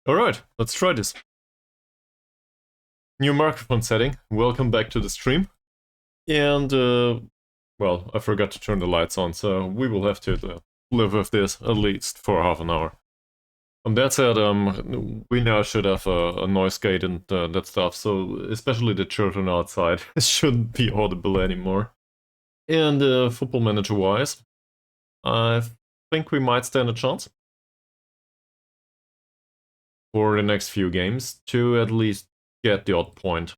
Alright, let's try this. New microphone setting. Welcome back to the stream. And, well, I forgot to turn the lights on, so we will have to live with this at least for half an hour. That said, we now should have a noise gate and that stuff, so especially the children outside shouldn't be audible anymore. And football manager-wise, I think we might stand a chance for the next few games to at least get the odd point.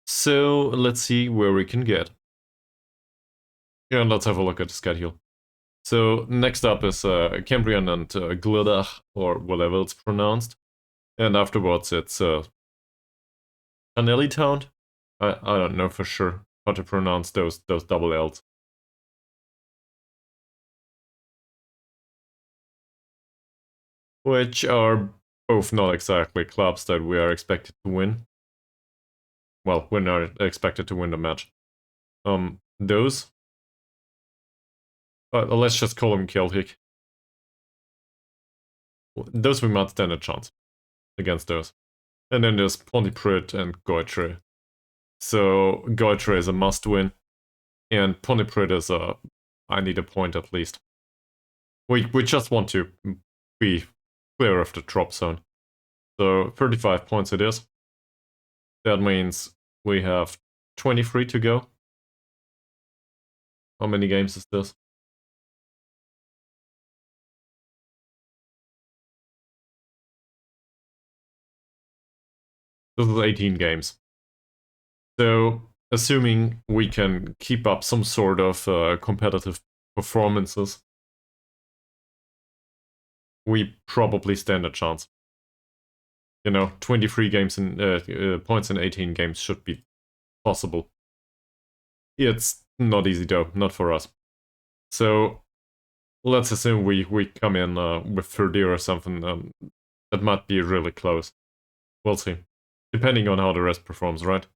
So let's see where we can get. And let's have a look at the schedule. So next up is Cambrian and Clydach, or whatever it's pronounced. And afterwards it's Llanelli Twon. I don't know for sure how to pronounce those double L's. Which are both not exactly clubs that we are expected to win. Well, we're not expected to win the match. Those. Let's just call them Celtic. Those we might stand a chance against those. And then there's Pontypridd and Goitre. So Goitre is a must-win, and Pontypridd is a I need a point at least. We just want to be clear of the drop zone. So 35 points it is. That means we have 23 to go. How many games is this? This is 18 games. So, assuming we can keep up some sort of competitive performances, we probably stand a chance. 23 games in points in 18 games should be possible. It's not easy though, not for us. So, let's assume we come in with 30 or something. That might be really close. We'll see. Depending on how the rest performs, right?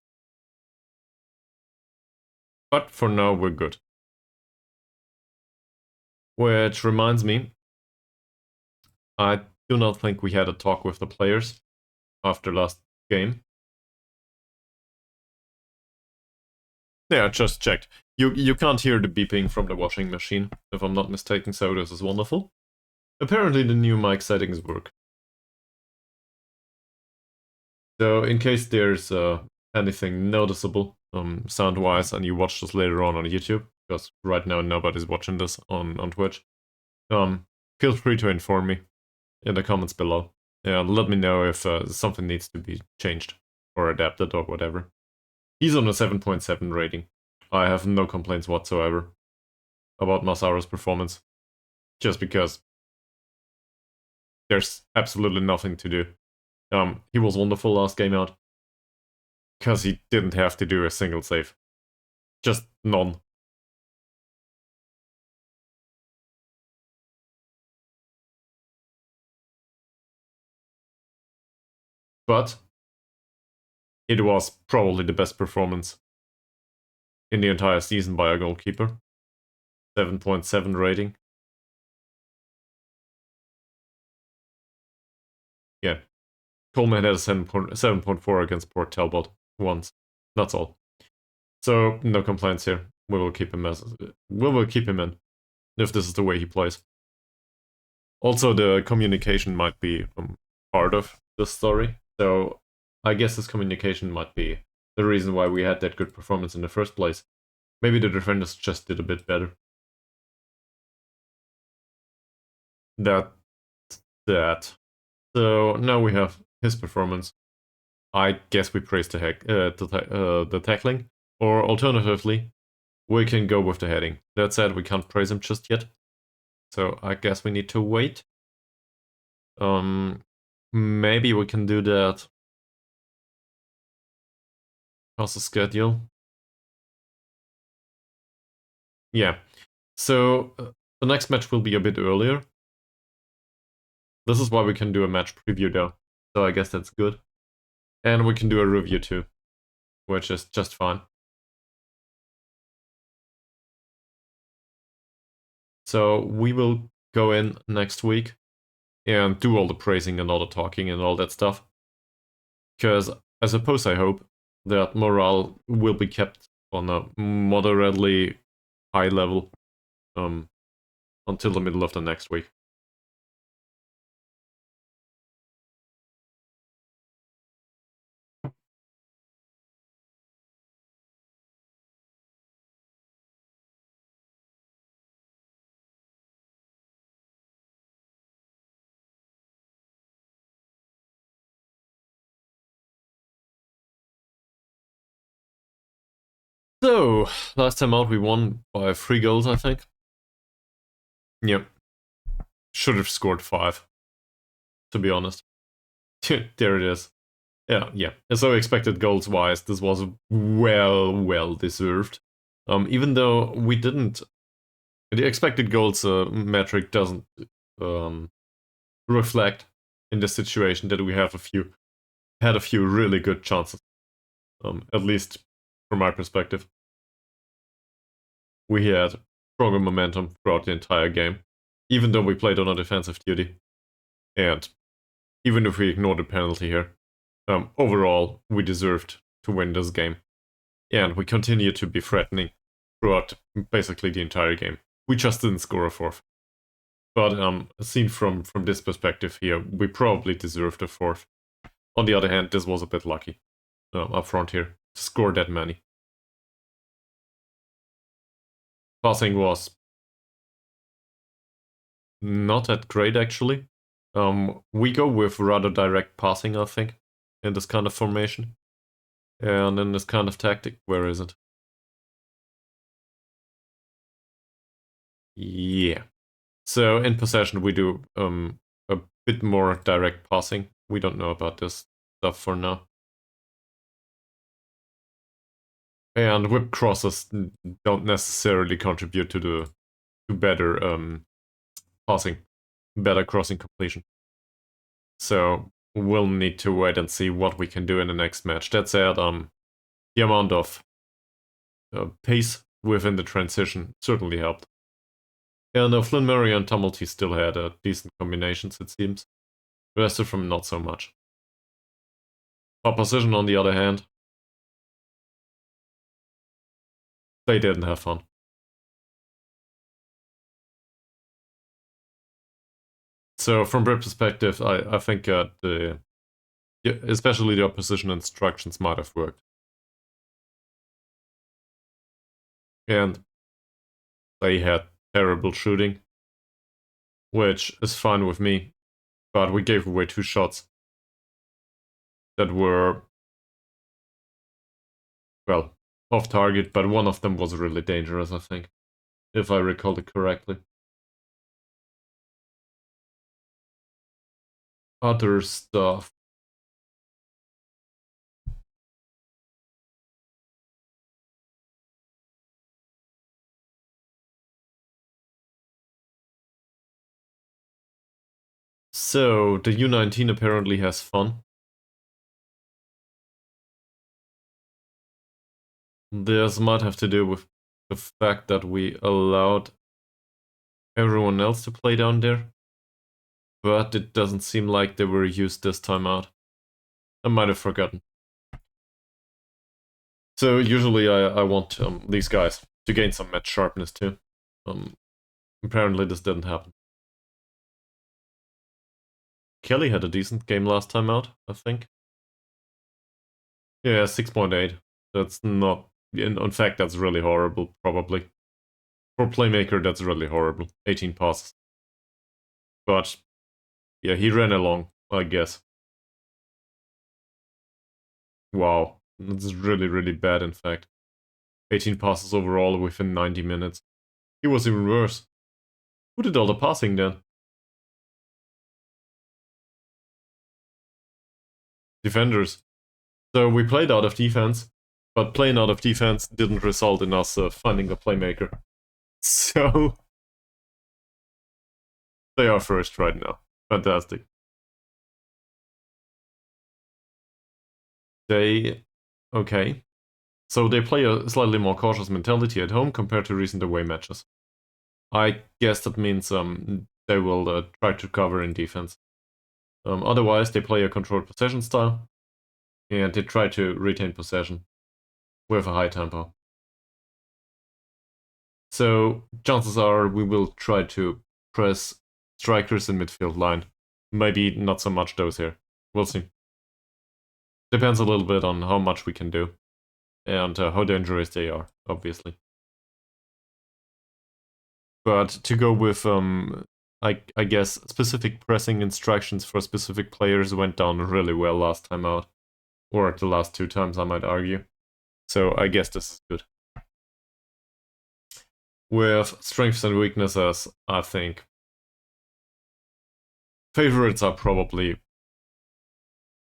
But for now, we're good. Which reminds me, I do not think we had a talk with the players after last game. Yeah, just checked. You can't hear the beeping from the washing machine, if I'm not mistaken, so this is wonderful. Apparently the new mic settings work. So in case there's anything noticeable sound-wise and you watch this later on YouTube, because right now nobody's watching this on Twitch, feel free to inform me in the comments below. Let me know if something needs to be changed or adapted or whatever. He's on a 7.7 rating. I have no complaints whatsoever about Masaru's performance, just because there's absolutely nothing to do. He was wonderful last game out, because he didn't have to do a single save. Just none. But it was probably the best performance in the entire season by a goalkeeper. 7.7 rating. Yeah. Coleman had a 7.4 against Port Talbot once. That's all. So no complaints here. We will keep him in if this is the way he plays. Also, the communication might be part of the story. So I guess this communication might be the reason why we had that good performance in the first place. Maybe the defenders just did a bit better. That. So now we have his performance. I guess we praise the tackling, or alternatively, we can go with the heading. That said, we can't praise him just yet, so I guess we need to wait. Maybe we can do that. How's the schedule? Yeah. So the next match will be a bit earlier. This is why we can do a match preview though. So I guess that's good. And we can do a review too, which is just fine. So we will go in next week and do all the praising and all the talking and all that stuff. Because I suppose I hope that morale will be kept on a moderately high level until the middle of the next week. So, last time out we won by 3 goals, I think. Yep. Should have scored 5, to be honest. There it is. Yeah. So expected goals-wise, this was well deserved. Even though we didn't... The expected goals metric doesn't reflect in the situation that we had a few really good chances. At least from my perspective. We had stronger momentum throughout the entire game, even though we played on a defensive duty. And even if we ignore the penalty here, overall, we deserved to win this game. And we continued to be threatening throughout basically the entire game. We just didn't score a 4th. But seen from this perspective here, we probably deserved a 4th. On the other hand, this was a bit lucky up front here to score that many. Passing was not that great, actually. We go with rather direct passing, I think, in this kind of formation. And in this kind of tactic. Where is it? Yeah. So in possession, we do a bit more direct passing. We don't know about this stuff for now. And whip crosses don't necessarily contribute to better passing, better crossing completion. So we'll need to wait and see what we can do in the next match. That said, the amount of pace within the transition certainly helped. And Flynn Murray and Tumulty still had decent combinations, it seems. The rest of them, not so much. Opposition, on the other hand, they didn't have fun. So from their perspective, I think especially the opposition instructions might have worked. And they had terrible shooting, which is fine with me, but we gave away 2 shots that were, well, off target, but one of them was really dangerous, I think, if I recall it correctly. Other stuff. So, the U19 apparently has fun. This might have to do with the fact that we allowed everyone else to play down there, but it doesn't seem like they were used this time out. I might have forgotten. So usually I want these guys to gain some match sharpness too. Apparently this didn't happen. Kelly had a decent game last time out, I think. Yeah, 6.8. That's not... In fact, that's really horrible, probably. For Playmaker, that's really horrible. 18 passes. But, yeah, he ran along, I guess. Wow. That's really bad, in fact. 18 passes overall within 90 minutes. He was even worse. Who did all the passing then? Defenders. So we played out of defense, but playing out of defense didn't result in us finding a playmaker. So they are first right now. Fantastic. Okay. So they play a slightly more cautious mentality at home compared to recent away matches. I guess that means they will try to cover in defense. Otherwise, they play a controlled possession style, and they try to retain possession with a high tempo. So chances are we will try to press strikers in midfield line. Maybe not so much those here. We'll see. Depends a little bit on how much we can do and how dangerous they are, obviously. But to go with, I guess, specific pressing instructions for specific players went down really well last time out. Or the last 2 times, I might argue. So I guess this is good. With strengths and weaknesses, I think favorites are probably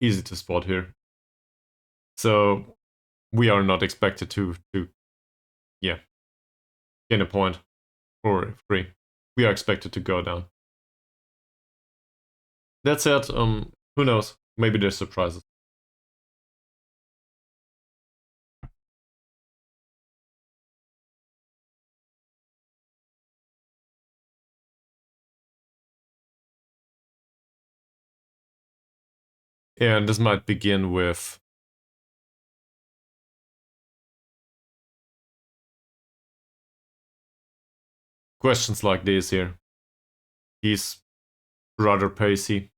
easy to spot here. So we are not expected to gain a point or free. We are expected to go down. That said, who knows? Maybe there's surprises. And this might begin with questions like these here. He's rather pacey,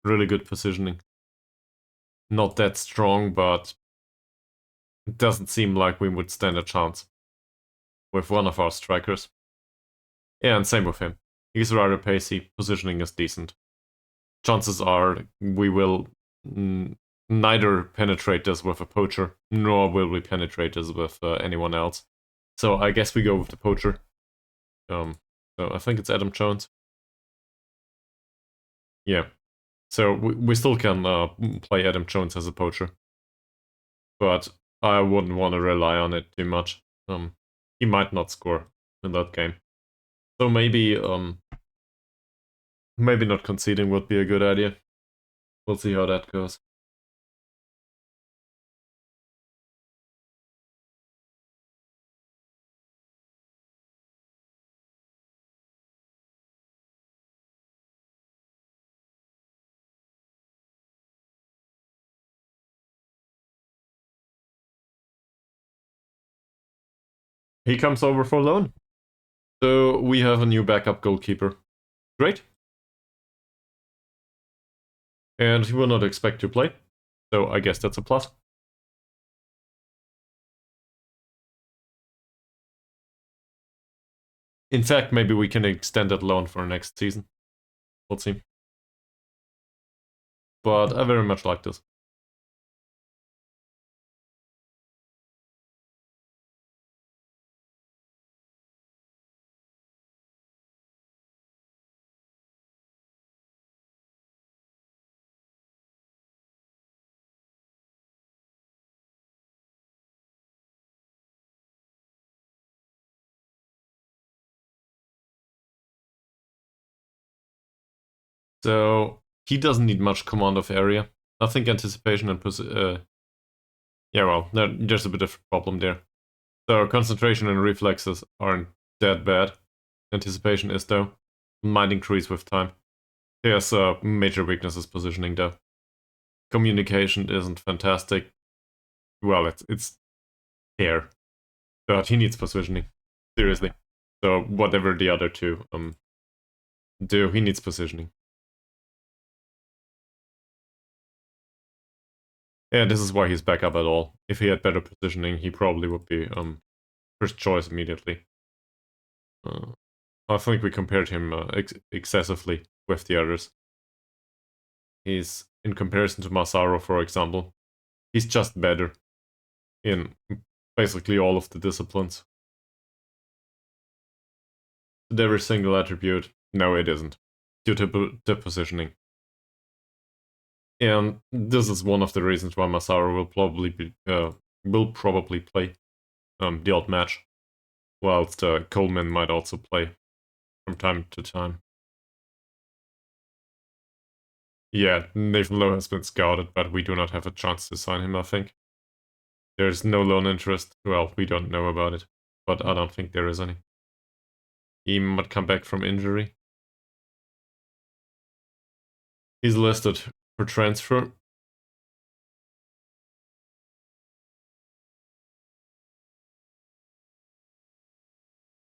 really good positioning. Not that strong, but it doesn't seem like we would stand a chance with one of our strikers. And same with him. He's rather pacey, positioning is decent. Chances are we will neither penetrate this with a poacher, nor will we penetrate this with anyone else. So I guess we go with the poacher. So I think it's Adam Jones. Yeah. So we still can play Adam Jones as a poacher. But I wouldn't want to rely on it too much. He might not score in that game. So maybe not conceding would be a good idea. We'll see how that goes. He comes over for loan. So we have a new backup goalkeeper. Great. And he will not expect to play. So I guess that's a plus. In fact, maybe we can extend that loan for next season. We'll see. But I very much like this. So he doesn't need much command of area. I think anticipation and yeah, well, there's a bit of a problem there. So concentration and reflexes aren't that bad. Anticipation is though. Might increase with time. He has major weaknesses positioning though. Communication isn't fantastic. Well, it's here, but he needs positioning. Seriously. So whatever the other two do, he needs positioning. And this is why he's back up at all. If he had better positioning, he probably would be first choice immediately. I think we compared him excessively with the others. He's, in comparison to Massaro, for example, he's just better in basically all of the disciplines. Did every single attribute? No, it isn't, due to the positioning. And this is one of the reasons why Massaro will probably play the odd match, whilst Coleman might also play from time to time. Yeah, Nathan Lowe has been scouted, but we do not have a chance to sign him, I think. There's no loan interest. Well, we don't know about it, but I don't think there is any. He might come back from injury. He's listed for transfer.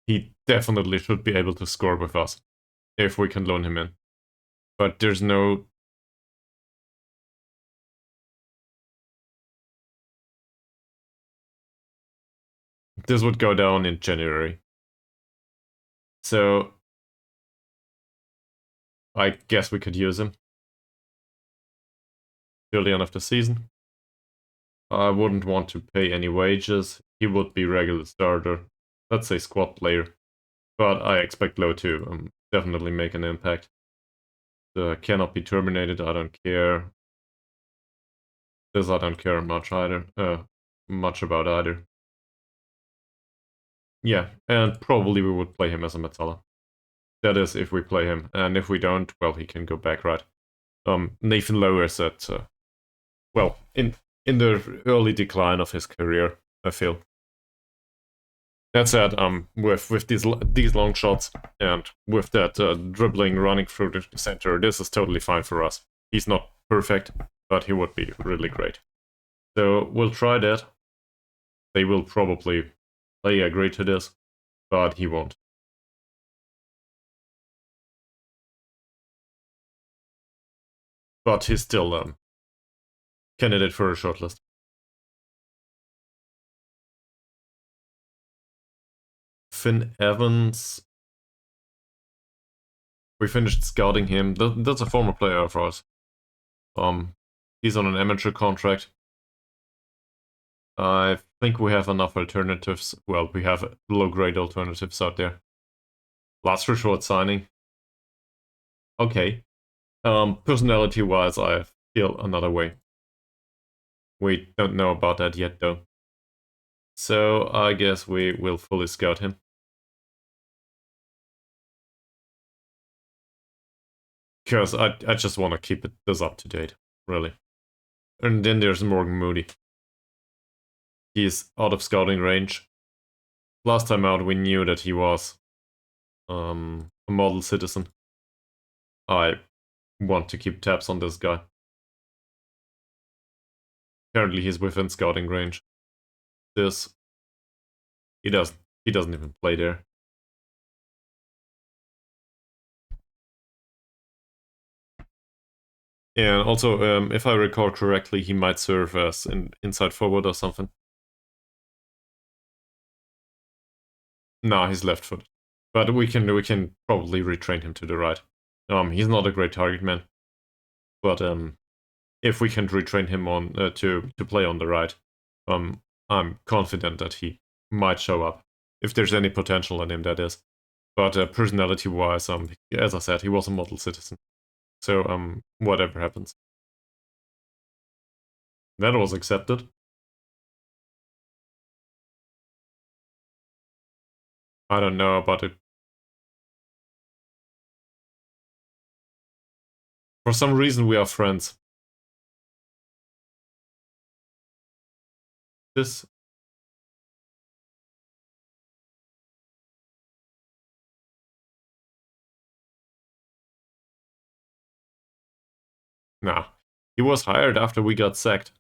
He definitely should be able to score with us if we can loan him in. But there's no... This would go down in January. So I guess we could use him till the end of the season. I wouldn't want to pay any wages. He would be regular starter. Let's say squad player. But I expect Low to definitely make an impact. Cannot be terminated, I don't care. This I don't care much either. Much about either. Yeah, and probably we would play him as a Metalla. That is, if we play him. And if we don't, well, he can go back, right? Nathan Lowe is at, well, in the early decline of his career, I feel. That said, with these long shots and with that dribbling, running through the center, this is totally fine for us. He's not perfect, but he would be really great. So we'll try that. They will probably agree to this, but he won't. But he's still candidate for a shortlist. Finn Evans. We finished scouting him. That's a former player of ours. He's on an amateur contract. I think we have enough alternatives. Well, we have low-grade alternatives out there. Last resort signing. Okay. Personality-wise, I feel another way. We don't know about that yet, though. So I guess we will fully scout him. Because I just want to keep this up to date, really. And then there's Morgan Moody. He's out of scouting range. Last time out, we knew that he was a model citizen. I want to keep tabs on this guy. Currently, he's within scouting range. He doesn't even play there. And also, if I recall correctly, he might serve as an inside forward or something. Nah, he's left-footed. But we can probably retrain him to the right. He's not a great target man, but if we can retrain him on to play on the right, I'm confident that he might show up if there's any potential in him. That is, but personality-wise, as I said, he was a model citizen. So whatever happens, that was accepted. I don't know about it. For some reason, we are friends. This. Nah. He was hired after we got sacked.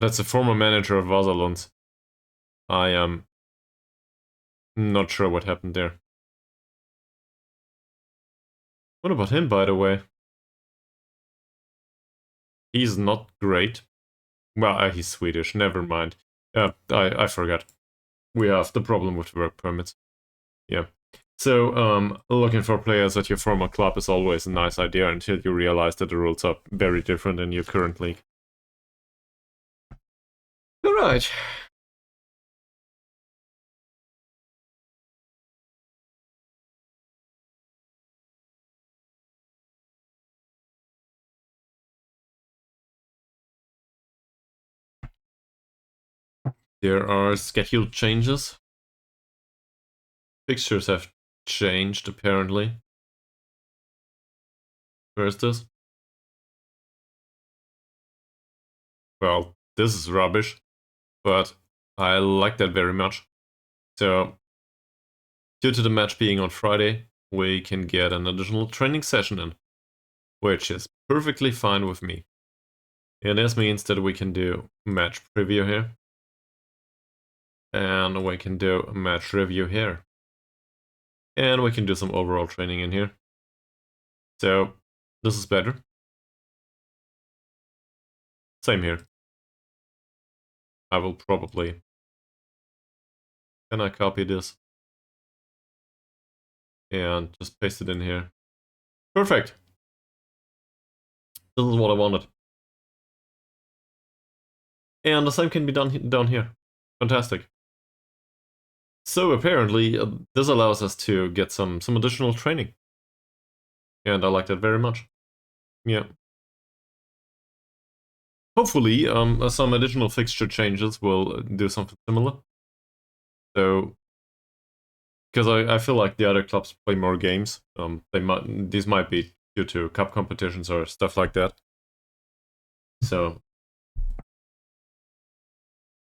That's a former manager of Vasalund. I am not sure what happened there. What about him, by the way? He's not great. Well, he's Swedish, never mind. I forgot. We have the problem with work permits. Yeah. So, looking for players at your former club is always a nice idea until you realize that the rules are very different in your current league. Alright. There are scheduled changes. Fixtures have changed, apparently. Where is this? Well, this is rubbish, but I like that very much. So, due to the match being on Friday, we can get an additional training session in, which is perfectly fine with me. And this means that we can do match preview here. And we can do a match review here. And we can do some overall training in here. So, this is better. Same here. I will probably... Can I copy this? And just paste it in here. Perfect. This is what I wanted. And the same can be done down here. Fantastic. So apparently, this allows us to get some additional training. And I like that very much. Yeah. Hopefully, some additional fixture changes will do something similar. So, because I feel like the other clubs play more games. These might be due to cup competitions or stuff like that. So,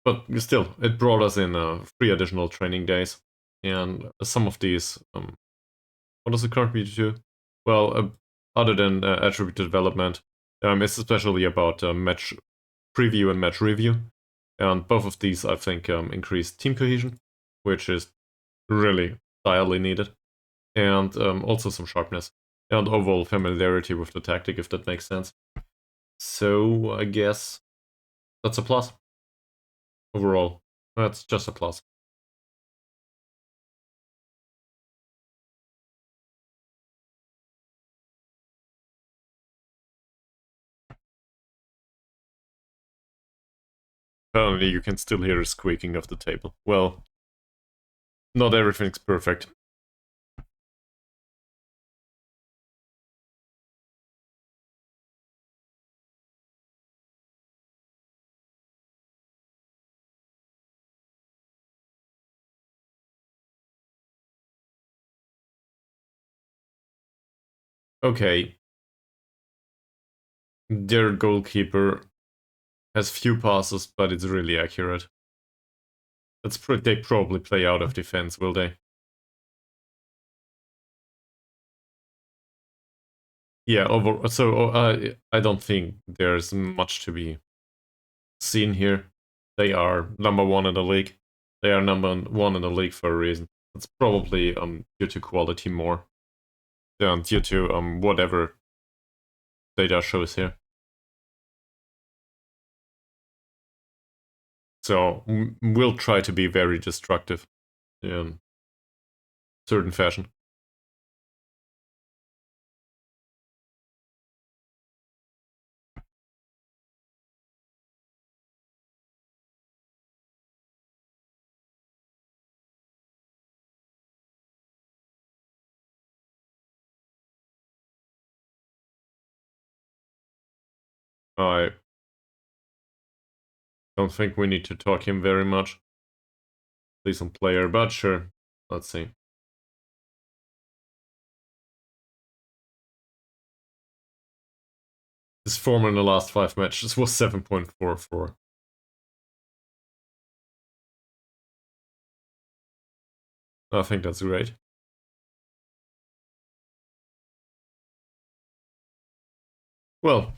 but still, it brought us in 3 additional training days, and some of these, what does it currently do? Well, other than attribute development, it's especially about match preview and match review, and both of these I think increase team cohesion, which is really direly needed, and also some sharpness and overall familiarity with the tactic, if that makes sense. So I guess that's a plus. Overall, that's just a plus. Apparently you can still hear a squeaking of the table. Well, not everything's perfect. Okay. Their goalkeeper has few passes, but it's really accurate. They probably play out of defense, will they? Yeah, so I don't think there's much to be seen here. They are number 1 in the league. They are number 1 in the league for a reason. It's probably due to quality more than due to whatever data shows here. So we'll try to be very destructive in certain fashion. I don't think we need to talk him very much. Decent player, but sure. Let's see. His form in the last 5 matches was 7.44. I think that's great. Well,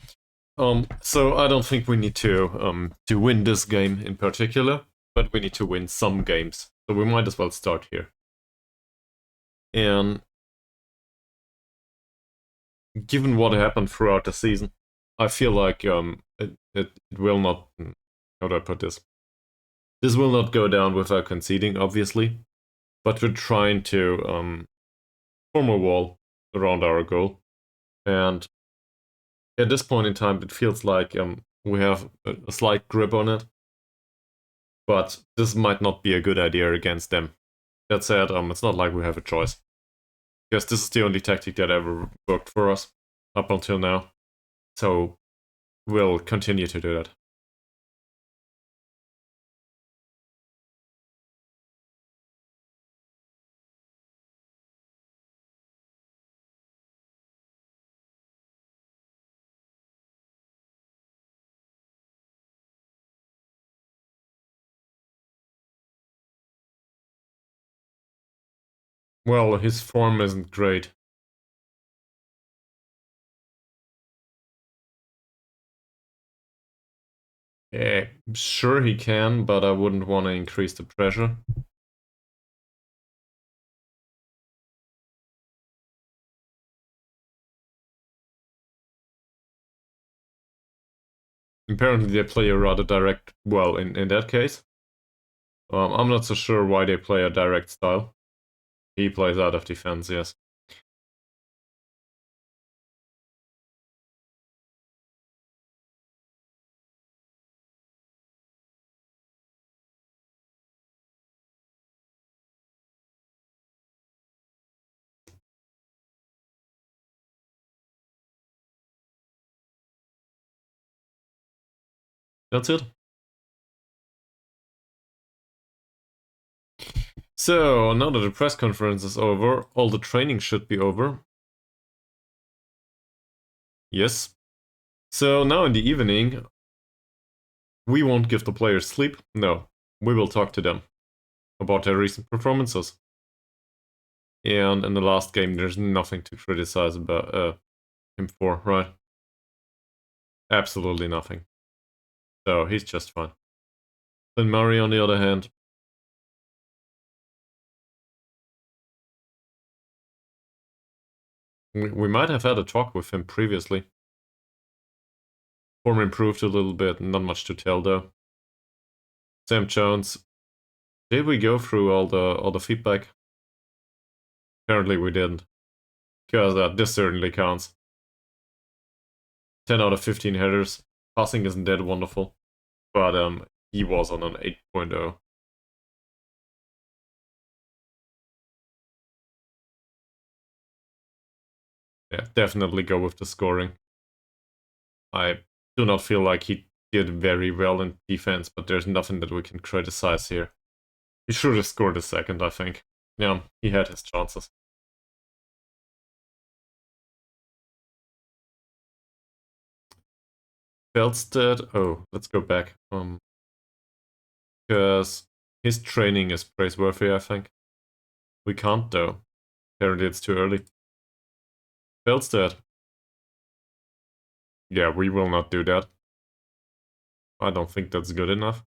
so I don't think we need to win this game in particular, but we need to win some games. So we might as well start here. And given what happened throughout the season, I feel like it will not. How do I put this? This will not go down without conceding, obviously, but we're trying to form a wall around our goal, and at this point in time, it feels like we have a slight grip on it, but this might not be a good idea against them. That said, it's not like we have a choice, because this is the only tactic that ever worked for us up until now. So we'll continue to do that. Well, his form isn't great. Sure he can, but I wouldn't want to increase the pressure. Apparently they play a rather direct, well, in that case. I'm not so sure why they play a direct style. He plays out of defense, yes. That's it. So, now that the press conference is over, all the training should be over. Yes. So, now in the evening, we won't give the players sleep. No, we will talk to them about their recent performances. And in the last game, there's nothing to criticize about him for, right? Absolutely nothing. So, he's just fine. Then Murray, on the other hand, we might have had a talk with him previously. Form improved a little bit, not much to tell though. Sam Jones, did we go through all the feedback? Apparently we didn't, because this certainly counts. 10 out of 15 headers. Passing isn't that wonderful, but he was on an 8.0. Yeah, definitely go with the scoring. I do not feel like he did very well in defense, but there's nothing that we can criticize here. He should have scored a second, I think. Yeah, he had his chances. Felstead, oh, let's go back. Because his training is praiseworthy, I think. We can't though. Apparently it's too early. Felstead. Yeah, we will not do that. I don't think that's good enough.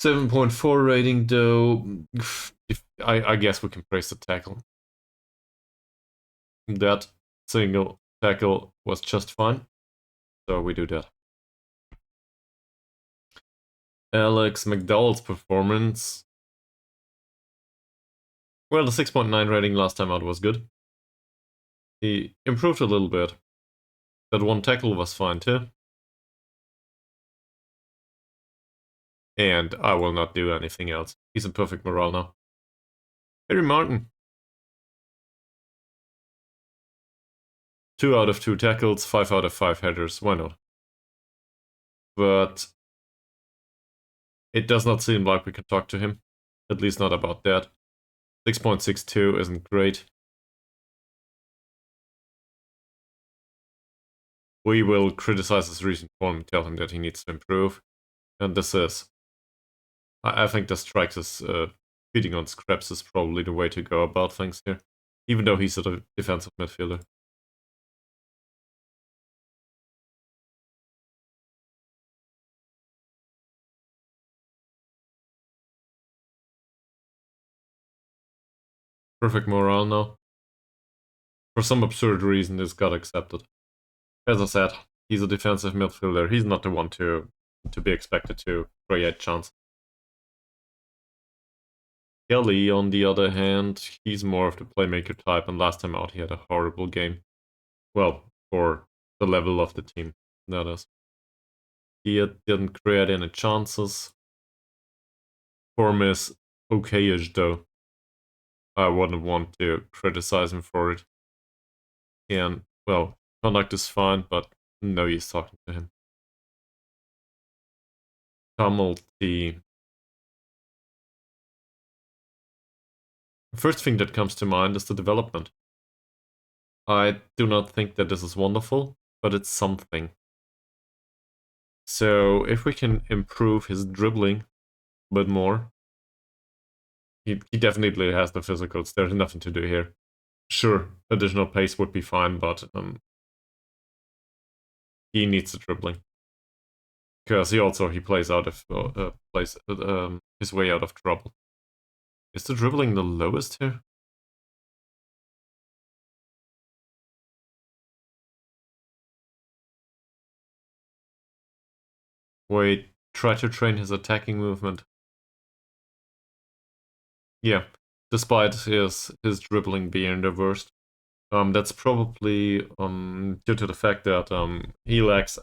7.4 rating though. I guess we can praise the tackle. That single tackle was just fine. So we do that. Alex McDowell's performance. Well, the 6.9 rating last time out was good. He improved a little bit. That one tackle was fine too. And I will not do anything else. He's in perfect morale now. Harry Martin. 2 out of 2 tackles, 5 out of 5 headers. Why not? But it does not seem like we can talk to him. At least not about that. 6.62 isn't great. We will criticize his recent form and tell him that he needs to improve. And this is... I think the strikes is feeding on scraps is probably the way to go about things here. Even though he's a defensive midfielder. Perfect morale now. For some absurd reason, this got accepted. As I said, he's a defensive midfielder. He's not the one to be expected to create chance. Kelly, on the other hand, he's more of the playmaker type, and last time out he had a horrible game. Well, for the level of the team, that is. He didn't create any chances. Form is okay-ish though. I wouldn't want to criticize him for it. And, well, conduct is fine, but no use talking to him. The first thing that comes to mind is the development. I do not think that this is wonderful, but it's something. So if we can improve his dribbling a bit more, he definitely has the physicals. There's nothing to do here. Sure, additional pace would be fine, but he needs the dribbling. Because he plays out of his way out of trouble. Is the dribbling the lowest here? Wait, try to train his attacking movement. Yeah, despite his dribbling being the worst. That's probably due to the fact that he lacks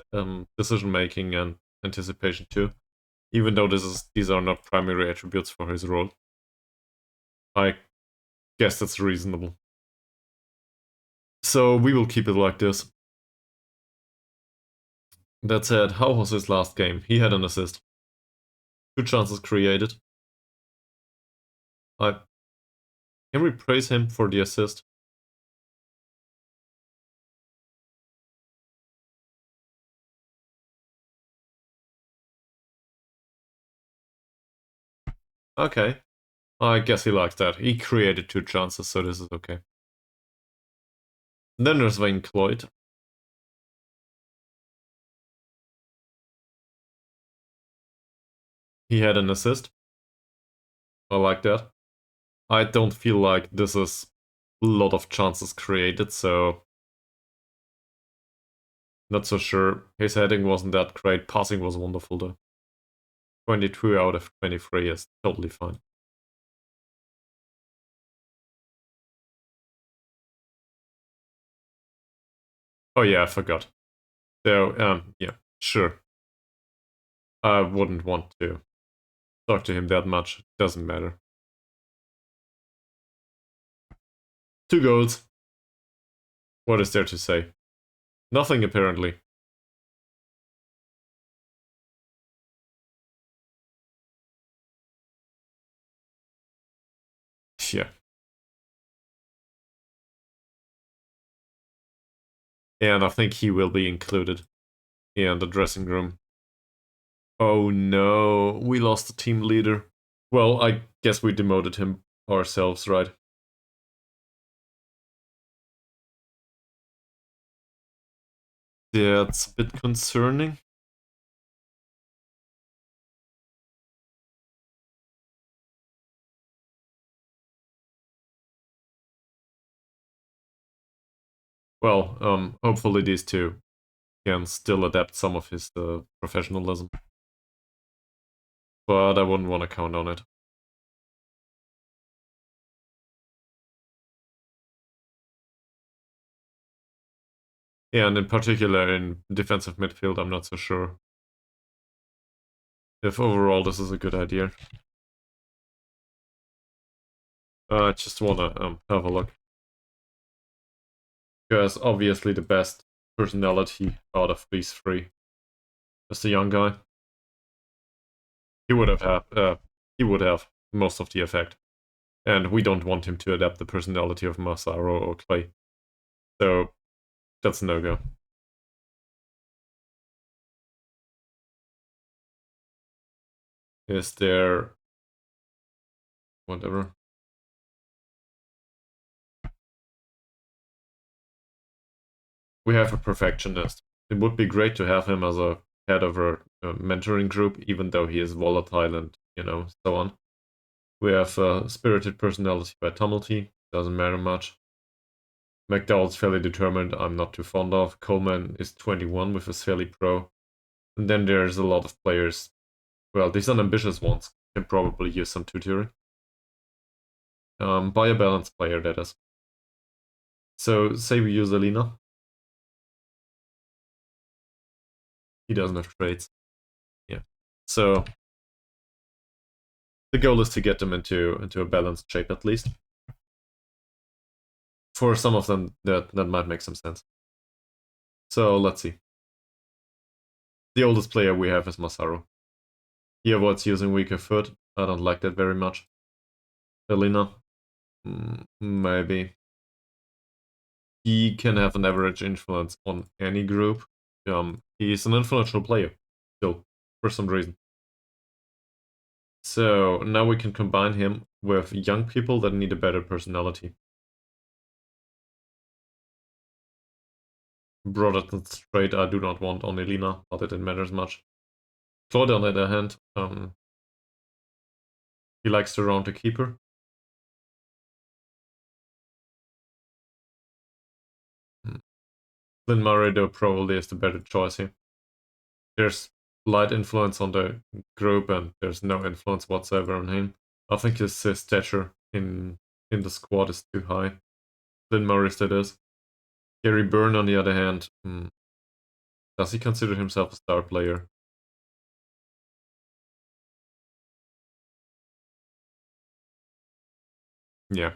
decision making and anticipation too. Even though these are not primary attributes for his role. I guess that's reasonable. So we will keep it like this. That said, how was his last game? He had an assist. 2 chances created. Can we praise him for the assist? Okay. I guess he likes that. He created 2 chances, so this is okay. Then there's Llanelli Twon. He had an assist. I like that. I don't feel like this is a lot of chances created, so not so sure. His heading wasn't that great. Passing was wonderful though. 22 out of 23 is totally fine. Oh yeah, I forgot. So, yeah, sure. I wouldn't want to talk to him that much. Doesn't matter. 2 goals. What is there to say? Nothing, apparently. Yeah. And I think he will be included in the dressing room. Oh no, we lost the team leader. Well, I guess we demoted him ourselves, right? That's a bit concerning. Well, hopefully these two can still adapt some of his professionalism. But I wouldn't want to count on it. And in particular in defensive midfield, I'm not so sure if overall this is a good idea. I just want to have a look. Because obviously the best personality out of these 3 is the young guy. He would have most of the effect. And we don't want him to adapt the personality of Massaro or Clay. So that's a no-go. Is there... whatever. We have a perfectionist. It would be great to have him as a head of a mentoring group, even though he is volatile and, so on. We have a spirited personality by Tumulty. Doesn't matter much. McDowell's fairly determined. I'm not too fond of. Coleman is 21 with his fairly pro. And then there's a lot of players. Well, these unambitious ones can probably use some tutoring. By a balanced player, that is. So, say we use Alina. He doesn't have traits. Yeah. So, the goal is to get them into a balanced shape at least. For some of them, that might make some sense. So, let's see. The oldest player we have is Masaru. He avoids using weaker foot. I don't like that very much. Elena, maybe. He can have an average influence on any group. He's an influential player, still, for some reason. So now we can combine him with young people that need a better personality. Broader than straight, I do not want on Elena, not that it matters much. Claude, on the other hand, he likes to round the keeper. Lynn Murray, though, probably is the better choice here. There's light influence on the group, and there's no influence whatsoever on him. I think his stature in the squad is too high. Lynn Morris, that is. Gary Byrne, on the other hand, does he consider himself a star player? Yeah.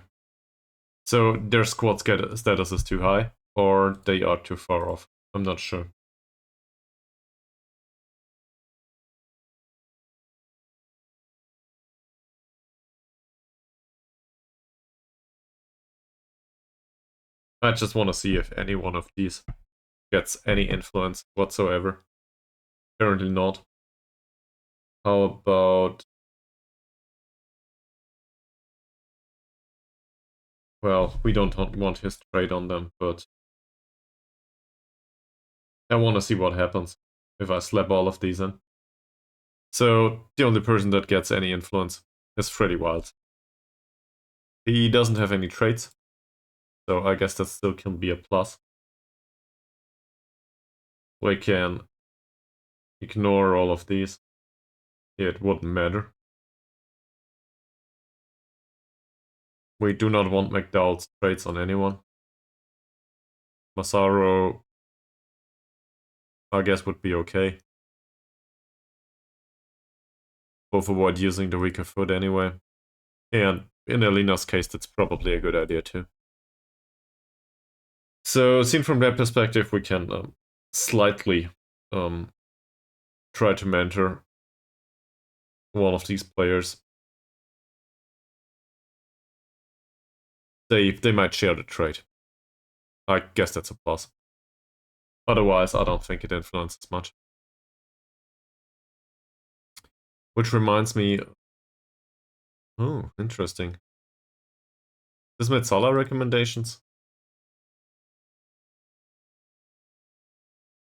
So their squad status is too high, or they are too far off. I'm not sure. I just want to see if any one of these gets any influence whatsoever. Apparently not. How about... Well, we don't want his trade on them, but I want to see what happens if I slap all of these in. So the only person that gets any influence is Freddy Wild. He doesn't have any traits, so I guess that still can be a plus. We can ignore all of these. It wouldn't matter. We do not want McDowell's traits on anyone. Massaro, I guess, would be okay. Both avoid using the weaker foot anyway. And in Alina's case, that's probably a good idea too. So, seen from that perspective, we can slightly try to mentor one of these players. They might share the trait. I guess that's a plus. Otherwise, I don't think it influences much. Which reminds me... Oh, interesting. Is Metzola recommendations?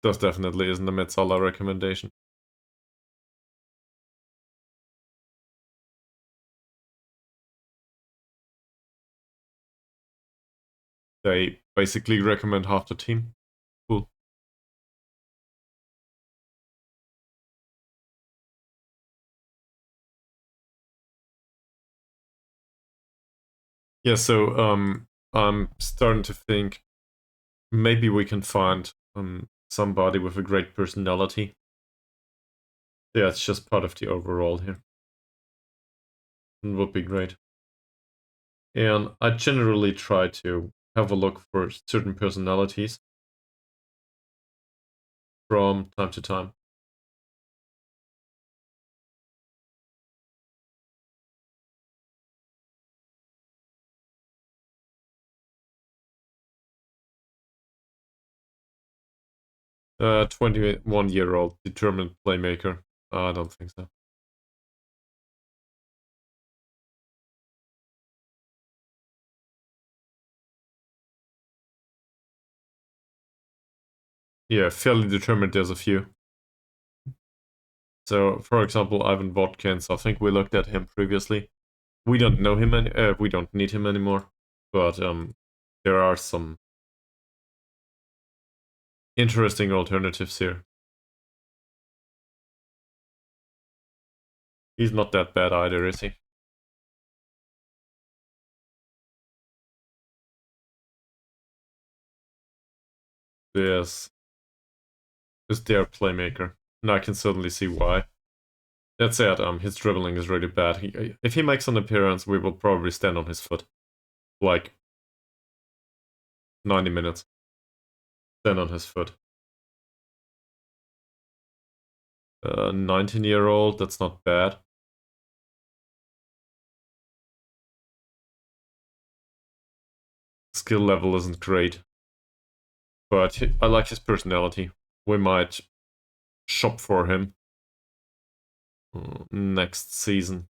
This definitely isn't a Metzola recommendation. They basically recommend half the team. Cool. Yeah, so I'm starting to think maybe we can find somebody with a great personality. Yeah, it's just part of the overall here. It would be great. And I generally try to have a look for certain personalities from time to time. Uh, 21-year-old determined playmaker. I don't think so. Yeah, fairly determined, there's a few. So, for example, Ivan Watkins, I think we looked at him previously. We don't know him, we don't need him anymore, but there are some interesting alternatives here. He's not that bad either, is he? Yes. Is their playmaker. And I can certainly see why. That said, his dribbling is really bad. If he makes an appearance, we will probably stand on his foot. Like 90 minutes. Stand on his foot. 19-year-old, that's not bad. Skill level isn't great. But I like his personality. We might shop for him. next season.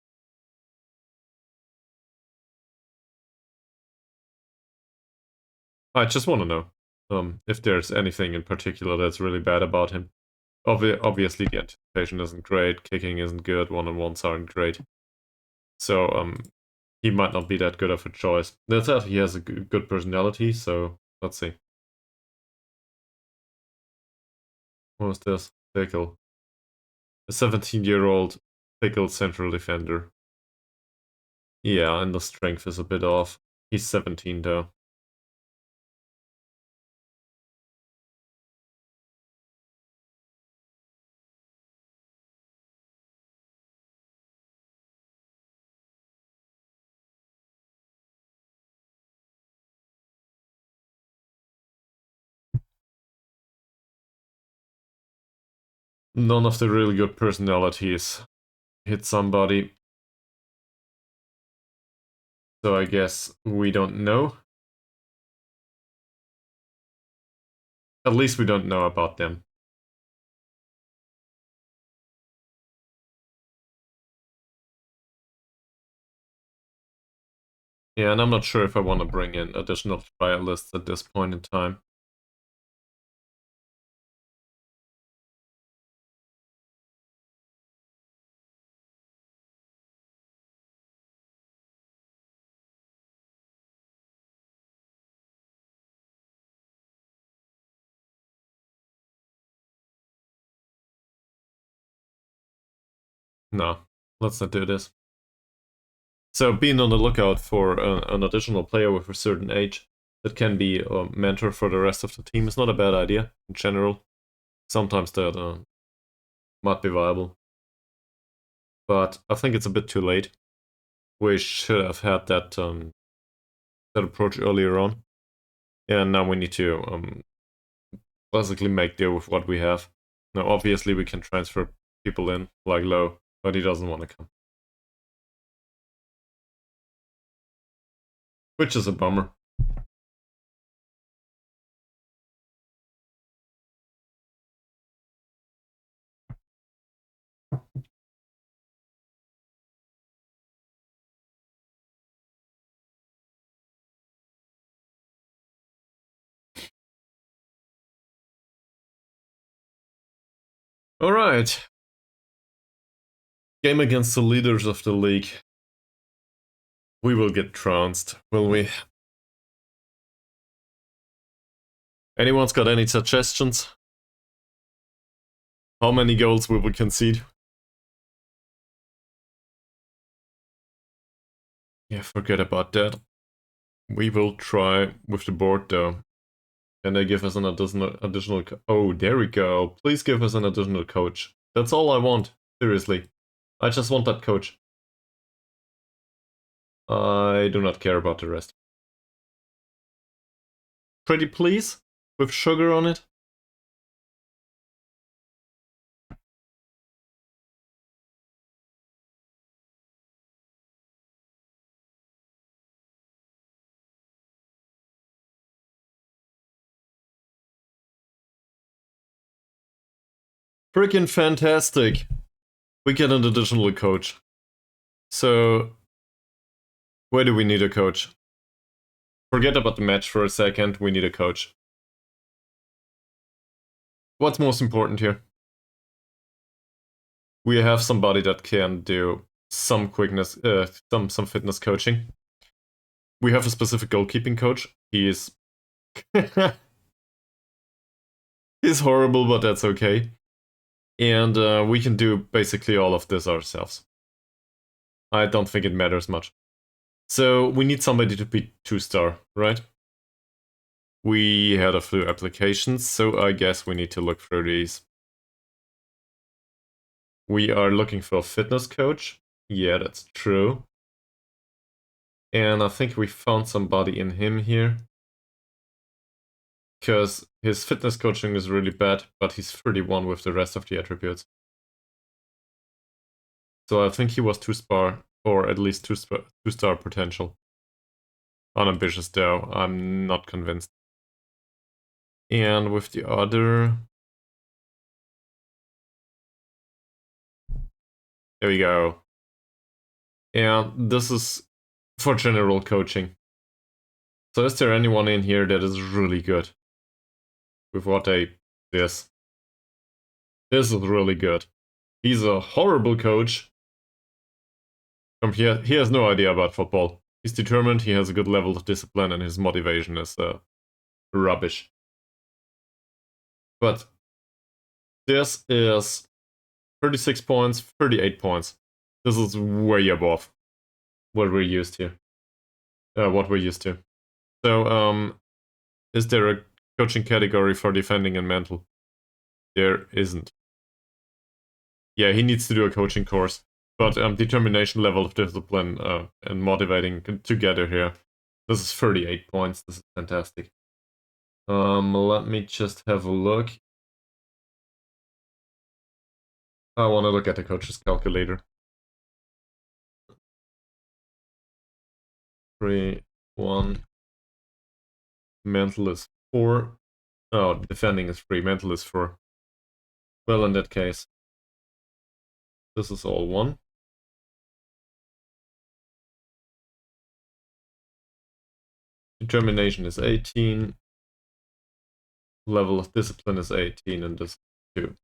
I just want to know if there's anything in particular that's really bad about him. Obviously, the anticipation isn't great, kicking isn't good, one-on-ones aren't great. So he might not be that good of a choice. That said, he has a good personality, so let's see. What was this? Pickle. A 17-year-old pickle central defender. Yeah, and the strength is a bit off. He's 17 though. None of the really good personalities hit somebody. So I guess we don't know. At least we don't know about them. Yeah, and I'm not sure if I want to bring in additional trial lists at this point in time. No, let's not do this. So being on the lookout for an additional player with a certain age that can be a mentor for the rest of the team is not a bad idea in general. Sometimes that might be viable. But I think it's a bit too late. We should have had that approach earlier on. And now we need to basically make do with what we have. Now obviously we can transfer people in, like Low, but he doesn't want to come. Which is a bummer. Alright. Game against the leaders of the league. We will get trounced, will we? Anyone's got any suggestions? How many goals will we concede? Yeah, forget about that. We will try with the board though. Can they give us an additional oh, there we go. Please give us an additional coach. That's all I want. Seriously. I just want that coach. I do not care about the rest. Pretty please? With sugar on it? Freaking fantastic. We get an additional coach. So, where do we need a coach? Forget about the match for a second, we need a coach. What's most important here? We have somebody that can do some quickness, some fitness coaching. We have a specific goalkeeping coach. He is he's horrible, but that's okay. And we can do basically all of this ourselves. I don't think it matters much. So we need somebody to be 2-star, right? We had a few applications, so I guess we need to look through these. We are looking for a fitness coach. Yeah, that's true. And I think we found somebody in him here. Because his fitness coaching is really bad, but he's 31 with the rest of the attributes. So I think he was 2-star, or at least 2-star potential. Unambitious though, I'm not convinced. And with the other... There we go. And this is for general coaching. So is there anyone in here that is really good with what this? This is really good. He's a horrible coach. He has no idea about football. He's determined, he has a good level of discipline, and his motivation is rubbish. But this is 36 points, 38 points. This is way above what we're used to. So, is there a coaching category for defending and mental? There isn't. Yeah, he needs to do a coaching course. But determination, level of discipline, and motivating together here. This is 38 points. This is fantastic. Let me just have a look. I want to look at the coach's calculator. 3, 1. Mental is 4. Oh, defending is 3. Mental is 4. Well, in that case, this is all 1. Determination is 18. Level of discipline is 18, and this 2.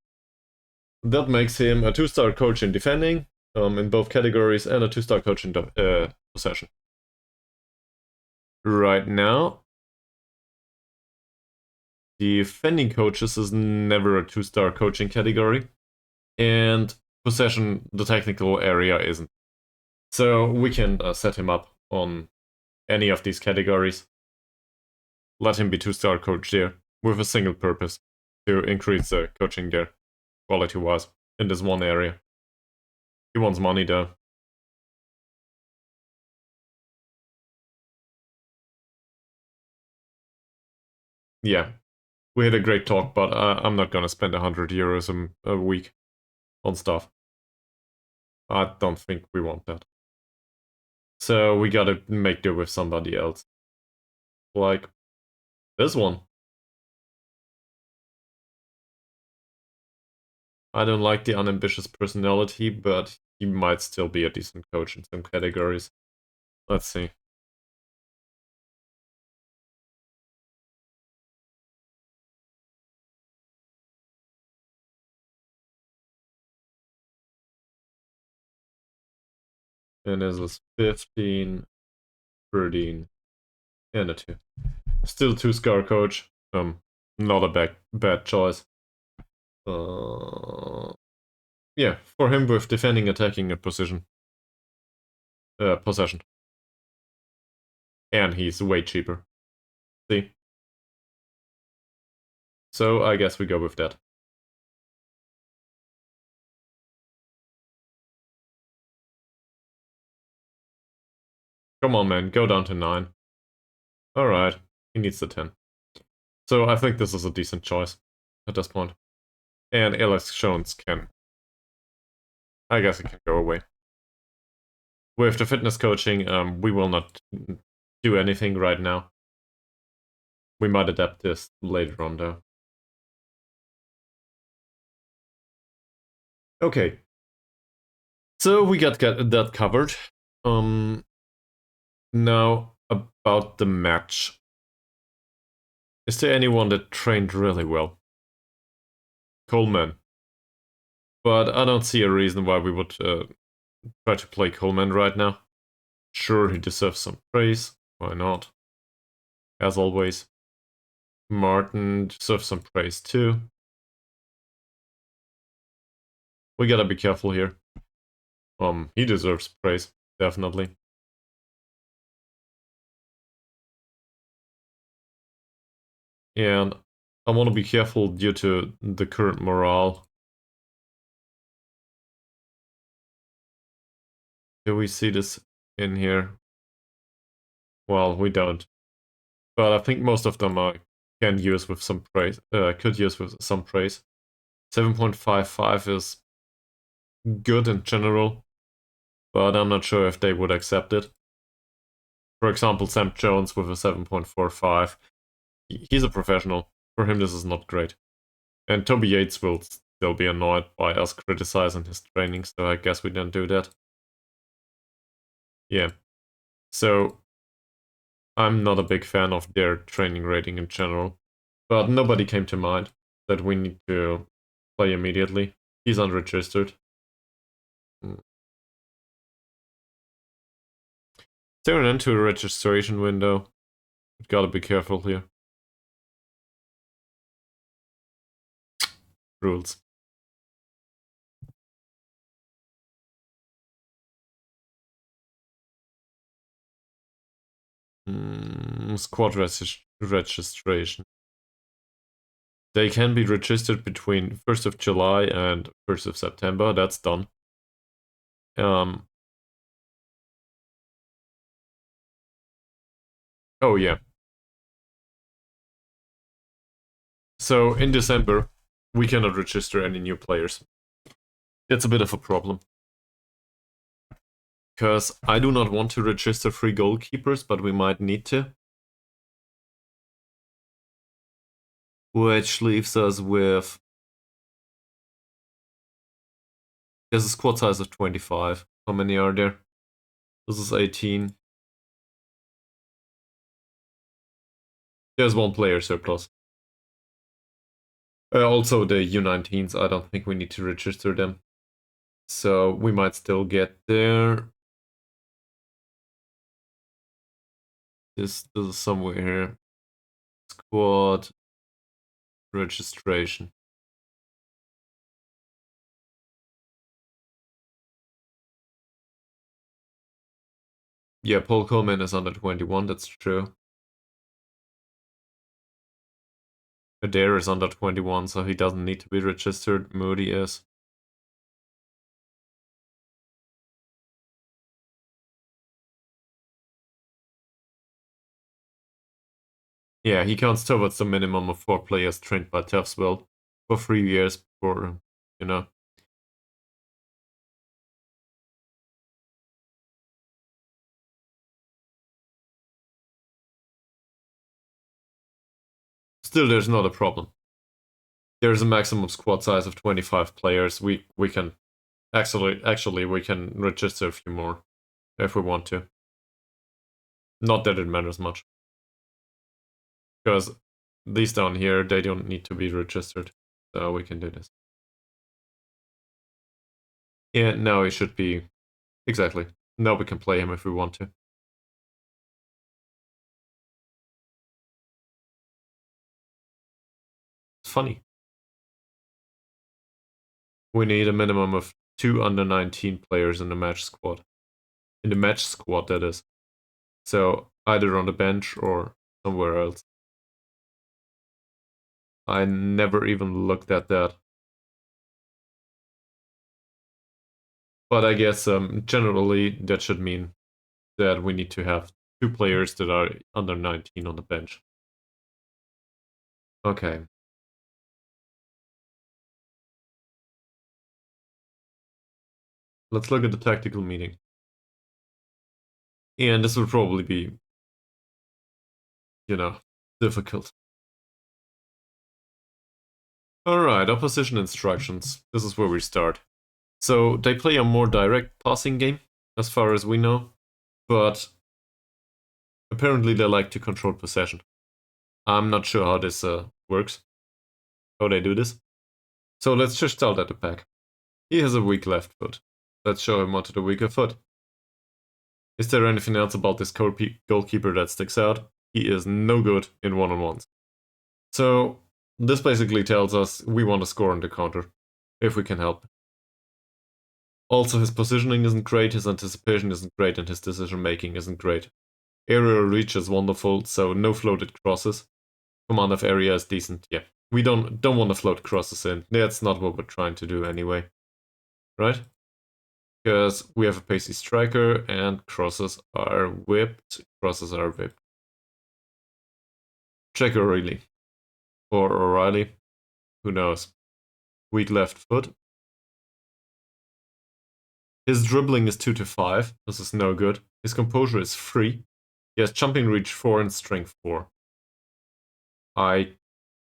That makes him a 2-star coach in defending, in both categories, and a 2-star coach in possession. Right now, defending coaches is never a 2-star coaching category, and possession, the technical area, isn't. So we can set him up on any of these categories. Let him be 2-star coach there, with a single purpose, to increase the coaching there, quality-wise, in this one area. He wants money though. Yeah, we had a great talk, but I'm not gonna spend 100 euros a week on stuff. I don't think we want that. So we gotta make do with somebody else. Like this one. I don't like the unambitious personality, but he might still be a decent coach in some categories. Let's see. And this is 15, 13, and a 2. Still 2-star coach. Not a bad choice. Yeah, for him with defending, attacking, and possession. And he's way cheaper. See? So I guess we go with that. Come on, man, go down to 9. Alright, he needs the 10. So I think this is a decent choice at this point. And Alex Jones can... I guess it can go away. With the fitness coaching, we will not do anything right now. We might adapt this later on, though. Okay. So we got that covered. Now, about the match. Is there anyone that trained really well? Coleman. But I don't see a reason why we would try to play Coleman right now. Sure, he deserves some praise. Why not? As always. Martin deserves some praise too. We gotta be careful here. He deserves praise, definitely. And I want to be careful due to the current morale. Do we see this in here? Well, we don't. But I think most of them can use with some praise. Could use with some praise. 7.55 is good in general, but I'm not sure if they would accept it. For example, Sam Jones with a 7.45. He's a professional. For him, this is not great. And Toby Yates will still be annoyed by us criticizing his training, so I guess we don't do that. Yeah. So, I'm not a big fan of their training rating in general, but nobody came to mind that we need to play immediately. He's unregistered. Is there an end to a registration window? Gotta be careful here. Rules. Squad registration. They can be registered between 1st of July and 1st of September. That's done. Oh yeah. So in December, we cannot register any new players. It's a bit of a problem. Because I do not want to register 3 goalkeepers, but we might need to. Which leaves us with... There's a squad size of 25. How many are there? This is 18. There's 1 player surplus. Also the U19s, I don't think we need to register them. So we might still get there. This is somewhere here. Squad registration. Yeah, Paul Coleman is under 21, that's true. Adair is under 21, so he doesn't need to be registered. Moody is. Yeah, he counts towards the minimum of 4 players trained by Taffs Well for 3 years for, you know. Still, there's not a problem. There's a maximum squad size of 25 players. We can actually we can register a few more if we want to. Not that it matters much. Because these down here, they don't need to be registered. So we can do this. Yeah, now it should be... Exactly. Now we can play him if we want to. It's funny. We need a minimum of 2 under 19 players in the match squad. In the match squad, that is. So either on the bench or somewhere else. I never even looked at that. But I guess generally that should mean that we need to have 2 players that are under 19 on the bench. Okay. Let's look at the tactical meeting. And this will probably be, you know, difficult. Alright, opposition instructions. This is where we start. So they play a more direct passing game, as far as we know, but apparently they like to control possession. I'm not sure how this works, how they do this. So let's just start at the back. He has a weak left foot. Let's show him onto the weaker foot. Is there anything else about this goalkeeper that sticks out? He is no good in one-on-ones. So this basically tells us we want to score on the counter, if we can help. Also, his positioning isn't great, his anticipation isn't great, and his decision-making isn't great. Aerial reach is wonderful, so no floated crosses. Command of area is decent, yeah. We don't want to float crosses in. That's not what we're trying to do anyway. Right? Because we have a pacey striker, and crosses are whipped. Crosses are whipped. Check O'Reilly. Or O'Reilly. Who knows? Weak left foot. His dribbling is 2 to 5. This is no good. His composure is 3. He has jumping reach 4 and strength 4. I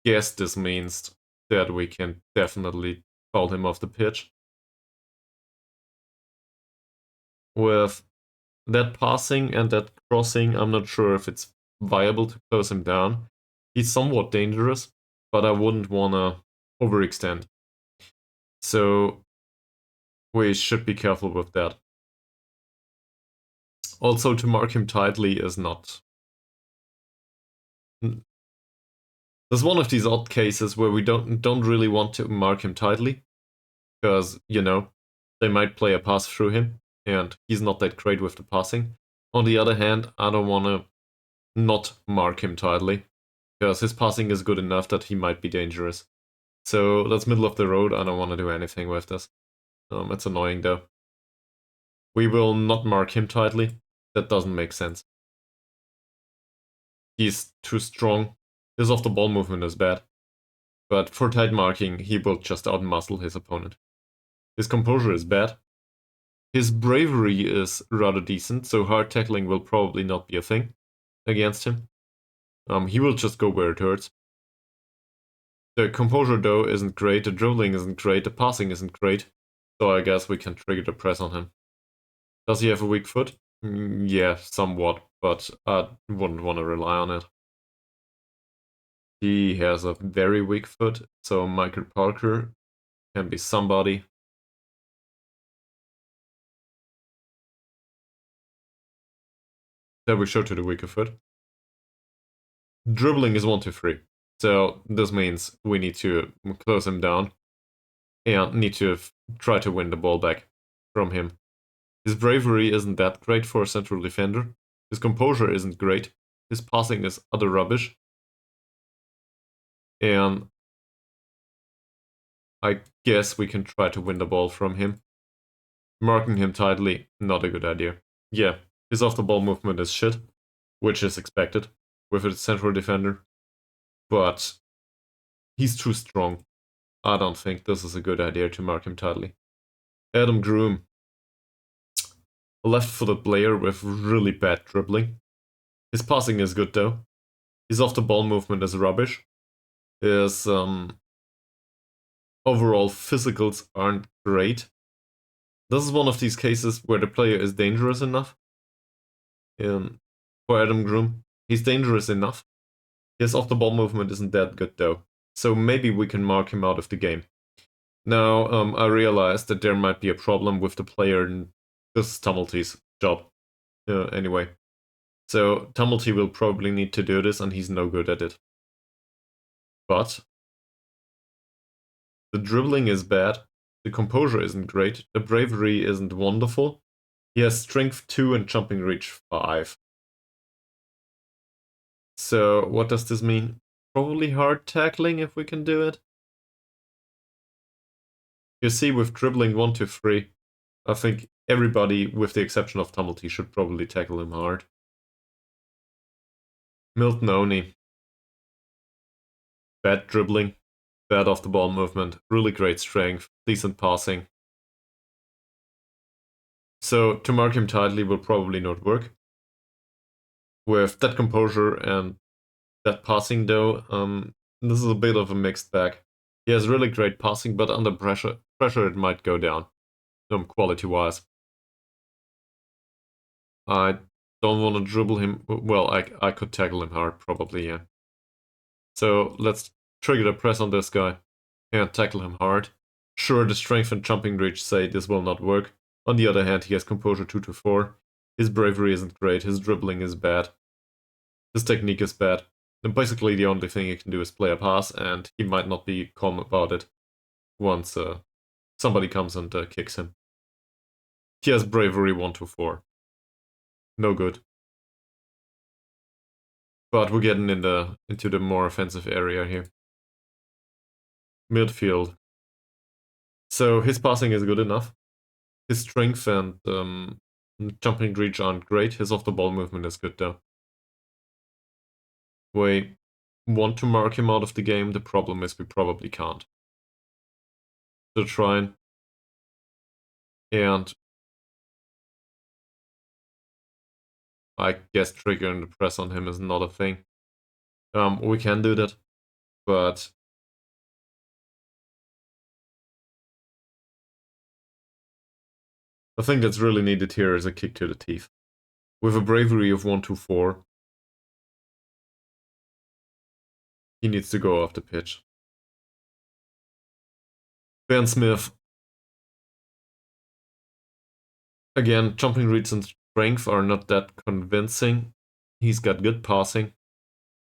guess this means that we can definitely fouled him off the pitch. With that passing and that crossing, I'm not sure if it's viable to close him down. He's somewhat dangerous, but I wouldn't want to overextend. So we should be careful with that. Also, to mark him tightly is not... There's one of these odd cases where we don't really want to mark him tightly, because, you know, they might play a pass through him, and he's not that great with the passing. On the other hand, I don't want to not mark him tightly, because his passing is good enough that he might be dangerous. So that's middle of the road, I don't want to do anything with this. It's annoying though. We will not mark him tightly. That doesn't make sense. He's too strong. His off-the-ball movement is bad. But for tight marking, he will just outmuscle his opponent. His composure is bad. His bravery is rather decent, so hard tackling will probably not be a thing against him. He will just go where it hurts. The composure though isn't great, the dribbling isn't great, the passing isn't great, so I guess we can trigger the press on him. Does he have a weak foot? Yeah, somewhat, but I wouldn't want to rely on it. He has a very weak foot, so Michael Parker can be somebody. There we show to the weaker foot. Dribbling is 1 to 3, so this means we need to close him down and need to try to win the ball back from him. His bravery isn't that great for a central defender. His composure isn't great. His passing is utter rubbish. And I guess we can try to win the ball from him. Marking him tightly, not a good idea. Yeah, his off-the-ball movement is shit, which is expected with a central defender. But he's too strong. I don't think this is a good idea to mark him tightly. Adam Groom. A left-footed player with really bad dribbling. His passing is good though. His off-the-ball movement is rubbish. His overall physicals aren't great. This is one of these cases where the player is dangerous enough. For Adam Groom, he's dangerous enough. His off-the-ball movement isn't that good though, so maybe we can mark him out of the game. Now, I realized that there might be a problem with the player, and this is Tumulty's job. Anyway. So, Tumulty will probably need to do this, and he's no good at it. But the dribbling is bad, the composure isn't great, the bravery isn't wonderful. He has strength 2 and jumping reach 5. So what does this mean? Probably hard tackling if we can do it. You see, with dribbling 1 to 3, I think everybody, with the exception of Tumulty, should probably tackle him hard. Milton Oni. Bad dribbling, bad off-the-ball movement, really great strength, decent passing. So to mark him tightly will probably not work. With that composure and that passing though, this is a bit of a mixed bag. He has really great passing, but under pressure it might go down, quality-wise. I don't want to dribble him. Well, I could tackle him hard, probably, yeah. So let's trigger the press on this guy and tackle him hard. Sure, the strength and jumping reach say this will not work. On the other hand, he has composure 2 to 4. His bravery isn't great, his dribbling is bad. His technique is bad. And basically the only thing he can do is play a pass, and he might not be calm about it once somebody comes and kicks him. He has bravery 1 to 4. No good. But we're getting into the more offensive area here. Midfield. So his passing is good enough. His strength and jumping reach aren't great. His off-the-ball movement is good though. We want to mark him out of the game. The problem is we probably can't. So trying. And I guess triggering the press on him is not a thing. We can do that, but I think that's really needed here is a kick to the teeth. With a bravery of 1-2-4, he needs to go off the pitch. Ben Smith. Again, jumping reads and strength are not that convincing. He's got good passing.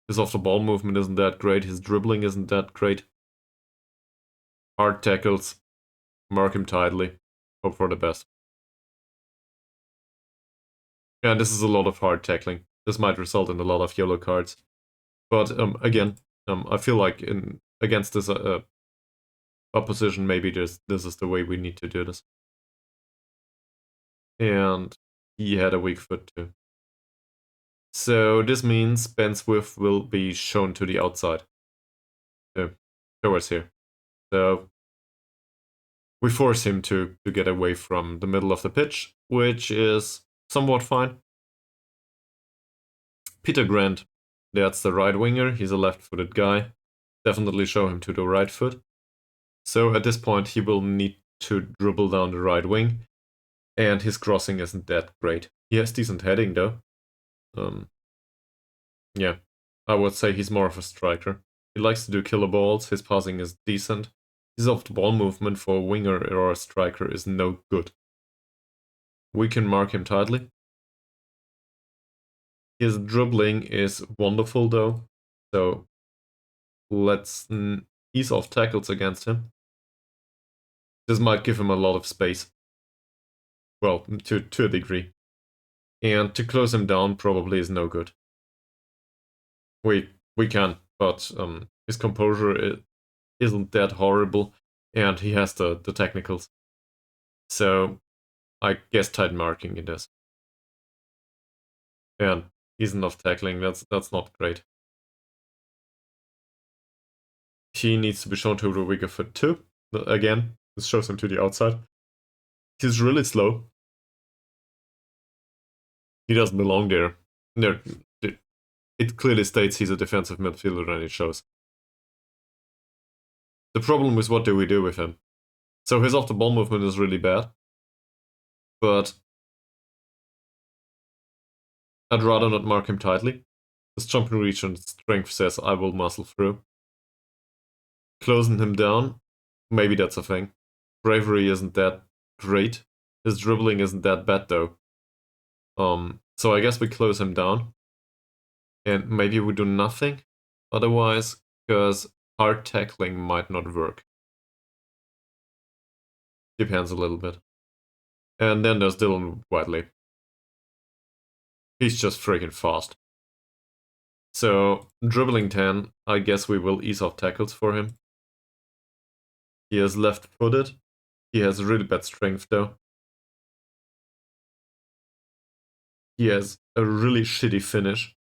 His off-the-ball movement isn't that great. His dribbling isn't that great. Hard tackles. Mark him tightly. Hope for the best. Yeah, this is a lot of hard tackling. This might result in a lot of yellow cards. But again, I feel like against this opposition, maybe this is the way we need to do this. And he had a weak foot too. So this means Ben Swift will be shown to the outside. So towards here. So we force him to get away from the middle of the pitch, which is somewhat fine. Peter Grant, that's the right winger. He's a left-footed guy. Definitely show him to the right foot. So at this point, he will need to dribble down the right wing. And his crossing isn't that great. He has decent heading, though. Yeah, I would say he's more of a striker. He likes to do killer balls. His passing is decent. His off-the-ball movement for a winger or a striker is no good. We can mark him tightly. His dribbling is wonderful, though. So let's ease off tackles against him. This might give him a lot of space. Well, to a degree. And to close him down probably is no good. We can, but his composure isn't that horrible, and he has the technicals. So I guess tight marking it is. And he's enough tackling, that's not great. He needs to be shown to the weaker foot too. Again, this shows him to the outside. He's really slow. He doesn't belong there. It clearly states he's a defensive midfielder, and it shows. The problem is, what do we do with him? So his off-the-ball movement is really bad, but I'd rather not mark him tightly. His jumping reach and strength says I will muscle through. Closing him down, maybe that's a thing. Bravery isn't that great. His dribbling isn't that bad though. So I guess we close him down. And maybe we do nothing otherwise, because hard tackling might not work. Depends a little bit. And then there's Dylan Whiteley. He's just freaking fast. So, dribbling 10, I guess we will ease off tackles for him. He is left-footed. He has really bad strength though. He has a really shitty finish.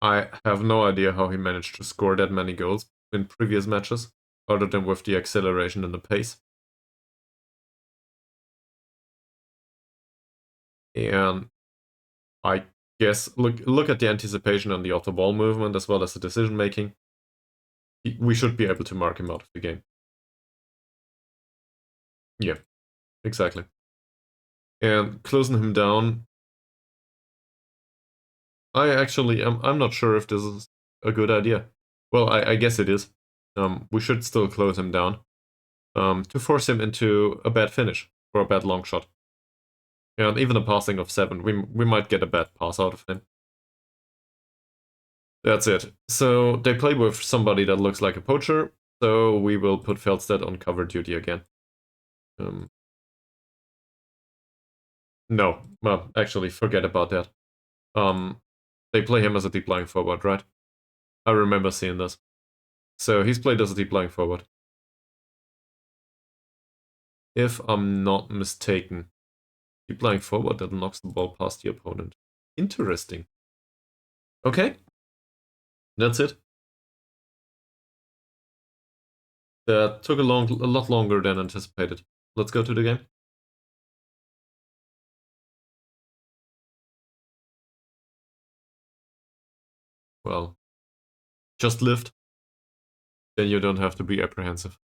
I have no idea how he managed to score that many goals in previous matches, other than with the acceleration and the pace. And I guess look at the anticipation and the off-the-ball movement as well as the decision making. We should be able to mark him out of the game. Yeah, exactly. And closing him down, I'm not sure if this is a good idea. Well, I guess it is. We should still close him down to force him into a bad finish or a bad long shot. And even a passing of 7, we might get a bad pass out of him. That's it. So they play with somebody that looks like a poacher, so we will put Feldstedt on cover duty again. No, well, actually, forget about that. They play him as a deep lying forward, right? I remember seeing this. So he's played as a deep lying forward. If I'm not mistaken, deep lying forward that knocks the ball past the opponent. Interesting. Okay, that's it. That took a lot longer than anticipated. Let's go to the game. Well, just lift. Then you don't have to be apprehensive.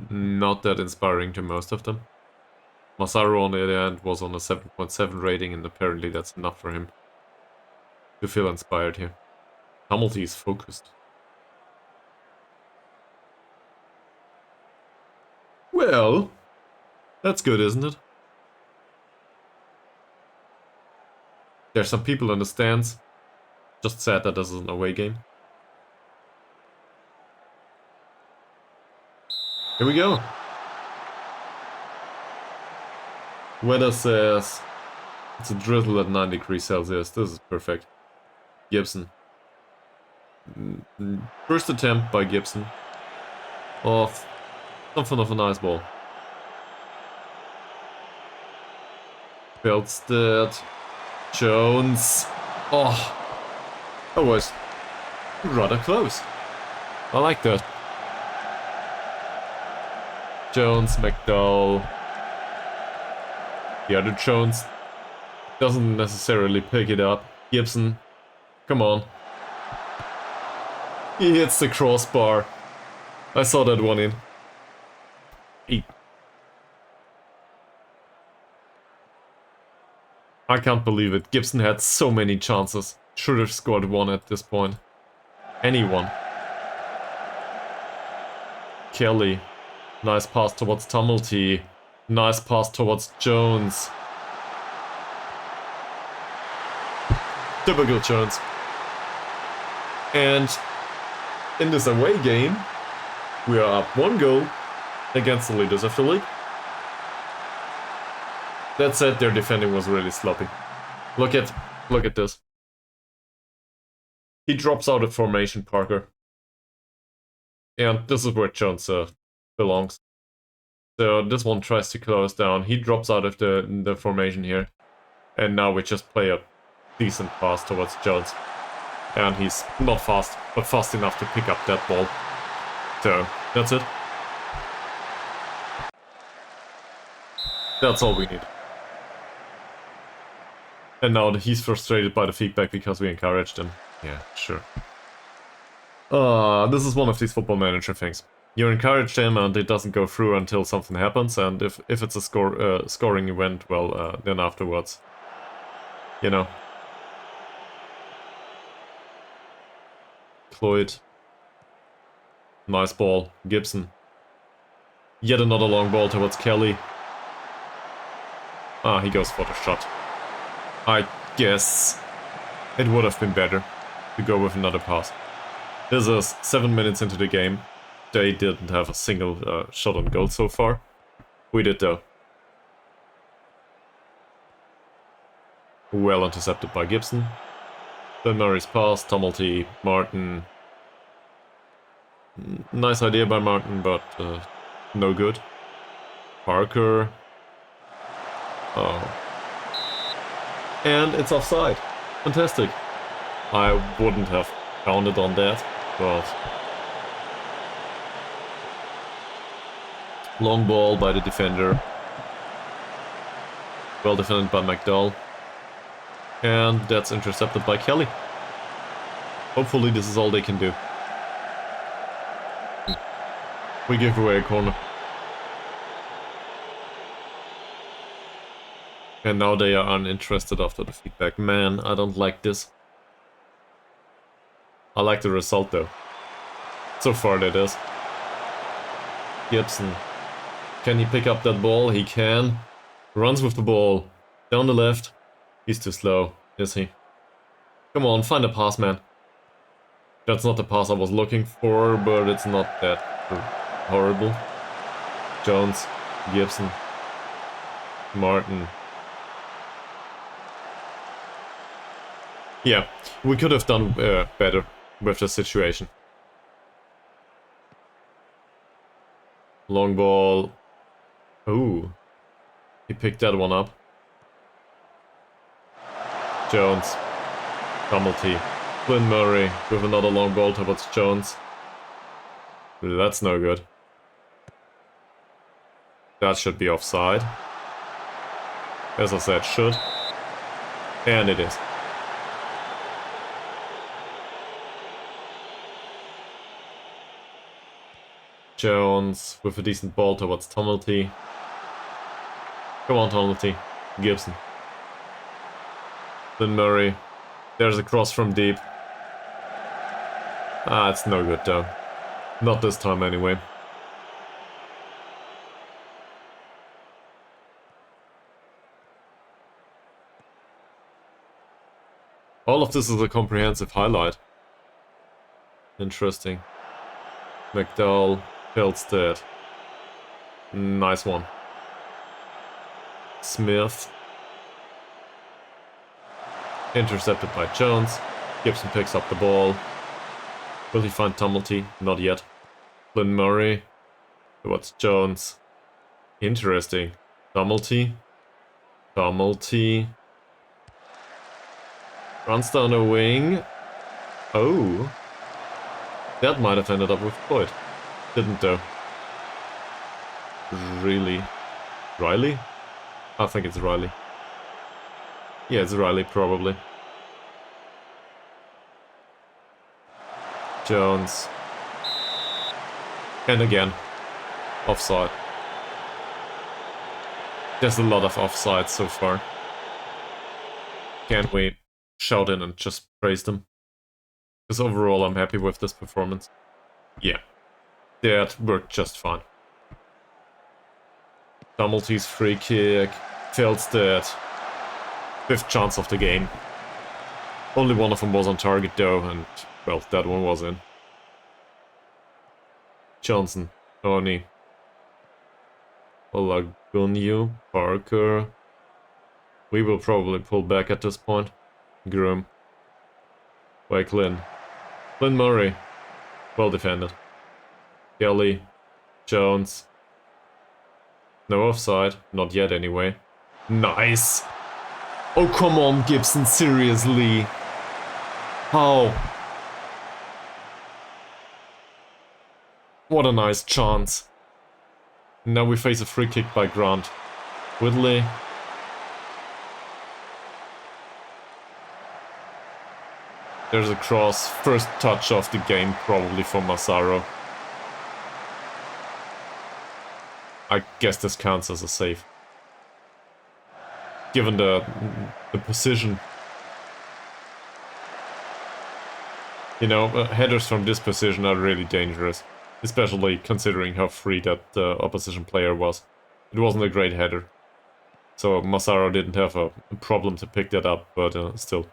not that inspiring to most of them. Masaru, on the other hand, was on a 7.7 rating, and apparently that's enough for him to feel inspired here. Hamilton is focused. Well, that's good, isn't it? There's some people in the stands. Just sad that this is an away game. Here we go. Weather says it's a drizzle at 9 degrees Celsius. This is perfect. Gibson. First attempt by Gibson of something of a nice ball. Feldstedt. Jones. Oh, that was rather close. I like that. Jones, McDowell. The other Jones doesn't necessarily pick it up. Gibson, come on. He hits the crossbar. I saw that one in. I can't believe it. Gibson had so many chances. Should have scored one at this point. Anyone. Kelly. Nice pass towards Tumulty. Nice pass towards Jones. Typical Jones. And in this away game, we are up 1 goal against the leaders of the league. That said, their defending was really sloppy. Look at this. He drops out of formation, Parker. And this is where Jones belongs. So this one tries to close down. He drops out of the formation here. And now we just play a decent pass towards Jones. And he's not fast, but fast enough to pick up that ball. So, that's it. That's all we need. And now he's frustrated by the feedback because we encouraged him. Yeah, sure. This is one of these football manager things. You encourage him and it doesn't go through until something happens, and if it's a scoring event, well, then afterwards, you know. Cloyd. Nice ball. Gibson. Yet another long ball towards Kelly. Ah, he goes for the shot. I guess it would have been better to go with another pass. This is 7 minutes into the game. They didn't have a single shot on goal so far. We did though. Well intercepted by Gibson. Then Murray's pass, Tumulty, Martin. Nice idea by Martin, but no good. Parker. Oh. And it's offside. Fantastic. I wouldn't have counted on that, but... Long ball by the defender. Well defended by McDowell. And that's intercepted by Kelly. Hopefully this is all they can do. We give away a corner. And now they are uninterested after the feedback. Man, I don't like this. I like the result though. So far that is. Gibson. Can he pick up that ball? He can. Runs with the ball. Down the left. He's too slow, is he? Come on, find a pass, man. That's not the pass I was looking for, but it's not that horrible. Jones. Gibson. Martin. Yeah, we could have done better with the situation. Long ball. Ooh. He picked that one up. Jones. Tumulty. Flynn Murray with another long ball towards Jones. That's no good. That should be offside. As I said, should. And it is. Jones with a decent ball towards Tumulty. Come on, Tumulty. Gibson. Then Murray. There's a cross from deep. Ah, it's no good though. Not this time anyway. All of this is a comprehensive highlight. Interesting. McDowell, Feldstedt. Nice one. Smith. Intercepted by Jones. Gibson picks up the ball. Will he find Tumulty? Not yet. Flynn Murray. Towards Jones. Interesting. Tumulty. Tumulty. Runs down a wing. Oh. That might have ended up with Floyd. Didn't though. Really? Riley? I think it's Riley. Yeah, it's Riley probably. Jones. And again. Offside. There's a lot of offsides so far. Can't we shout in and just praise them? Because overall I'm happy with this performance. Yeah. That worked just fine. Tumulty's free kick. Feldstedt. 5th chance of the game. Only one of them was on target though, and well, that one was in. Johnson. Tony. Olagunyu. Parker. We will probably pull back at this point. Groom. Lynn. Flynn Murray. Well defended. Kelly. Jones. No offside. Not yet anyway. Nice! Oh, come on, Gibson, seriously. How? What a nice chance. Now we face a free kick by Grant. Whitley. There's a cross. First touch of the game probably for Massaro. I guess this counts as a save. Given the position. You know, headers from this position are really dangerous. Especially considering how free that opposition player was. It wasn't a great header. So Massaro didn't have a problem to pick that up, but still.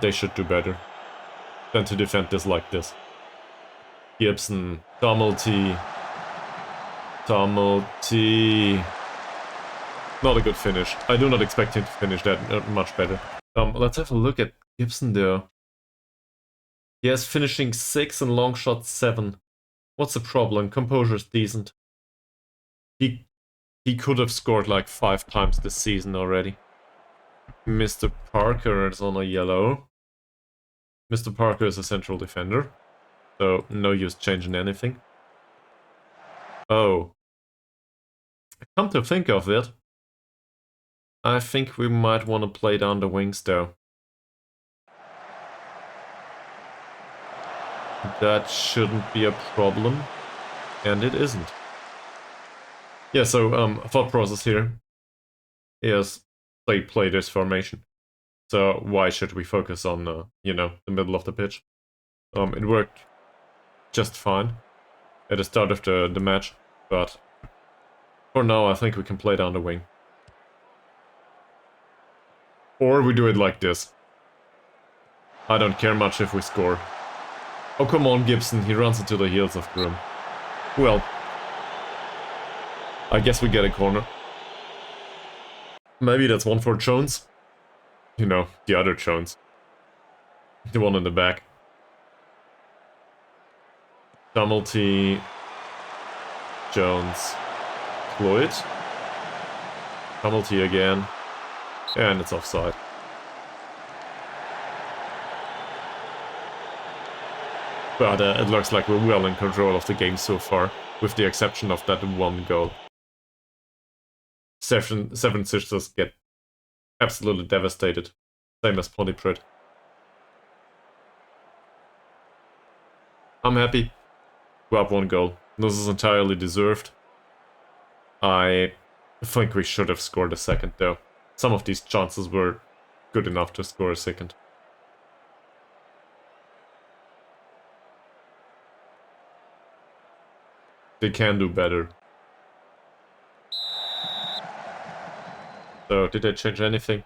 They should do better than to defend this like this. Gibson, Tumulty. Not a good finish. I do not expect him to finish that much better. Let's have a look at Gibson there. He has finishing 6 and long shot 7. What's the problem? Composure's decent. He could have scored like 5 times this season already. Mr. Parker is on a yellow. Mr. Parker is a central defender. So no use changing anything. Oh. Come to think of it, I think we might want to play down the wings though. That shouldn't be a problem. And it isn't. Yeah, so thought process here is play this formation. So why should we focus on, you know, the middle of the pitch? It worked just fine at the start of the match, but for now I think we can play down the wing. Or we do it like this. I don't care much if we score. Oh, come on, Gibson, he runs into the heels of Groom. Well, I guess we get a corner. Maybe that's one for Jones. You know, the other Jones. The one in the back. Tumulty. Jones. Floyd. Tumulty again. And it's offside. But it looks like we're well in control of the game so far, with the exception of that one goal. Seven Sisters get absolutely devastated, same as Pontypridd. I'm happy. We're up 1 goal. This is entirely deserved. I think we should have scored a second, though. Some of these chances were good enough to score a second. They can do better. So, did they change anything?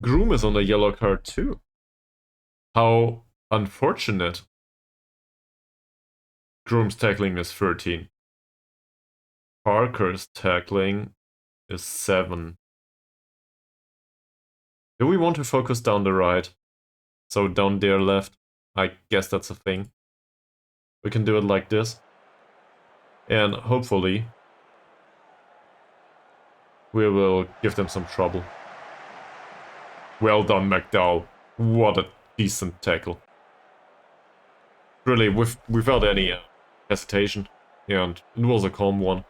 Groom is on a yellow card too. How unfortunate. Groom's tackling is 13. Parker's tackling is 7. Do we want to focus down the right? So down there left? I guess that's a thing. We can do it like this. And hopefully we will give them some trouble. Well done, McDowell. What a decent tackle. Really, without any hesitation. And it was a calm one.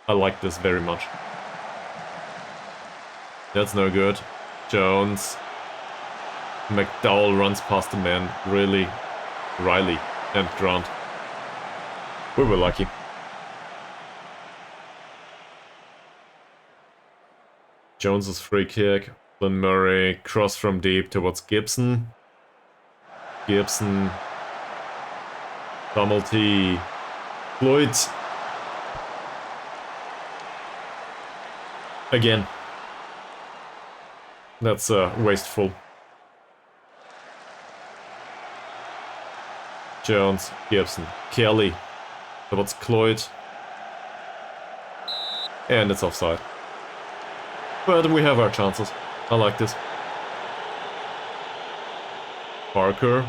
I like this very much. That's no good. Jones. McDowell runs past the man. Really. Riley and Grant. We were lucky. Jones's free kick. Lynn Murray, cross from deep towards Gibson. Gibson. Dummelty. Floyd. Again. That's wasteful. Jones, Gibson, Kelly. Towards Cloyd. And it's offside. But we have our chances. I like this. Parker.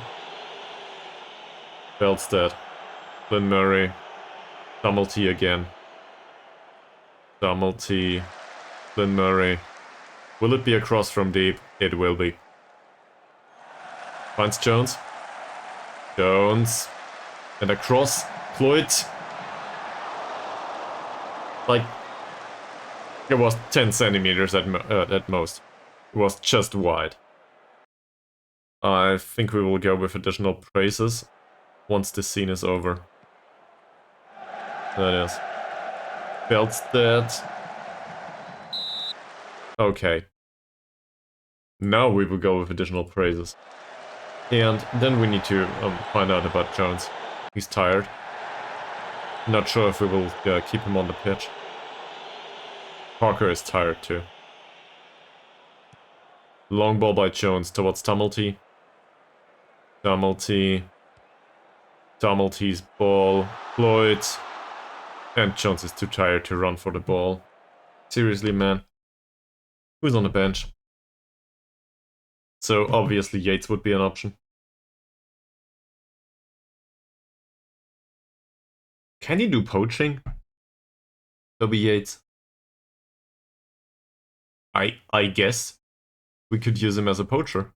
Belstead. Lynn Murray. Dummelty again. Dummelty. Lynn Murray. Will it be a cross from deep? It will be. Finds Jones. Jones. And a cross. Floyd. Like, it was 10 centimeters at most. It was just wide. I think we will go with additional praises once this scene is over. That is. Belstead. Okay. Now we will go with additional praises. And then we need to find out about Jones. He's tired. Not sure if we will keep him on the pitch. Parker is tired too. Long ball by Jones towards Dummelty. Dummelty. Dummelty's ball. Floyd. And Jones is too tired to run for the ball. Seriously, man. Who's on the bench? So obviously Yates would be an option. Can he do poaching? Toby Yates. I guess we could use him as a poacher.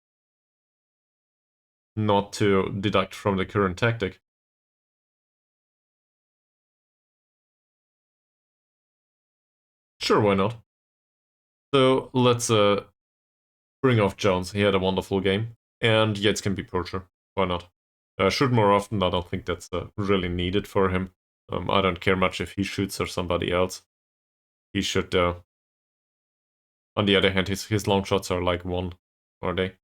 Not to deduct from the current tactic. Sure, why not? So let's bring off Jones. He had a wonderful game. And Yates can be poacher. Why not? Shoot more often. I don't think that's really needed for him. I don't care much if he shoots or somebody else. He should. On the other hand, his long shots are like 1, are they?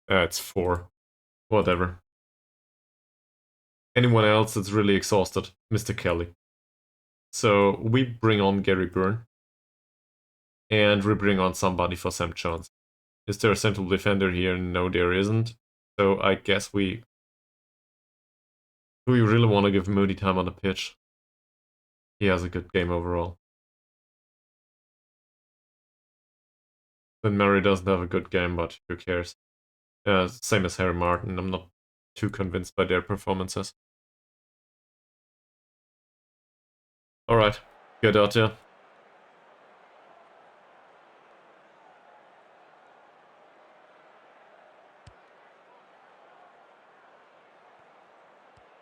It's 4. Whatever. Anyone else that's really exhausted? Mr. Kelly. So we bring on Gary Byrne. And we bring on somebody for Sam Jones. Is there a central defender here? No, there isn't. So I guess we... Do we really want to give Moody time on the pitch? He has a good game overall. Then Murray doesn't have a good game, but who cares? Same as Harry Martin. I'm not too convinced by their performances. Alright, get out there.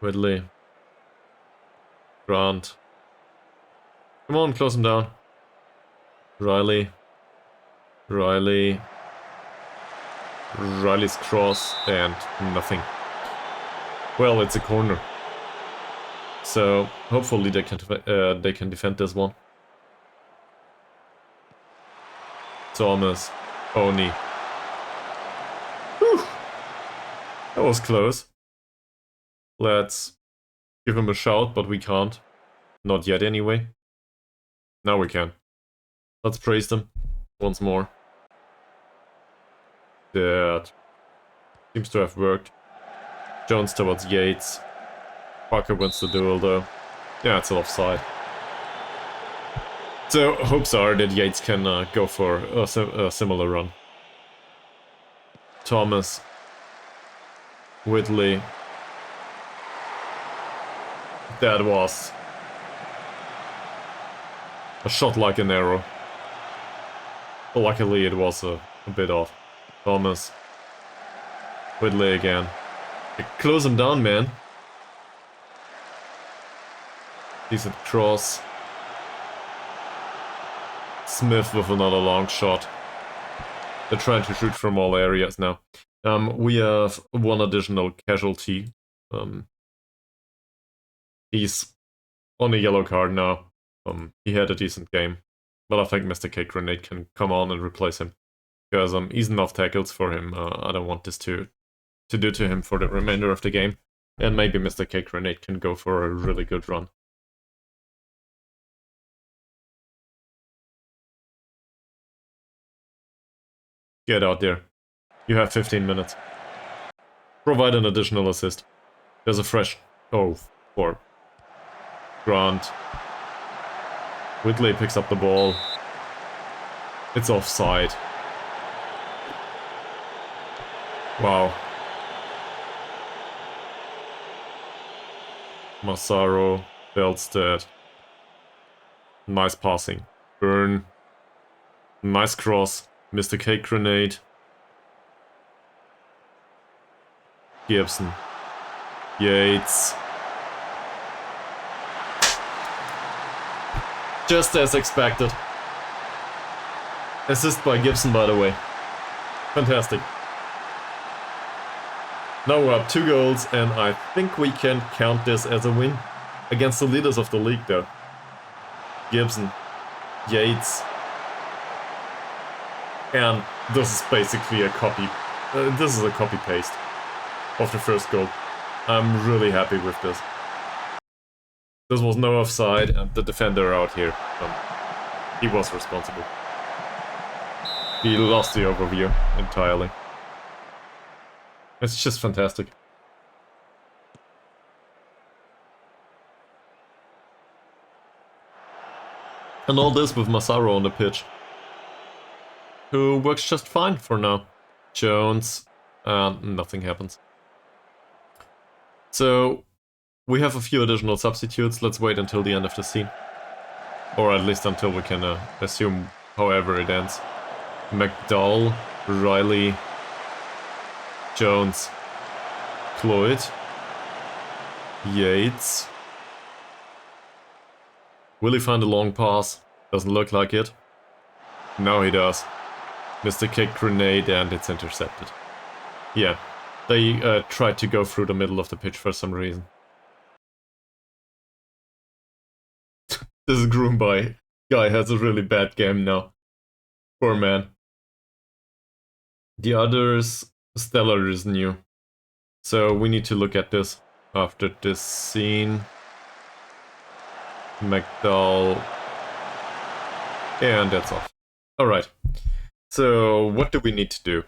Ridley. Grant. Come on, close him down. Riley. Riley. Riley's cross and nothing. Well, it's a corner. So hopefully they can defend this one. Thomas, Oni. Whew. That was close. Let's give him a shout, but we can't. Not yet anyway. Now we can. Let's praise them once more. That seems to have worked. Jones towards Yates. Parker wins the duel though. Yeah, it's offside. So hopes are that Yates can go for a similar run. Thomas. Whitley. That was a shot like an arrow. But luckily it was a bit off. Thomas. Whitley again. Close him down, man. Decent cross. Smith with another long shot. They're trying to shoot from all areas now. We have one additional casualty. He's on a yellow card now. He had a decent game. But I think Mr. K Grenade can come on and replace him. Because he's enough tackles for him. I don't want this to do to him for the remainder of the game. And maybe Mr. K Grenade can go for a really good run. Get out there. You have 15 minutes. Provide an additional assist. There's a fresh... Oh, for Grant. Whitley picks up the ball. It's offside. Wow. Massaro, Belstead. Nice passing. Burn. Nice cross. Mr. Cake Grenade. Gibson. Yates. Just as expected. Assist by Gibson, by the way. Fantastic. Now we're up 2 goals, and I think we can count this as a win. Against the leaders of the league, though. Gibson. Yates. And this is basically a copy. This is a copy-paste of the first goal. I'm really happy with this. This was no offside, and the defender out here. He was responsible. He lost the overview entirely. It's just fantastic. And all this with Massaro on the pitch, who works just fine for now. Jones, nothing happens. So, we have a few additional substitutes. Let's wait until the end of the scene. Or at least until we can assume however it ends. McDowell, Riley, Jones, Cloyd, Yates. Will he find a long pass? Doesn't look like it. No, he does. Mr. Kick Grenade, and it's intercepted. Yeah, they tried to go through the middle of the pitch for some reason. This Groomby guy has a really bad game now. Poor man. The others, Stellar is new. So we need to look at this after this scene. McDowell. And that's off. Alright. So what do we need to do?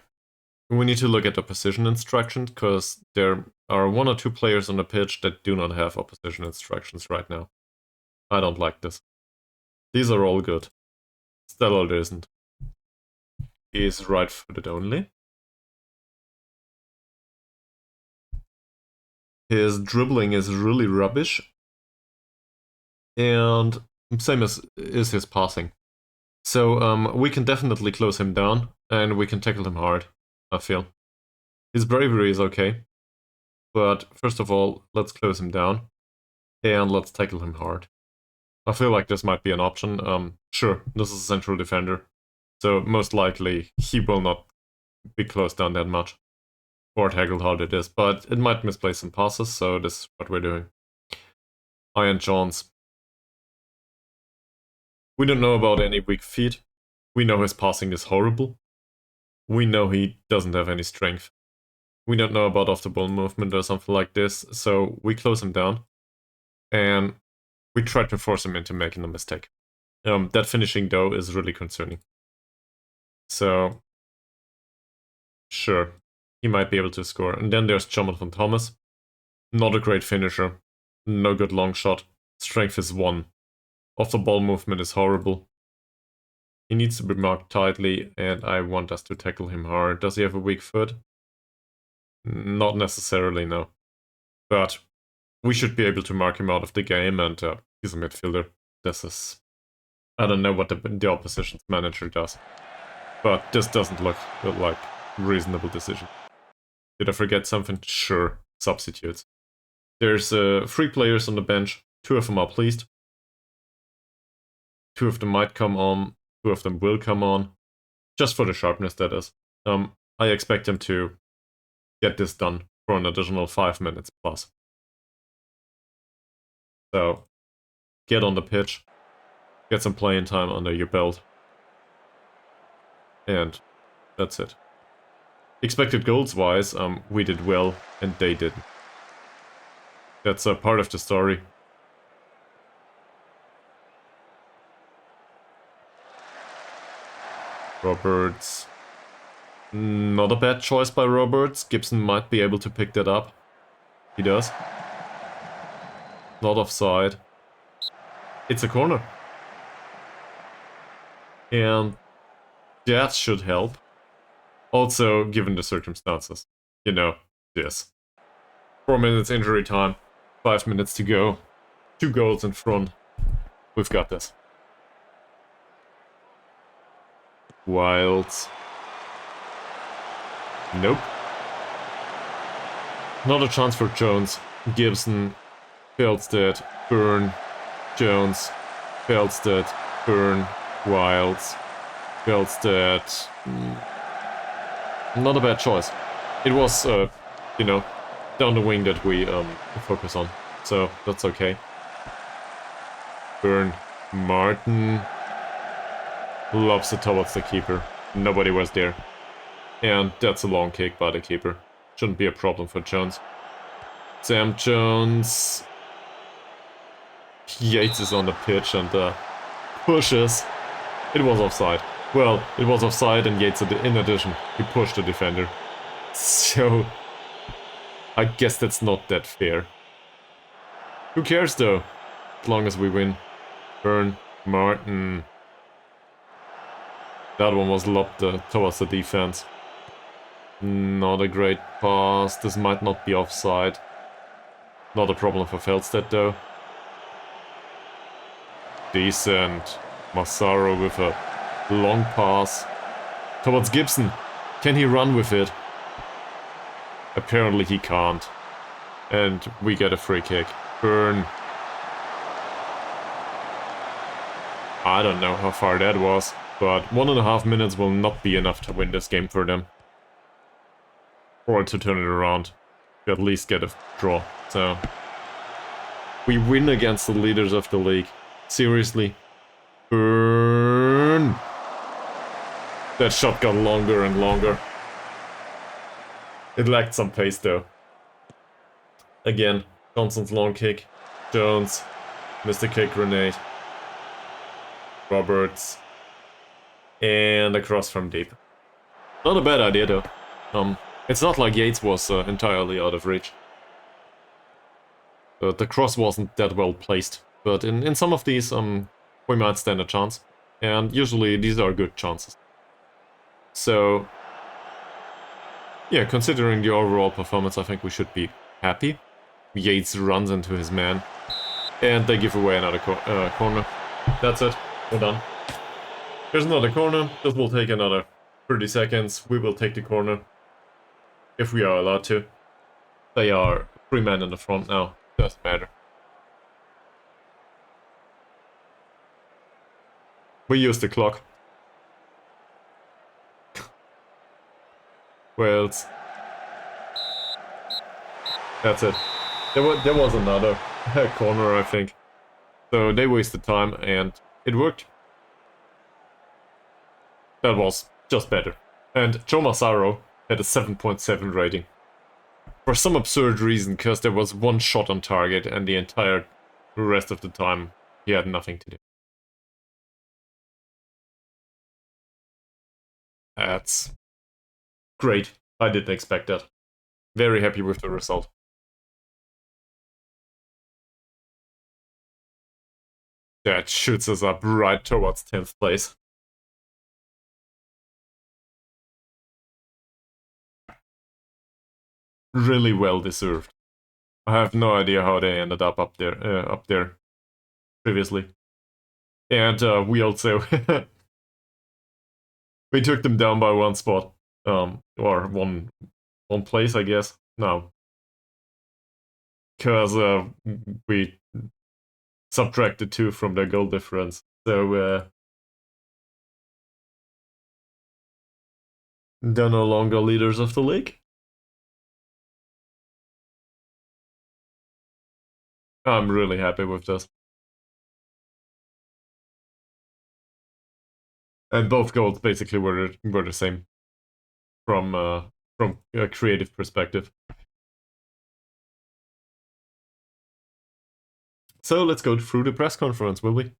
We need to look at opposition instructions, because there are 1 or 2 players on the pitch that do not have opposition instructions right now. I don't like this. These are all good. Stellar isn't. He is right-footed only. His dribbling is really rubbish. And same as is his passing. So we can definitely close him down, and we can tackle him hard, I feel. His bravery is okay. But first of all, let's close him down. And let's tackle him hard. I feel like this might be an option. Sure, this is a central defender. So most likely he will not be closed down that much or tackled hard it is, but it might misplay some passes, so this is what we're doing. Iron Jones. We don't know about any weak feet. We know his passing is horrible. We know he doesn't have any strength. We don't know about off-the-ball movement or something like this, so we close him down. And we try to force him into making a mistake. That finishing, though, is really concerning. So, sure, he might be able to score. And then there's Jonathan Thomas. Not a great finisher. No good long shot. Strength is 1. Off-the-ball movement is horrible. He needs to be marked tightly, and I want us to tackle him hard. Does he have a weak foot? Not necessarily, no. But we should be able to mark him out of the game, and he's a midfielder. This is... I don't know what the opposition's manager does. But this doesn't look like a reasonable decision. Did I forget something? Sure, substitutes. There's 3 players on the bench. 2 of them are pleased. 2 of them might come on. 2 of them will come on. Just for the sharpness, that is. I expect them to get this done for an additional 5 minutes plus. So, get on the pitch. Get some playing time under your belt. And that's it. Expected goals-wise, we did well, and they didn't. That's a part of the story. Roberts. Not a bad choice by Roberts. Gibson might be able to pick that up. He does. Not offside. It's a corner. And that should help. Also, given the circumstances. You know, this. 4 minutes injury time. 5 minutes to go. 2 goals in front. We've got this. Wilds. Nope. Not a chance for Jones. Gibson. Feldstedt. Byrne. Jones. Feldstedt. Byrne. Wilds. Feldstedt. Not a bad choice. It was, you know, down the wing that we focus on. So, that's okay. Byrne. Martin. Lobs it towards the keeper. Nobody was there. And that's a long kick by the keeper. Shouldn't be a problem for Jones. Sam Jones. Yates is on the pitch and pushes. It was offside. Well, it was offside and Yates, in addition, he pushed the defender. So, I guess that's not that fair. Who cares though? As long as we win. Byrne. Martin. That one was lobbed towards the defense. Not a great pass. This might not be offside. Not a problem for Feldstedt though. Decent. Massaro with a long pass towards Gibson. Can he run with it? Apparently he can't. And we get a free kick. Byrne. I don't know how far that was, but 1.5 minutes will not be enough to win this game for them. Or to turn it around. To at least get a draw. So, we win against the leaders of the league. Seriously. Byrne. That shot got longer and longer. It lacked some pace though. Again, Johnson's long kick. Jones. Missed the kick grenade. Roberts. And a cross from deep. Not a bad idea though. It's not like Yates was entirely out of reach. The cross wasn't that well placed. But in some of these, we might stand a chance. And usually these are good chances. So, yeah, considering the overall performance, I think we should be happy. Yates runs into his man. And they give away another corner. That's it. We're done. There's another corner. This will take another 30 seconds. We will take the corner. If we are allowed to. They are 3 men in the front now. Doesn't matter. We use the clock. Wales. That's it. There was another corner, I think. So they wasted time, and it worked. That was just better. And Joe Massaro had a 7.7 rating. For some absurd reason, because there was one shot on target, and the entire rest of the time he had nothing to do. That's great. I didn't expect that. Very happy with the result. That shoots us up right towards 10th place. Really well deserved. I have no idea how they ended up there previously. And we also we took them down by one spot, or one place, I guess. No, because we subtracted 2 from their goal difference. So they're no longer leaders of the league. I'm really happy with this. And both goals basically were the same from a creative perspective. So let's go through the press conference, will we?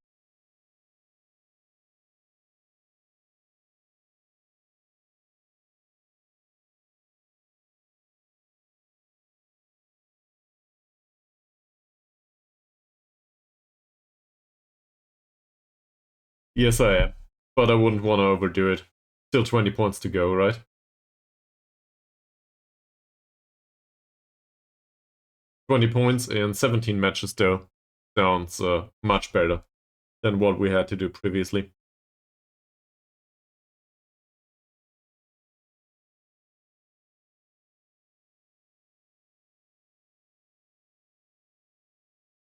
Yes, I am. But I wouldn't want to overdo it. Still 20 points to go, right? 20 points in 17 matches, though. Sounds much better than what we had to do previously.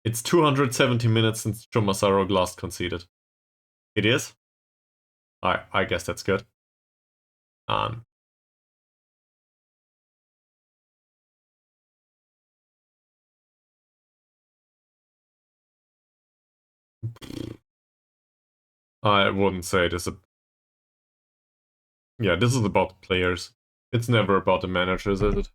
It's 270 minutes since Joe Massaro last conceded. It is? I guess that's good. Um, I wouldn't say this. Yeah, this is about players. It's never about the managers, is it?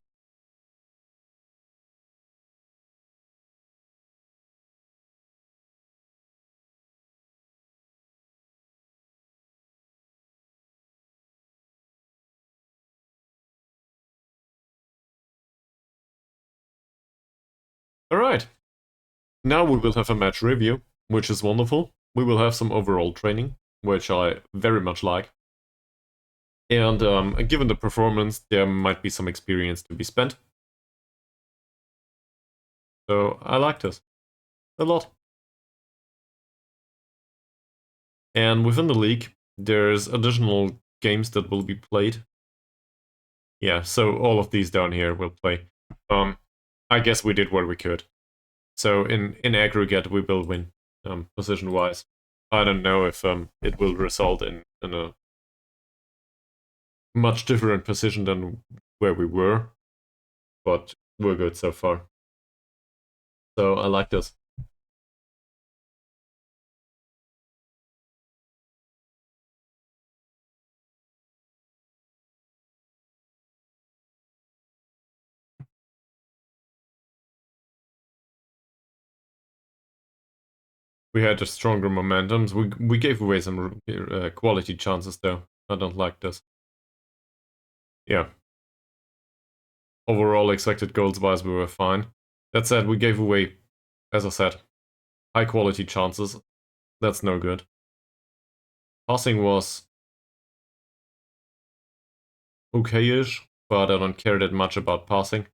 Alright. Now we will have a match review, which is wonderful. We will have some overall training, which I very much like. And given the performance, there might be some experience to be spent. So I like this a lot. And within the league, there's additional games that will be played. Yeah, so all of these down here will play. I guess we did what we could. So in aggregate, we will win position-wise. I don't know if it will result in a much different position than where we were, but we're good so far. So I like this. We had a stronger momentum. We gave away some quality chances, though. I don't like this. Yeah. Overall, expected goals-wise, we were fine. That said, we gave away, as I said, high-quality chances. That's no good. Passing was okay-ish, but I don't care that much about passing.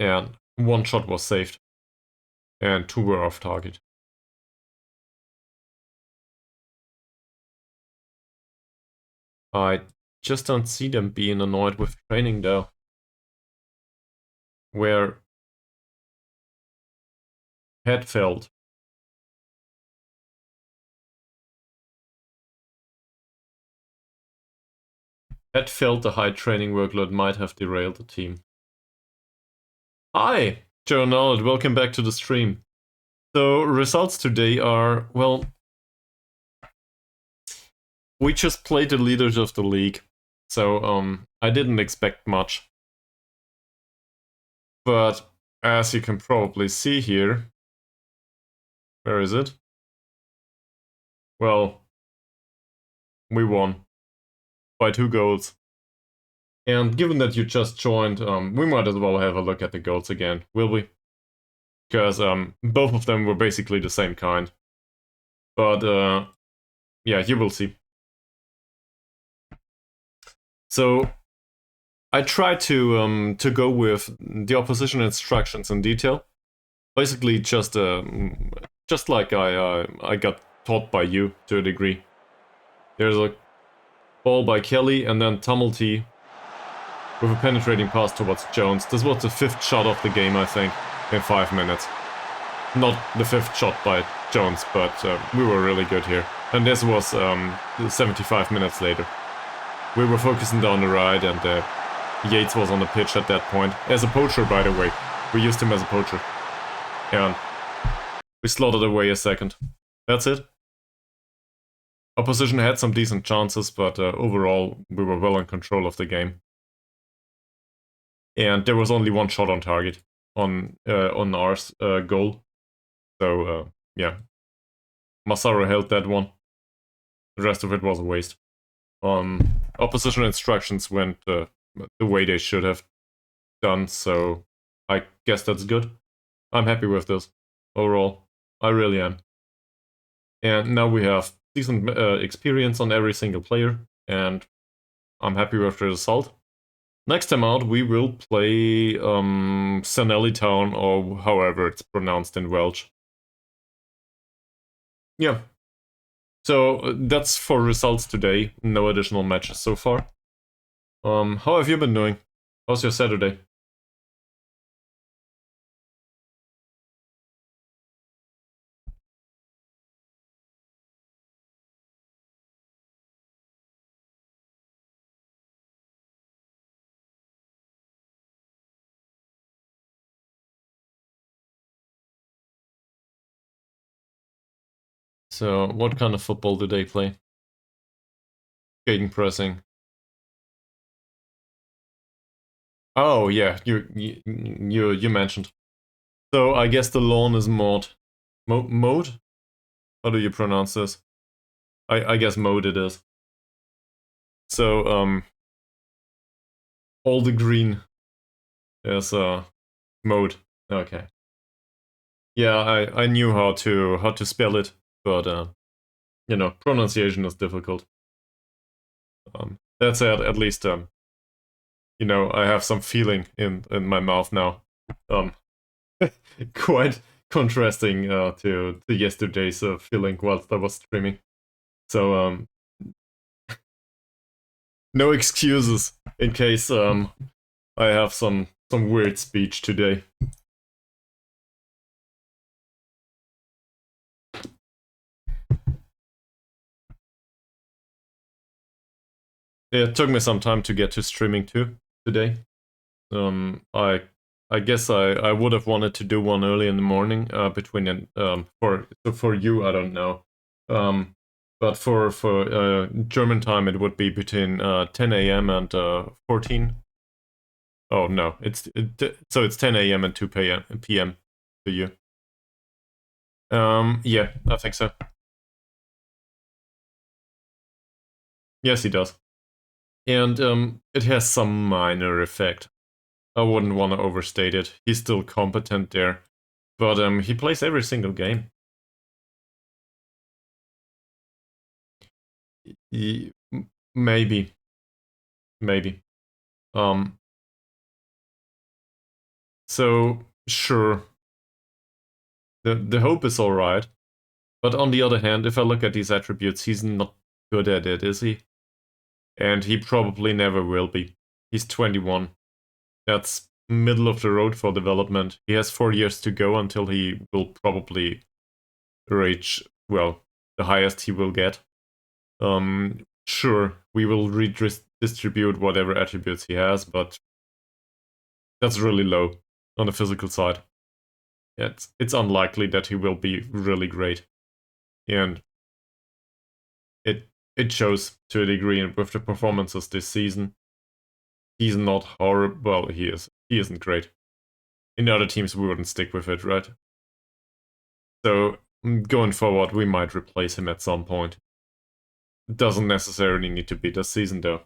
And one shot was saved. And 2 were off target. I just don't see them being annoyed with training, though. Where Hetfield Had felt the high training workload might have derailed the team. Hi, Joe, welcome back to the stream. So, results today are, well, we just played the leaders of the league, so I didn't expect much. But as you can probably see here, where is it? Well, we won by 2 goals. And given that you just joined, we might as well have a look at the goals again, will we? Because both of them were basically the same kind. But yeah, you will see. So I tried to go with the opposition instructions in detail. Basically, just like I got taught by you to a degree. There's a ball by Kelly, and then Tumulty with a penetrating pass towards Jones. This was the 5th shot of the game, I think, in 5 minutes. Not the 5th shot by Jones, but we were really good here. And this was 75 minutes later. We were focusing down the right, and Yates was on the pitch at that point. As a poacher, by the way. We used him as a poacher. And we slotted away a second. That's it. Opposition had some decent chances, but overall, we were well in control of the game. And there was only 1 shot on target on our goal. So, yeah. Massaro held that one. The rest of it was a waste. Opposition instructions went the way they should have done, so I guess that's good. I'm happy with this, overall. I really am. And now we have decent experience on every single player, and I'm happy with the result. Next time out, we will play Llanelli Twon, or however it's pronounced in Welsh. Yeah. So that's for results today. No additional matches so far. How have you been doing? How's your Saturday? So, what kind of football do they play? Gegenpressing. Oh yeah, you mentioned. So I guess the lawn is mode. Mode? How do you pronounce this? I guess mode it is. So all the green is mode. Okay. Yeah, I knew how to spell it, but you know, pronunciation is difficult. That said, at least you know, I have some feeling in my mouth now. Quite contrasting to yesterday's feeling whilst I was streaming. So no excuses in case I have some weird speech today. It took me some time to get to streaming too today. I guess I would have wanted to do one early in the morning between for you I don't know, but for German time it would be between 10 a.m. and 14. Oh no, so it's 10 a.m. and 2 p.m. to you. Yeah, I think so. Yes, he does. And it has some minor effect. I wouldn't want to overstate it. He's still competent there. But he plays every single game. Maybe. Maybe. So, sure. The hope is alright. But on the other hand, if I look at these attributes, he's not good at it, is he? And he probably never will be. He's 21. That's middle of the road for development. He has 4 years to go until he will probably reach, well, the highest he will get. Sure, we will redistribute whatever attributes he has, but that's really low on the physical side. It's unlikely that he will be really great. And it shows to a degree with the performances this season. He's not horrible. Well, he is. He isn't great. In other teams, we wouldn't stick with it, right? So going forward, we might replace him at some point. It doesn't necessarily need to be this season, though.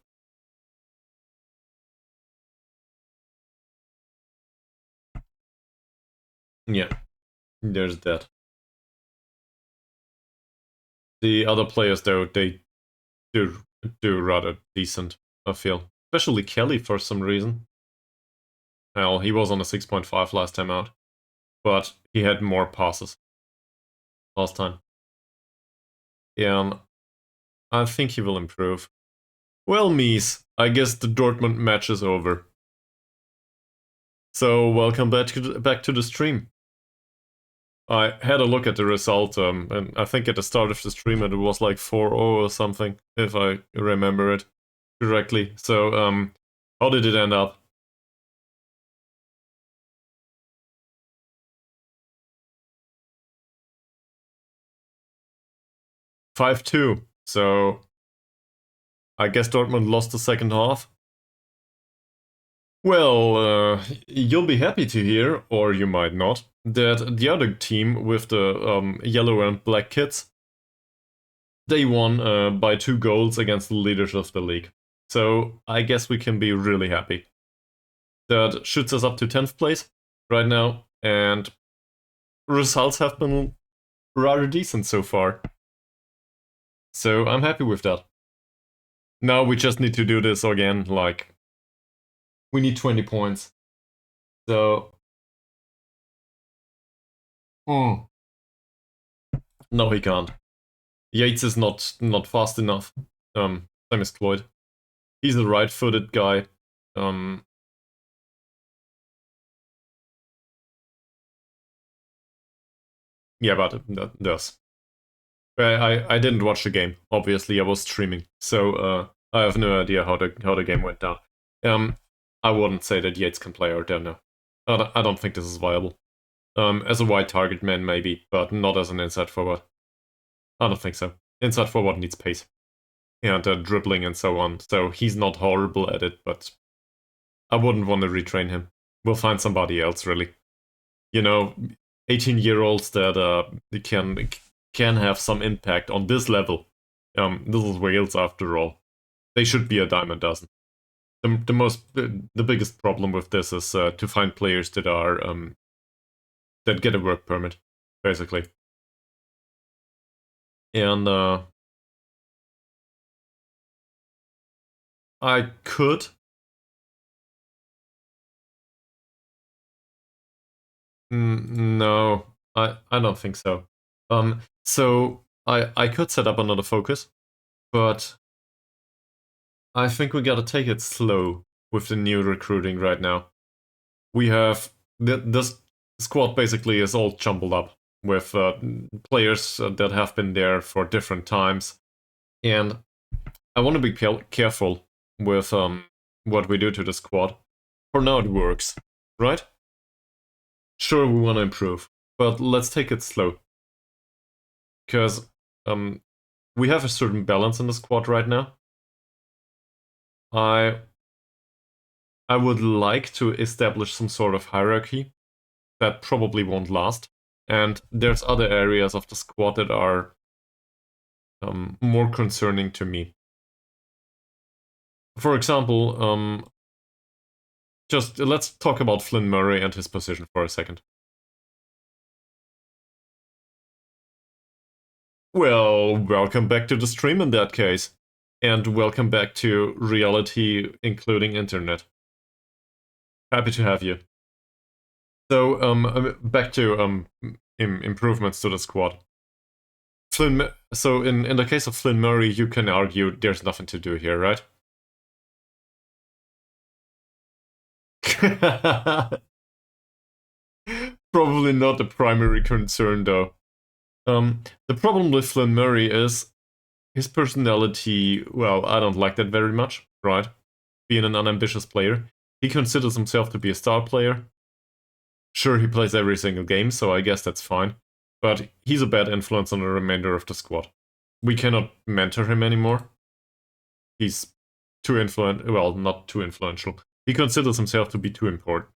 Yeah, there's that. The other players, though, they do rather decent, I feel. Especially Kelly for some reason. Well, he was on a 6.5 last time out, but he had more passes last time. Yeah, I think he will improve. Well, Mies, I guess the Dortmund match is over. So welcome back to the stream. I had a look at the result, and I think at the start of the stream it was like 4-0 or something, if I remember it correctly. So, how did it end up? 5-2. So, I guess Dortmund lost the second half. Well, you'll be happy to hear, or you might not, that the other team with the yellow and black kits, they won by 2 goals against the leaders of the league. So I guess we can be really happy. That shoots us up to 10th place right now, and results have been rather decent so far. So I'm happy with that. Now we just need to do this again, like, we need 20 points. So, no, he can't. Yates is not fast enough. Same as Cloyd. He's a right-footed guy. Yeah, but that does. I didn't watch the game. Obviously, I was streaming, so I have no idea how the game went down. I wouldn't say that Yates can play out there now. I don't think this is viable. As a wide target man, maybe, but not as an inside forward. I don't think so. Inside forward needs pace and dribbling and so on. So he's not horrible at it, but I wouldn't want to retrain him. We'll find somebody else, really. 18-year-olds that can have some impact on this level. This is Wales after all. They should be a dime a dozen. The biggest problem with this is to find players that are that get a work permit, basically. And I could. No, I don't think so. So I could set up another focus, but I think we gotta take it slow with the new recruiting right now. We have this squad basically is all jumbled up with players that have been there for different times, and I want to be careful with what we do to the squad. For now, it works, right? Sure, we want to improve, but let's take it slow, because we have a certain balance in the squad right now. I would like to establish some sort of hierarchy. That probably won't last. And there's other areas of the squad that are more concerning to me. For example, just let's talk about Flynn Murray and his position for a second. Well, welcome back to the stream in that case. And welcome back to reality, including internet. Happy to have you. So, back to improvements to the squad. So in the case of Flynn Murray, you can argue there's nothing to do here, right? Probably not the primary concern, though. The problem with Flynn Murray is his personality, well, I don't like that very much, right? Being an unambitious player. He considers himself to be a star player. Sure, he plays every single game, so I guess that's fine. But he's a bad influence on the remainder of the squad. We cannot mentor him anymore. He's too influential. Well, not too influential. He considers himself to be too important.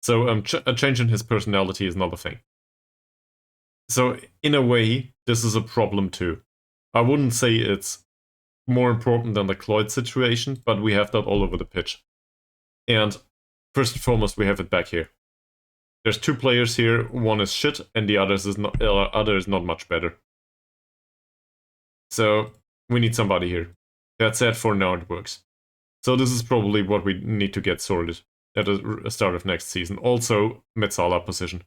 So a change in his personality is not a thing. So in a way, this is a problem too. I wouldn't say it's more important than the Cloyd situation, but we have that all over the pitch. And first and foremost, we have it back here. There's two players here. One is shit, and the other is not much better. So we need somebody here. That said, for now it works. So this is probably what we need to get sorted at the start of next season. Also, Metsala position.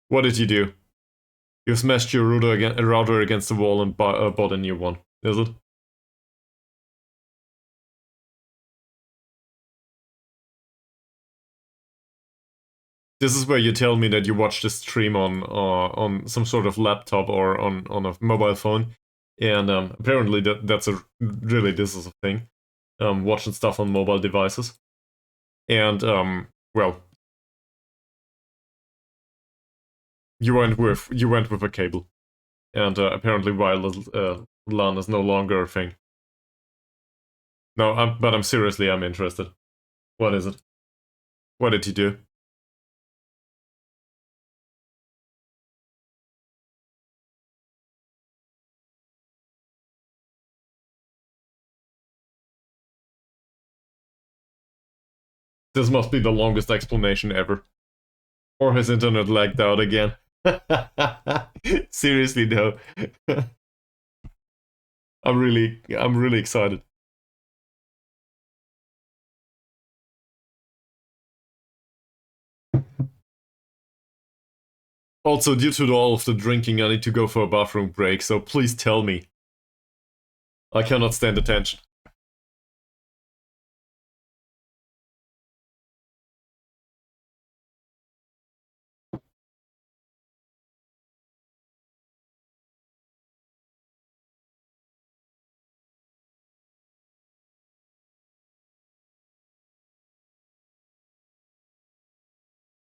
What did you do? You smashed your router against the wall and bought a new one, is it? This is where you tell me that you watched the stream on some sort of laptop or on a mobile phone, and apparently that's a really this is a thing, watching stuff on mobile devices, and well, you went with a cable, and apparently wireless LAN is no longer a thing. No, but I'm interested. What is it? What did you do? This must be the longest explanation ever. Or his internet lagged out again. Seriously though. I'm really excited. Also, due to all of the drinking, I need to go for a bathroom break, so please tell me. I cannot stand attention.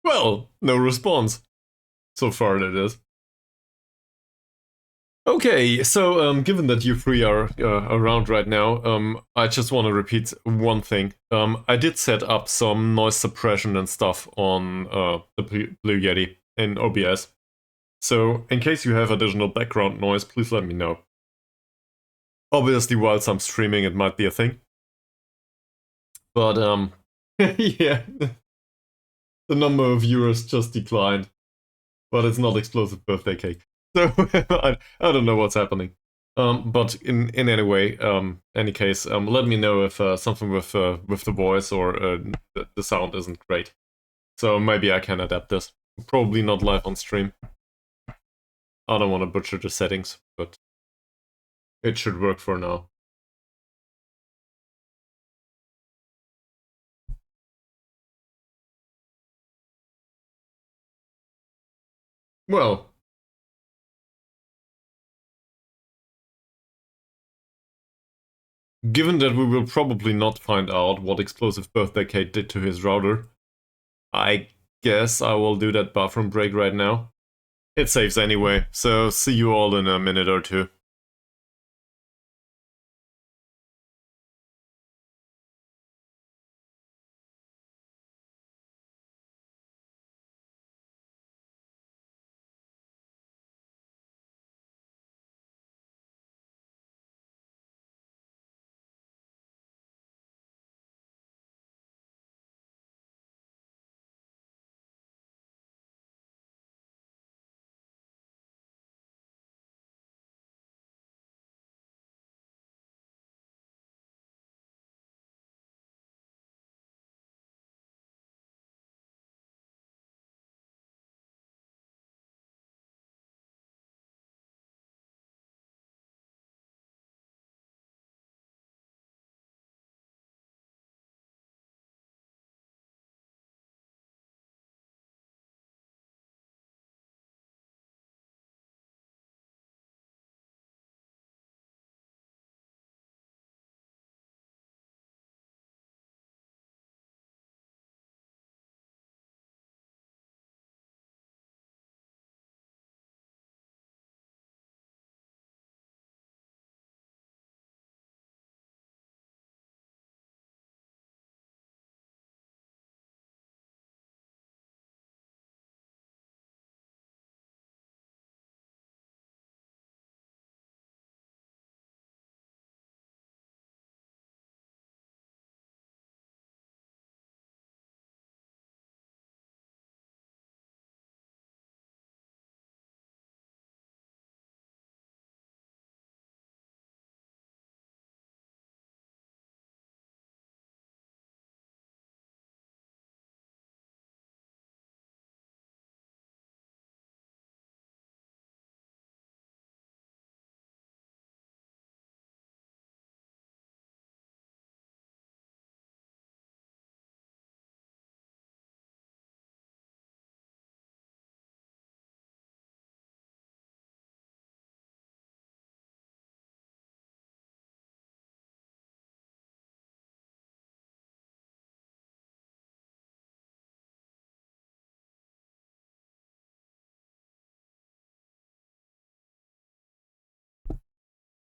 Well, no response. So far that is. Okay, so given that you three are around right now, I just want to repeat one thing. I did set up some noise suppression and stuff on the Blue Yeti in OBS. So in case you have additional background noise, please let me know. Obviously, whilst I'm streaming, it might be a thing. But yeah, the number of viewers just declined. But it's not explosive birthday cake. So I don't know what's happening. But in any way, any case, let me know if something with the voice or the sound isn't great. So maybe I can adapt this. Probably not live on stream. I don't want to butcher the settings, but it should work for now. Well, given that we will probably not find out what explosive birthday cake did to his router, I guess I will do that bathroom break right now. It saves anyway, so see you all in a minute or two.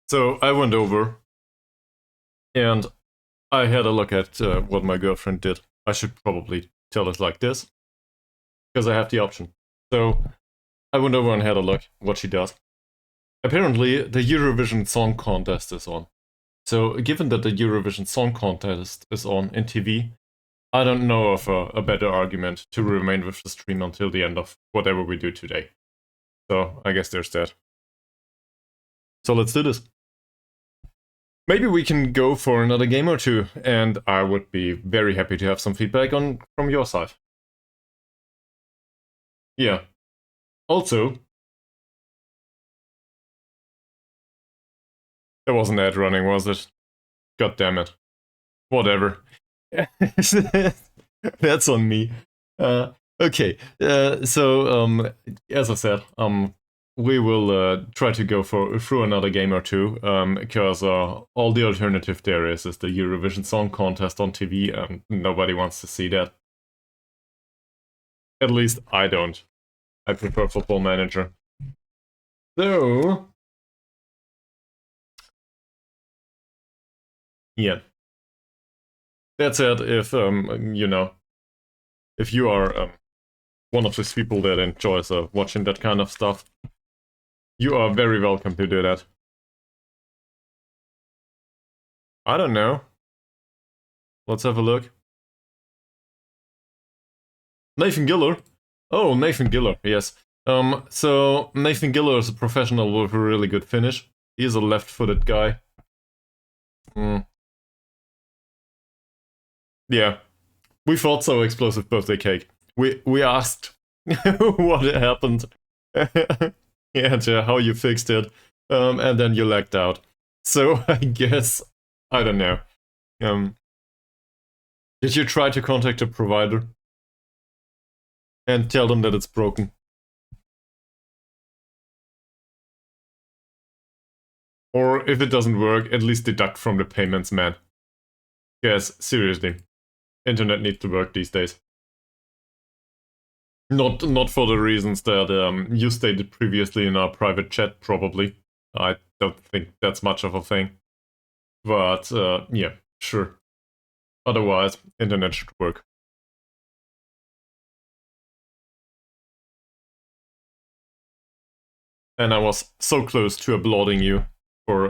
So I went over and I had a look at what my girlfriend did. I should probably tell it like this, because I have the option. So I went over and had a look what she does. Apparently, the Eurovision Song Contest is on. So given that the Eurovision Song Contest is on in TV, I don't know of a better argument to remain with the stream until the end of whatever we do today. So I guess there's that. So let's do this. Maybe we can go for another game or two, and I would be very happy to have some feedback from your side. Yeah. Also, there was an ad running, was it? God damn it. Whatever. That's on me. Okay, so as I said, we will try to go through another game or two, because all the alternative there is the Eurovision Song Contest on TV, and nobody wants to see that. At least I don't. I prefer Football Manager. So, yeah. That said, if you know, if you are one of these people that enjoys watching that kind of stuff, you are very welcome to do that. I don't know. Let's have a look. Nathan Giller. Oh, Nathan Giller, yes. So Nathan Giller is a professional with a really good finish. He's a left-footed guy. Yeah. We thought so, Explosive Birthday Cake. We asked what happened. And how you fixed it. And then you lagged out. So I guess, I don't know. Did you try to contact a provider and tell them that it's broken? Or if it doesn't work, at least deduct from the payments, man. Yes, seriously. Internet needs to work these days. Not for the reasons that you stated previously in our private chat, probably. I don't think that's much of a thing. But, yeah, sure. Otherwise, internet should work. And I was so close to applauding you for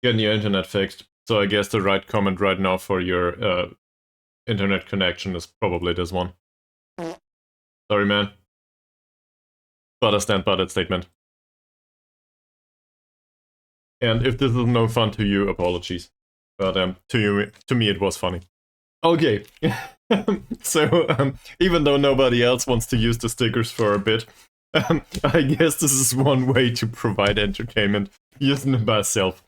getting your internet fixed. So I guess the right comment right now for your internet connection is probably this one. Sorry, man. But I stand by that statement. And if this is no fun to you, apologies. But to me it was funny. Okay. So even though nobody else wants to use the stickers for a bit, I guess this is one way to provide entertainment, using them myself.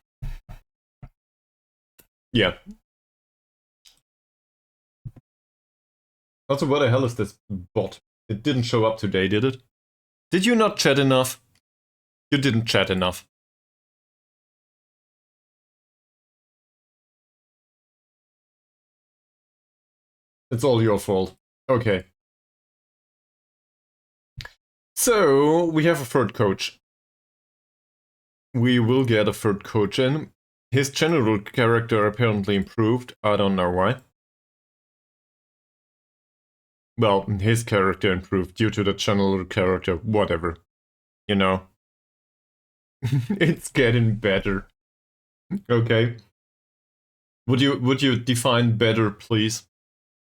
Yeah. Also, what the hell is this bot? It didn't show up today, did it? Did you not chat enough? You didn't chat enough. It's all your fault. Okay. So, we have a third coach. We will get a third coach in. His general character apparently improved. I don't know why. Well, his character improved due to the general character, whatever. You know. It's getting better. Okay. Would you define better, please?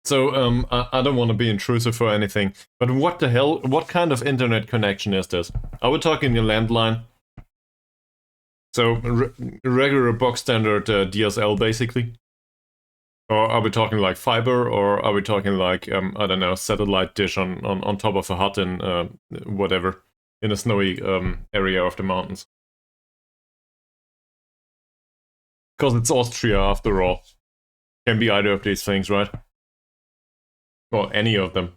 So, I don't want to be intrusive or anything, but what the hell? What kind of internet connection is this? Are we talking a landline? So, regular box standard DSL, basically? Or are we talking like fiber, or are we talking like, I don't know, satellite dish on top of a hut in, whatever, in a snowy area of the mountains? Because it's Austria, after all. Can be either of these things, right? Well, any of them.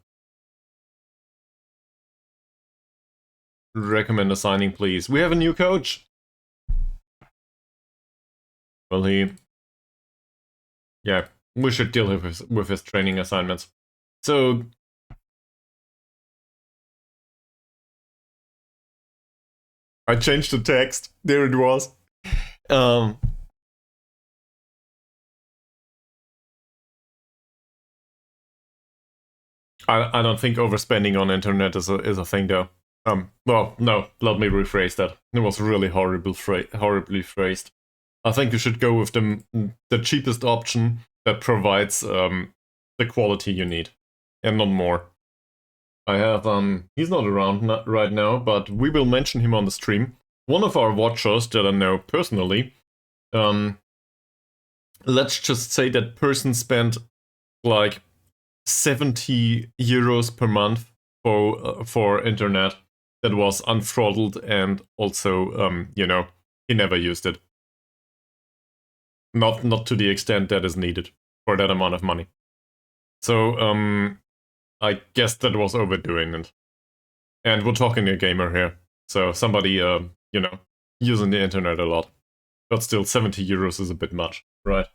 Recommend a signing, please. We have a new coach! Well, yeah, we should deal with his training assignments. So, I changed the text. There it was. I don't think overspending on internet is a thing though. Well, no, let me rephrase that. It was really horribly phrased. I think you should go with the cheapest option that provides the quality you need, and not more. I have he's not around right now, but we will mention him on the stream. One of our watchers that I know personally. Let's just say that person spent like 70 euros per month for internet that was unthrottled, and also he never used it. Not to the extent that is needed for that amount of money. So I guess that was overdoing it. And we're talking a gamer here, so somebody using the internet a lot. But still, 70 euros is a bit much, right?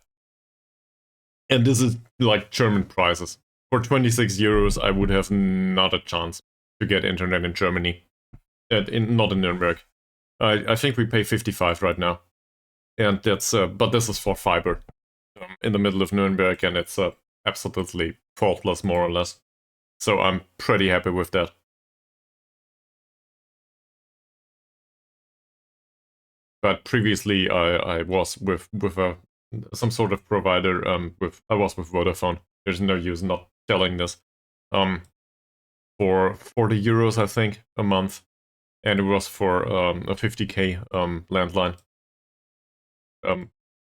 And this is like German prices. For 26 euros, I would have not a chance to get internet in Germany. Not in Nuremberg. I think we pay 55 right now. And that's, but this is for fiber in the middle of Nuremberg, and it's absolutely faultless, more or less. So I'm pretty happy with that. But previously, I was with some sort of provider. I was with Vodafone. There's no use not telling this. For 40 euros, I think, a month, and it was for a 50k landline.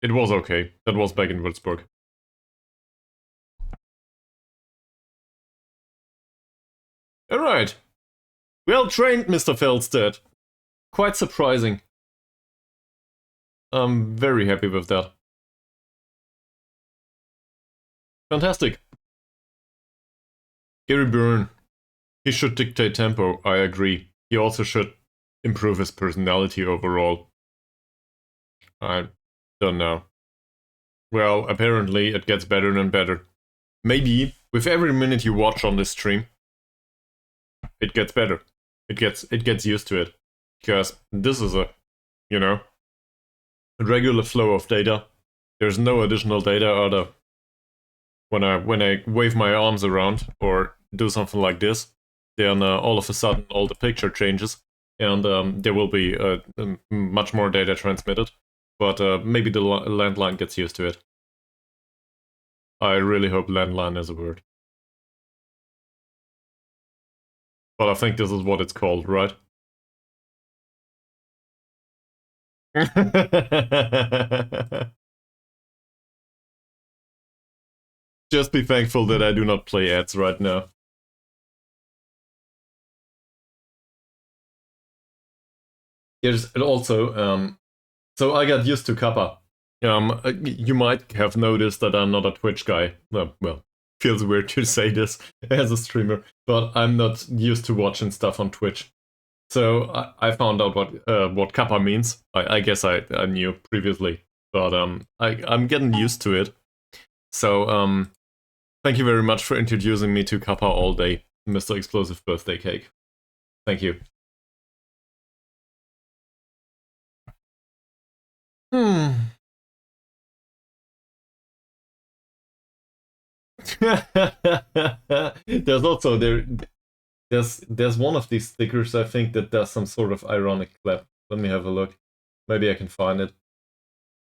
It was okay. That was back in Würzburg. All right. Well trained, Mr. Feldstedt. Quite surprising. I'm very happy with that. Fantastic. Gary Byrne. He should dictate tempo, I agree. He also should improve his personality overall. I don't know. Well, apparently it gets better and better. Maybe with every minute you watch on this stream, it gets better. It gets used to it. Because this is a regular flow of data. There's no additional data other when I wave my arms around or do something like this, then all of a sudden all the picture changes, and there will be much more data transmitted. But maybe the landline gets used to it. I really hope landline is a word. But I think this is what it's called, right? Just be thankful that I do not play ads right now. There's also, so I got used to Kappa. You might have noticed that I'm not a Twitch guy. Well, feels weird to say this as a streamer, but I'm not used to watching stuff on Twitch. So I found out what Kappa means. I guess I knew previously, but I'm getting used to it. So thank you very much for introducing me to Kappa all day, Mr. Explosive Birthday Cake. Thank you. There's also there's one of these stickers, I think, that does some sort of ironic clap. Let me have a look. Maybe I can find it.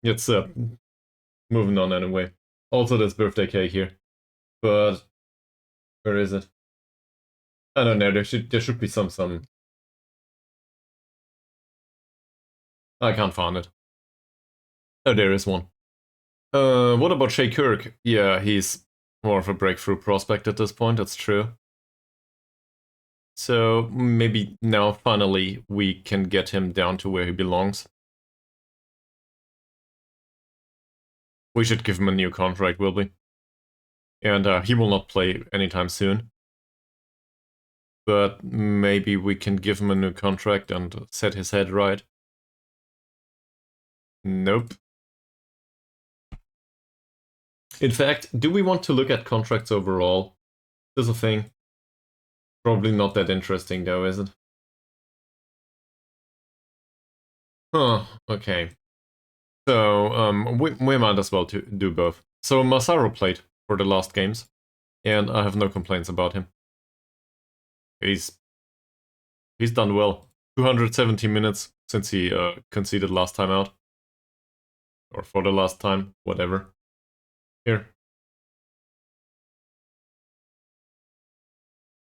It's moving on anyway. Also, there's birthday cake here, but where is it? I don't know. There should be some. I can't find it. Oh, there is one. What about Shay Kirk? Yeah, he's more of a breakthrough prospect at this point. That's true. So maybe now finally we can get him down to where he belongs. We should give him a new contract, will we? And he will not play anytime soon. But maybe we can give him a new contract and set his head right. Nope. In fact, do we want to look at contracts overall? This is a thing. Probably not that interesting though, is it? Huh, okay. So, we might as well do both. So Masaru played for the last games, and I have no complaints about him. He's he's done well. 270 minutes since he conceded last time out. Or for the last time, whatever. Here.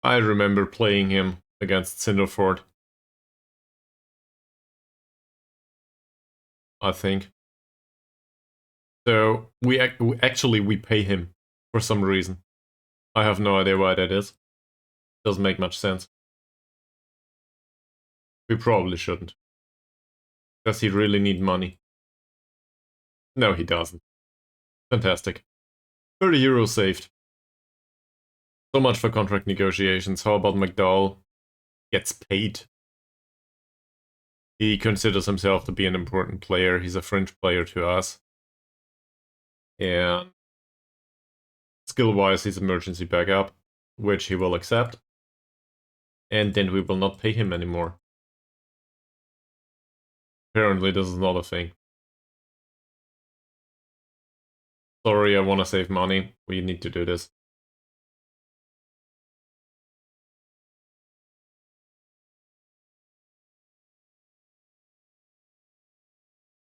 I remember playing him against Cinderford, I think. So we pay him for some reason. I have no idea why that is. Doesn't make much sense. We probably shouldn't. Does he really need money? No, he doesn't. Fantastic. 30 euros saved. So much for contract negotiations. How about McDowell gets paid? He considers himself to be an important player. He's a fringe player to us. And skill-wise, he's emergency backup, which he will accept. And then we will not pay him anymore. Apparently, this is not a thing. Sorry, I want to save money. We need to do this.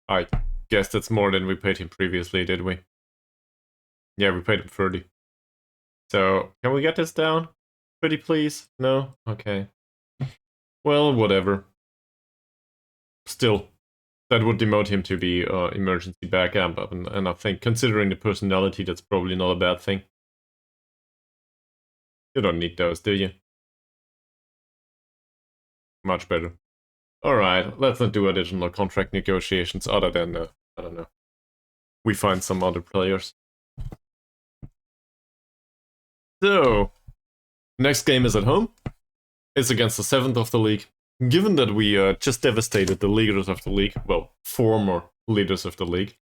I guess that's more than we paid him previously, did we? Yeah, we paid him 30. So, can we get this down? Pretty please? No? Okay. Well, whatever. Still, that would demote him to be emergency backup, and I think, considering the personality, that's probably not a bad thing. You don't need those, do you? Much better. Alright, let's not do additional contract negotiations other than, I don't know, we find some other players. So, next game is at home. It's against the 7th of the league. Given that we just devastated the leaders of the league, well, former leaders of the league,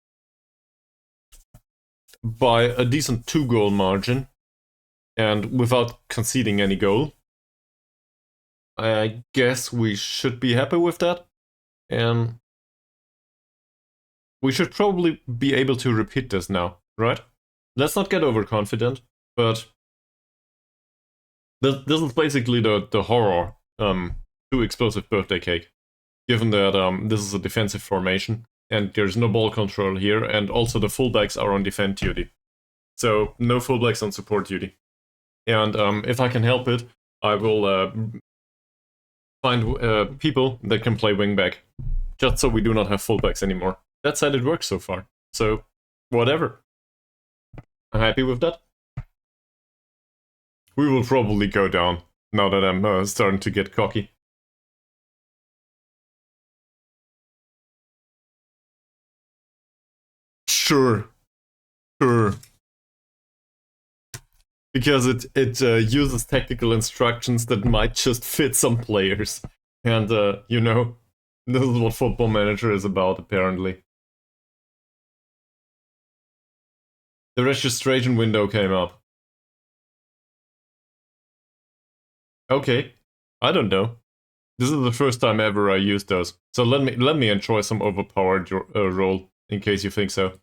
by a decent 2-goal margin, and without conceding any goal, I guess we should be happy with that. And we should probably be able to repeat this now, right? Let's not get overconfident, but this is basically the horror to explosive birthday cake. Given that this is a defensive formation, and there's no ball control here, and also the fullbacks are on defend duty. So no fullbacks on support duty. And if I can help it, I will find people that can play wingback, just so we do not have fullbacks anymore. That said, it works so far. So, whatever. I'm happy with that. We will probably go down, now that I'm starting to get cocky. Sure. Sure. Because it uses technical instructions that might just fit some players. And, you know, this is what Football Manager is about, apparently. The registration window came up. Okay. I don't know. This is the first time ever I used those. So let me enjoy some overpowered role, in case you think so.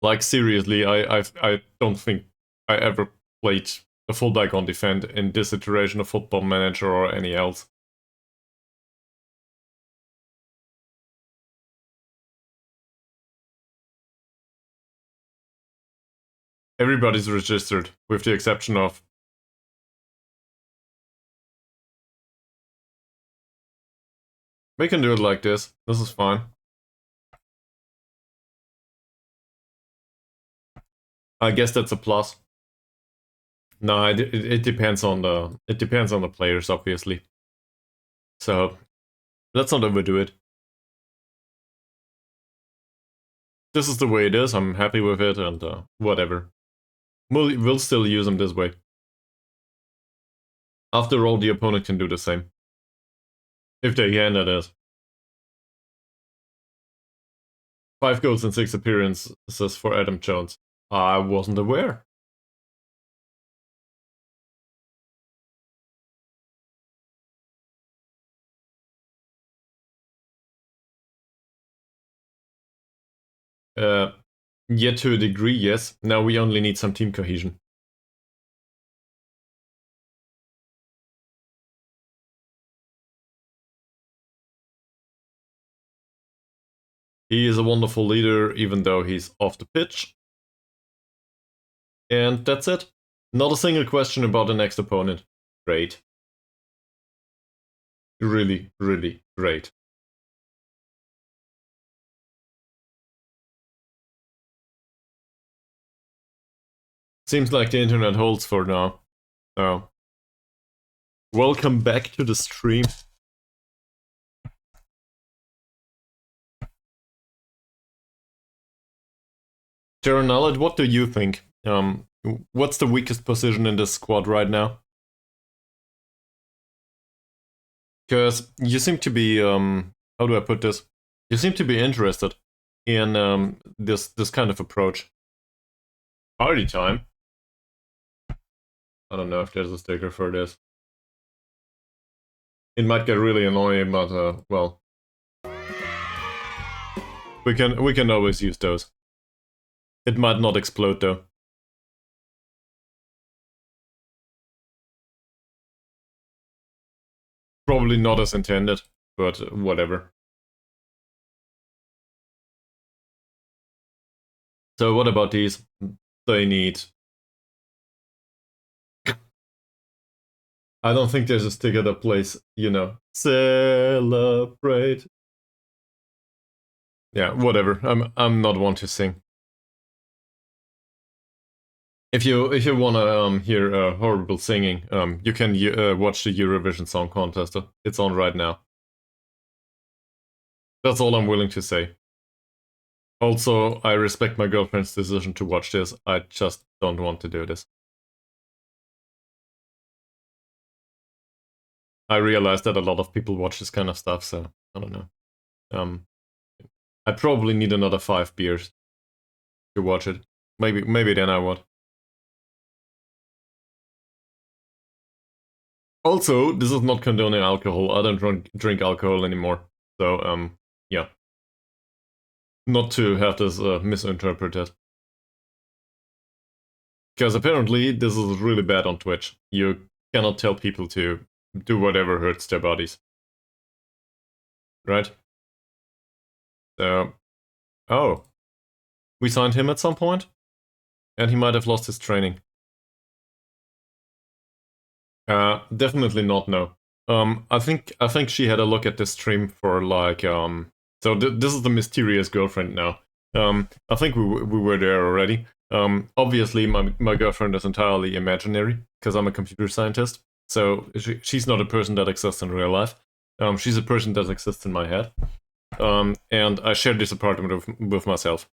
Like, seriously, I don't think I ever played a fullback on defend in this iteration of Football Manager or any else. Everybody's registered, with the exception of... We can do it like this. This is fine. I guess that's a plus. No, it depends on the players, obviously. So let's not overdo it. This is the way it is. I'm happy with it, and whatever. We'll still use them this way. After all, the opponent can do the same. If they can, that is. 5 goals and 6 appearances for Adam Jones. I wasn't aware. Yeah, to a degree, yes. Now we only need some team cohesion. He is a wonderful leader, even though he's off the pitch. And that's it. Not a single question about the next opponent. Great. Really, really great. Seems like the internet holds for now. Oh. Welcome back to the stream. Llanelli, what do you think? What's the weakest position in this squad right now? Because you seem to be, how do I put this? You seem to be interested in this kind of approach. Party time? I don't know if there's a sticker for this. It might get really annoying, but well, we can always use those. It might not explode though. Probably not as intended, but whatever. So what about these? They need... I don't think there's a sticker that plays, you know, celebrate. Yeah, whatever. I'm not one to sing. If you wanna hear horrible singing, you can watch the Eurovision Song Contest. It's on right now. That's all I'm willing to say. Also, I respect my girlfriend's decision to watch this. I just don't want to do this. I realize that a lot of people watch this kind of stuff, so I don't know. I probably need another 5 beers to watch it. Maybe then I would. Also, this is not condoning alcohol. I don't drink alcohol anymore. So, yeah. Not to have this misinterpreted. Because apparently this is really bad on Twitch. You cannot tell people to do whatever hurts their bodies. Right? So, oh. We signed him at some point? And he might have lost his training. Definitely not, no. I think she had a look at this stream for like, so this is the mysterious girlfriend now. I think we were there already. Obviously my girlfriend is entirely imaginary, because I'm a computer scientist. So she's not a person that exists in real life. She's a person that exists in my head. And I share this apartment with myself.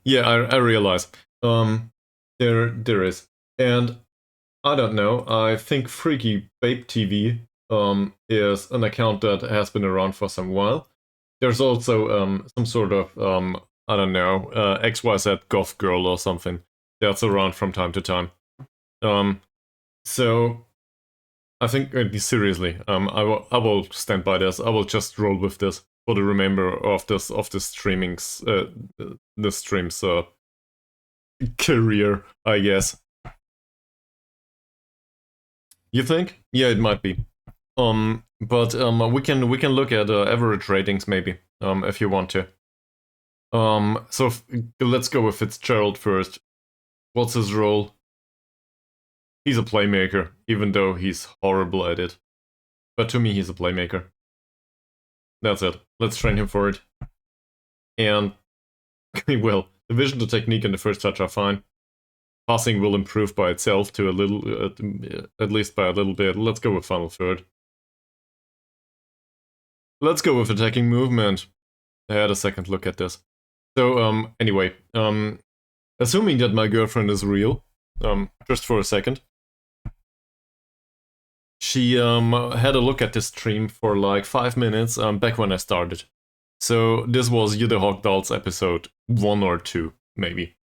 Yeah, I realize. There is. And I don't know, I think Freaky Babe TV is an account that has been around for some while. There's also some sort of, I don't know, XYZ Goth Girl or something that's around from time to time. So I think, seriously, I will stand by this. I will just roll with this for the remainder of this streaming's the stream's career, I guess. You think? Yeah, it might be. But we can look at average ratings maybe, if you want to. So let's go with Fitzgerald first. What's his role? He's a playmaker, even though he's horrible at it. But to me, he's a playmaker. That's it. Let's train him for it. And, well, the vision, the technique, and the first touch are fine. Passing will improve by itself to a little, at least by a little bit. Let's go with final third. Let's go with attacking movement. I had a second look at this. So, anyway, assuming that my girlfriend is real, just for a second, she had a look at this stream for like 5 minutes back when I started. So this was You the Hawk Dolls episode 1 or 2, maybe.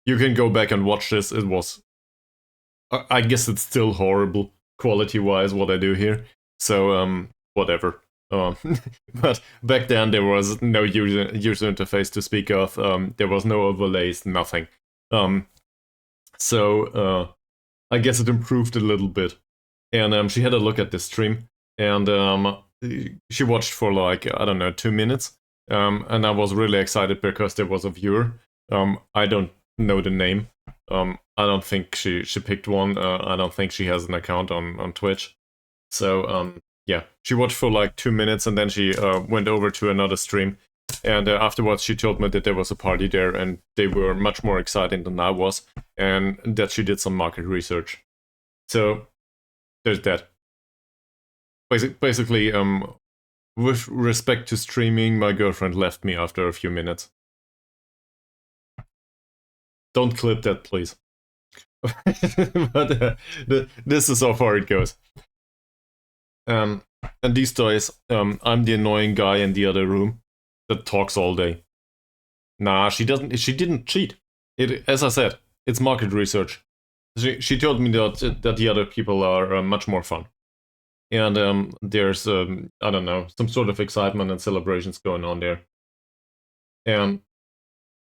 You can go back and watch this. It was... I guess it's still horrible, quality-wise, what I do here. So, whatever. But back then there was no user interface to speak of. There was no overlays, nothing. So I guess it improved a little bit. And she had a look at the stream, and she watched for like, I don't know, 2 minutes. And I was really excited because there was a viewer. I don't know the name. I don't think she picked one. I don't think she has an account on Twitch. So yeah, she watched for like 2 minutes, and then she went over to another stream. And afterwards, she told me that there was a party there, and they were much more excited than I was, and that she did some market research. So there's that. Basically, with respect to streaming, my girlfriend left me after a few minutes. Don't clip that, please. But this is how far it goes. And these days, I'm the annoying guy in the other room that talks all day. Nah, she doesn't. She didn't cheat. As I said, it's market research. She told me that the other people are much more fun, and there's I don't know, some sort of excitement and celebrations going on there. And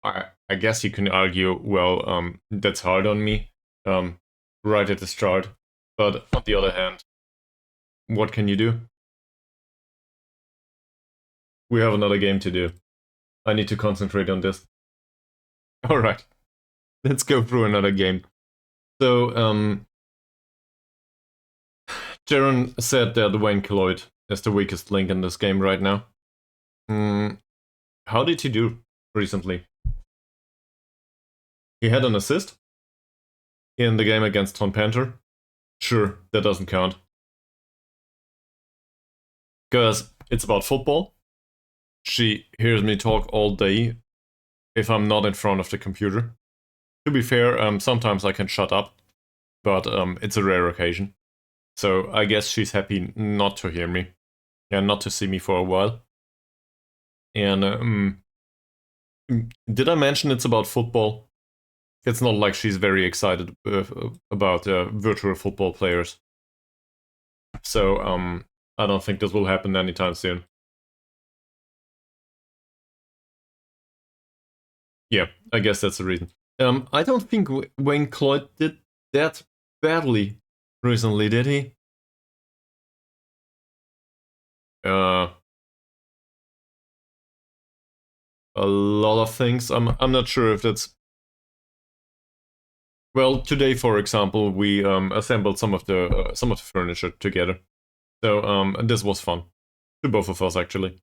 I guess you can argue, well, that's hard on me, right at the start. But on the other hand, what can you do? We have another game to do. I need to concentrate on this. Alright, let's go through another game. So, Jaron said that Wayne Cloyd is the weakest link in this game right now. How did he do recently? He had an assist in the game against Ton Panther. Sure, that doesn't count. Because it's about football. She hears me talk all day if I'm not in front of the computer. To be fair, sometimes I can shut up, but it's a rare occasion. So I guess she's happy not to hear me and not to see me for a while. And did I mention it's about football? It's not like she's very excited about virtual football players. So I don't think this will happen anytime soon. Yeah, I guess that's the reason. I don't think Wayne Cloyd did that badly recently, did he? A lot of things. I'm not sure if that's. Well, today, for example, we assembled some of the furniture together. So this was fun to both of us, actually.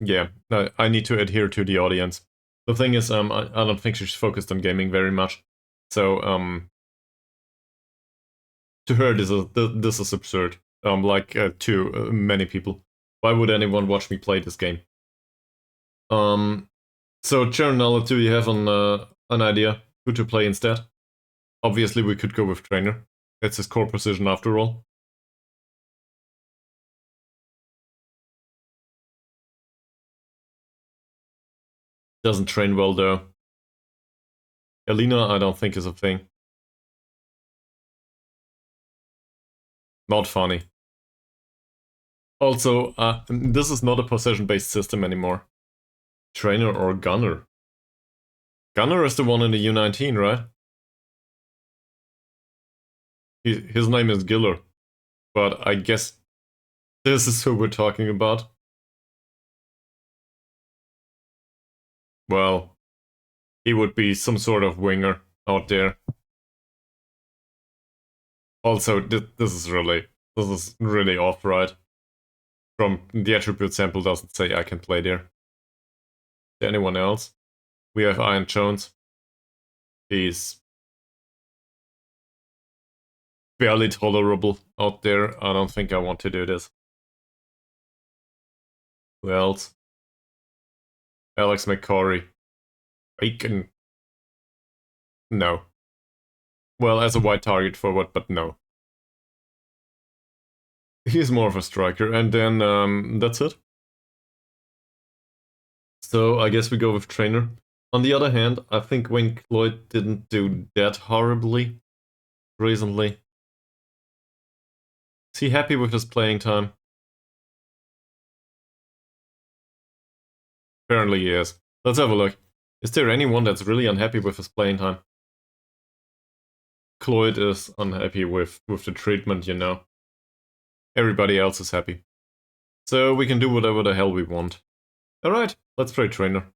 Yeah, I need to adhere to the audience. The thing is, I don't think she's focused on gaming very much. So to her, this is absurd. Like to many people. Why would anyone watch me play this game? So Llanelli, do you have an idea who to play instead? Obviously, we could go with Trainer. It's his core position after all. Doesn't train well though. Elena, I don't think is a thing. Not funny. Also, this is not a possession-based system anymore. Trainer or Gunner? Gunner is the one in the U19, right? His name is Giller. But I guess this is who we're talking about. Well, he would be some sort of winger out there. Also, this is really off, right? From the attribute sample doesn't say I can play there. Anyone else? We have Ian Jones. He's barely tolerable out there. I don't think I want to do this. Who else? Alex McCory. Bacon. No. Well, as a wide target forward, but no. He's more of a striker, and then that's it. So I guess we go with Trainer. On the other hand, I think Wayne Cloyd didn't do that horribly recently. Is he happy with his playing time? Apparently he is. Let's have a look. Is there anyone that's really unhappy with his playing time? Cloyd is unhappy with the treatment, you know. Everybody else is happy. So we can do whatever the hell we want. Alright, let's play trainer.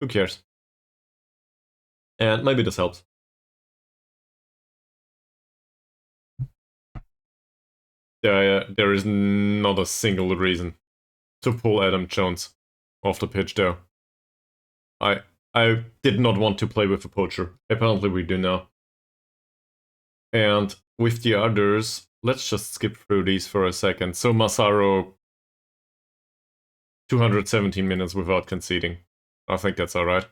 Who cares? And maybe this helps. There is not a single reason to pull Adam Jones off the pitch though. I did not want to play with a poacher. Apparently we do now. And with the others, let's just skip through these for a second. So Massaro, 217 minutes without conceding. I think that's alright.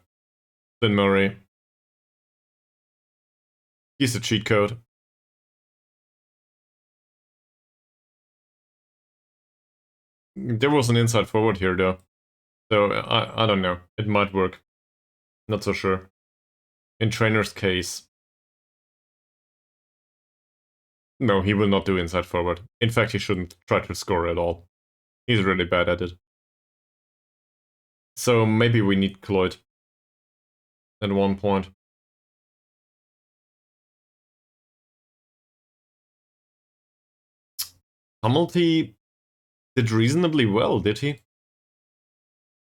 Then Murray. He's a cheat code. There was an inside forward here though. So I don't know. It might work. Not so sure. In trainer's case. No, he will not do inside forward. In fact, he shouldn't try to score at all. He's really bad at it. So maybe we need Cloyd at one point. Hamilton did reasonably well, did he?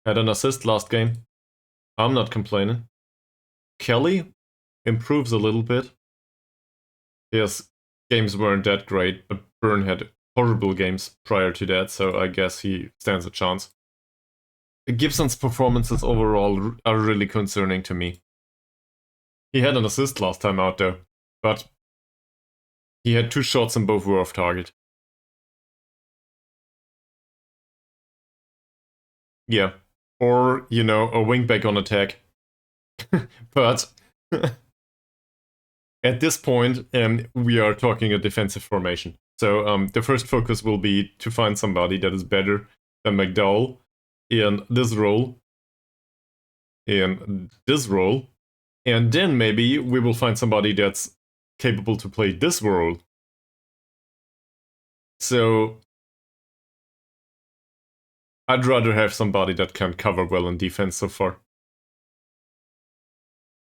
Had an assist last game. I'm not complaining. Kelly improves a little bit. His games weren't that great, but Byrne had horrible games prior to that, so I guess he stands a chance. Gibson's performances overall are really concerning to me. He had an assist last time out though, but he had 2 shots and both were off target. Yeah. Or, you know, a wingback on attack. But at this point, we are talking a defensive formation. So the first focus will be to find somebody that is better than McDowell in this role. And then maybe we will find somebody that's capable to play this role. So I'd rather have somebody that can cover well in defense so far.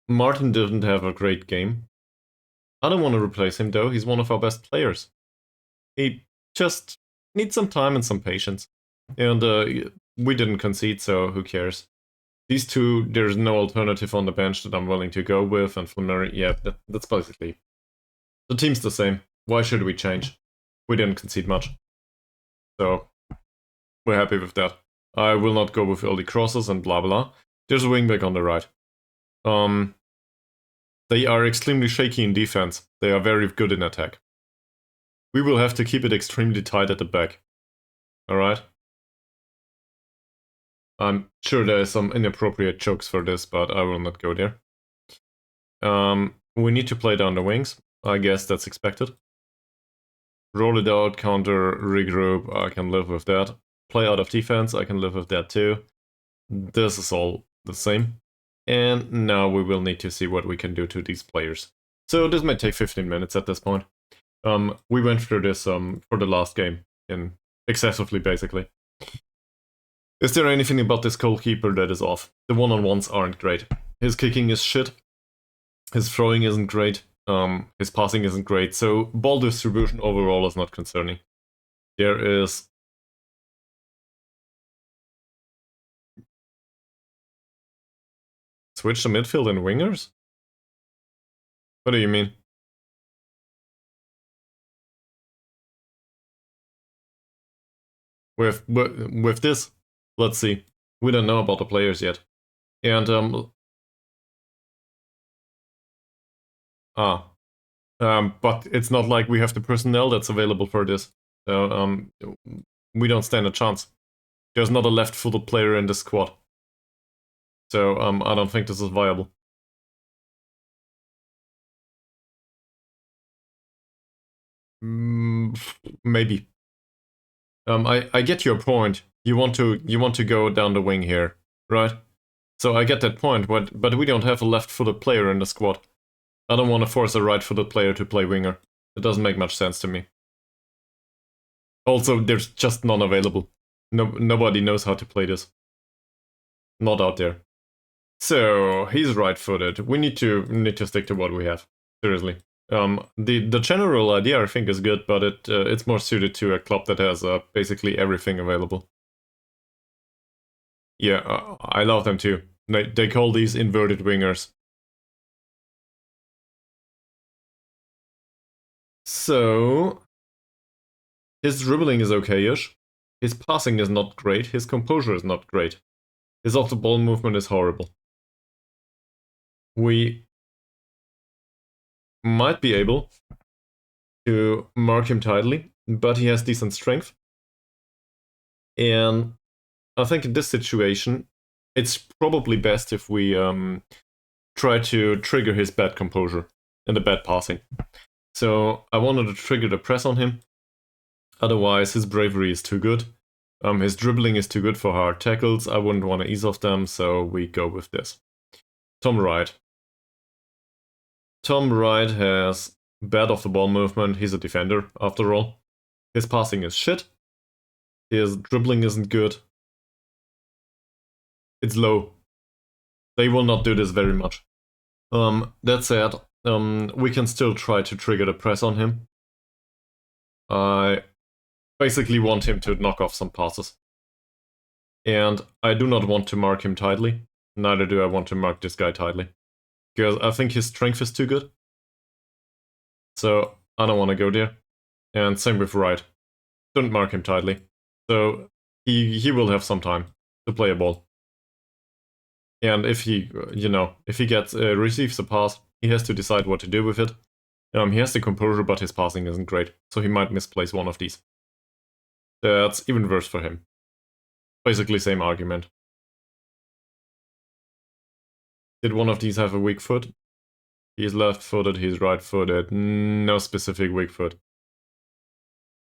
Martin didn't have a great game. I don't want to replace him though, he's one of our best players. He just needs some time and some patience. And we didn't concede, so who cares? These two, there's no alternative on the bench that I'm willing to go with, and Flannery, yeah, that's basically... The team's the same. Why should we change? We didn't concede much. So, we're happy with that. I will not go with early crosses and blah blah. There's a wingback on the right. They are extremely shaky in defense. They are very good in attack. We will have to keep it extremely tight at the back. Alright? I'm sure there are some inappropriate jokes for this, but I will not go there. We need to play down the wings. I guess that's expected. Roll it out, counter, regroup, I can live with that. Play out of defense, I can live with that too. This is all the same. And now we will need to see what we can do to these players. So this might take 15 minutes at this point. We went through this for the last game, excessively basically. Is there anything about this goalkeeper that is off? The one-on-ones aren't great. His kicking is shit. His throwing isn't great. His passing isn't great. So ball distribution overall is not concerning. There is... Switch to midfield and wingers? What do you mean? With this, let's see. We don't know about the players yet. And but it's not like we have the personnel that's available for this. So we don't stand a chance. There's not a left-footed player in the squad. So I don't think this is viable. Maybe. I get your point. You want to go down the wing here, right? So I get that point, but we don't have a left-footed player in the squad. I don't want to force a right-footed player to play winger. It doesn't make much sense to me. Also, there's just none available. Nobody knows how to play this. Not out there. So he's right-footed. We need to stick to what we have. Seriously. The general idea I think is good, but it's more suited to a club that has basically everything available. Yeah, I love them too. They call these inverted wingers. So his dribbling is okay-ish. His passing is not great. His composure is not great. His off-the-ball movement is horrible. We might be able to mark him tightly, but he has decent strength. And I think in this situation, it's probably best if we try to trigger his bad composure and the bad passing. So I wanted to trigger the press on him. Otherwise, his bravery is too good. His dribbling is too good for hard tackles. I wouldn't want to ease off them, so we go with this. Tom Wright. Tom Wright has bad off-the-ball movement. He's a defender, after all. His passing is shit. His dribbling isn't good. It's low. They will not do this very much. That said, we can still try to trigger the press on him. I basically want him to knock off some passes. And I do not want to mark him tightly. Neither do I want to mark this guy tightly. Because I think his strength is too good. So I don't want to go there. And same with Wright. Don't mark him tightly. So he will have some time to play a ball. And if he, if he receives a pass, he has to decide what to do with it. He has the composure, but his passing isn't great, so he might misplace one of these. That's even worse for him. Basically same argument. Did one of these have a weak foot? He's left-footed, he's right-footed, no specific weak foot.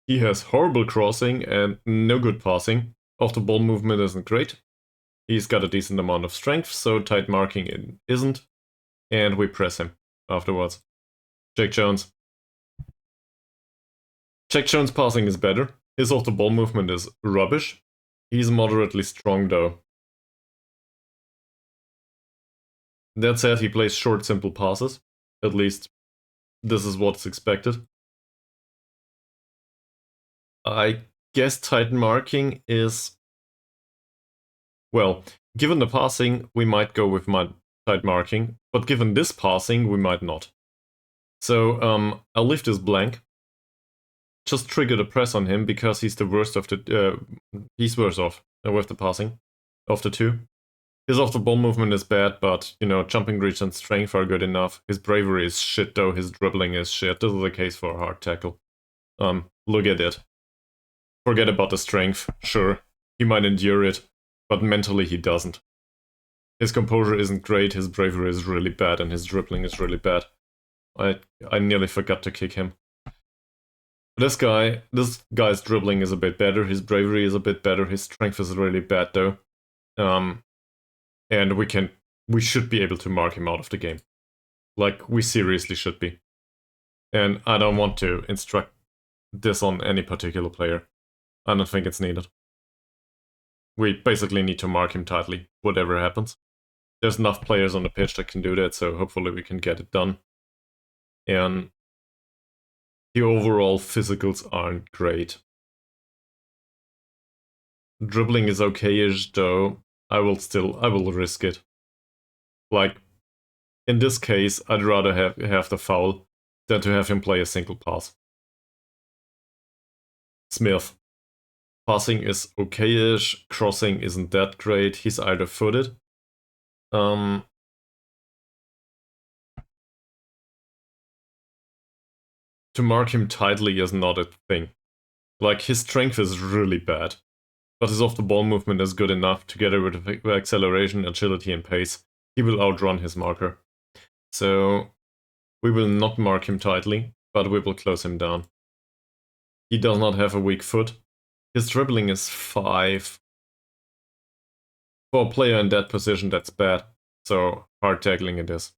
He has horrible crossing and no good passing. Off-the-ball movement isn't great. He's got a decent amount of strength, so tight marking isn't. And we press him afterwards. Jack Jones. Jack Jones' passing is better. His off-the-ball movement is rubbish. He's moderately strong though. That said, he plays short, simple passes. At least, this is what's expected. I guess tight marking is... Well, given the passing, we might go with tight marking, but given this passing, we might not. So, I'll leave this blank. Just trigger the press on him because he's the worst of the... he's worse off with the passing of the two. His off-the-ball movement is bad, but, jumping reach and strength are good enough. His bravery is shit though, his dribbling is shit. This is the case for a hard tackle. Look at it. Forget about the strength, sure. He might endure it, but mentally he doesn't. His composure isn't great, his bravery is really bad, and his dribbling is really bad. I nearly forgot to kick him. This guy's dribbling is a bit better, his bravery is a bit better, his strength is really bad though. And we should be able to mark him out of the game. Like, we seriously should be. And I don't want to instruct this on any particular player. I don't think it's needed. We basically need to mark him tightly, whatever happens. There's enough players on the pitch that can do that, so hopefully we can get it done. And the overall physicals aren't great. Dribbling is okay-ish though. I will risk it. Like, in this case, I'd rather have the foul than to have him play a single pass. Smith. Passing is okay-ish, crossing isn't that great, he's either footed. To mark him tightly is not a thing. Like, his strength is really bad, but his off-the-ball movement is good enough to get rid of acceleration, agility, and pace. He will outrun his marker. So, we will not mark him tightly, but we will close him down. He does not have a weak foot. His dribbling is 5. For a player in that position, that's bad. So, hard tackling it is.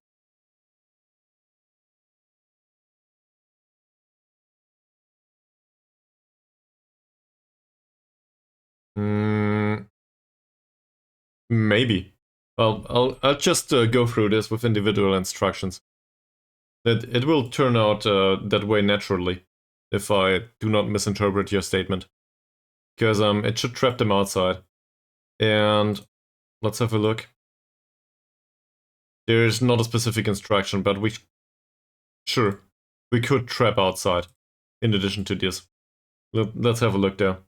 Maybe. I'll just go through this with individual instructions. It will turn out that way naturally, if I do not misinterpret your statement. Because it should trap them outside. And let's have a look. There's not a specific instruction, but sure, we could trap outside, in addition to this. Let's have a look there.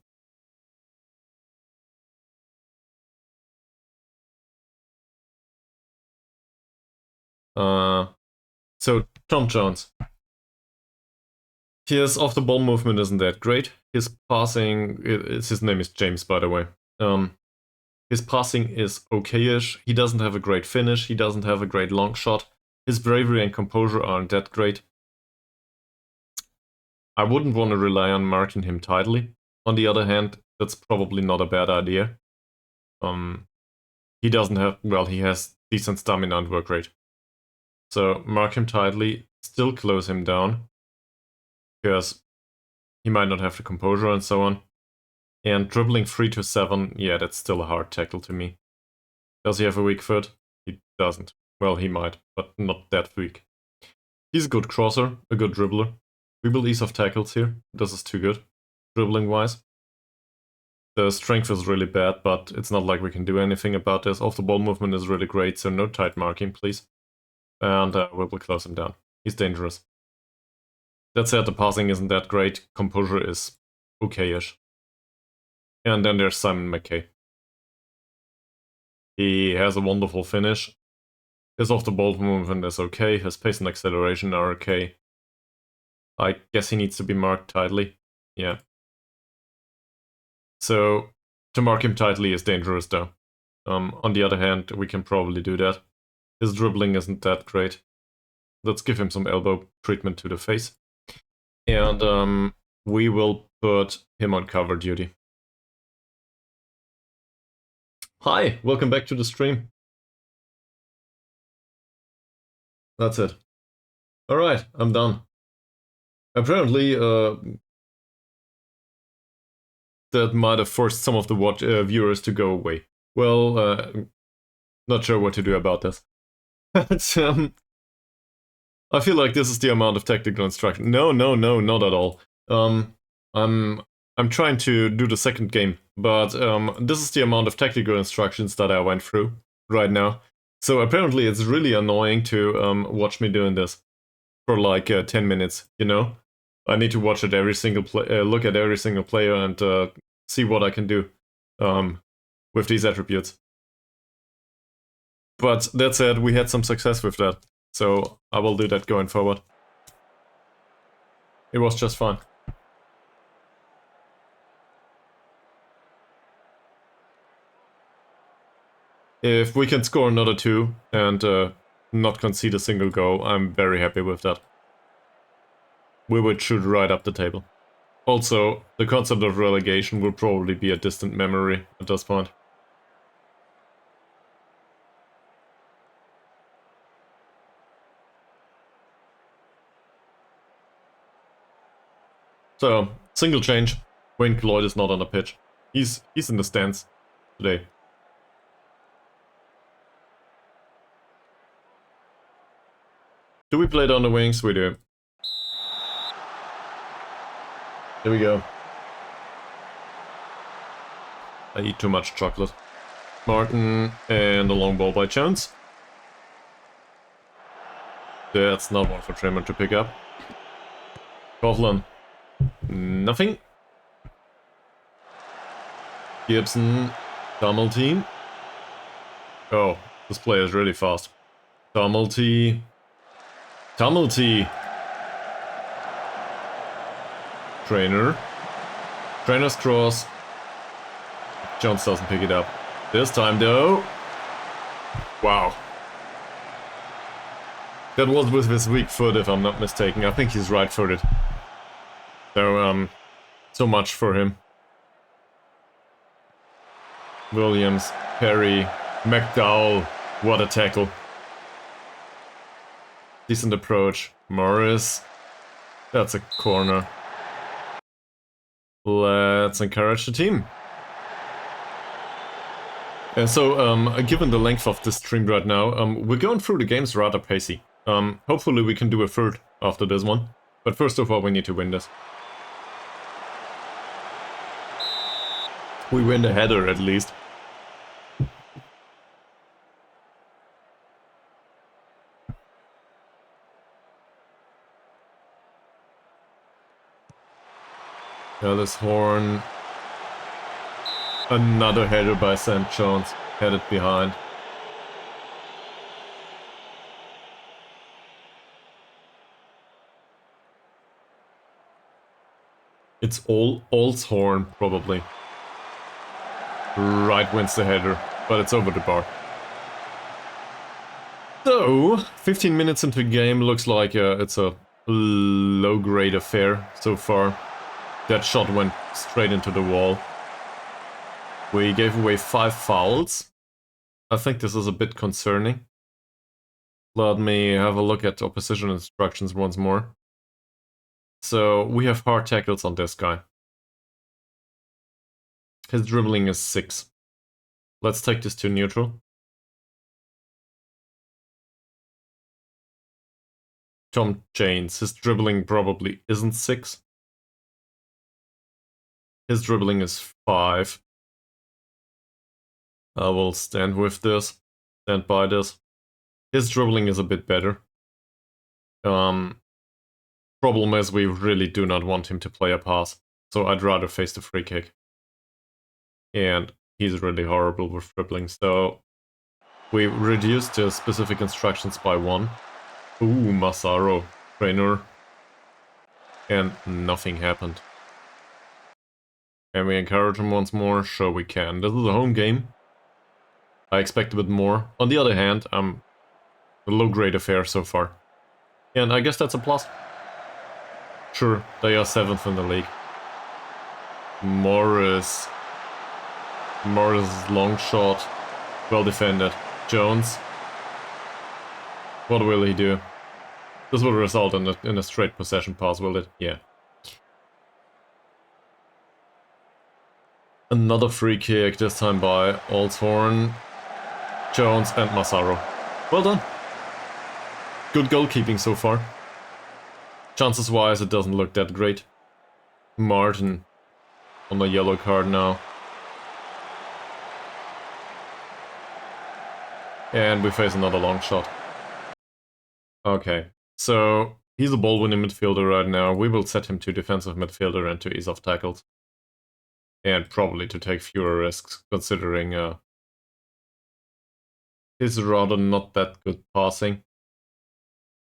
So, Tom Jones. His off-the-ball movement isn't that great. His passing, his name is James, by the way. His passing is okay-ish. He doesn't have a great finish. He doesn't have a great long shot. His bravery and composure aren't that great. I wouldn't want to rely on marking him tightly. On the other hand, that's probably not a bad idea. He doesn't have, well, he has decent stamina and work rate. So mark him tightly, still close him down, because he might not have the composure and so on. And dribbling 3 to 7, yeah, that's still a hard tackle to me. Does he have a weak foot? He doesn't. Well, he might, but not that weak. He's a good crosser, a good dribbler. We will ease off tackles here. This is too good, dribbling-wise. The strength is really bad, but it's not like we can do anything about this. Off-the-ball movement is really great, so no tight marking, please. And we will close him down. He's dangerous. That said, the passing isn't that great. Composure is okay-ish. And then there's Simon McKay. He has a wonderful finish. His off-the-ball movement is okay. His pace and acceleration are okay. I guess he needs to be marked tightly. Yeah. So, to mark him tightly is dangerous though. On the other hand, we can probably do that. His dribbling isn't that great. Let's give him some elbow treatment to the face. And we will put him on cover duty. Hi, welcome back to the stream. That's it. Alright, I'm done. Apparently, that might have forced some of the viewers to go away. Well, not sure what to do about this. But, I feel like this is the amount of technical instruction. No, not at all. I'm trying to do the second game, but this is the amount of technical instructions that I went through right now. So apparently it's really annoying to watch me doing this for like 10 minutes, you know? I need to watch it every single look at every single player and see what I can do with these attributes. But that said, we had some success with that, so I will do that going forward. It was just fun. If we can score another 2 and not concede a single goal, I'm very happy with that. We would shoot right up the table. Also, the concept of relegation will probably be a distant memory at this point. So, single change. Wayne Cloyd is not on the pitch. He's in the stands today. Do we play down the wings? We do. Here we go. I eat too much chocolate. Martin and a long ball by Jones. That's not one for Trimmer to pick up. Coughlin. Nothing. Gibson. Tumulty. Oh, this player is really fast. Tumulty. Trainer's cross. Jones doesn't pick it up. This time though. Wow. That was with his weak foot, if I'm not mistaken. I think he's right-footed. So much for him. Williams, Perry, McDowell. What a tackle. Decent approach. Morris. That's a corner. Let's encourage the team. Given the length of this stream right now, we're going through the games rather pacey. Hopefully we can do a third after this one. But first of all, we need to win this. We win the header at least. Ellis Horn. Another header by Sam Jones. Headed behind. It's all Olshorn, probably. Right wins the header, but it's over the bar. So, 15 minutes into the game, looks like it's a low-grade affair so far. That shot went straight into the wall. We gave away 5 fouls. I think this is a bit concerning. Let me have a look at opposition instructions once more. So, we have hard tackles on this guy. His dribbling is 6. Let's take this to neutral. Tom Janes, his dribbling probably isn't 6. His dribbling is 5. I will stand with this, stand by this. His dribbling is a bit better. Problem is we really do not want him to play a pass, so I'd rather face the free kick. And he's really horrible with dribbling, so we reduced the specific instructions by 1. Ooh, Massaro, trainer. And nothing happened. Can we encourage him once more? Sure we can. This is a home game. I expect a bit more. On the other hand, a low-grade affair so far. And I guess that's a plus. Sure, they are 7th in the league. Morris' long shot. Well defended. Jones. What will he do? This will result in a straight possession pass, will it? Yeah. Another free kick, this time by Olshorn, Jones and Massaro. Well done. Good goalkeeping so far. Chances-wise, it doesn't look that great. Martin on a yellow card now. And we face another long shot. Okay, so he's a ball-winning midfielder right now. We will set him to defensive midfielder and to ease off tackles. And probably to take fewer risks, considering his rather not that good passing.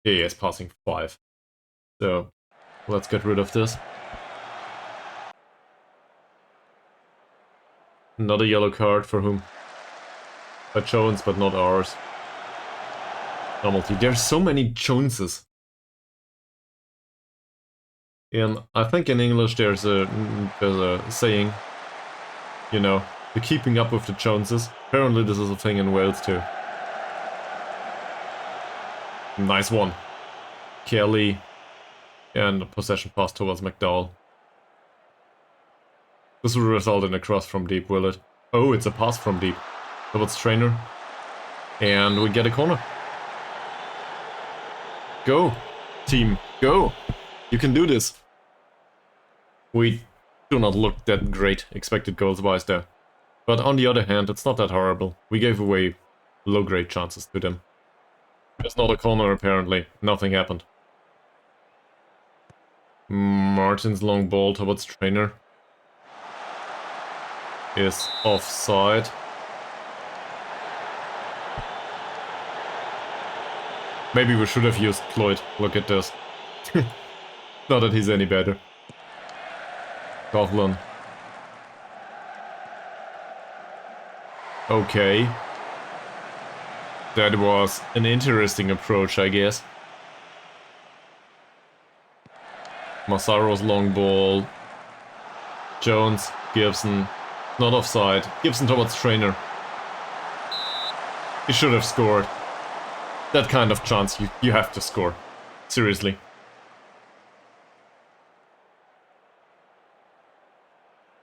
He is passing 5. So, let's get rid of this. Another yellow card for whom? By Jones, but not ours. Novelty. There's so many Joneses. And I think in English there's a saying, you know, the keeping up with the Joneses. Apparently this is a thing in Wales too. Nice one. Kelly. And a possession pass towards McDowell. This will result in a cross from deep, will it? Oh, it's a pass from deep. Towards Trainer. And we get a corner. Go, team, go! You can do this. We do not look that great, expected goals-wise there. But on the other hand, it's not that horrible. We gave away low-grade chances to them. There's not a corner apparently, nothing happened. Martin's long ball towards Trainer is offside. Maybe we should have used Cloyd. Look at this. Not that he's any better. Coughlin. Okay. That was an interesting approach, I guess. Massaro's long ball. Jones, Gibson. Not offside. Gibson towards Trainer. He should have scored. That kind of chance, you have to score. Seriously.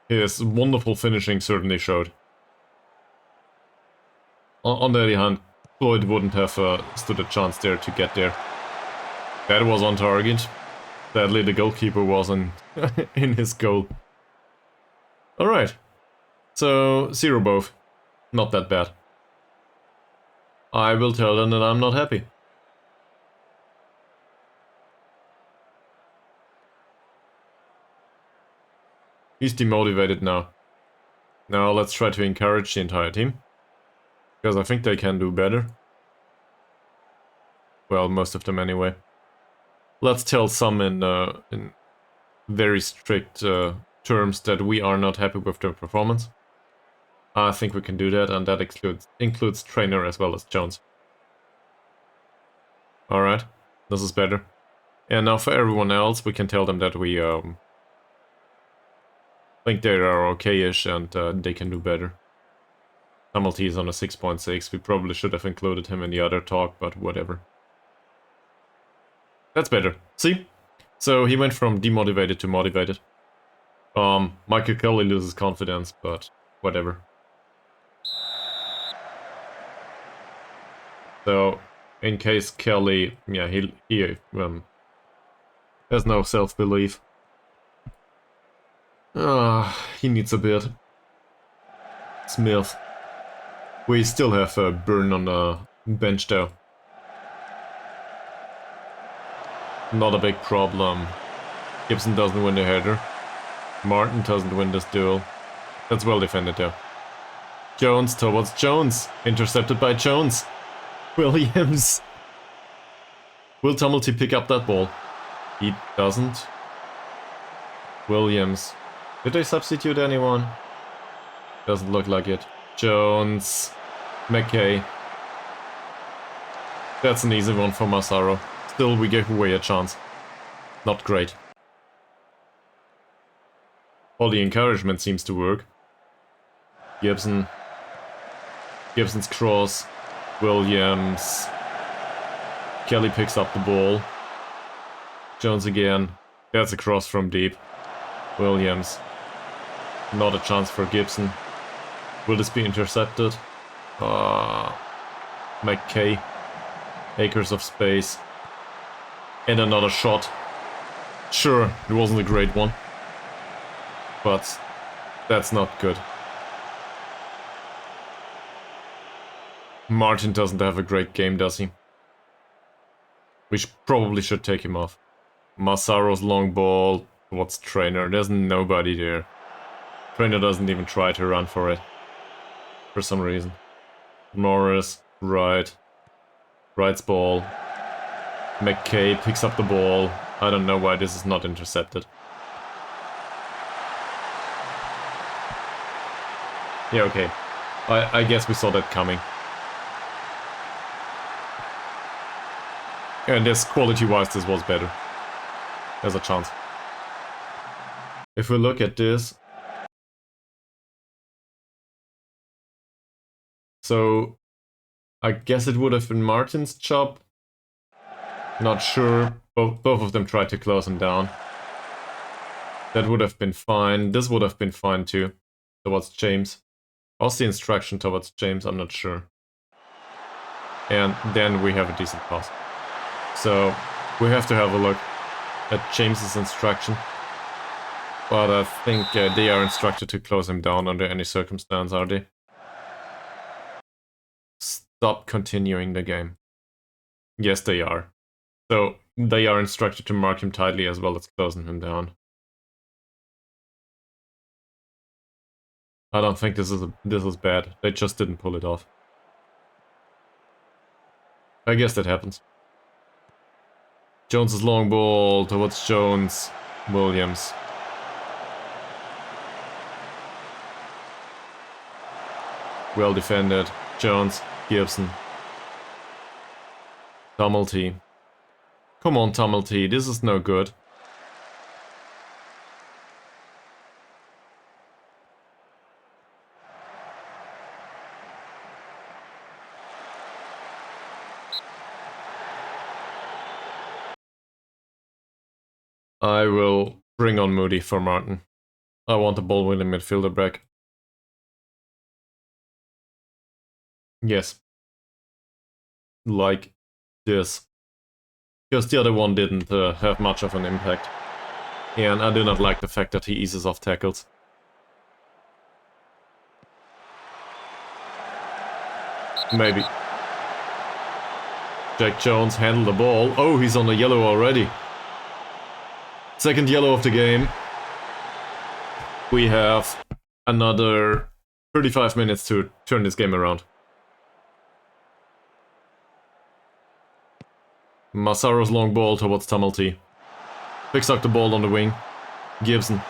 His wonderful finishing certainly showed. On the other hand, Floyd wouldn't have stood a chance there to get there. That was on target. Sadly, the goalkeeper wasn't in his goal. Alright. So, 0 both. Not that bad. I will tell them that I'm not happy. He's demotivated now. Now let's try to encourage the entire team. Because I think they can do better. Well, most of them anyway. Let's tell some in very strict terms that we are not happy with their performance. I think we can do that, and that includes trainer as well as Jones. Alright, this is better. And now for everyone else, we can tell them that we think they are okay-ish and they can do better. Hamilton is on a 6.6. We probably should have included him in the other talk, but whatever. That's better. See? So he went from demotivated to motivated. Michael Kelly loses confidence, but whatever. So, in case Kelly, yeah, he has no self-belief. He needs a bit. Smith. We still have Burn on the bench though. Not a big problem. Gibson doesn't win the header. Martin doesn't win this duel. That's well defended though. Jones towards Jones. Intercepted by Jones. Williams. Will Tumulty pick up that ball? He doesn't. Williams. Did they substitute anyone? Doesn't look like it. Jones. McKay. That's an easy one for Massaro. Still, we gave away a chance. Not great. All the encouragement seems to work. Gibson. Gibson's cross. Williams. Kelly picks up the ball. Jones again. That's a cross from deep. Williams. Not a chance for Gibson. Will this be intercepted? McKay. Acres of space. And another shot. Sure, it wasn't a great one. But that's not good. Martin doesn't have a great game, does he? We probably should take him off. Massaro's long ball towards Trainer. There's nobody there. Trainer doesn't even try to run for it. For some reason. Morris, right. Right's ball. McKay picks up the ball. I don't know why this is not intercepted. Yeah, okay. I guess we saw that coming. And this quality-wise, this was better. There's a chance. If we look at this... So, I guess it would have been Martin's job. Not sure. Both of them tried to close him down. That would have been fine. This would have been fine too. Towards James. What's the instruction towards James? I'm not sure. And then we have a decent pass. So, we have to have a look at James's instruction. But I think they are instructed to close him down under any circumstance, are they? Stop continuing the game. Yes, they are. So, they are instructed to mark him tightly as well as closing him down. I don't think this is bad. They just didn't pull it off. I guess that happens. Jones's long ball towards Jones. Williams. Well defended. Jones. Gibson. Tumulty. Come on, Tumulty. This is no good. I will bring on Moody for Martin. I want the ball-winning midfielder back. Yes. Like this. Because the other one didn't have much of an impact. And I do not like the fact that he eases off tackles. Maybe. Jack Jones handled the ball. Oh, he's on the yellow already. Second yellow of the game. We have another 35 minutes to turn this game around. Massaro's long ball towards Tumulty. Picks up the ball on the wing. Gibson.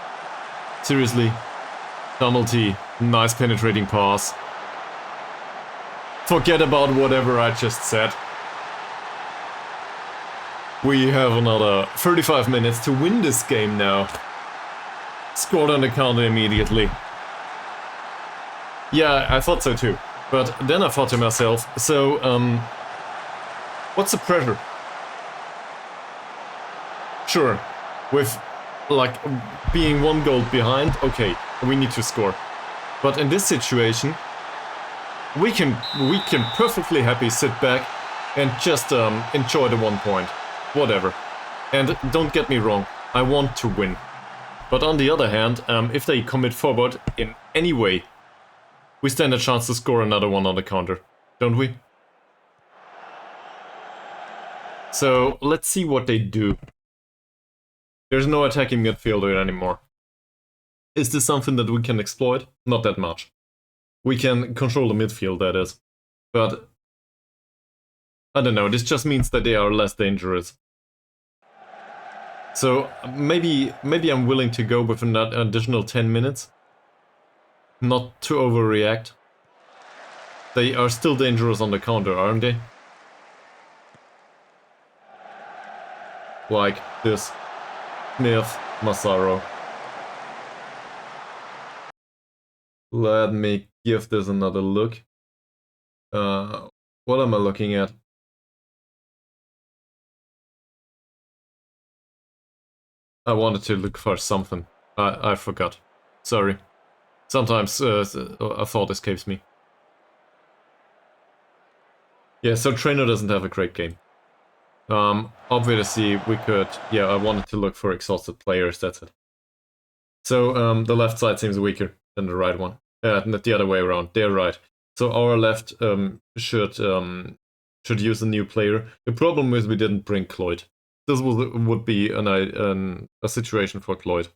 Seriously. Tumulty. Nice penetrating pass. Forget about whatever I just said. We have another 35 minutes to win this game now. Scored on the counter immediately. Yeah, I thought so too. But then I thought to myself, so, what's the pressure? Sure, with, like, being 1 goal behind, okay, we need to score. But in this situation, we can perfectly happy sit back and just enjoy the 1 point. Whatever. And don't get me wrong, I want to win. But on the other hand, if they commit forward in any way, we stand a chance to score another one on the counter, don't we? So let's see what they do. There's no attacking midfielder anymore. Is this something that we can exploit? Not that much. We can control the midfield, that is. But I don't know, this just means that they are less dangerous. So maybe I'm willing to go with an additional 10 minutes. Not to overreact. They are still dangerous on the counter, aren't they? Like this. Smith, Massaro. Let me give this another look. What am I looking at? I wanted to look for something. I forgot. Sorry. Sometimes a thought escapes me. Yeah, so Trainer doesn't have a great game. Obviously we could... Yeah, I wanted to look for exhausted players, that's it. So the left side seems weaker than the right one. Not the other way around, they're right. So our left should use a new player. The problem is we didn't bring Cloyd. This would be a situation for Cloyd,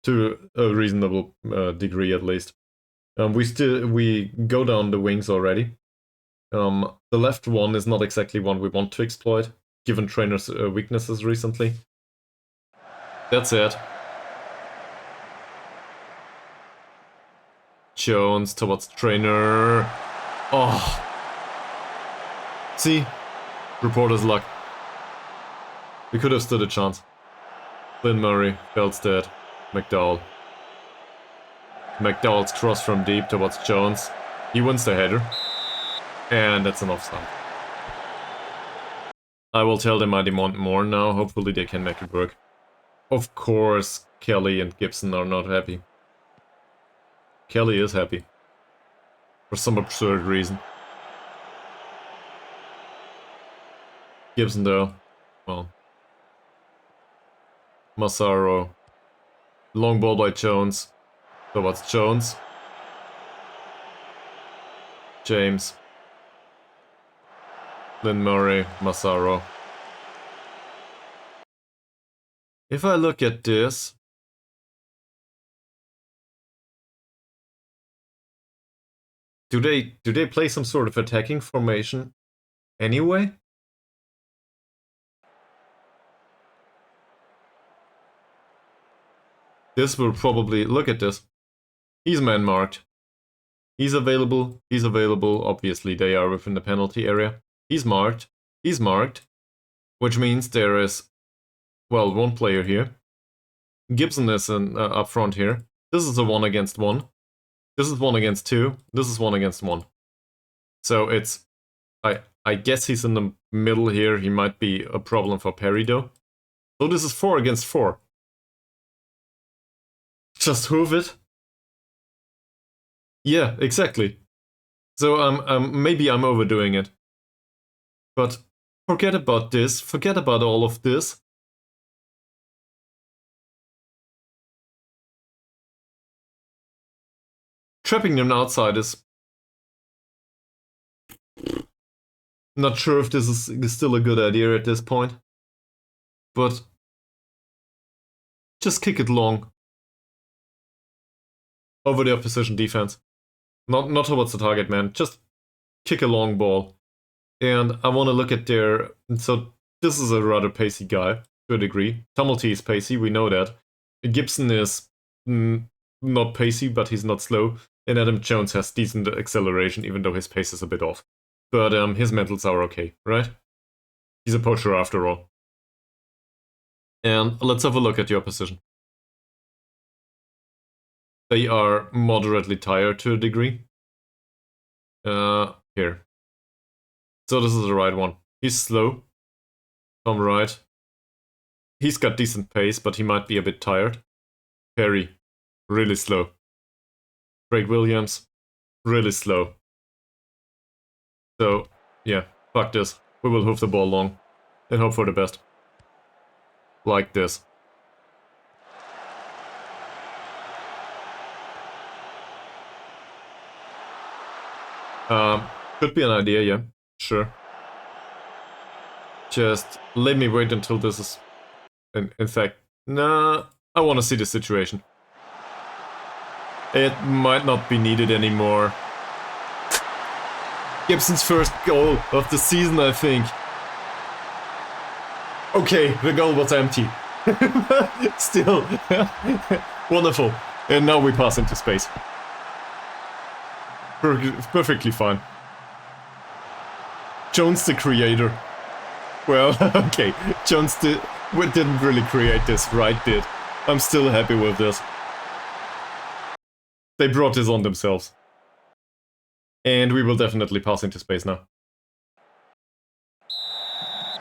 to a reasonable degree at least. We go down the wings already. The left one is not exactly one we want to exploit, given Trainer's weaknesses recently. That's it. Jones towards Trainer. Oh. See? Reporter's luck. We could have stood a chance. Lynn Murray, Feldstedt, McDowell. McDowell's cross from deep towards Jones. He wins the header. And that's an offside. I will tell them I demand more now. Hopefully they can make it work. Of course, Kelly and Gibson are not happy. Kelly is happy. For some absurd reason. Gibson though, well. Massaro. Long ball by Jones. Towards Jones. James. Lynn Murray, Massaro. If I look at this... Do they play some sort of attacking formation anyway? This will probably... Look at this. He's man-marked. He's available. Obviously, they are within the penalty area. He's marked. Which means there is, well, 1 player here. Gibson is up front here. This is a 1 against 1. This is 1 against 2. This is 1 against 1. So it's... I guess he's in the middle here. He might be a problem for Perry, though. So this is 4 against 4. Just hoof it. Yeah, exactly. So maybe I'm overdoing it. But forget about this. Forget about all of this. Trapping them outside is... Not sure if this is still a good idea at this point. But just kick it long. Over the opposition defense. Not towards the target man. Just kick a long ball. And I want to look at their... So this is a rather pacey guy, to a degree. Tumulty is pacey, we know that. Gibson is not pacey, but he's not slow. And Adam Jones has decent acceleration, even though his pace is a bit off. But his mentals are okay, right? He's a poacher after all. And let's have a look at the opposition. They are moderately tired to a degree. Here. So this is the right one. He's slow. Tom Wright. He's got decent pace, but he might be a bit tired. Perry. Really slow. Craig Williams. Really slow. So, yeah. Fuck this. We will hoof the ball long. And hope for the best. Like this. Could be an idea, yeah. Sure. Just let me wait until this is... In fact, nah, I want to see the situation. It might not be needed anymore. Gibson's first goal of the season, I think. Okay, the goal was empty. Still. Wonderful. And now we pass into space. Perfectly fine. Jones the creator. Well, okay. Jones didn't really create this, Wright did. I'm still happy with this. They brought this on themselves. And we will definitely pass into space now.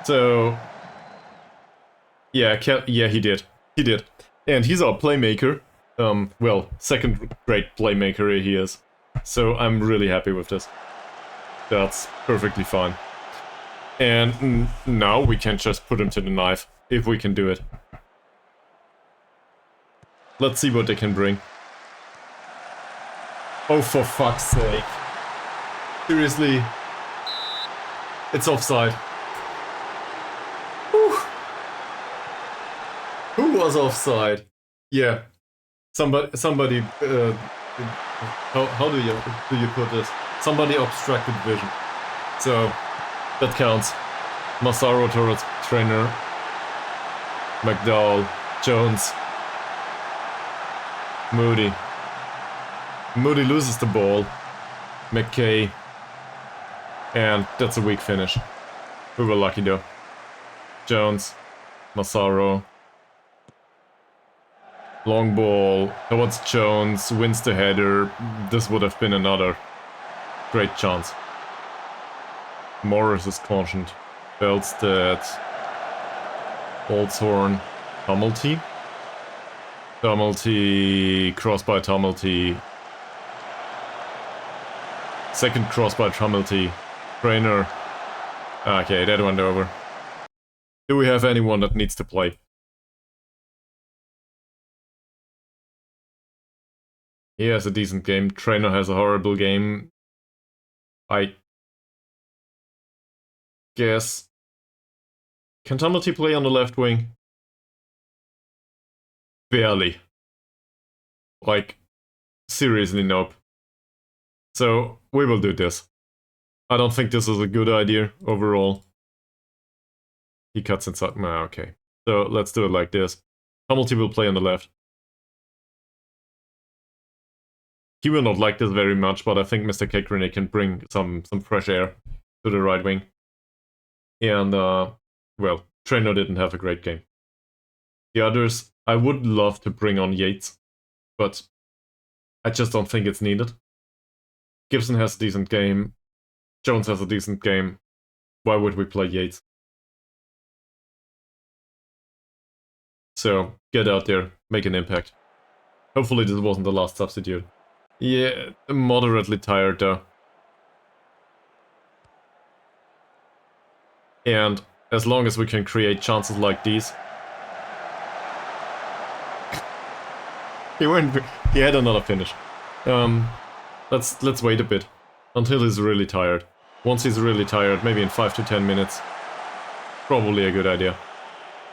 So... Yeah, he did. He did. And he's our playmaker. Well, second-rate playmaker he is. So I'm really happy with this. That's perfectly fine. And now we can just put him to the knife, if we can do it. Let's see what they can bring. Oh, for fuck's sake. Seriously. It's offside. Whew. Who was offside? Yeah. Somebody how do you put this? Somebody obstructed vision. So that counts. Massaro towards trainer. McDowell. Jones. Moody. Moody loses the ball. McKay. And that's a weak finish. We were lucky though. Jones. Massaro. Long ball towards Jones, wins the header. This would have been another great chance. Morris is cautioned. Belstead. Holzhorn. Tumulty. Tumulty. Cross by Tumulty. Second cross by Tumulty. Trainer. Okay, that went over. Do we have anyone that needs to play? He has a decent game. Trainer has a horrible game. I guess. Can Tumulty play on the left wing? Barely. Like, seriously, nope. So, we will do this. I don't think this is a good idea overall. He cuts inside. Nah, okay. So, let's do it like this. Tumulty will play on the left. He will not like this very much, but I think Mr. Kekrini can bring some fresh air to the right wing. And, well, Trainer didn't have a great game. The others, I would love to bring on Yates, but I just don't think it's needed. Gibson has a decent game. Jones has a decent game. Why would we play Yates? So, get out there, make an impact. Hopefully this wasn't the last substitute. Yeah, moderately tired though. And as long as we can create chances like these... He had another finish. Let's wait a bit until he's really tired. Once he's really tired, maybe in 5 to 10 minutes, probably a good idea.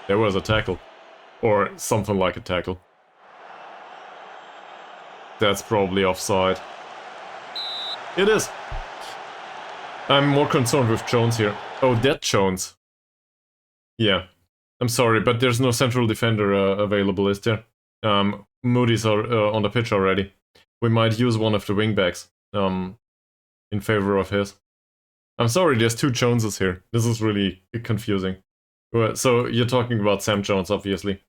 There was a tackle, or something like a tackle. That's probably offside. It is. I'm more concerned with Jones here. Oh, that Jones. Yeah, I'm sorry, but there's no central defender available, is there? Moody's are on the pitch already. We might use one of the wingbacks in favor of his. I'm sorry, there's 2 Joneses here. This is really confusing. So you're talking about Sam Jones, obviously.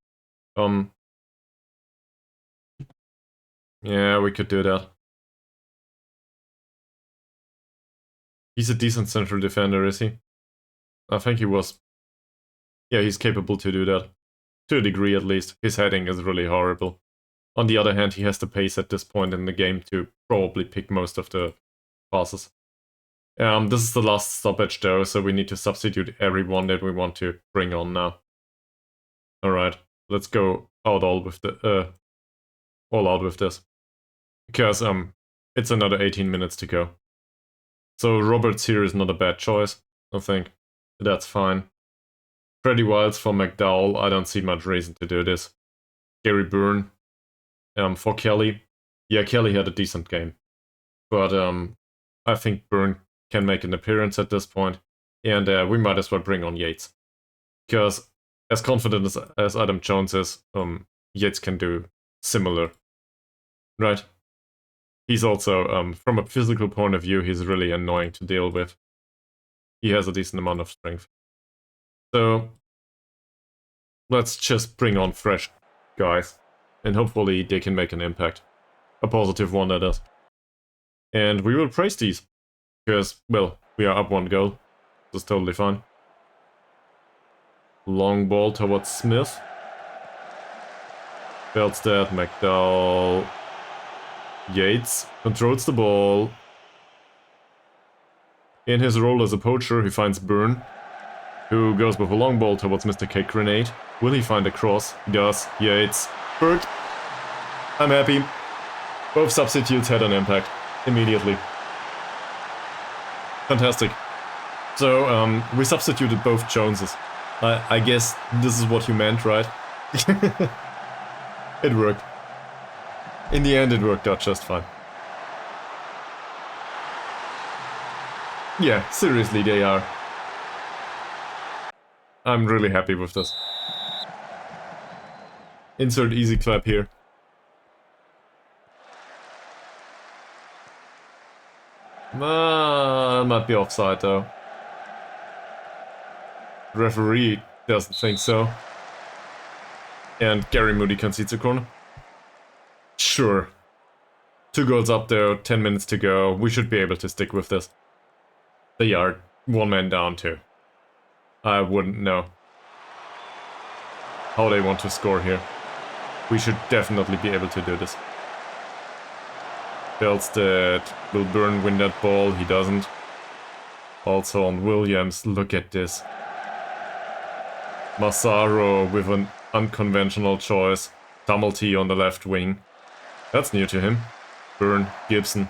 Yeah, we could do that. He's a decent central defender, is he? I think he was. Yeah, he's capable to do that. To a degree, at least. His heading is really horrible. On the other hand, he has the pace at this point in the game to probably pick most of the passes. This is the last stoppage though, so we need to substitute everyone that we want to bring on now. Alright, let's go all out with this. Because it's another 18 minutes to go. So Roberts here is not a bad choice, I think. That's fine. Freddie Wilds for McDowell, I don't see much reason to do this. Gary Byrne for Kelly. Yeah, Kelly had a decent game. But I think Byrne can make an appearance at this point. And we might as well bring on Yates. Because as confident as Adam Jones is, Yates can do similar. Right? He's also, from a physical point of view, he's really annoying to deal with. He has a decent amount of strength. So, let's just bring on fresh guys. And hopefully they can make an impact. A positive one, that is. And we will praise these. Because, well, we are up 1 goal. This is totally fine. Long ball towards Smith. Feldstedt, McDowell. Yates controls the ball. In his role as a poacher, he finds Byrne, who goes with a long ball towards Mr. Cake Grenade. Will he find a cross? He does. Yates. Burt. I'm happy. Both substitutes had an impact. Immediately. Fantastic. So, we substituted both Joneses. I guess this is what you meant, right? It worked. In the end, it worked out just fine. Yeah, seriously, they are. I'm really happy with this. Insert easy clap here. Might be offside though. Referee doesn't think so. And Gary Moody concedes a corner. Sure. 2 goals up there, 10 minutes to go. We should be able to stick with this. They are 1 man down too. I wouldn't know how they want to score here. We should definitely be able to do this. Feldstedt will Byrne win that ball. He doesn't. Also on Williams, look at this. Massaro with an unconventional choice. Dumelty on the left wing. That's new to him. Byrne, Gibson.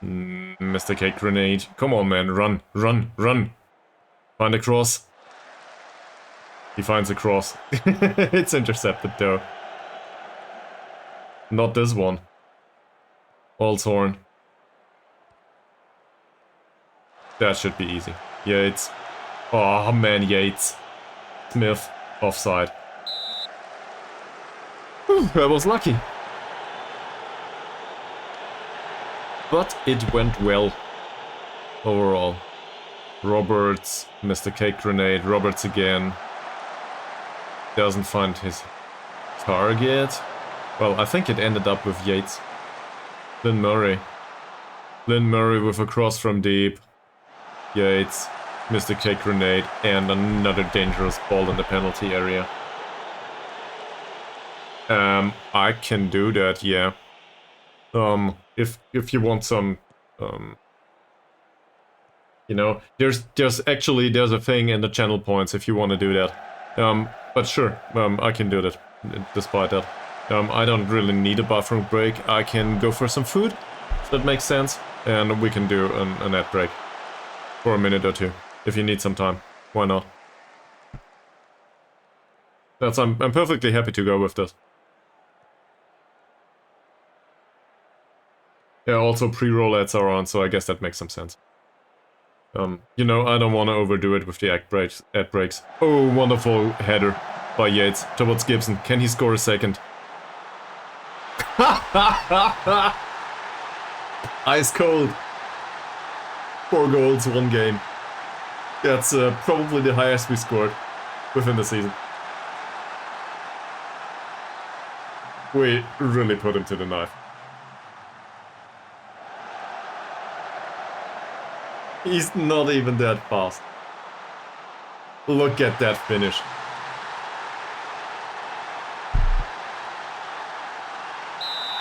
Mr. Cake Grenade. Come on, man. Run, run, run. Find a cross. He finds a cross. It's intercepted, though. Not this one. Alshorn. That should be easy. Yates. Oh, man, Yates. Smith. Offside. Whew, I was lucky. But it went well. Overall. Roberts. Mr. Cake Grenade. Roberts again. Doesn't find his target. Well, I think it ended up with Yates. Lynn Murray. Lynn Murray with a cross from deep. Yates. Mr. Cake Grenade. And another dangerous ball in the penalty area. I can do that, yeah. If you want some You know, there's a thing in the channel points if you want to do that. But sure, I can do that, despite that. I don't really need a bathroom break. I can go for some food, if that makes sense, and we can do an ad break for a minute or two, if you need some time. Why not? I'm perfectly happy to go with this. Yeah, also pre-roll ads are on, so I guess that makes some sense. You know, I don't want to overdo it with the ad breaks. Oh, wonderful header by Yates towards Gibson. Can he score a second? Ice cold. 4 goals, 1 game. That's probably the highest we scored within the season. We really put him to the knife. He's not even that fast. Look at that finish.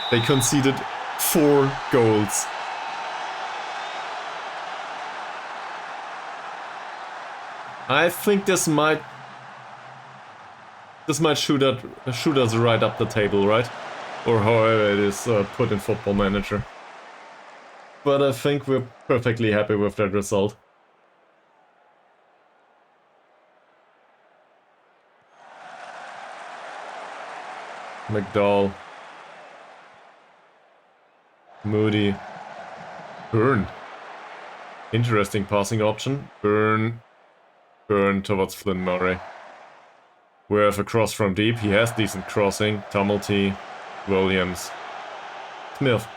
They conceded 4 goals. I think this might shoot us right up the table, right? Or however it is put in Football Manager. But I think we're perfectly happy with that result. McDowell. Moody. Byrne. Interesting passing option. Byrne towards Flynn Murray. We have a cross from deep. He has decent crossing. Tumulty. Williams. Smith.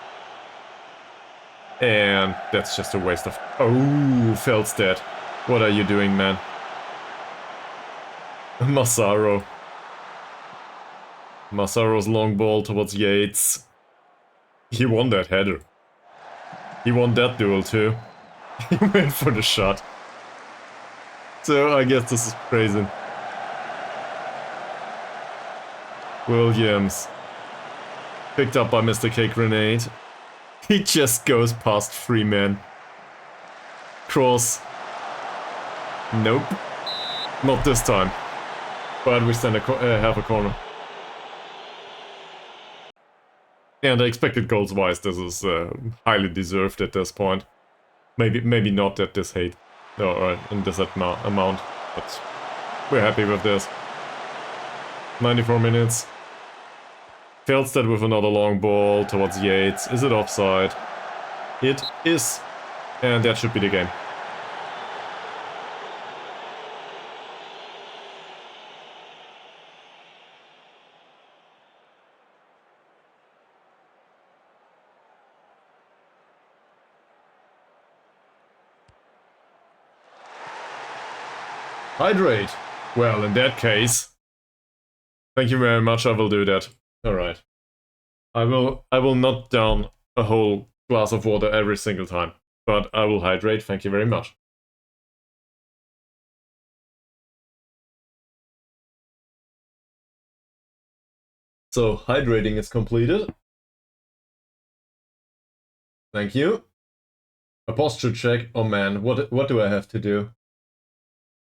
And that's just a waste of... Oh, Feldstedt. What are you doing, man? Massaro. Massaro's long ball towards Yates. He won that header. He won that duel too. He went for the shot. So I guess this is crazy. Williams. Picked up by Mr. K Grenade. He just goes past 3 men. Cross. Nope. Not this time. But we stand have a corner. And the expected goals wise, this is highly deserved at this point. Maybe not at this height, or in this amount, but we're happy with this. 94 minutes. Feldstedt with another long ball towards Yates. Is it offside? It is. And that should be the game. Hydrate. Well, in that case, thank you very much. I will do that. All right. I will not down a whole glass of water every single time, but I will hydrate. Thank you very much. So hydrating is completed. Thank you. A posture check. Oh man, what do I have to do?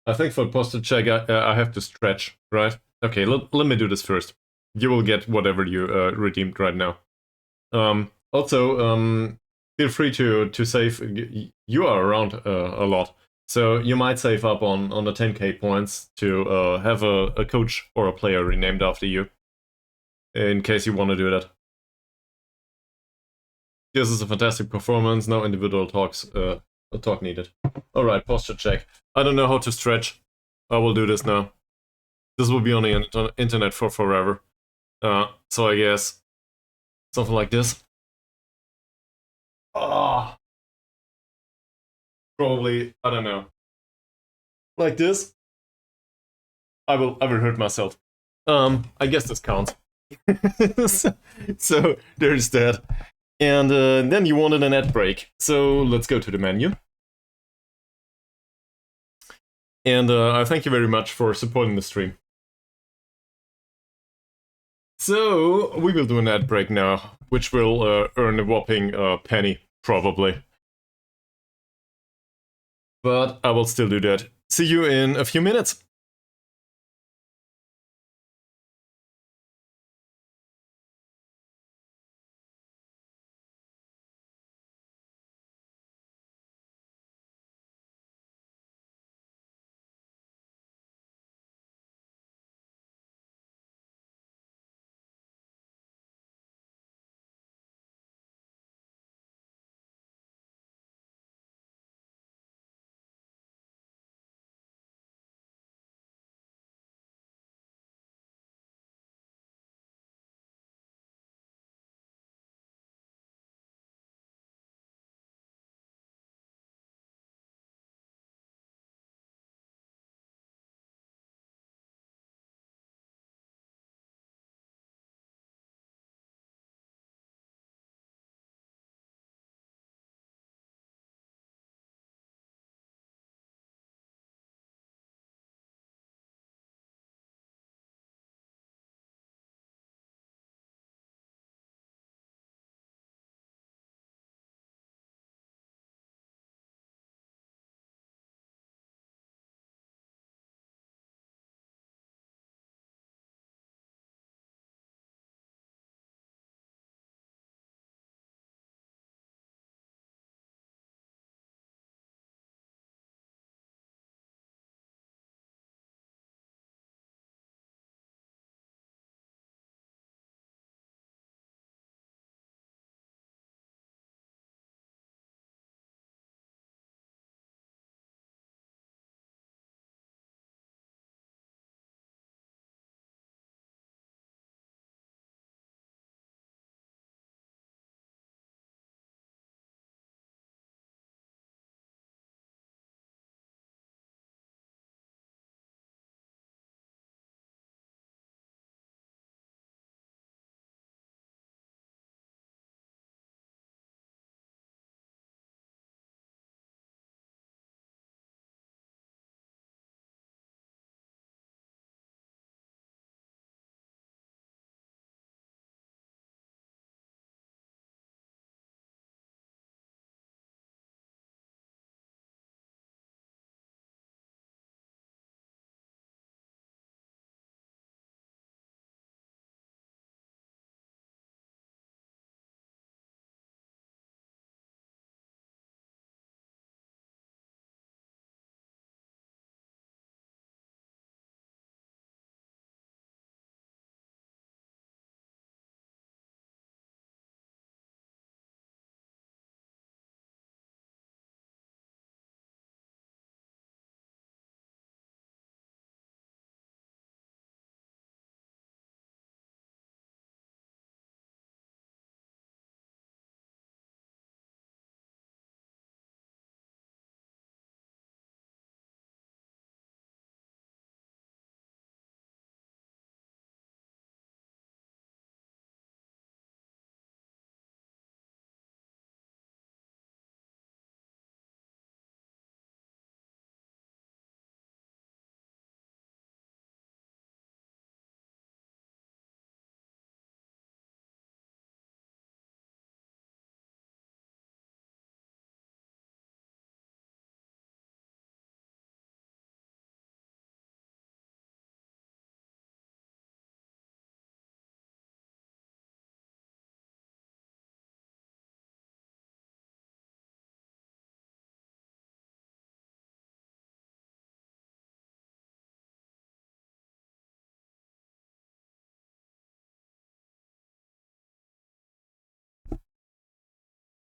I think for posture check I have to stretch, right? Okay, let me do this first. You will get whatever you redeemed right now. Also, feel free to save. You are around a lot, so you might save up on the 10k points to have a coach or a player renamed after you, in case you want to do that. This is a fantastic performance. No individual talk needed. All right, posture check. I don't know how to stretch. I will do this now. This will be on the internet for forever. So I guess something like this. Ah, probably, I don't know. Like this. I will hurt myself. I guess this counts. so there's that. And then you wanted an ad break. So let's go to the menu. And I thank you very much for supporting the stream. So we will do an ad break now, which will earn a whopping penny, probably. But I will still do that. See you in a few minutes.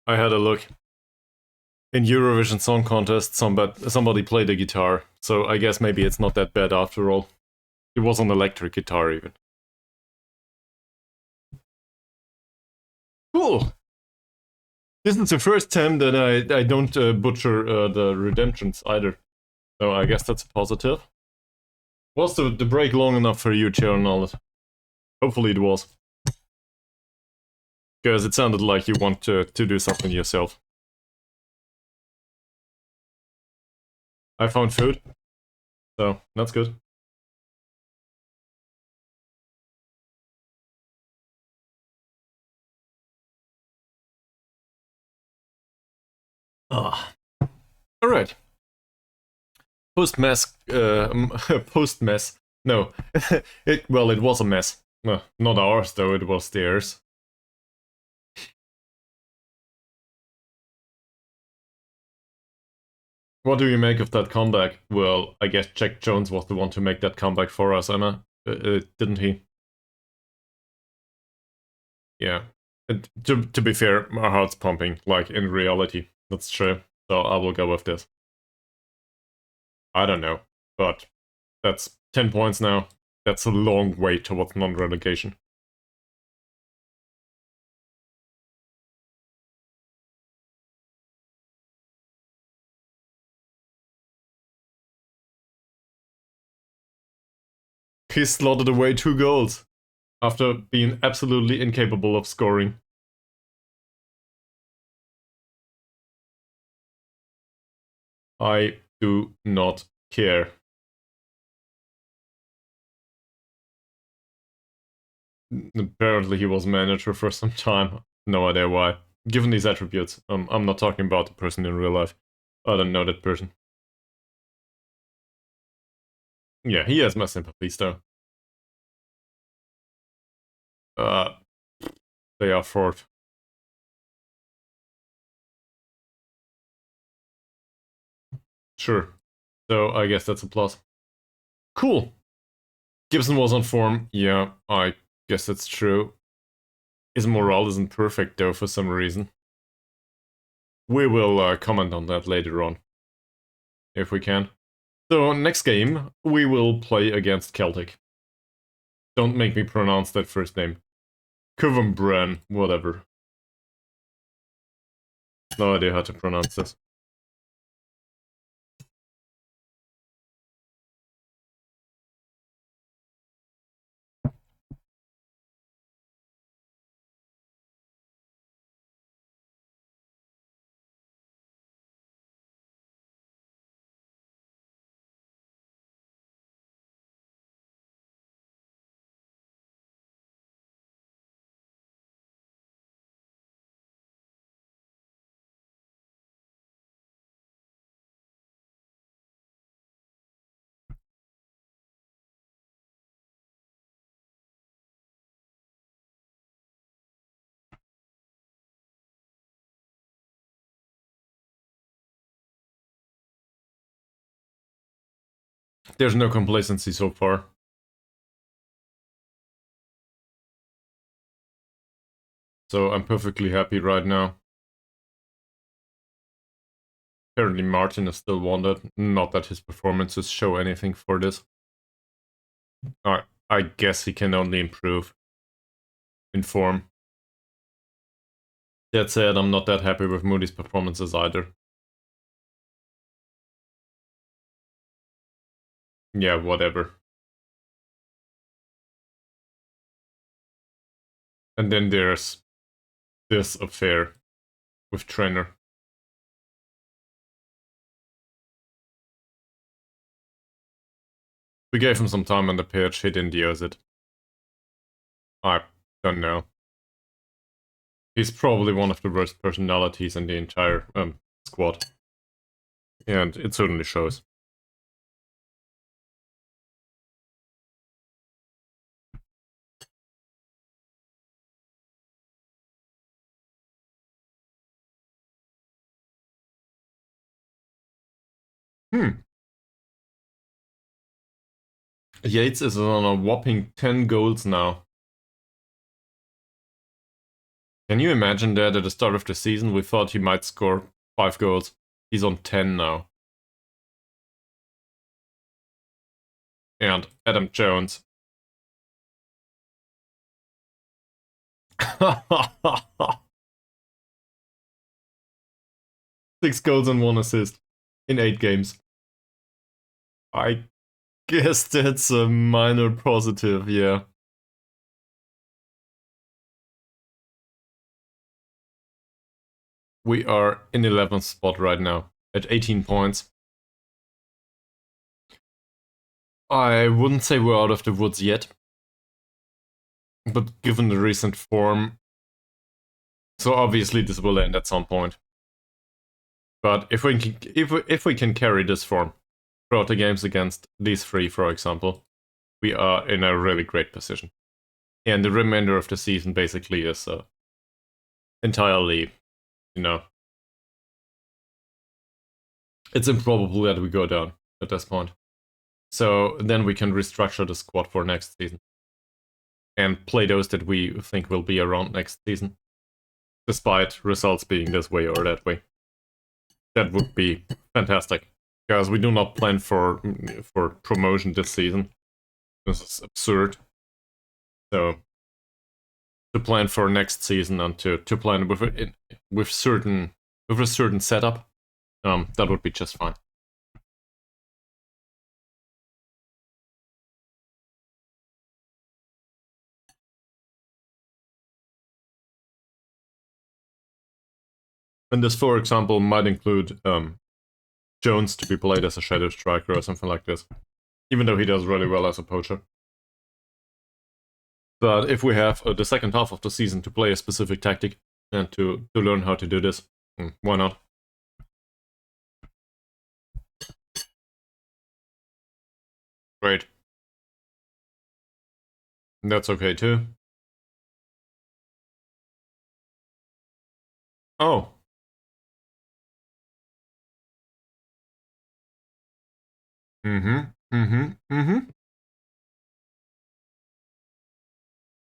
I had a look. In Eurovision Song Contest, somebody played the guitar, so I guess maybe it's not that bad after all. It was an electric guitar even. Cool! This is the first time that I don't butcher the redemptions either. So I guess that's a positive. Was the break long enough for you, Chair Knowledge? Hopefully it was. Because it sounded like you want to do something yourself. I found food, so that's good. Ah. Alright. Post-mess, post-mess. No, it was a mess. No, not ours though, it was theirs. What do you make of that comeback? Well, I guess Jack Jones was the one to make that comeback for us, Emma. Didn't he? Yeah. To be fair, my heart's pumping, like in reality. That's true. So I will go with this. I don't know, but that's 10 points now. That's a long way towards non-relegation. He slotted away 2 goals after being absolutely incapable of scoring. I do not care. Apparently he was manager for some time. No idea why. Given these attributes, I'm not talking about the person in real life. I don't know that person. Yeah, he has my sympathies though. Uh, they are fourth. Sure. So I guess that's a plus. Cool. Gibson was on form. Yeah, I guess that's true. His morale isn't perfect though for some reason. We will comment on that later on, if we can. So next game, we will play against Celtic. Don't make me pronounce that first name. Cwmbran, whatever. No idea how to pronounce this. There's no complacency so far. So I'm perfectly happy right now. Apparently Martin is still wanted. Not that his performances show anything for this. I guess he can only improve in form. That said, I'm not that happy with Moody's performances either. Yeah, whatever. And then there's this affair with Trainer. We gave him some time on the pitch, he didn't use it. I don't know. He's probably one of the worst personalities in the entire squad. And it certainly shows. Yates is on a whopping 10 goals now. Can you imagine that at the start of the season we thought he might score 5 goals? He's on 10 now. And Adam Jones. 6 goals and 1 assist in 8 games. I guess that's a minor positive, yeah. We are in 11th spot right now, at 18 points. I wouldn't say we're out of the woods yet, but given the recent form, so obviously this will end at some point. But if we can carry this form, throughout the games against these three, for example, we are in a really great position. And the remainder of the season basically is entirely, you know, it's improbable that we go down at this point. So then we can restructure the squad for next season and play those that we think will be around next season, despite results being this way or that way. That would be fantastic, because we do not plan for promotion this season. This is absurd. So to plan for next season and to plan with a certain setup, that would be just fine. And this, for example, might include Jones to be played as a shadow striker or something like this, even though he does really well as a poacher. But if we have the second half of the season to play a specific tactic and to learn how to do this, why not? Great. That's okay too. Oh.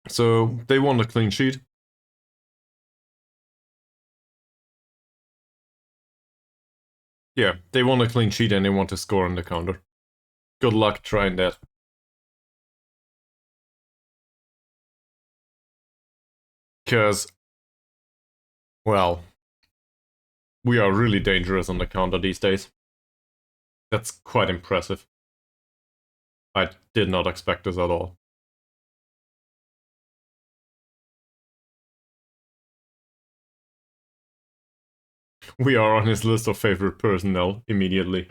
So they want a clean sheet. Yeah, they want a clean sheet and they want to score on the counter. Good luck trying that. Because, well, we are really dangerous on the counter these days. That's quite impressive. I did not expect this at all. We are on his list of favorite personnel immediately.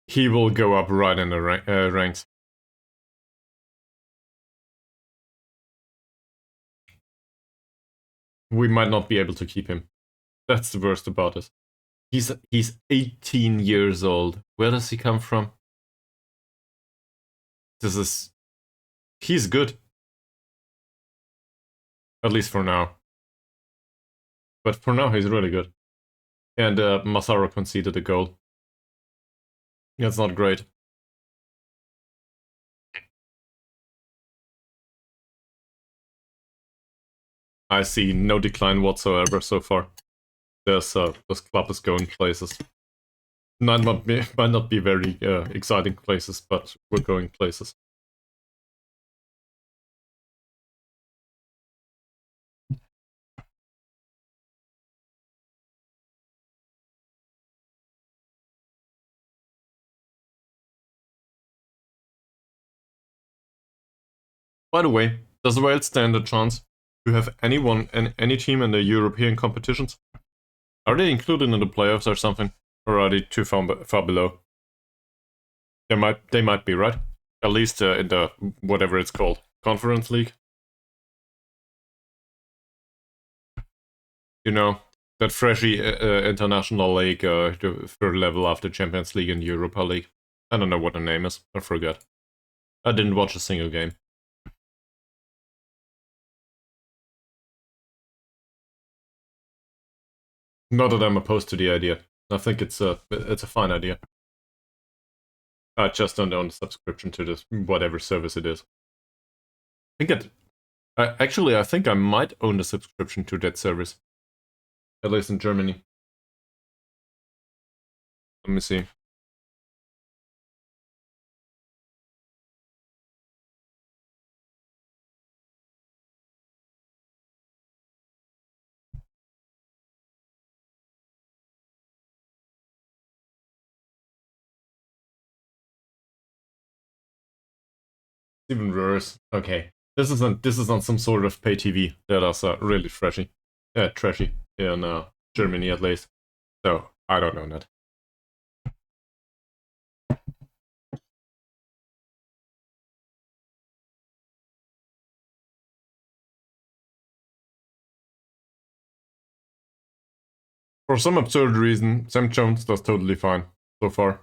He will go up right in the ranks. We might not be able to keep him. That's the worst about it. He's 18 years old. Where does he come from? He's good. At least for now. But for now, he's really good. And Massaro conceded a goal. That's not great. I see no decline whatsoever so far. This club is going places. Might not be very exciting places, but we're going places. By the way, does Wales stand a chance to have anyone and any team in the European competitions? Are they included in the playoffs or something? Or are they too far below? They might be, right? At least in the, whatever it's called, Conference League. You know, that freshy international league, the third level after Champions League and Europa League. I don't know what the name is, I forgot. I didn't watch a single game. Not that I'm opposed to the idea. I think it's a fine idea. I just don't own a subscription to this whatever service it is. I think actually I think I might own a subscription to that service. At least in Germany. Let me see. Even worse. Okay. This isn't some sort of pay TV that is really trashy in Germany at least. So I don't know that. For some absurd reason, Sam Jones does totally fine so far.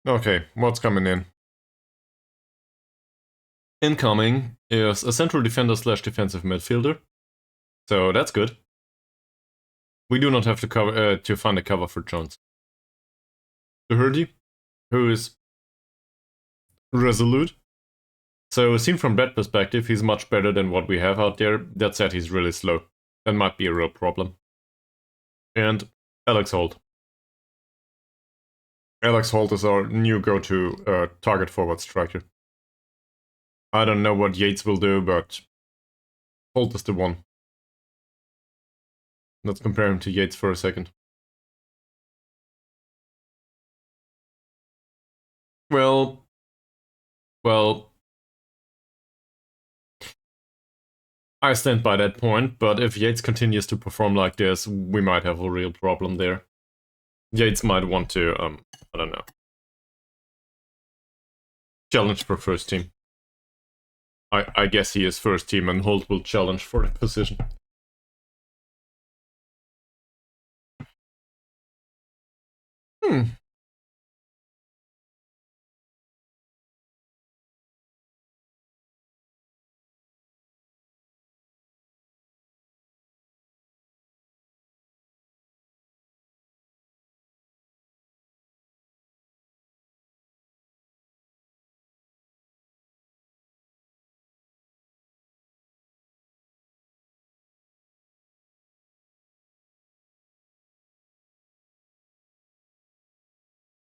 Okay, what's coming in? Incoming is a central defender slash defensive midfielder. So that's good. We do not have to find a cover for Jones. Doherty, who is resolute. So seen from that perspective, he's much better than what we have out there. That said, he's really slow. That might be a real problem. And Alex Holt. Alex Holt is our new go-to target forward striker. I don't know what Yates will do, but Holt is the one. Let's compare him to Yates for a second. Well, I stand by that point, but if Yates continues to perform like this, we might have a real problem there. Yates might want to, I don't know, challenge for first team. I guess he is first team and Holt will challenge for the position.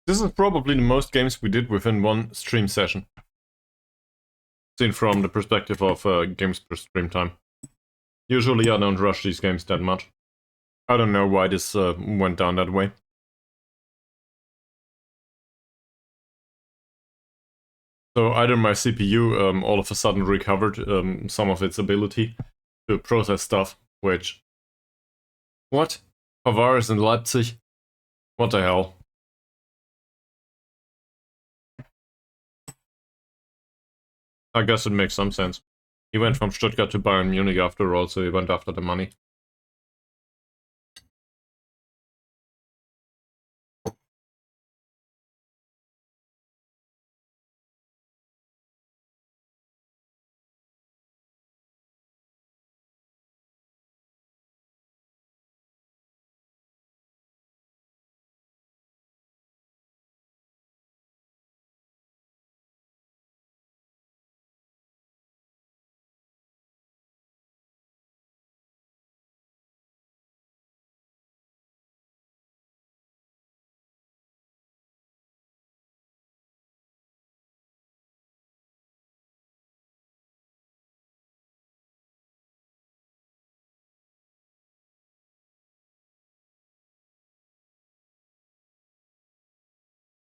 This is probably the most games we did within one stream session. Seen from the perspective of games per stream time. Usually I don't rush these games that much. I don't know why this went down that way. So either my CPU all of a sudden recovered some of its ability to process stuff, which... What? Tavares in Leipzig? What the hell? I guess it makes some sense. He went from Stuttgart to Bayern Munich after all, so he went after the money.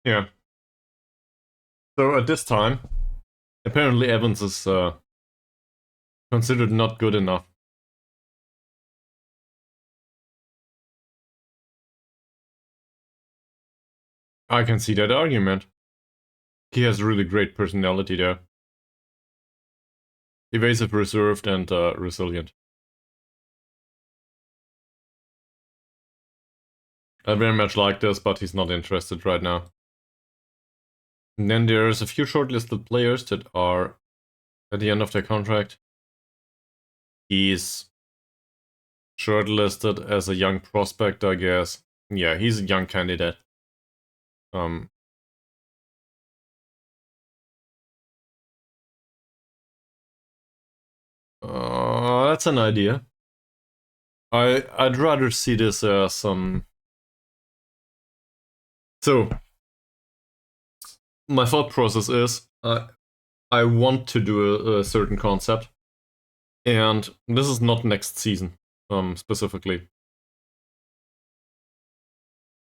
Yeah. So at this time, apparently Evans is considered not good enough. I can see that argument. He has really great personality there. Evasive, reserved, and resilient. I very much like this, but he's not interested right now. And then there's a few shortlisted players that are at the end of their contract. He's shortlisted as a young prospect, I guess. Yeah, he's a young candidate. That's an idea. I'd rather see this as some... So, my thought process is, I want to do a certain concept, and this is not next season, specifically.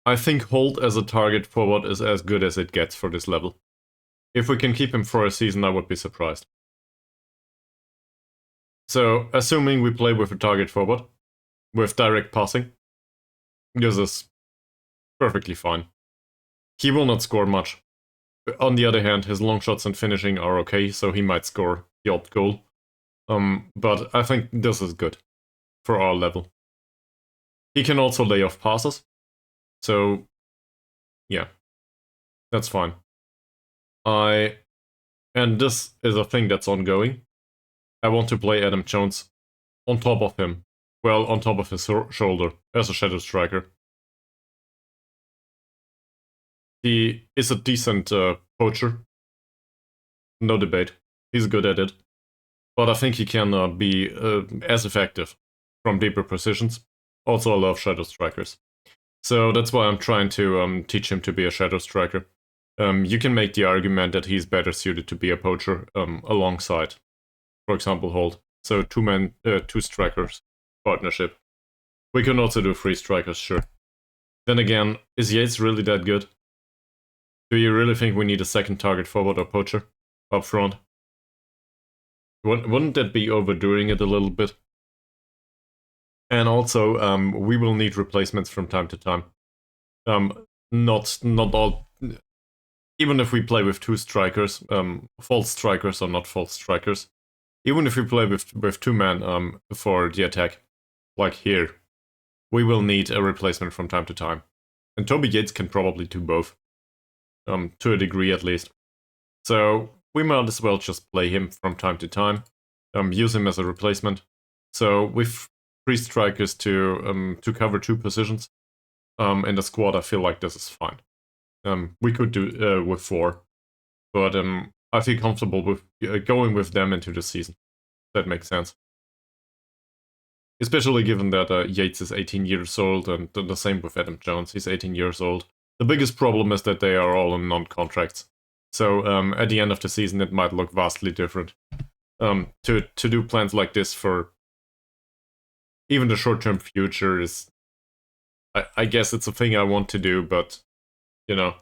I think Holt as a target forward is as good as it gets for this level. If we can keep him for a season, I would be surprised. So, assuming we play with a target forward, with direct passing, this is perfectly fine. He will not score much. On the other hand, his long shots and finishing are okay, so he might score the odd goal. But I think this is good for our level. He can also lay off passes, so yeah, that's fine. And this is a thing that's ongoing. I want to play Adam Jones on top of him. Well, on top of his shoulder as a shadow striker. He is a decent poacher. No debate. He's good at it. But I think he can be as effective from deeper positions. Also, I love shadow strikers. So that's why I'm trying to teach him to be a shadow striker. You can make the argument that he's better suited to be a poacher alongside, for example, Hold. So two strikers partnership. We can also do 3 strikers, sure. Then again, is Yates really that good? Do you really think we need a second target forward or poacher up front? Wouldn't that be overdoing it a little bit? And also, we will need replacements from time to time. Not all. Even if we play with 2 strikers, false strikers or not false strikers, even if we play with 2 men for the attack, like here, we will need a replacement from time to time. And Toby Yates can probably do both, to a degree at least. So we might as well just play him from time to time, use him as a replacement. So with 3 strikers to cover 2 positions in the squad, I feel like this is fine. We could do with 4, but I feel comfortable with going with them into the season. That makes sense. Especially given that Yates is 18 years old, and the same with Adam Jones, he's 18 years old. The biggest problem is that they are all on non-contracts. So at the end of the season, it might look vastly different. To do plans like this for even the short-term future is, I guess it's a thing I want to do, but, you know,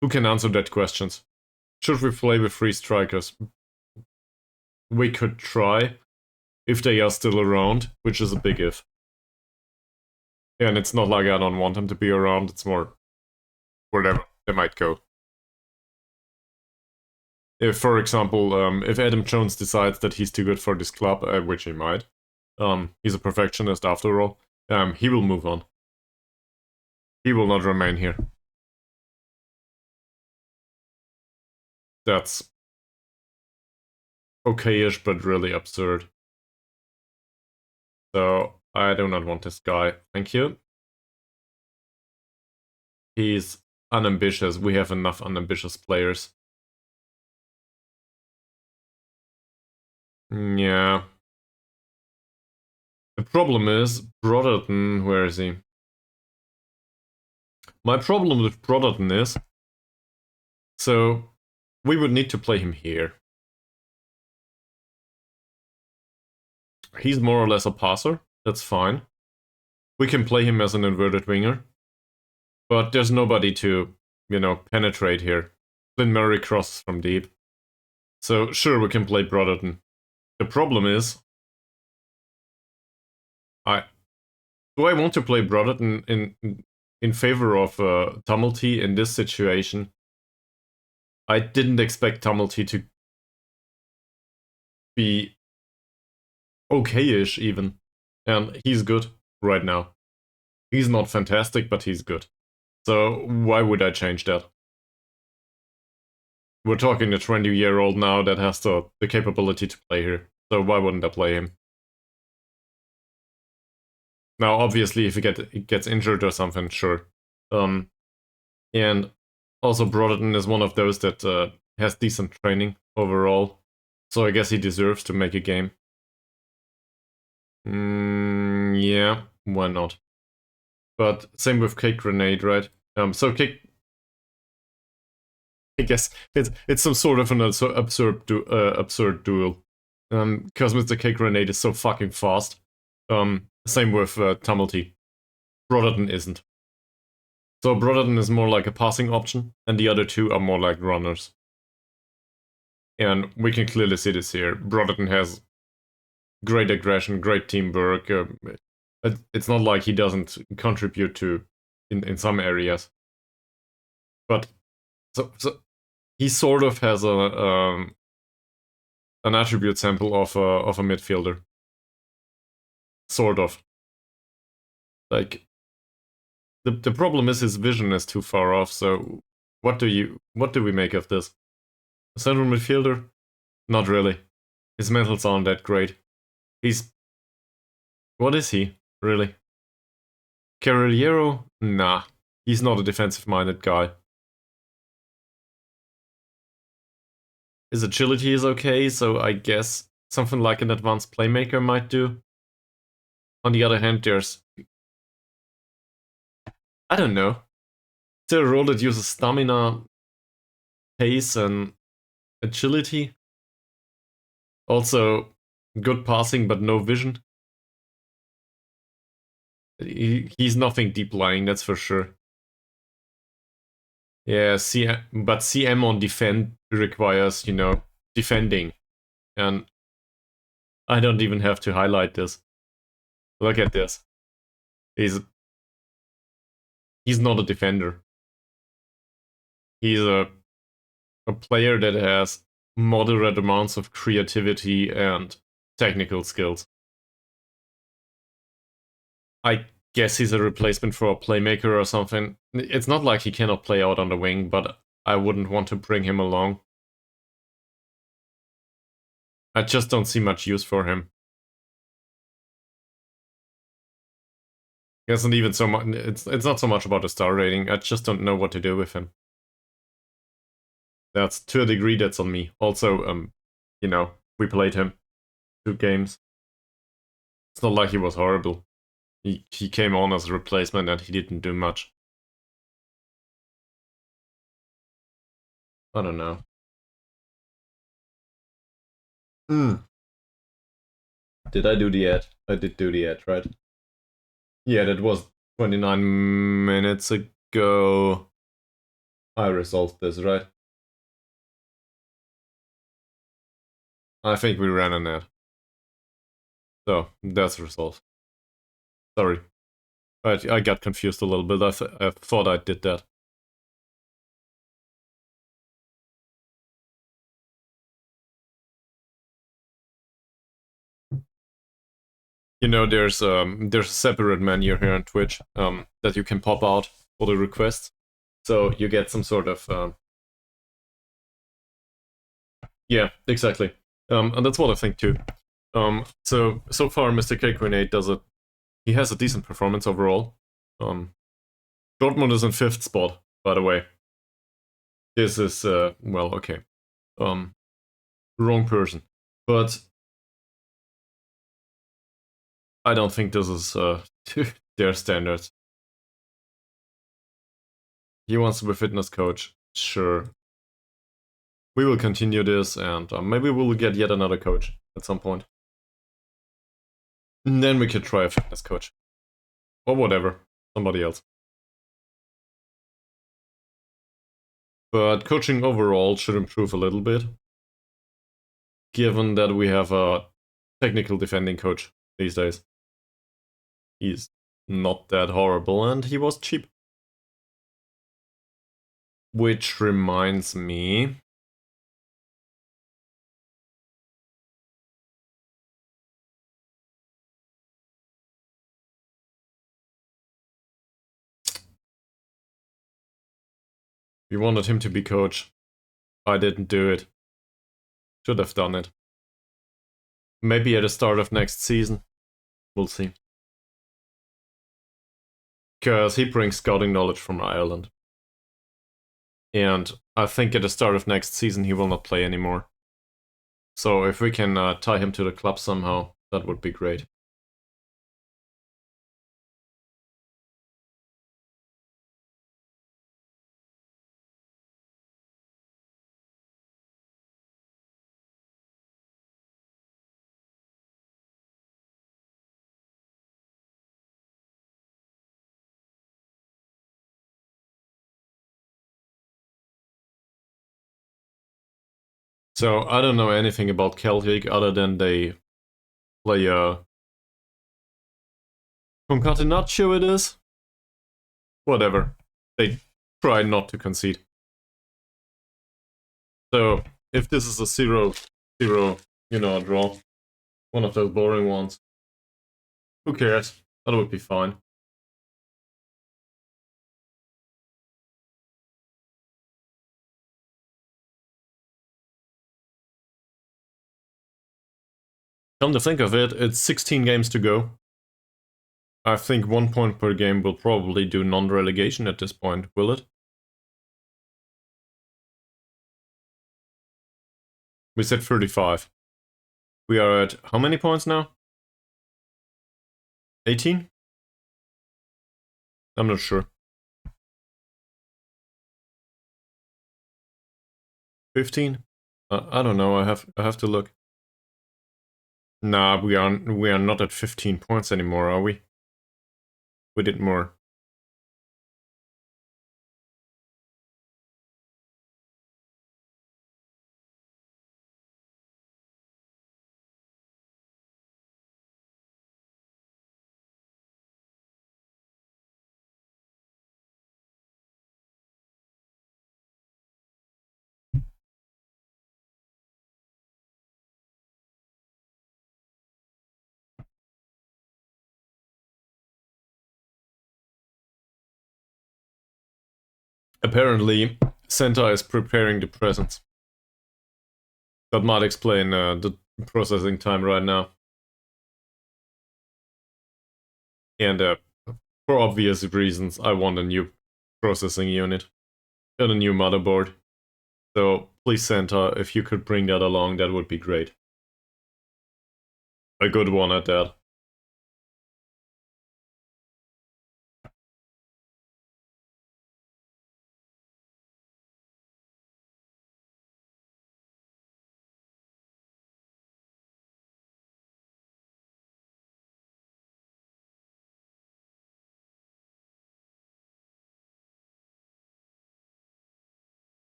who can answer that questions? Should we play with 3 strikers? We could try, if they are still around, which is a big if. And it's not like I don't want them to be around, it's more wherever they might go. If, for example, if Adam Jones decides that he's too good for this club, which he might, he's a perfectionist after all, he will move on. He will not remain here. That's okay-ish, but really absurd. So, I do not want this guy. Thank you. He's unambitious. We have enough unambitious players. Yeah. The problem is, Brotherton, where is he? My problem with Brotherton is, so we would need to play him here. He's more or less a passer, that's fine. We can play him as an inverted winger, but there's nobody to, penetrate here. Flynn Murray crosses from deep. So sure, we can play Brotherton. The problem is, do I want to play Brotherton in favor of Tumulty in this situation? I didn't expect Tumulty to be okay-ish even, and he's good right now. He's not fantastic, but he's good. So why would I change that? We're talking a 20-year-old now that has the capability to play here, so why wouldn't I play him? Now, obviously, if he gets injured or something, sure. And also, Brotherton is one of those that has decent training overall, so I guess he deserves to make a game. Yeah, why not? But same with Cake Grenade, right? So Cake, I guess it's some sort of an absurd duel. Because Mr. Cake Grenade is so fucking fast. Same with Tumulty. Brotherton isn't. So Brotherton is more like a passing option, and the other 2 are more like runners. And we can clearly see this here. Brotherton has great aggression, great teamwork. It's not like he doesn't contribute to in some areas. But so he sort of has an attribute sample of a midfielder. Sort of. Like, the problem is his vision is too far off, so what do we make of this? A central midfielder? Not really. His mentals aren't that great. What is he, really? Carriero? Nah. He's not a defensive-minded guy. His agility is okay, so I guess something like an advanced playmaker might do. On the other hand, I don't know. Is there a role that uses stamina, pace, and agility? Also, good passing but no vision. He's nothing deep lying, that's for sure. Yeah, but CM on defend requires, defending. And I don't even have to highlight this. Look at this. He's not a defender. He's a player that has moderate amounts of creativity and technical skills. I guess he's a replacement for a playmaker or something. It's not like he cannot play out on the wing, but I wouldn't want to bring him along. I just don't see much use for him. It's not even so much. It's not so much about the star rating. I just don't know what to do with him. That's to a degree that's on me. Also, we played him 2 games. It's not like he was horrible. He came on as a replacement and he didn't do much. I don't know. Did I do the ad? I did do the ad, right? Yeah, that was 29 minutes ago. I resolved this, right? I think we ran an ad. So, that's resolved. Sorry. I got confused a little bit. I thought I did that. There's a separate menu here on Twitch that you can pop out for the requests. So you get some sort of yeah, exactly. And that's what I think too. So far Mr. K Grenade does it. He has a decent performance overall. Dortmund is in 5th spot, by the way. This is well, okay. Wrong person. But I don't think this is to their standards. He wants to be a fitness coach. Sure. We will continue this, and maybe we'll get yet another coach at some point. And then we could try a fitness coach. Or whatever. Somebody else. But coaching overall should improve a little bit. Given that we have a technical defending coach these days. He's not that horrible, and he was cheap. Which reminds me... We wanted him to be coach. I didn't do it. Should have done it. Maybe at the start of next season. We'll see. Because he brings scouting knowledge from Ireland. And I think at the start of next season he will not play anymore. So if we can tie him to the club somehow, that would be great. So I don't know anything about Celtic other than they play Concatenaccio it is? Whatever. They try not to concede. So if this is a 0-0 You know, a draw. One of those boring ones. Who cares? That would be fine. Come to think of it, it's 16 games to go. I think 1 point per game will probably do non-relegation at this point, will it? We said 35. We are at how many points now? 18? I'm not sure. 15? I don't know, I have to look. Nah, we are not at 15 points anymore, are we? We did more. Apparently, Santa is preparing the presents. That might explain the processing time right now. And for obvious reasons, I want a new processing unit and a new motherboard. So please, Santa, if you could bring that along, that would be great. A good one at that.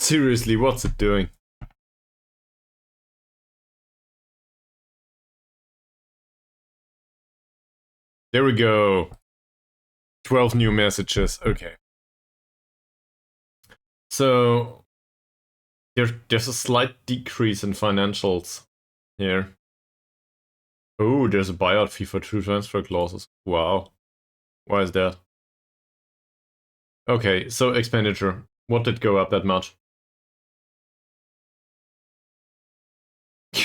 Seriously, what's it doing? There we go. 12 new messages. Okay. So there's a slight decrease in financials here. Oh, there's a buyout fee for 2 transfer clauses. Wow. Why is that? Okay, so expenditure. What did go up that much?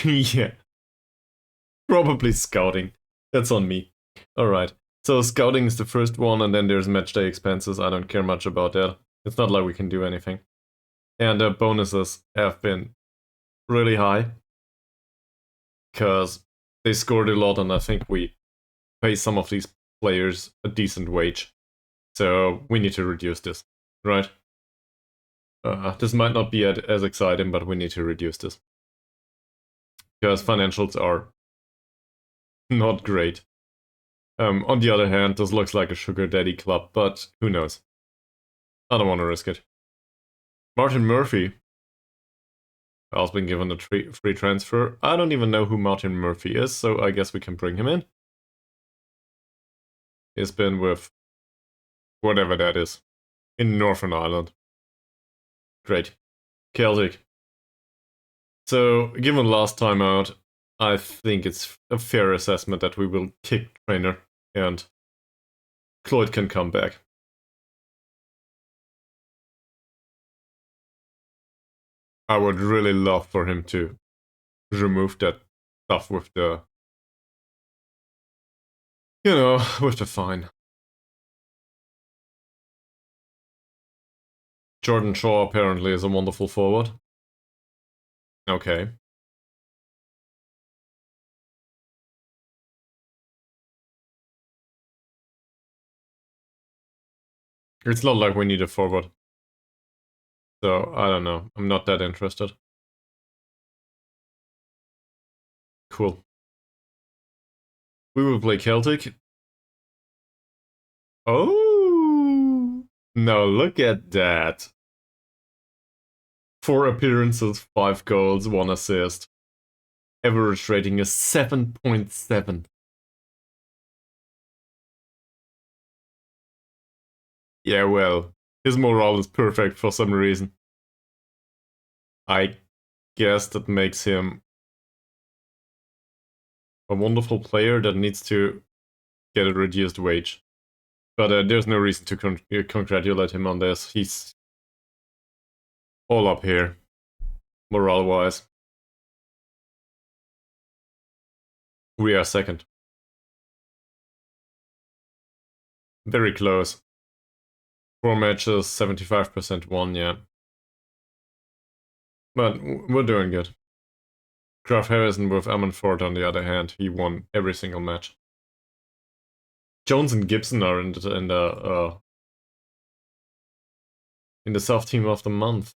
Yeah. Probably scouting. That's on me. Alright. So scouting is the first one, and then there's matchday expenses. I don't care much about that. It's not like we can do anything. And bonuses have been really high. Because they scored a lot, and I think we pay some of these players a decent wage. So we need to reduce this, right? This might not be as exciting, but we need to reduce this. Because financials are not great. On the other hand, this looks like a sugar daddy club, but who knows? I don't want to risk it. Martin Murphy has been given a free transfer. I don't even know who Martin Murphy is, so I guess we can bring him in. He's been with whatever that is in Northern Ireland. Great. Celtic. So, given last time out, I think it's a fair assessment that we will kick trainer and Cloyd can come back. I would really love for him to remove that stuff with the, with the fine. Jordan Shaw apparently is a wonderful forward. Okay. It's not like we need a forward. So, I don't know. I'm not that interested. Cool. We will play Celtic. Oh! No, look at that. 4 appearances, 5 goals, 1 assist. Average rating is 7.7. Yeah, well, his morale is perfect for some reason. I guess that makes him a wonderful player that needs to get a reduced wage. But there's no reason to congratulate him on this. He's all up here, morale-wise. We are second. Very close. 4 matches, 75% won, yeah. But we're doing good. Graf Harrison with Ammanford, on the other hand, he won every single match. Jones and Gibson are in the South Team of the Month.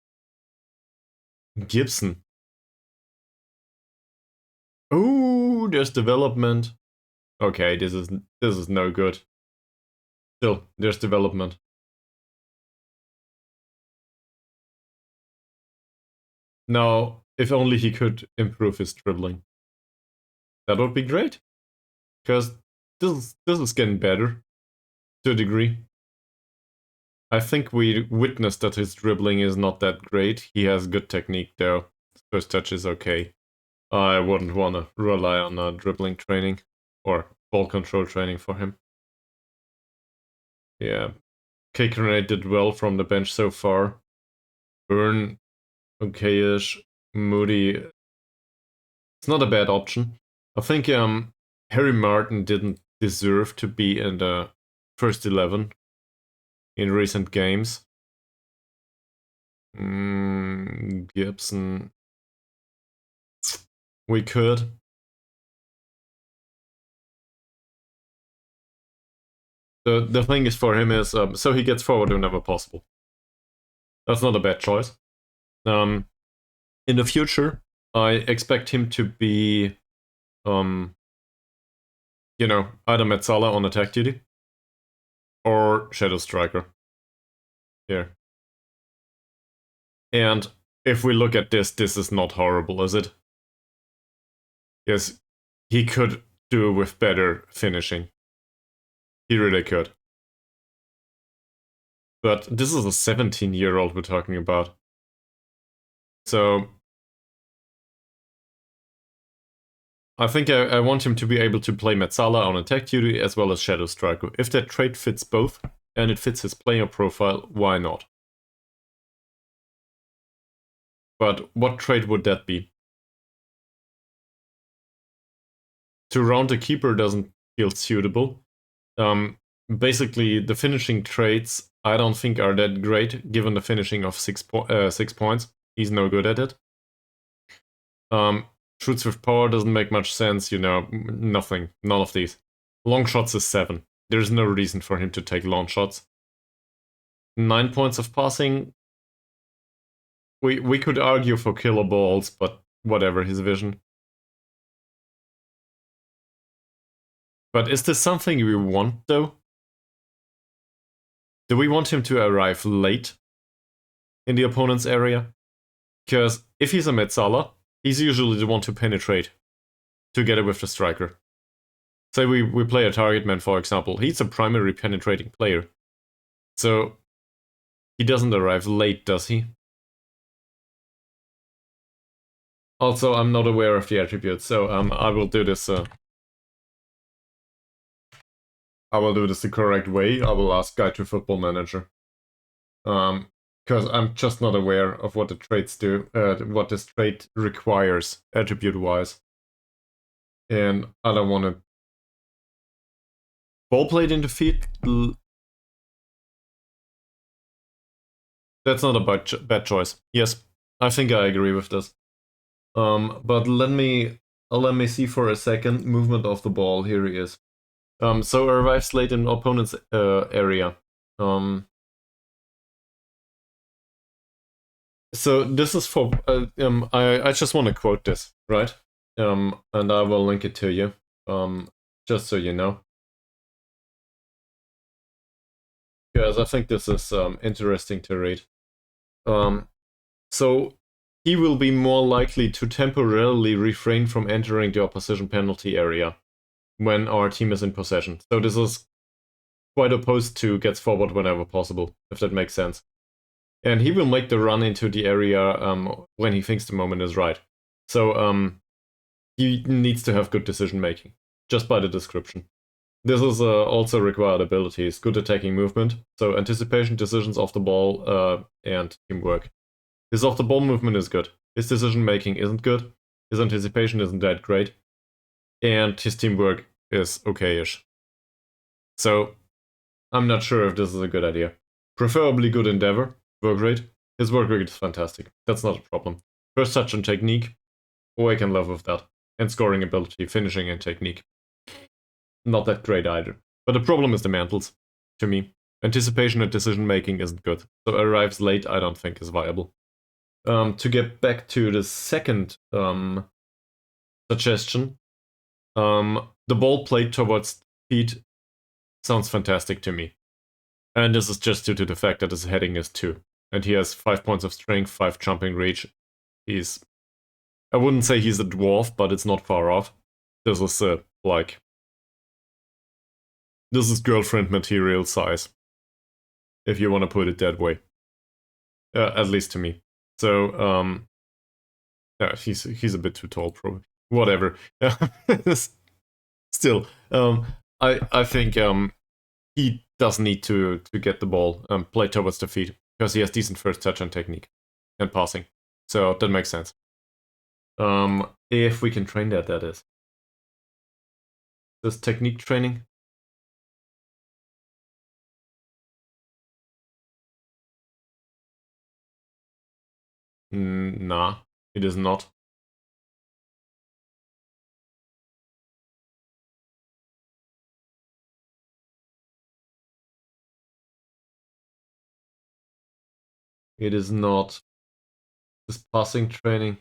Gibson. Oh, there's development. Okay, this is no good. Still, there's development. Now, if only he could improve his dribbling. That would be great. Because this is getting better to a degree. I think we witnessed that his dribbling is not that great. He has good technique though. His first touch is okay. I wouldn't want to rely on dribbling training or ball control training for him. Yeah. K-Grenade did well from the bench so far. Burn, okay-ish. Moody, it's not a bad option. I think Harry Martin didn't deserve to be in the first 11 in recent games. Gibson. We could. The thing is for him is, so he gets forward whenever possible. That's not a bad choice. In the future, I expect him to be, either Metzala on attack duty, or Shadow Striker. Here. And if we look at this is not horrible, is it? Yes, he could do with better finishing. He really could. But this is a 17-year-old we're talking about. So I think I want him to be able to play Metzala on attack duty as well as Shadow Striker. If that trait fits both, and it fits his player profile, why not? But what trait would that be? To round a keeper doesn't feel suitable. Basically, the finishing traits I don't think are that great, given the finishing of 6 points. He's no good at it. Shoots with power doesn't make much sense, nothing. None of these. Long shots is 7. There's no reason for him to take long shots. 9 points of passing. We could argue for killer balls, but whatever, his vision. But is this something we want, though? Do we want him to arrive late in the opponent's area? Because if he's a Metzala, he's usually the one to penetrate together with the striker. Say we play a target man, for example. He's a primary penetrating player. So he doesn't arrive late, does he? Also, I'm not aware of the attributes, so I will do this. I will do this the correct way. I will ask Guide to Football Manager. Because I'm just not aware of what the traits do, what this trait requires attribute-wise. And I don't want to... Ball played in defeat? That's not a bad choice. Yes, I think I agree with this. But let me see for a second. Movement of the ball. Here he is. So arrives late in opponent's area. So this is for I just want to quote this, right? And I will link it to you. Just so you know. Because I think this is interesting to read. So he will be more likely to temporarily refrain from entering the opposition penalty area when our team is in possession. So this is quite opposed to gets forward whenever possible, if that makes sense. And he will make the run into the area when he thinks the moment is right. So he needs to have good decision making, just by the description. This is also required abilities, good attacking movement, so anticipation, decisions off the ball, and teamwork. His off the ball movement is good. His decision making isn't good. His anticipation isn't that great. And his teamwork is okay-ish. So, I'm not sure if this is a good idea. Preferably good endeavor, work rate. His work rate is fantastic. That's not a problem. First touch and technique, I can live with that. And scoring ability, finishing and technique. Not that great either. But the problem is the mantles, to me. Anticipation and decision making isn't good. So arrives late, I don't think is viable. To get back to the second suggestion, the ball played towards feet sounds fantastic to me. And this is just due to the fact that his heading is 2. And he has 5 points of strength, 5 jumping reach. He's... I wouldn't say he's a dwarf, but it's not far off. This is, like... This is girlfriend material size. If you want to put it that way. At least to me. So, yeah, he's a bit too tall, probably. Whatever. Still, I think he does need to get the ball play towards the feet because he has decent first touch and technique and passing. So that makes sense. If we can train that is. This technique training? Nah, it is not. It is not. This passing training.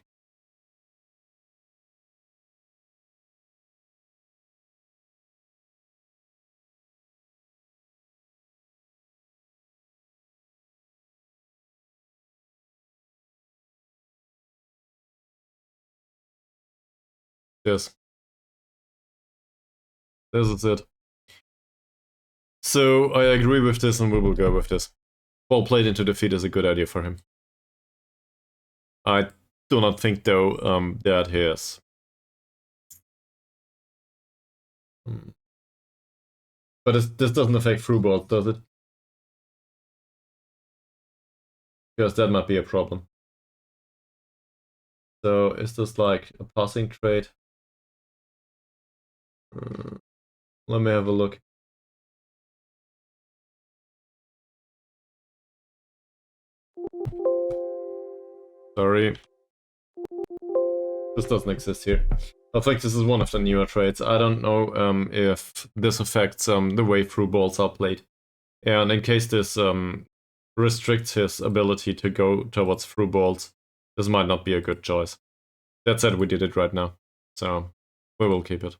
Yes. This is it. So I agree with this and we will go with this. Ball played into the feet is a good idea for him. I do not think though that his but this doesn't affect through balls, does it? Because that might be a problem. So is this like a passing trait? Let me have a look. Sorry. This doesn't exist here. I think this is one of the newer traits. I don't know if this affects the way through balls are played. And in case this restricts his ability to go towards through balls, this might not be a good choice. That said, we did it right now. So we will keep it.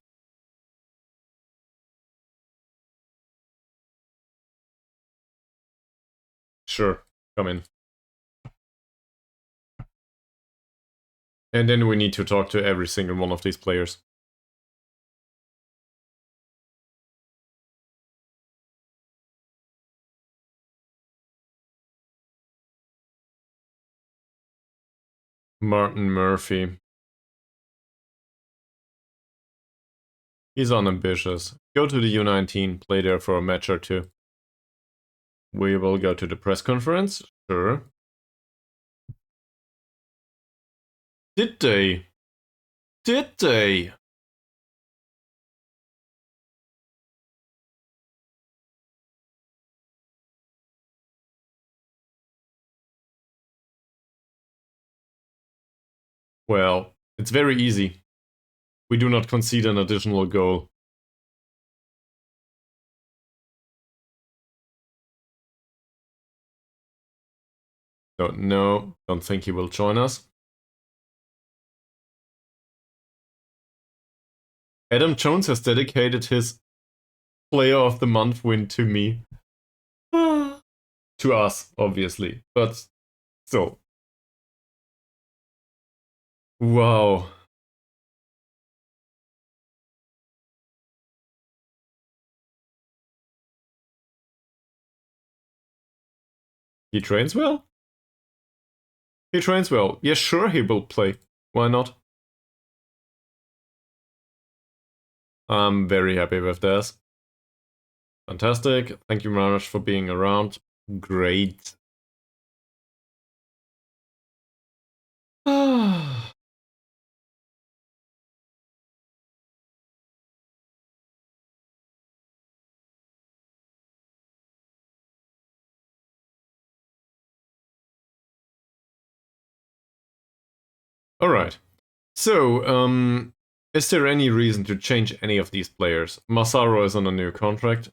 Sure, come in. And then we need to talk to every single one of these players. Martin Murphy. He's unambitious. Go to the U19, play there for a match or two. We will go to the press conference. Sure. Did they? Did they? Well, it's very easy. We do not concede an additional goal. No, don't think he will join us. Adam Jones has dedicated his Player of the Month win to me. To us, obviously, but still. Wow. He trains well? He trains well. Yeah, sure he will play. Why not? I'm very happy with this. Fantastic. Thank you very much for being around. Great. Alright. So, is there any reason to change any of these players? Massaro is on a new contract.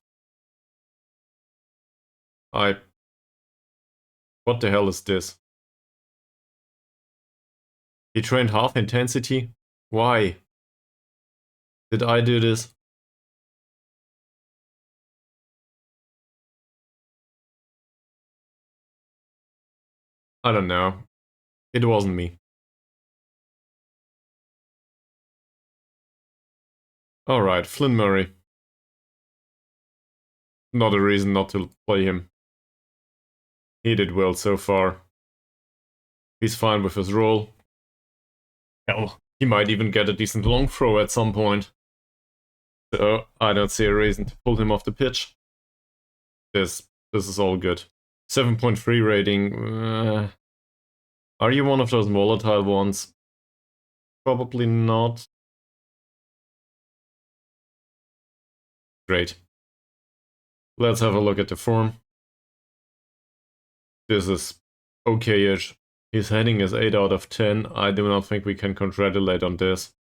What the hell is this? He trained half intensity? Why? Did I do this? I don't know. It wasn't me. Alright, Flynn Murray. Not a reason not to play him. He did well so far. He's fine with his role. Hell, he might even get a decent long throw at some point. So I don't see a reason to pull him off the pitch. This is all good. 7.3 rating. Are you one of those volatile ones? Probably not. Great. Let's have a look at the form. This is okay-ish. His heading is 8 out of 10. I do not think we can congratulate on this.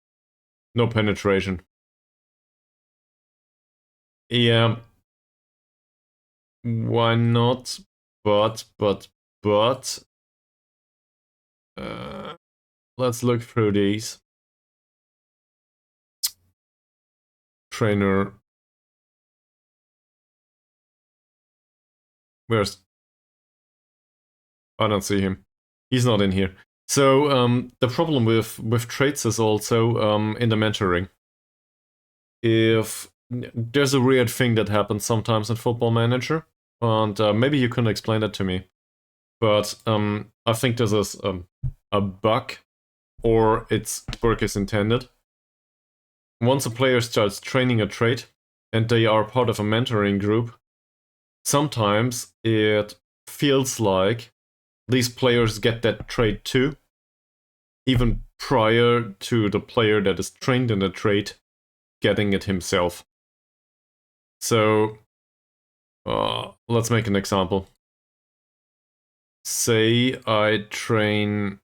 No penetration. Yeah. Why not? But... let's look through these. Trainer. Where's... I don't see him. He's not in here. So, the problem with traits is also in the mentoring. If there's a weird thing that happens sometimes in Football Manager, and maybe you can explain that to me. But I think this is a bug, or its work is intended. Once a player starts training a trait, and they are part of a mentoring group, sometimes it feels like these players get that trait too, even prior to the player that is trained in the trait getting it himself. So, let's make an example. Say I train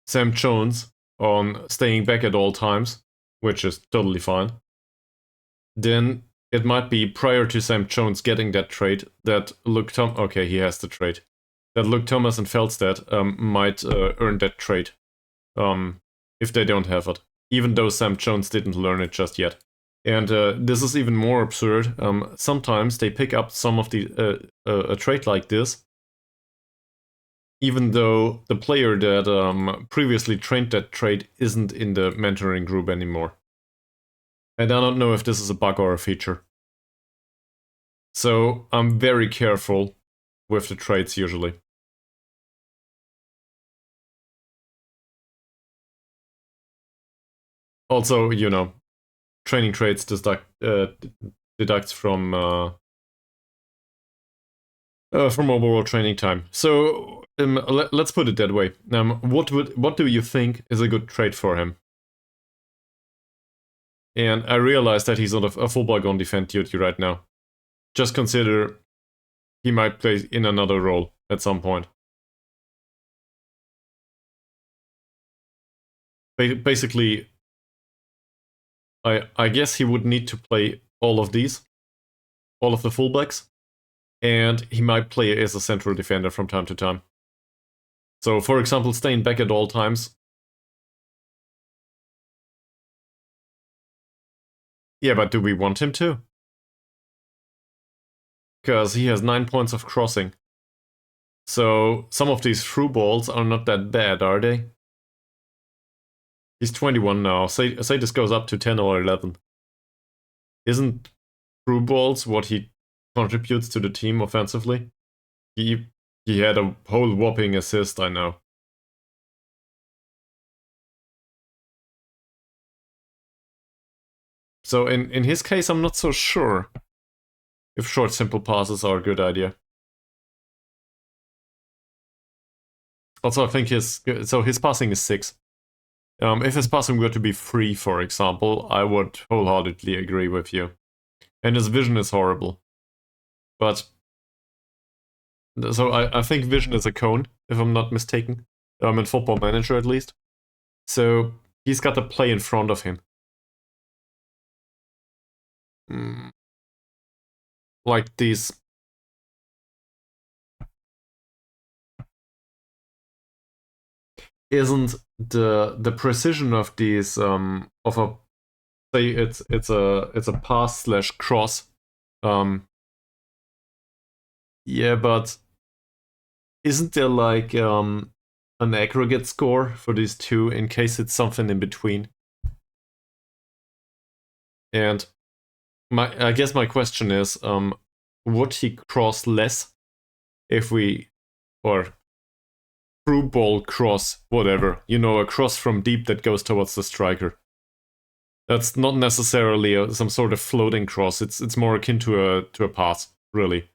Sam Jones on staying back at all times, which is totally fine. Then it might be prior to Sam Jones getting that trait that Luke okay, he has the trait. That Luke Thomas and Feldstedt might earn that trait if they don't have it, even though Sam Jones didn't learn it just yet. And this is even more absurd. Sometimes they pick up some of the a trait like this, even though the player that previously trained that trait isn't in the mentoring group anymore. And I don't know if this is a bug or a feature. So I'm very careful with the traits usually. Also, you know, training traits deducts from overall training time. So let's put it that way. What do you think is a good trait for him? And I realize that he's on a fullback on defend duty right now. Just consider he might play in another role at some point. Basically, I guess he would need to play all of these, all of the fullbacks, and he might play as a central defender from time to time. So, for example, staying back at all times. Yeah, but do we want him to? Because he has 9 points of crossing. So, some of these through balls are not that bad, are they? He's 21 now. Say this goes up to 10 or 11. Isn't through balls what he contributes to the team offensively? He had a whole whopping assist, I know. So in his case, I'm not so sure if short, simple passes are a good idea. Also, I think his passing is 6. If his passing were to be 3, for example, I would wholeheartedly agree with you. And his vision is horrible. But so I think vision is a cone, if I'm not mistaken. In Football Manager at least. So he's got to play in front of him. Like these. Isn't the precision of these of a say it's a pass slash cross. Yeah, but isn't there like an aggregate score for these two in case it's something in between? And I guess my question is, would he cross less if we, or through ball cross, whatever, a cross from deep that goes towards the striker? That's not necessarily some sort of floating cross. It's more akin to a pass, really.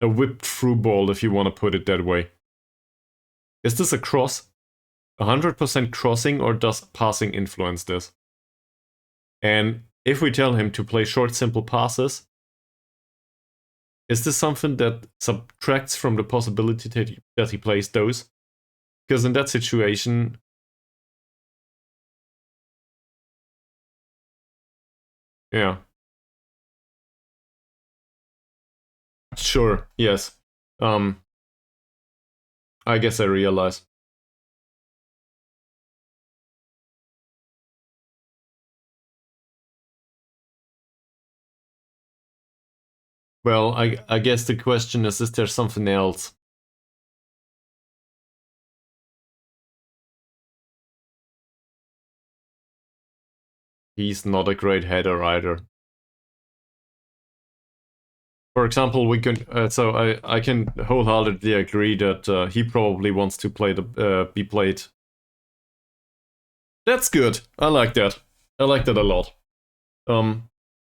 A whipped through ball, if you want to put it that way. Is this a cross? 100% crossing, or does passing influence this? And if we tell him to play short, simple passes, is this something that subtracts from the possibility that he plays those? Because in that situation... Yeah. Sure, yes. I guess I realize. Well, I guess the question is there something else? He's not a great header either. For example, we can. I can wholeheartedly agree that he probably wants to be played. That's good. I like that. I like that a lot.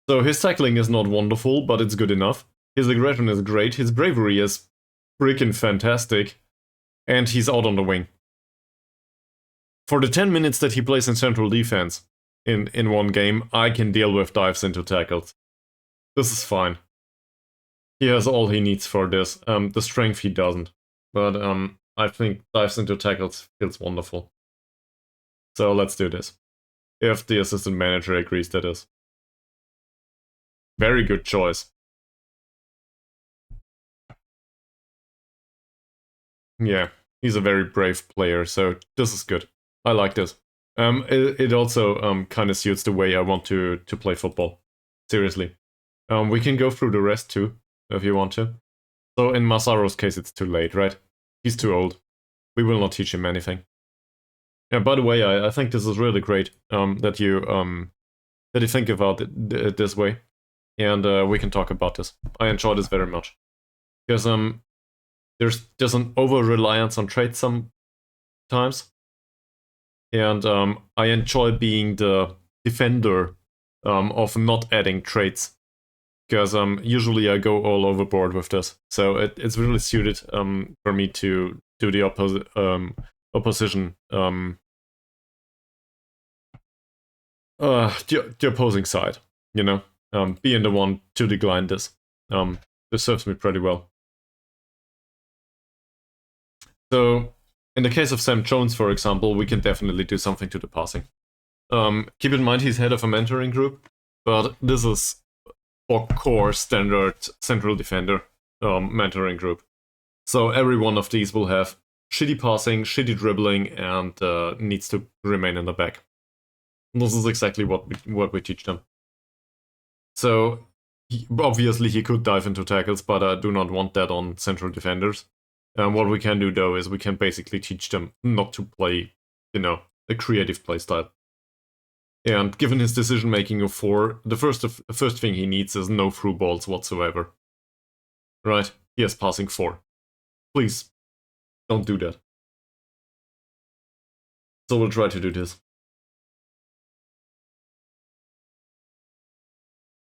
So his tackling is not wonderful, but it's good enough. His aggression is great. His bravery is freaking fantastic, and he's out on the wing. For the 10 minutes that he plays in central defense in one game, I can deal with dives into tackles. This is fine. He has all he needs for this. The strength he doesn't. But I think dives into tackles feels wonderful. So let's do this. If the assistant manager agrees, that is. Very good choice. Yeah, he's a very brave player, so this is good. I like this. It also kind of suits the way I want to play football. Seriously. We can go through the rest too, if you want to. So in Masaro's case, it's too late, right? He's too old. We will not teach him anything. Yeah, by the way, I think this is really great that you think about it this way, and we can talk about this. I enjoy this very much because there's an over reliance on traits sometimes, and I enjoy being the defender of not adding traits because usually I go all overboard with this, so it's really suited for me to do the opposition. The opposing side, being the one to decline this. This serves me pretty well. So, in the case of Sam Jones, for example, we can definitely do something to the passing. Keep in mind he's head of a mentoring group, but this is a core standard central defender mentoring group. So every one of these will have shitty passing, shitty dribbling, and needs to remain in the back. This is exactly what we teach them. So obviously he could dive into tackles, but I do not want that on central defenders. What we can do though is we can basically teach them not to play, a creative play style. And given his decision making of 4, the first thing he needs is no through balls whatsoever. Right? He has passing 4. Please, don't do that. So we'll try to do this.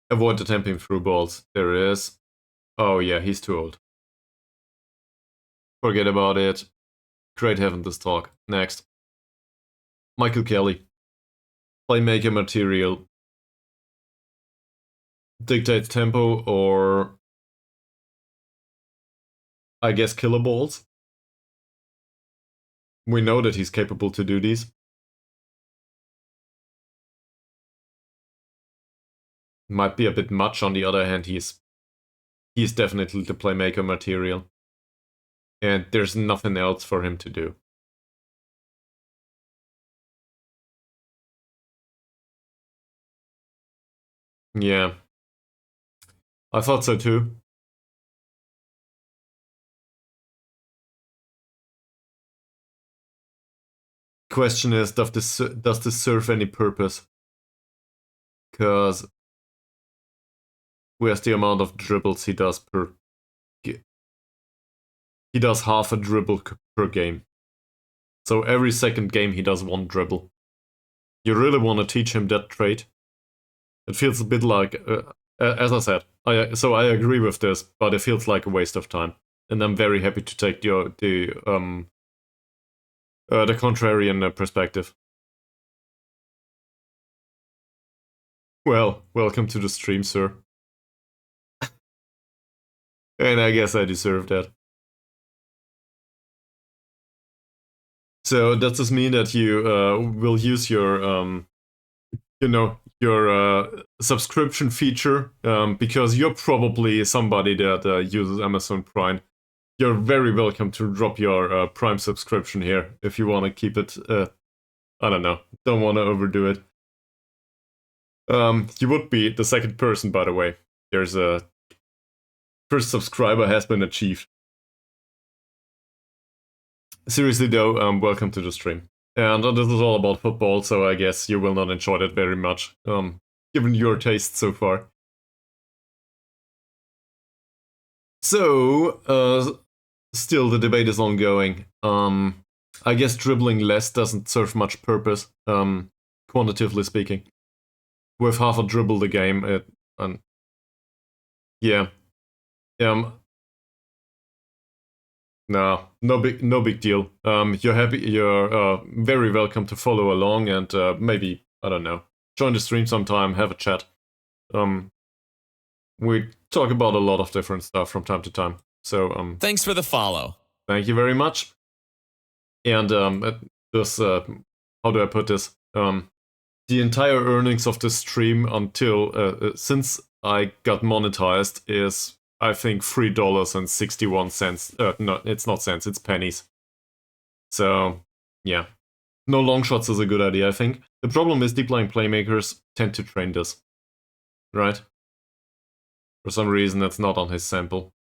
Avoid attempting through balls. There is. Oh yeah, he's too old. Forget about it. Great having this talk. Next. Michael Kelly. Playmaker material. Dictates tempo or I guess killer balls. We know that he's capable to do these. Might be a bit much. On the other hand, he's definitely the playmaker material. And there's nothing else for him to do. Yeah. I thought so too. Question is, does this serve any purpose? Because where's the amount of dribbles he does per... He does half a dribble per game. So every second game he does one dribble. You really want to teach him that trait? It feels a bit like, as I said, so I agree with this, but it feels like a waste of time. And I'm very happy to take the contrarian perspective. Well, welcome to the stream, sir. And I guess I deserve that. So does this mean that you will use your, your subscription feature? Because you're probably somebody that uses Amazon Prime. You're very welcome to drop your Prime subscription here if you want to keep it. I don't know. Don't want to overdo it. You would be the second person, by the way. There's a first subscriber has been achieved. Seriously though, welcome to the stream. And this is all about football, so I guess you will not enjoy it very much, given your taste so far. So, still the debate is ongoing. I guess dribbling less doesn't serve much purpose, quantitatively speaking. With half a dribble the game, yeah. No big deal. You're very welcome to follow along and maybe, I don't know, join the stream sometime, have a chat. We talk about a lot of different stuff from time to time. So thanks for the follow. Thank you very much. And this how do I put this? The entire earnings of the stream until since I got monetized is I think $3.61. No, it's not cents, it's pennies. So yeah. No long shots is a good idea, I think. The problem is deep line playmakers tend to train this. Right? For some reason it's not on his sample.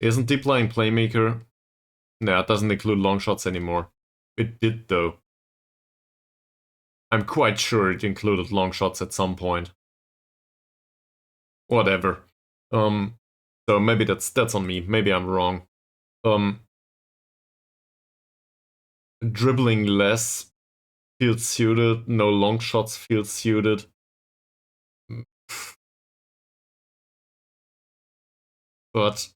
Isn't deep line playmaker? Nah, it doesn't include long shots anymore. It did though. I'm quite sure it included long shots at some point. Whatever. So maybe that's on me. Maybe I'm wrong. Dribbling less feels suited. No long shots feels suited. But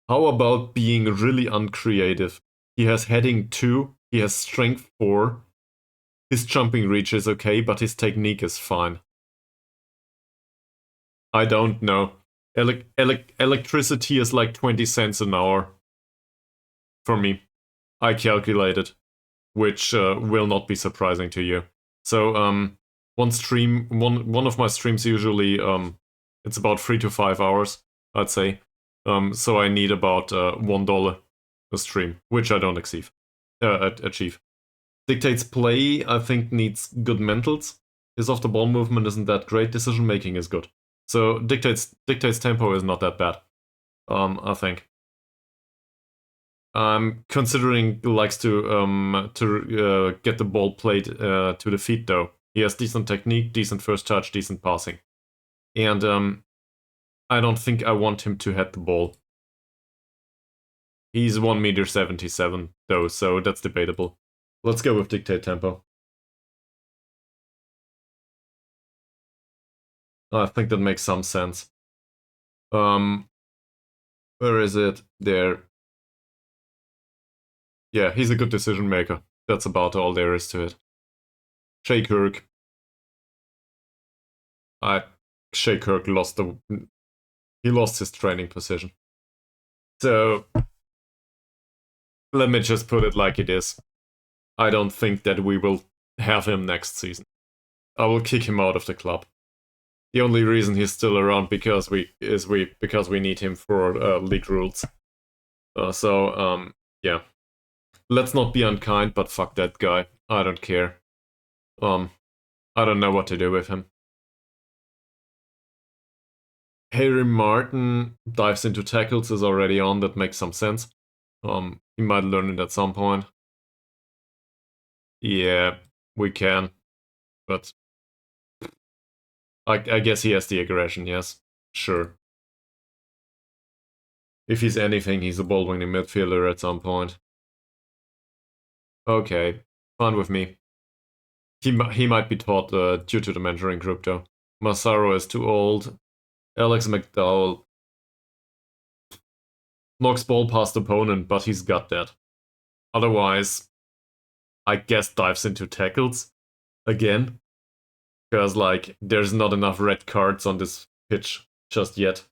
how about being really uncreative? He has heading 2, he has strength 4, his jumping reach is okay, but his technique is fine. I don't know. Electricity is like 20 cents an hour. For me. I calculated, which will not be surprising to you. So one of my streams usually it's about 3 to 5 hours, I'd say. So I need about $1 a stream, which I don't achieve. Dictates play, I think, needs good mentals. His off the ball movement isn't that great. Decision making is good. So dictates tempo is not that bad. I think. Considering likes to get the ball played to the feet though. He has decent technique, decent first touch, decent passing. And I don't think I want him to head the ball. He's 1.77 though, so that's debatable. Let's go with dictate tempo. I think that makes some sense. Um, where is it? There. Yeah, he's a good decision maker. That's about all there is to it. Shay Kirk. Shay Kirk lost he lost his training position. So let me just put it like it is. I don't think that we will have him next season. I will kick him out of the club. The only reason he's still around because we need him for league rules. Yeah. Let's not be unkind, but fuck that guy. I don't care. I don't know what to do with him. Harry Martin dives into tackles is already on. That makes some sense. He might learn it at some point. Yeah, we can, but I guess he has the aggression. Yes, sure. If he's anything, he's a ball-winning midfielder at some point. Okay, fine with me. He might be taught due to the mentoring group though. Massaro is too old. Alex McDowell knocks ball past opponent, but he's got that. Otherwise, I guess dives into tackles again. Because, like, there's not enough red cards on this pitch just yet.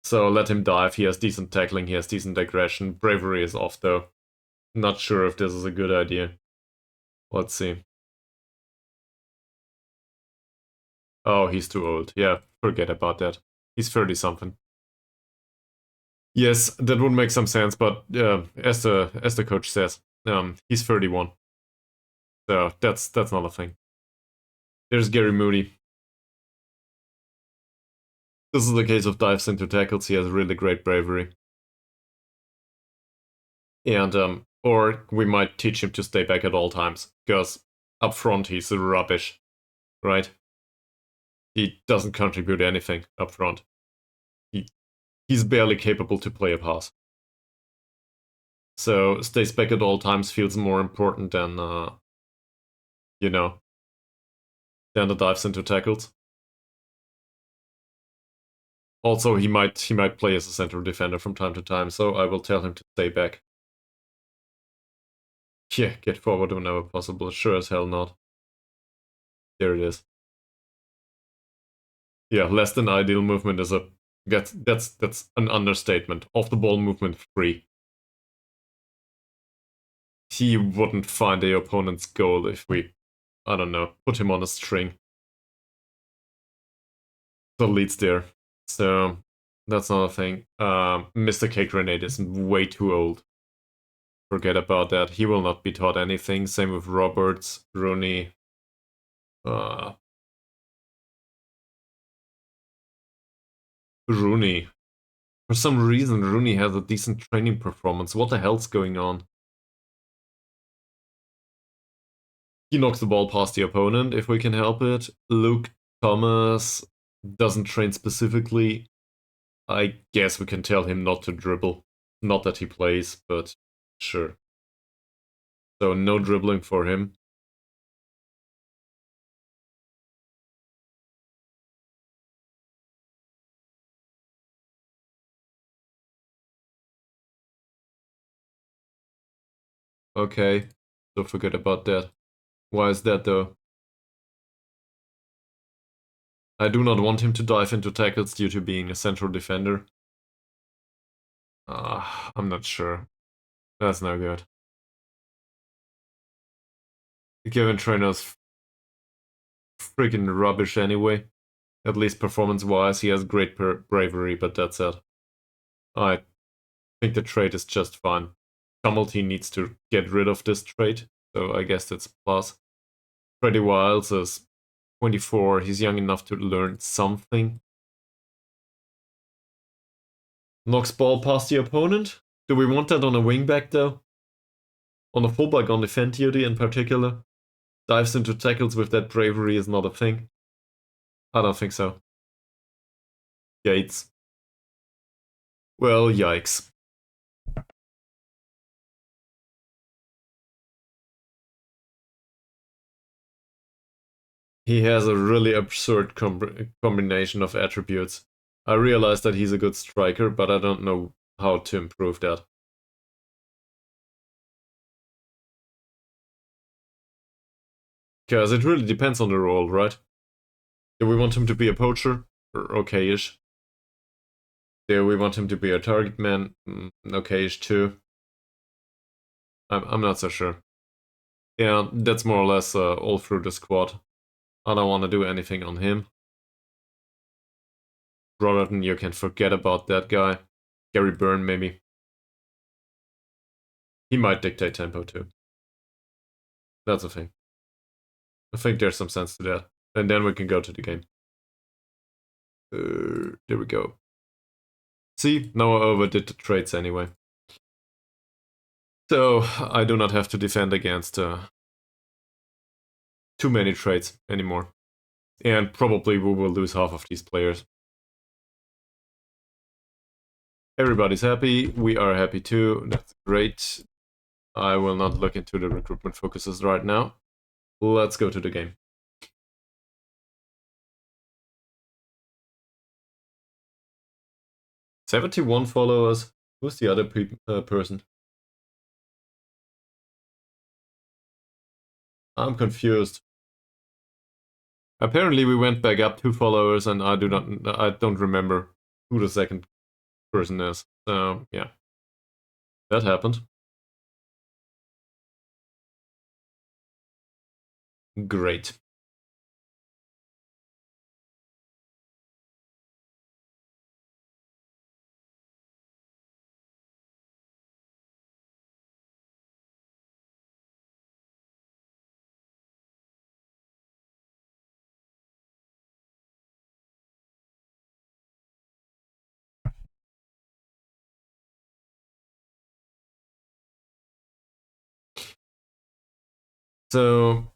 So let him dive. He has decent tackling, he has decent aggression. Bravery is off, though. Not sure if this is a good idea. Let's see. Oh, he's too old. Yeah, forget about that. He's 30-something. Yes, that would make some sense, but as the coach says, he's 31. So that's not a thing. There's Gary Moody. This is the case of dives into tackles. He has really great bravery. And or we might teach him to stay back at all times, because up front he's rubbish, right? He doesn't contribute anything up front. He's barely capable to play a pass. So stays back at all times feels more important than than the dives into tackles. Also, he might play as a central defender from time to time, so I will tell him to stay back. Yeah, get forward whenever possible. Sure as hell not. There it is. Yeah, less than ideal movement is that's an understatement. Off the ball movement 3. He wouldn't find the opponent's goal if we, I don't know, put him on a string. The lead's there. So that's not a thing. Mr. K Grenade is way too old. Forget about that. He will not be taught anything. Same with Roberts, Rooney. Rooney. For some reason, Rooney has a decent training performance. What the hell's going on? He knocks the ball past the opponent if we can help it. Luke Thomas doesn't train specifically. I guess we can tell him not to dribble. Not that he plays, but sure. So no dribbling for him. Okay, so forget about that. Why is that though? I do not want him to dive into tackles due to being a central defender. I'm not sure. That's no good. Given trainer's freaking rubbish anyway. At least performance-wise, he has great bravery, but that's it. I think the trait is just fine. Tumulty needs to get rid of this trait, so I guess that's a plus. Freddy Wiles is 24, he's young enough to learn something. Knocks ball past the opponent? Do we want that on a wingback though? On a fullback on defend duty in particular? Dives into tackles with that bravery is not a thing? I don't think so. Yates. Well, yikes. He has a really absurd combination of attributes. I realize that he's a good striker, but I don't know how to improve that. Because it really depends on the role, right? Do we want him to be a poacher? Okay-ish. Do we want him to be a target man? Okay-ish too. I'm not so sure. Yeah, that's more or less all through the squad. I don't want to do anything on him. Brotherton, you can forget about that guy. Gary Byrne, maybe. He might dictate tempo too. That's a thing. I think there's some sense to that. And then we can go to the game. There we go. See, now I overdid the traits anyway. So I do not have to defend against too many traits anymore. And probably we will lose half of these players. Everybody's happy. We are happy too. That's great. I will not look into the recruitment focuses right now. Let's go to the game. "71 followers. Who's the other person? I'm confused. Apparently we went back up 2 followers and I don't remember who the second person is. So yeah. That happened. Great. So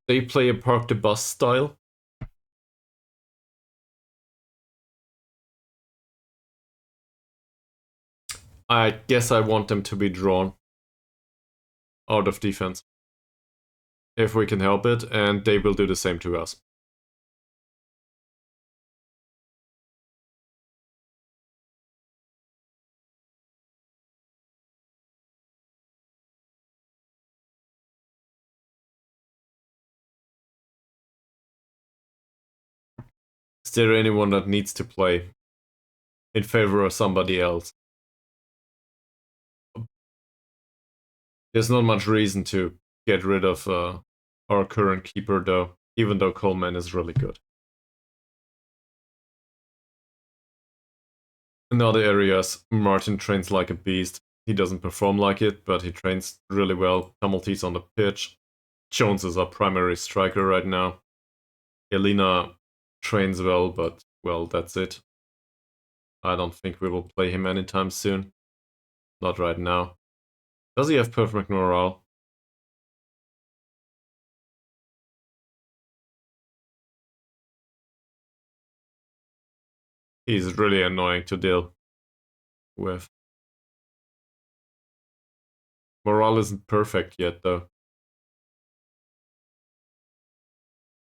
they play a park the bus style. I guess I want them to be drawn out of defense. If we can help it, and they will do the same to us. Is there anyone that needs to play in favor of somebody else? There's not much reason to get rid of our current keeper, though, even though Coleman is really good. In other areas, Martin trains like a beast. He doesn't perform like it, but he trains really well. Tumulty's on the pitch. Jones is our primary striker right now. Elena trains well, but, well, that's it. I don't think we will play him anytime soon. Not right now. Does he have perfect morale? He's really annoying to deal with. Morale isn't perfect yet, though.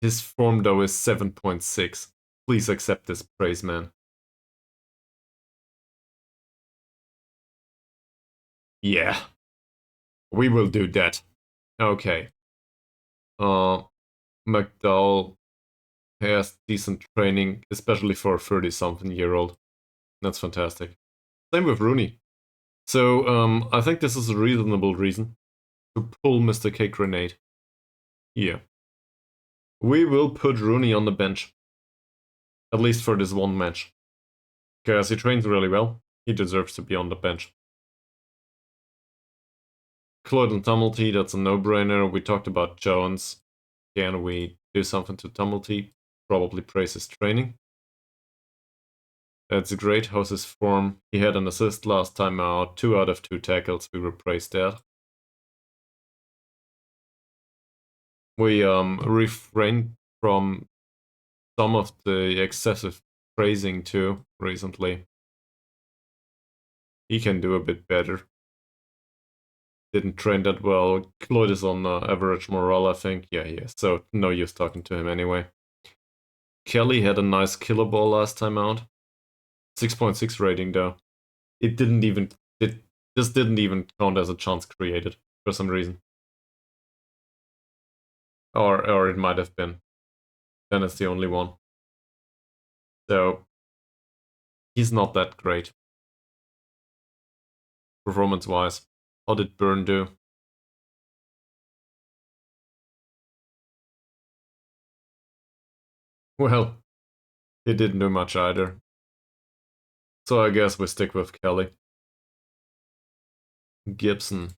His form, though, is 7.6. Please accept this praise, man. Yeah. We will do that. Okay. McDowell has decent training, especially for a 30-something-year-old. That's fantastic. Same with Rooney. So, I think this is a reasonable reason to pull Mr. K Grenade. Yeah. We will put Rooney on the bench. At least for this one match. Because he trains really well. He deserves to be on the bench. Cloyd and Tumulty, that's a no-brainer. We talked about Jones. Can we do something to Tumulty? Probably praise his training. That's great. How's his form? He had an assist last time out. 2 out of 2 tackles. We will praise that. We refrained from some of the excessive praising too recently. He can do a bit better. Didn't train that well. Cloyd is on average morale, I think. Yeah, yeah. So no use talking to him anyway. Kelly had a nice killer ball last time out. 6.6 rating though. It didn't even this didn't even count as a chance created for some reason. Or it might have been. Then it's the only one. So he's not that great. Performance wise. How did Burn do? Well, he didn't do much either. So I guess we stick with Kelly. Gibson.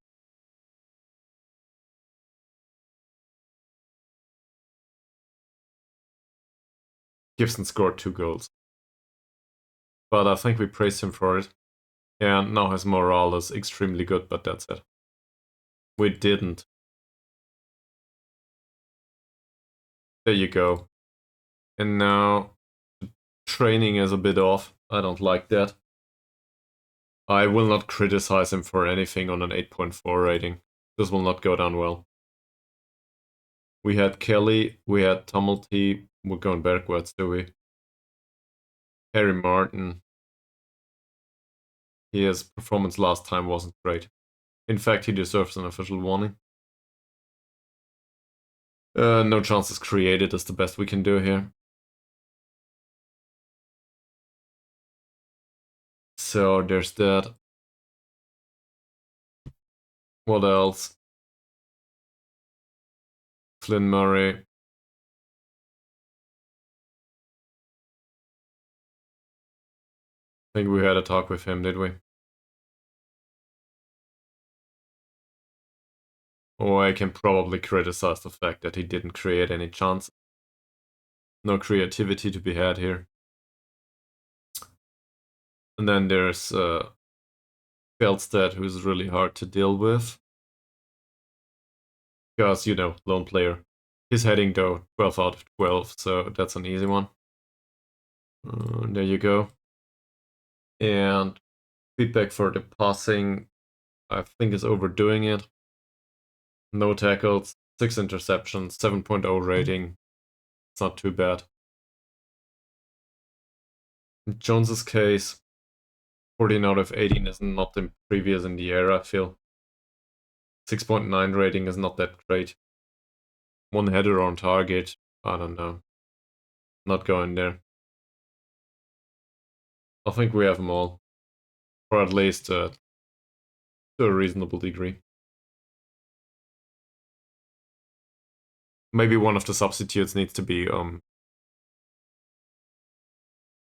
Gibson scored 2 goals. But I think we praised him for it. And now his morale is extremely good, but that's it. We didn't. There you go. And now training is a bit off. I don't like that. I will not criticize him for anything on an 8.4 rating. This will not go down well. We had Kelly, we had Tumulty. We're going backwards, do we? Harry Martin. His performance last time wasn't great. In fact, he deserves an official warning. No chances created is the best we can do here. So there's that. What else? Flynn Murray. I think we had a talk with him, did we? Or I can probably criticize the fact that he didn't create any chance. No creativity to be had here. And then there's Feldstedt, who's really hard to deal with. Because, you know, lone player. His heading, though, 12 out of 12, so that's an easy one. There you go. And feedback for the passing, I think, is overdoing it. No tackles, 6 interceptions, 7.0 rating. It's not too bad. In Jones's case, 14 out of 18 is not the previous in the era, I feel. 6.9 rating is not that great. 1 header on target, I don't know. Not going there. I think we have them all. Or at least to a reasonable degree. Maybe one of the substitutes needs to be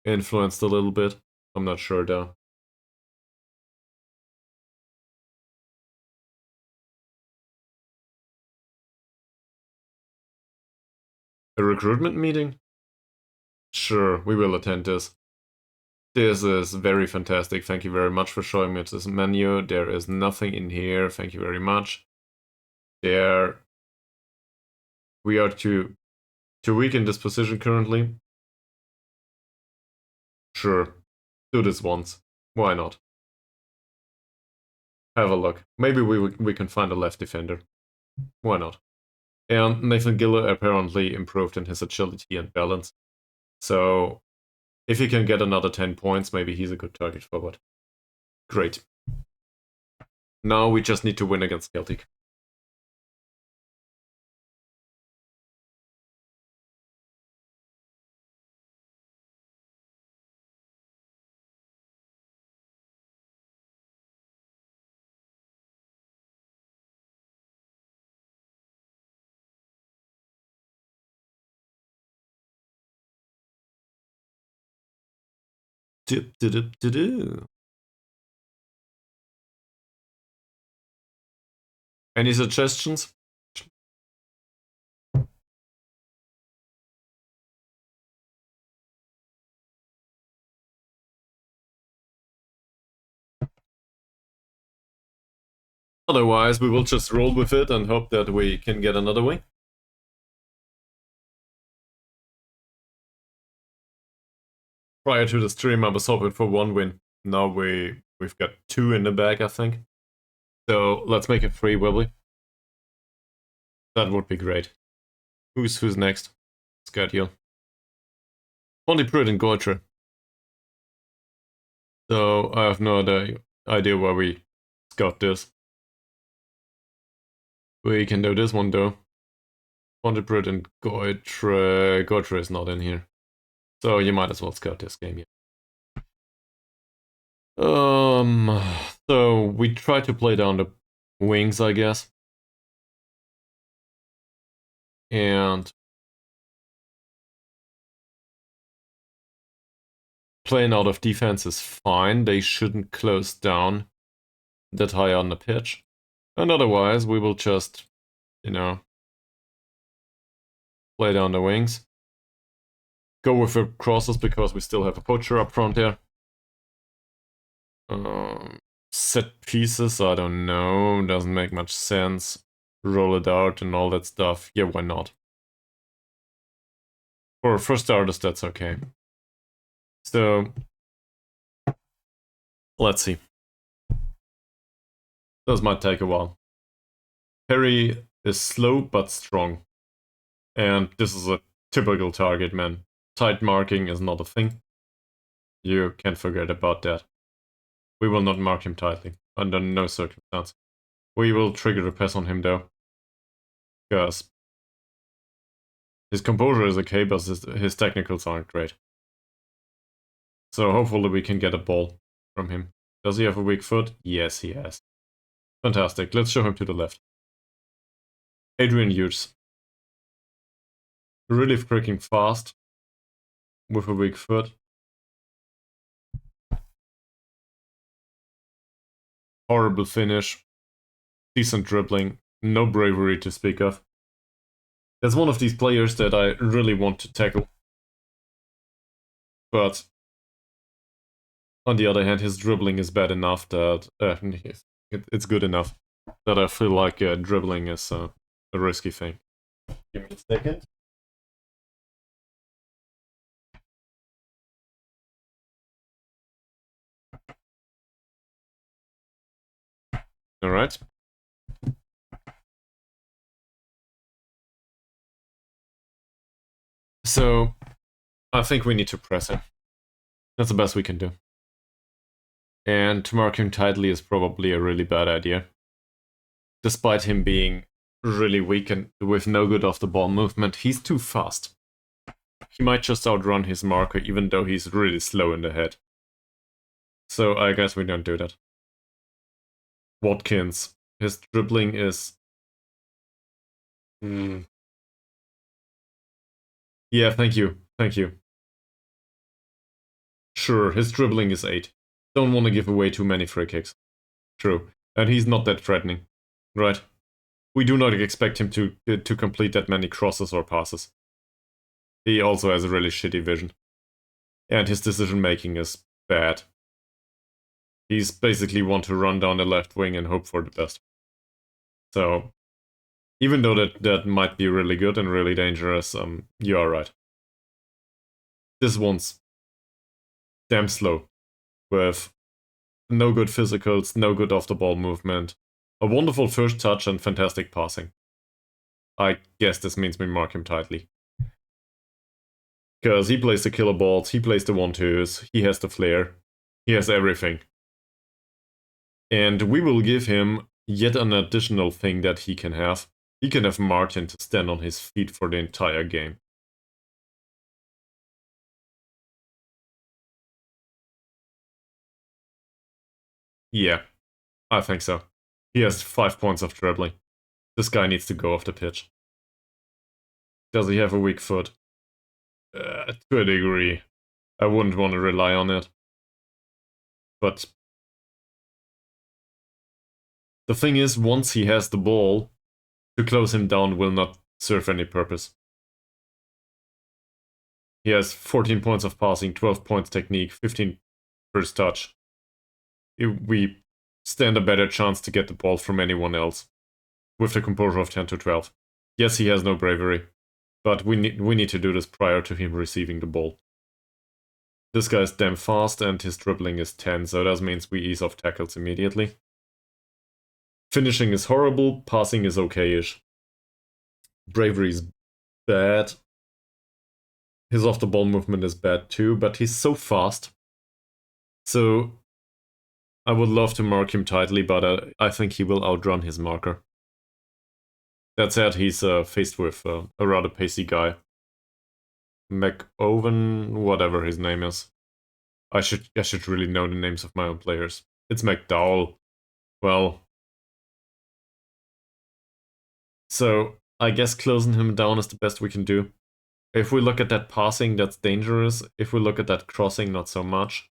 influenced a little bit. I'm not sure though. A recruitment meeting? Sure, we will attend this. This is very fantastic. Thank you very much for showing me this menu. There is nothing in here. Thank you very much. There. We are too weak in this position currently. Sure. Do this once. Why not? Have a look. Maybe we can find a left defender. Why not? And Nathan Giller apparently improved in his agility and balance. So if he can get another 10 points, maybe he's a good target forward. Great. Now we just need to win against Celtic. Any suggestions? Otherwise, we will just roll with it and hope that we can get another win. Prior to the stream, I was hoping for 1 win. Now we've got 2 in the bag, I think. So let's make it 3, will we? That would be great. Who's next? Schedule. Pontypridd and Goitre. So I have no idea where we got this. We can do this one though. Pontypridd and Goitre. Goitre is not in here. So you might as well scout this game, yeah. So we try to play down the wings, I guess. And playing out of defense is fine. They shouldn't close down that high on the pitch. And otherwise, we will just, you know, play down the wings. Go with the crosses because we still have a poacher up front there. Set pieces, I don't know. Doesn't make much sense. Roll it out and all that stuff. Yeah, why not? For starters, that's okay. So, let's see. This might take a while. Perry is slow but strong. And this is a typical target man. Tight marking is not a thing. You can't forget about that. We will not mark him tightly, under no circumstance. We will trigger a pass on him though. Because his composure is okay, but his technicals aren't great. So hopefully we can get a ball from him. Does he have a weak foot? Yes, he has. Fantastic. Let's show him to the left. Adrian Hughes. Really freaking fast. With a weak foot. Horrible finish. Decent dribbling. No bravery to speak of. That's one of these players that I really want to tackle. But on the other hand, his dribbling is bad enough that it's good enough that I feel like dribbling is a risky thing. Give me a second. All right. So I think we need to press him. That's the best we can do. And to mark him tightly is probably a really bad idea. Despite him being really weak and with no good off the ball movement, he's too fast. He might just outrun his marker even though he's really slow in the head. So I guess we don't do that. Watkins. His dribbling is... Yeah, thank you. Thank you. Sure, his dribbling is 8. Don't want to give away too many free kicks. True. And he's not that threatening. Right. We do not expect him to complete that many crosses or passes. He also has a really shitty vision. And his decision making is bad. He's basically want to run down the left wing and hope for the best. So, even though that might be really good and really dangerous, you are right. This one's damn slow, with no good physicals, no good off-the-ball movement, a wonderful first touch and fantastic passing. I guess this means we mark him tightly. Because he plays the killer balls, he plays the 1-2s, he has the flair, he has everything. And we will give him yet an additional thing that he can have. He can have Martin to stand on his feet for the entire game. Yeah, I think so. He has 5 points of dribbling. This guy needs to go off the pitch. Does he have a weak foot? To a degree. I wouldn't want to rely on it. But the thing is, once he has the ball, to close him down will not serve any purpose. He has 14 points of passing, 12 points technique, 15 first touch. We stand a better chance to get the ball from anyone else, with the composure of 10 to 12. Yes, he has no bravery, but we need to do this prior to him receiving the ball. This guy's damn fast and his dribbling is 10, so that means we ease off tackles immediately. Finishing is horrible, passing is okay-ish. Bravery is bad. His off-the-ball movement is bad too, but he's so fast. So I would love to mark him tightly, but I think he will outrun his marker. That said, he's faced with a rather pacey guy. McOwen, whatever his name is. I should really know the names of my own players. It's McDowell. Well, so I guess closing him down is the best we can do. If we look at that passing, that's dangerous. If we look at that crossing, not so much.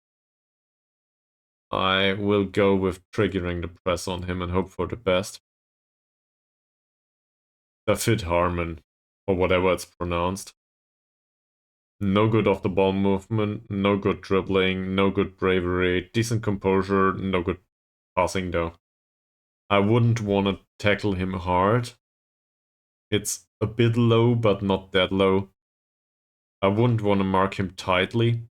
I will go with triggering the press on him and hope for the best. The Fit Harmon, or whatever it's pronounced. No good off the ball movement, no good dribbling, no good bravery, decent composure, no good passing though. I wouldn't want to tackle him hard. It's a bit low, but not that low. I wouldn't want to mark him tightly.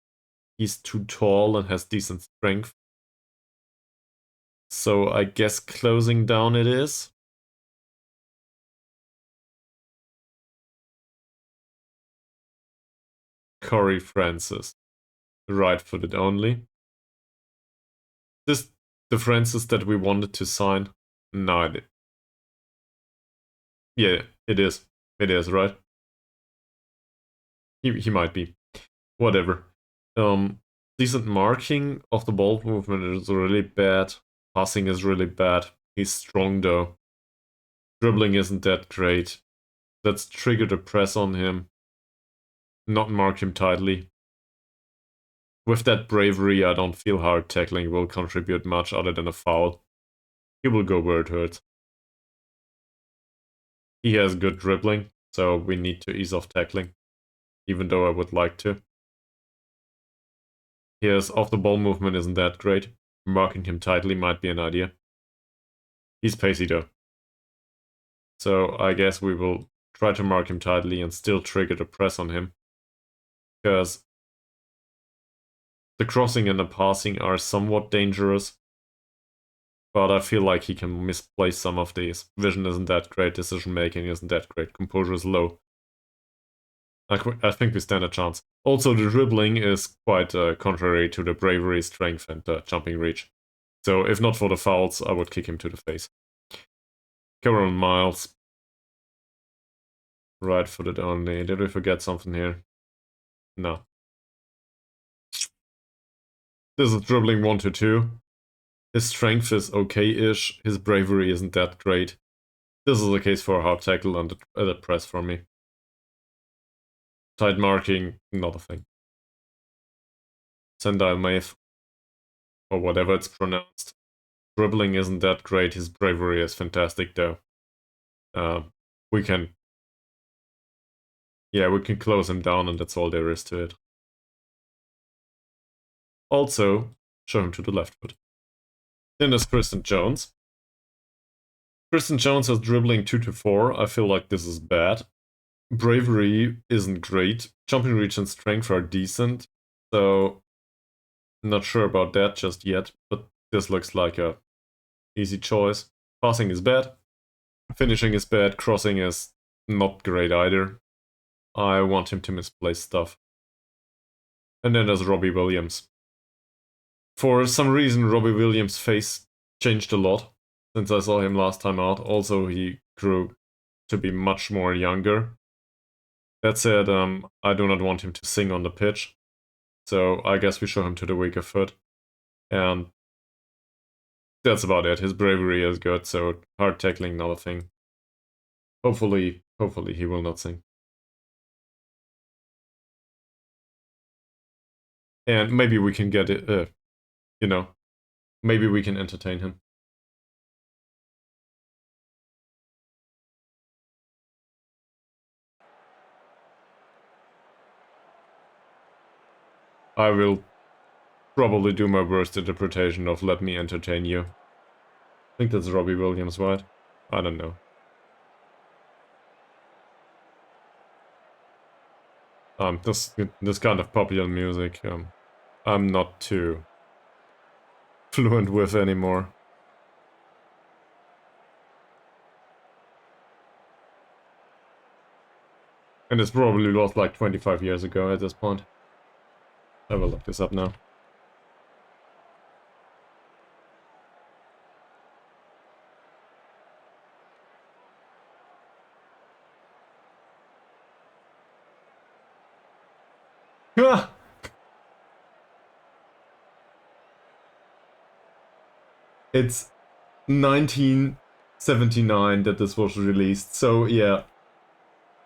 He's too tall and has decent strength. So I guess closing down it is. Corey Francis. Right-footed only. This the Francis that we wanted to sign? No, yeah, it is. It is, right? He might be. Whatever. Decent marking of the ball movement is really bad. Passing is really bad. He's strong though. Dribbling isn't that great. Let's trigger the press on him. Not mark him tightly. With that bravery, I don't feel hard tackling will contribute much other than a foul. He will go where it hurts. He has good dribbling, so we need to ease off tackling, even though I would like to. His off-the-ball movement isn't that great. Marking him tightly might be an idea. He's pacey though. So I guess we will try to mark him tightly and still trigger the press on him. Because the crossing and the passing are somewhat dangerous. But I feel like he can misplace some of these. Vision isn't that great, decision making isn't that great, composure is low. I think we stand a chance. Also, the dribbling is quite contrary to the bravery, strength, and jumping reach. So if not for the fouls, I would kick him to the face. Cameron Miles. Right-footed only. Did we forget something here? No. This is dribbling 1-2. His strength is okay-ish. His bravery isn't that great. This is a case for a hard tackle and a press from me. Tight marking, not a thing. Sendai Maeve, or whatever it's pronounced. Dribbling isn't that great. His bravery is fantastic though. We can close him down and that's all there is to it. Also, show him to the left foot. Then there's Kristen Jones. Kristen Jones has dribbling 2-4. I feel like this is bad. Bravery isn't great. Jumping reach and strength are decent. So, not sure about that just yet, but this looks like a easy choice. Passing is bad. Finishing is bad. Crossing is not great either. I want him to misplace stuff. And then there's Robbie Williams. For some reason, Robbie Williams' face changed a lot since I saw him last time out. Also, he grew to be much more younger. That said, I do not want him to sing on the pitch. So I guess we show him to the weaker foot. And that's about it. His bravery is good, so hard tackling, not a thing. Hopefully he will not sing. And maybe we can get it, maybe we can entertain him. I will probably do my worst interpretation of let me entertain you. I think that's Robbie Williams, right? I don't know. This kind of popular music, I'm not too fluent with anymore. And it's probably lost like 25 years ago at this point. I will look this up now. Ah! It's 1979 that this was released, so yeah.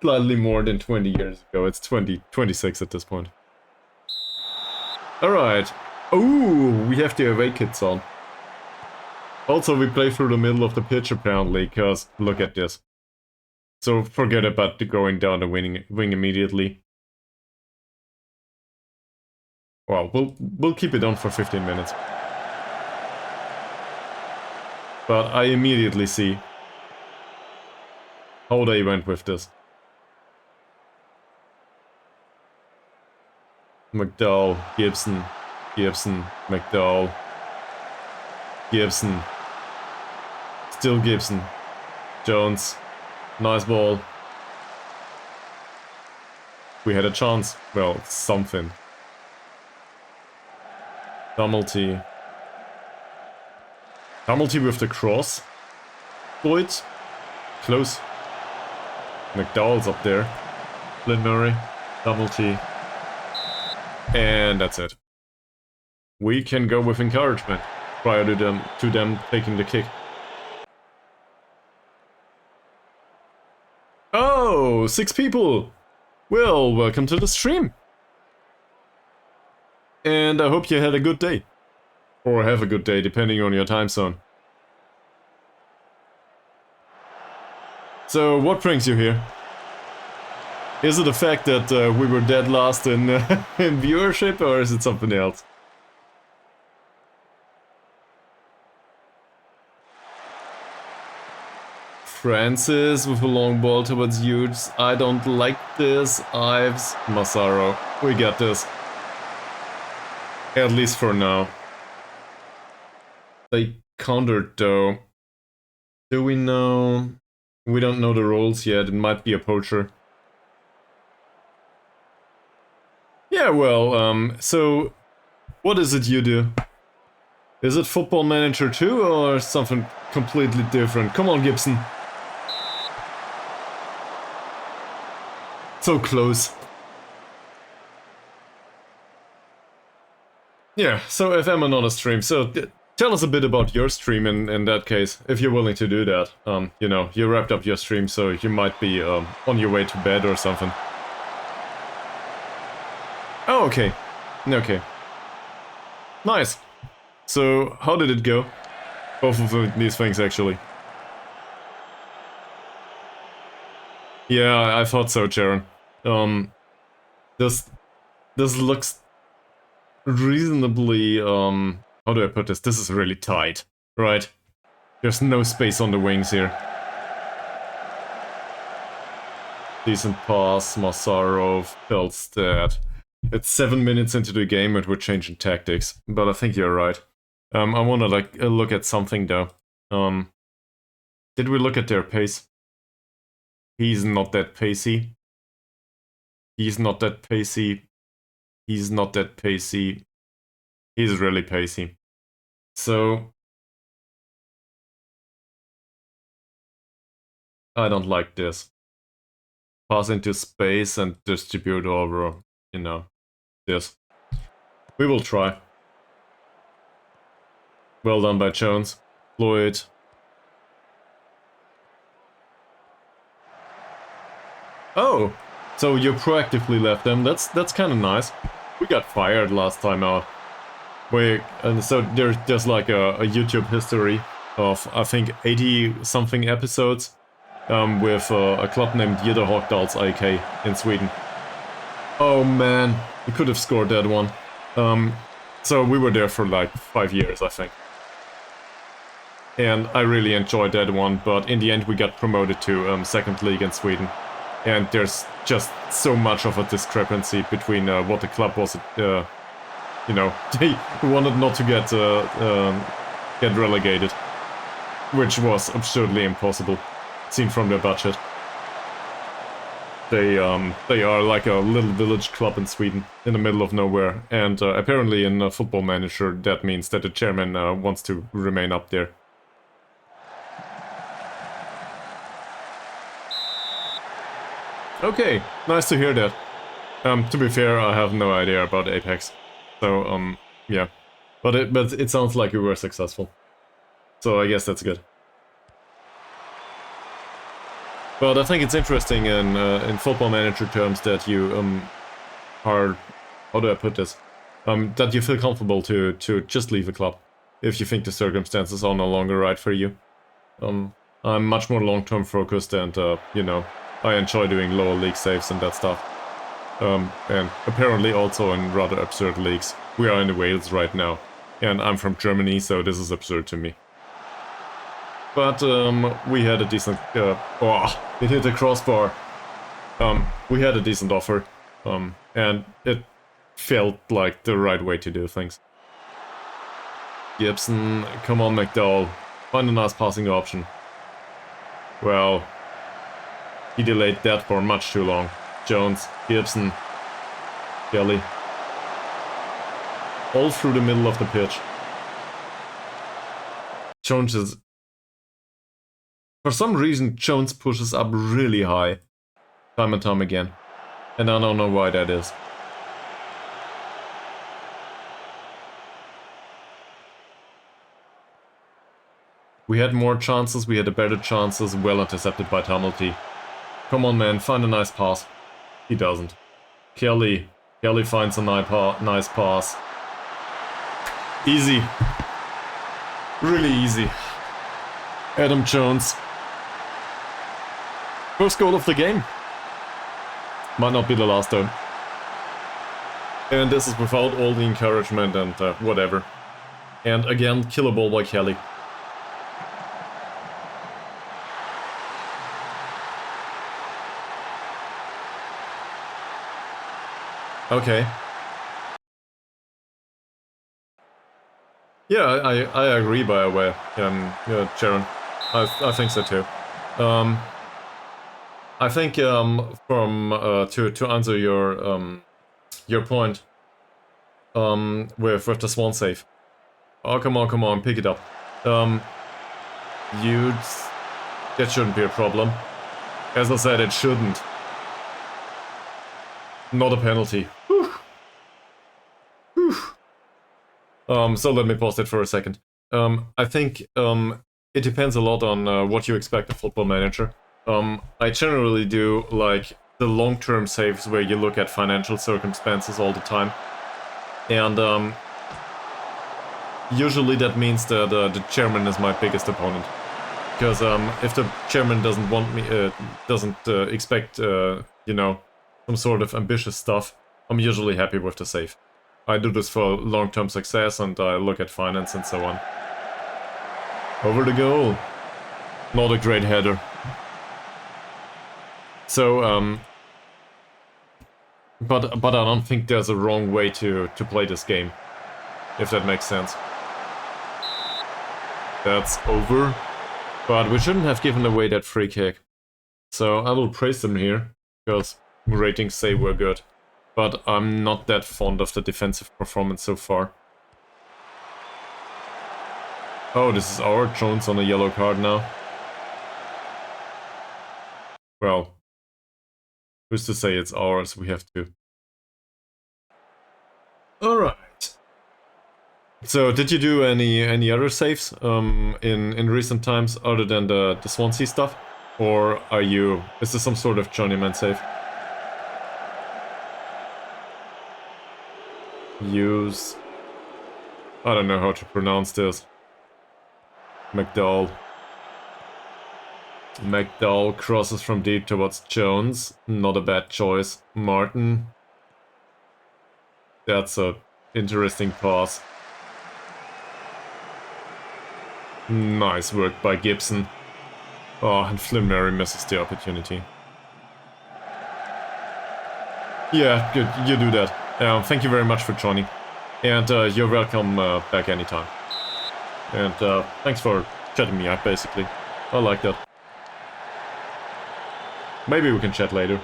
Slightly more than 20 years ago. It's 26 at this point. Alright. Ooh, we have the away kits on. Also, we play through the middle of the pitch apparently, because look at this. So forget about the going down the wing immediately. Well, we'll keep it on for 15 minutes. But I immediately see how they went with this. McDowell, Gibson, McDowell, Gibson, still Gibson, Jones, nice ball. We had a chance, well, something. Dummelty with the cross. Boyd, close. McDowell's up there. Flynn Murray, Dummelty. And that's it. We can go with encouragement prior to them taking the kick. Oh, 6 people! Well, welcome to the stream. And I hope you had a good day. Or have a good day, depending on your time zone. So, what brings you here? Is it the fact that we were dead last in, in viewership, or is it something else? Francis with a long ball towards Hughes. I don't like this. Ives, Massaro. We got this. At least for now. They countered though. Do we know? We don't know the rules yet. It might be a poacher. Yeah, well, so what is it you do? Is it Football Manager 2 or something completely different? Come on, Gibson. So close. Yeah, so FM and not a stream, so tell us a bit about your stream in that case, if you're willing to do that. You know, you wrapped up your stream, so you might be on your way to bed or something. Oh, okay. Okay. Nice. So, how did it go? Both of these things, actually. Yeah, I thought so, Sharon. This looks reasonably, how do I put this? This is really tight, right? There's no space on the wings here. Decent pass, Massaro, Felstead. It's 7 minutes into the game and we're changing tactics, but I think you're right. I wanna look at something though. Did we look at their pace? He's not that pacey. He's not that pacey. He's not that pacey. He's really pacey. So I don't like this. Pass into space and distribute over, you know, this. We will try. Well done by Jones. Floyd. Oh, so you proactively left them. That's kind of nice. We got fired last time out. And so there's like a YouTube history of I think 80 something episodes with a club named Gidderhockdals AK in Sweden. Oh man, we could have scored that one. So we were there for like 5 years, I think. And I really enjoyed that one, but in the end we got promoted to second league in Sweden. And there's just so much of a discrepancy between what the club was, you know, they wanted not to get relegated, which was absurdly impossible, seen from their budget. They are like a little village club in Sweden, in the middle of nowhere, and apparently in a Football Manager that means that the chairman wants to remain up there. Okay, nice to hear that. To be fair, I have no idea about Apex, so yeah, but it sounds like you were successful, so I guess that's good. But I think it's interesting in Football Manager terms that you are, how do I put this, that you feel comfortable to just leave a club if you think the circumstances are no longer right for you. I'm much more long-term focused, and you know, I enjoy doing lower league saves and that stuff. And apparently also in rather absurd leagues. We are in Wales right now, and I'm from Germany, so this is absurd to me. But we had a decent... oh, it hit the crossbar. We had a decent offer, and it felt like the right way to do things. Gibson, come on McDowell, find a nice passing option. Well, he delayed that for much too long. Jones, Gibson, Kelly. All through the middle of the pitch. Jones is... For some reason, Jones pushes up really high. Time and time again. And I don't know why that is. We had more chances, we had a better chances, well intercepted by Tumulty. Come on man, find a nice pass. He doesn't. Kelly. Kelly finds a nice pass. Easy. Really easy. Adam Jones. First goal of the game. Might not be the last though. And this is without all the encouragement and whatever. And again, killer ball by Kelly. Okay. Yeah, I agree by the way, yeah, Sharon. I think so too. I think from to answer your point with the Swan save. Oh come on, pick it up. That shouldn't be a problem. As I said, it shouldn't. Not a penalty. Whew. Whew. So let me pause it for a second. I think it depends a lot on what you expect of Football Manager. I generally do like the long-term saves where you look at financial circumstances all the time. And usually that means that the chairman is my biggest opponent. Because if the chairman doesn't want me, doesn't expect, you know, some sort of ambitious stuff, I'm usually happy with the save. I do this for long-term success and I look at finance and so on. Over the goal. Not a great header. So, but I don't think there's a wrong way to play this game, if that makes sense. That's over. But we shouldn't have given away that free kick. So I will praise them here, because ratings say we're good. But I'm not that fond of the defensive performance so far. Oh, this is our Jones on a yellow card now. Well, who's to say it's ours? We have to. Alright. So, did you do any other saves in recent times other than the Swansea stuff? Or is this some sort of journeyman save? Use... I don't know how to pronounce this. McDowell. McDowell crosses from deep towards Jones. Not a bad choice. Martin. That's a interesting pass. Nice work by Gibson. Oh, and Flimmery misses the opportunity. Yeah, good. You do that. Thank you very much for joining. And you're welcome back anytime. And thanks for chatting me up, basically. I like that. Maybe we can chat later.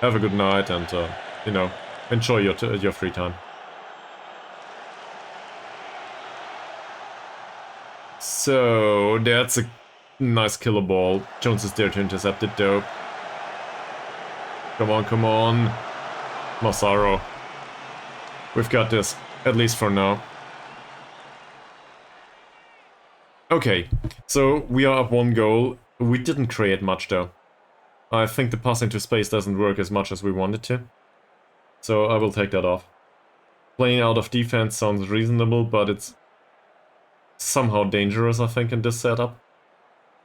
have a good night and, you know, enjoy your free time. So, that's a nice killer ball. Jones is there to intercept it, though. Come on, come on. Massaro. We've got this, at least for now. Okay, so we are up 1 goal. We didn't create much, though. I think the pass into space doesn't work as much as we wanted to. So I will take that off. Playing out of defense sounds reasonable, but it's somehow dangerous, I think, in this setup.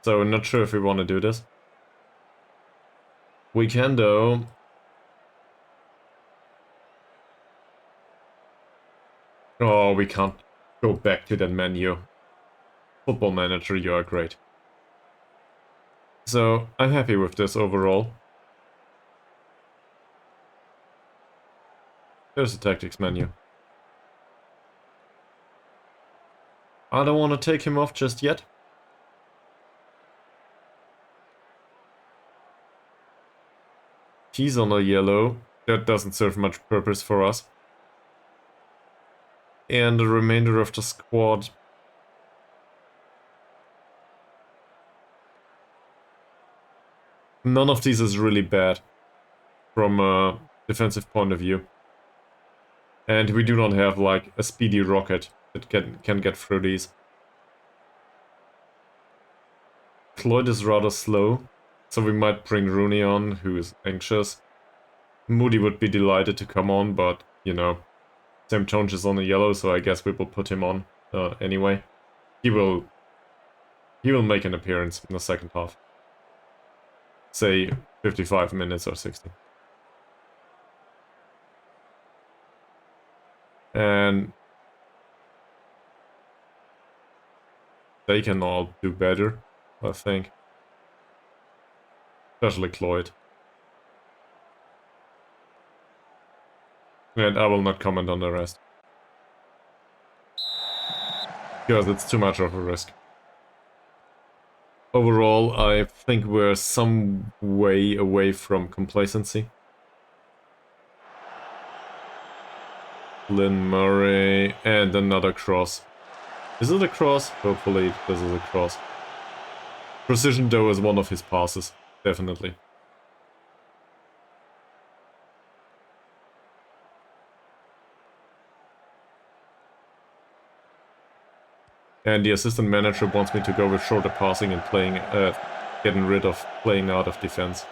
So I'm not sure if we want to do this. We can, though. Oh, we can't go back to that menu. Football Manager, you are great. So I'm happy with this overall. There's the tactics menu. I don't want to take him off just yet. He's on a yellow. That doesn't serve much purpose for us. And the remainder of the squad. None of these is really bad from a defensive point of view. And we do not have like a speedy rocket that can get through these. Cloyd is rather slow, so we might bring Rooney on, who is anxious. Moody would be delighted to come on, but, you know, Sam Jones is on the yellow, so I guess we will put him on anyway. He will make an appearance in the second half. Say 55 minutes or 60. And they can all do better, I think. Especially Cloyd. And I will not comment on the rest. Because it's too much of a risk. Overall, I think we're some way away from complacency. Lynn Murray, and another cross. Is it a cross? Hopefully this is a cross. Precision though is one of his passes, definitely. And the assistant manager wants me to go with shorter passing and getting rid of playing out of defense.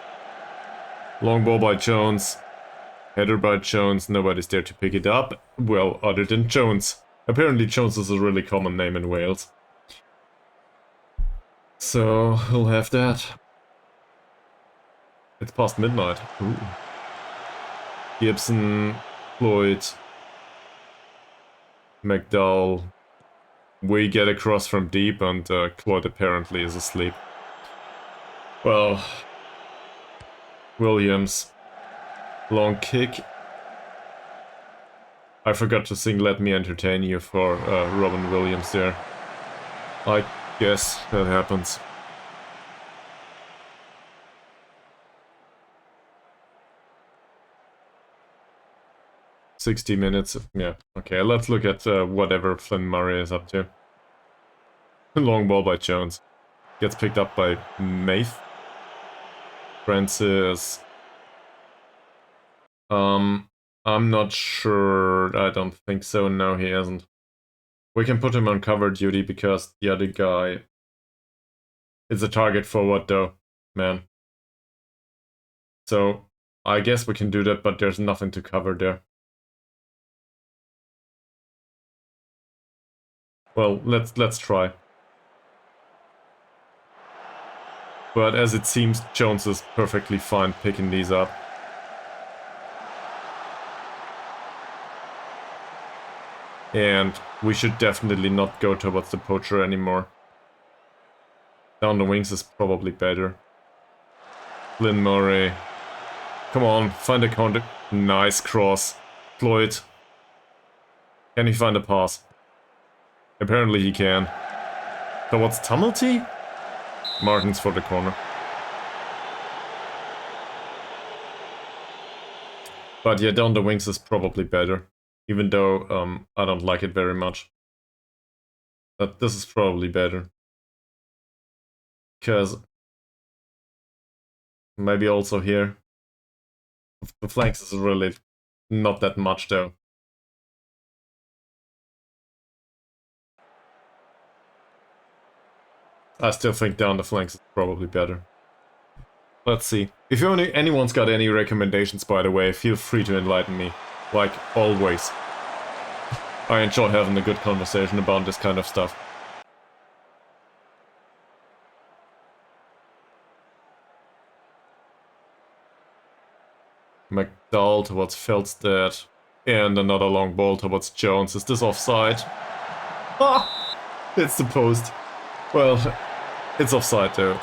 Long ball by Jones. Header by Jones, nobody's there to pick it up. Well, other than Jones. Apparently Jones is a really common name in Wales. So, we'll have that. It's past midnight. Ooh. Gibson, Floyd, McDowell. We get across from deep and Cloyd apparently is asleep. Well, Williams. Long kick. I forgot to sing Let Me Entertain You for Robin Williams there. I guess that happens. "60 minutes, yeah, okay, let's look at whatever Flynn Murray is up to. Long ball by Jones. Gets picked up by Maith. Francis. I'm not sure, I don't think so, no he hasn't. We can put him on cover duty because the other guy is a target forward though, man. So, I guess we can do that, but there's nothing to cover there. Well, let's try. But as it seems, Jones is perfectly fine picking these up. And we should definitely not go towards the poacher anymore. Down the wings is probably better. Lynn Murray. Come on, find a counter. Nice cross. Floyd. Can he find a pass? Apparently he can. Towards Tumulty? Martins for the corner. But yeah, down the wings is probably better. Even though I don't like it very much. But this is probably better. Because maybe also here. The flanks is really not that much though. I still think down the flanks is probably better. Let's see. If anyone's got any recommendations, by the way, feel free to enlighten me. Like, always. I enjoy having a good conversation about this kind of stuff. McDowell towards Feldstedt. And another long ball towards Jones. Is this offside? Ah! It's the post. Well, it's offside though.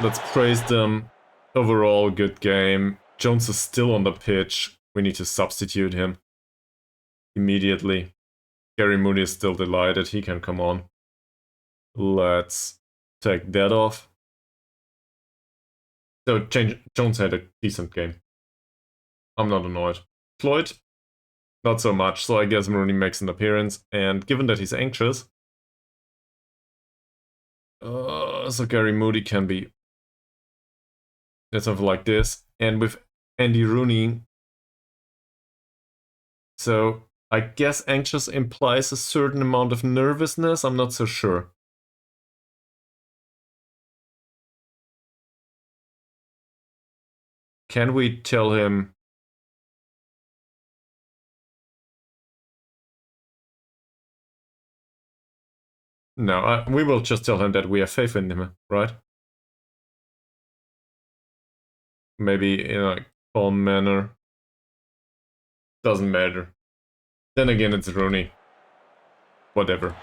Let's praise them. Overall, good game. Jones is still on the pitch. We need to substitute him immediately. Gary Mooney is still delighted. He can come on. Let's take that off. So Jones had a decent game. I'm not annoyed. Floyd? Not so much, so I guess Mooney makes an appearance. And given that he's anxious, so Gary Moody can be something like this. And with Andy Rooney, so I guess anxious implies a certain amount of nervousness. I'm not so sure. Can we tell him? No, we will just tell him that we have faith in him, right? Maybe in a calm manner. Doesn't matter. Then again, it's Rooney. Whatever.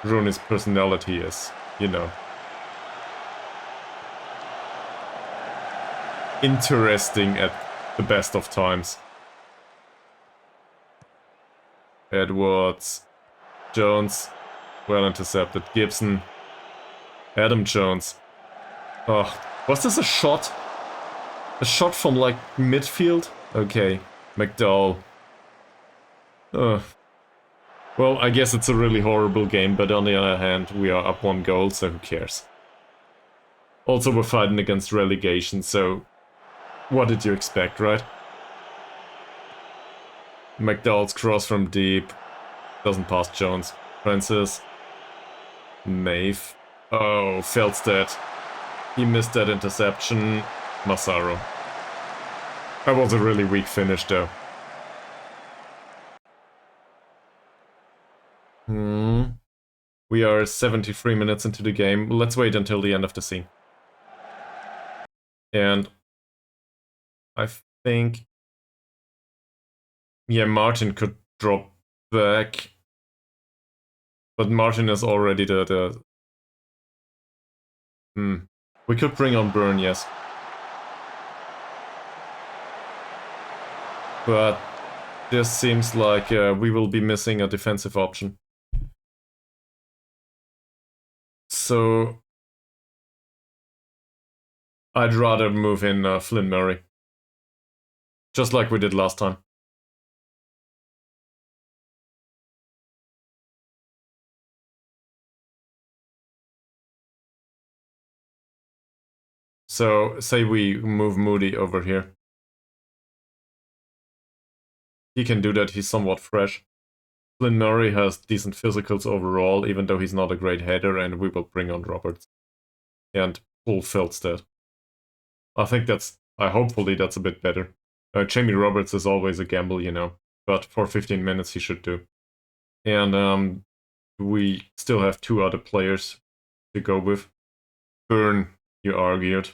Rooney's personality is, you know, interesting at the best of times. Edwards. Jones. Well intercepted. Gibson. Adam Jones. Oh, was this a shot? A shot from, like, midfield? Okay. McDowell. Well, I guess it's a really horrible game, but on the other hand, we are up 1 goal, so who cares? Also, we're fighting against relegation, so what did you expect, right? McDowell's cross from deep. Doesn't pass Jones. Francis. Maeve. Oh, Feldstedt. He missed that interception. Massaro. That was a really weak finish, though. We are 73 minutes into the game. Let's wait until the end of the scene. And I think... yeah, Martin could drop back. But Martin is already the... We could bring on Byrne, yes. But this seems like we will be missing a defensive option. So I'd rather move in Flynn Murray. Just like we did last time. So say we move Moody over here. He can do that, he's somewhat fresh. Flynn Murray has decent physicals overall, even though he's not a great header, and we will bring on Roberts. And pull Feldstedt. I think hopefully that's a bit better. Jamie Roberts is always a gamble, you know, but for 15 minutes he should do. And we still have 2 other players to go with. Byrne, you argued.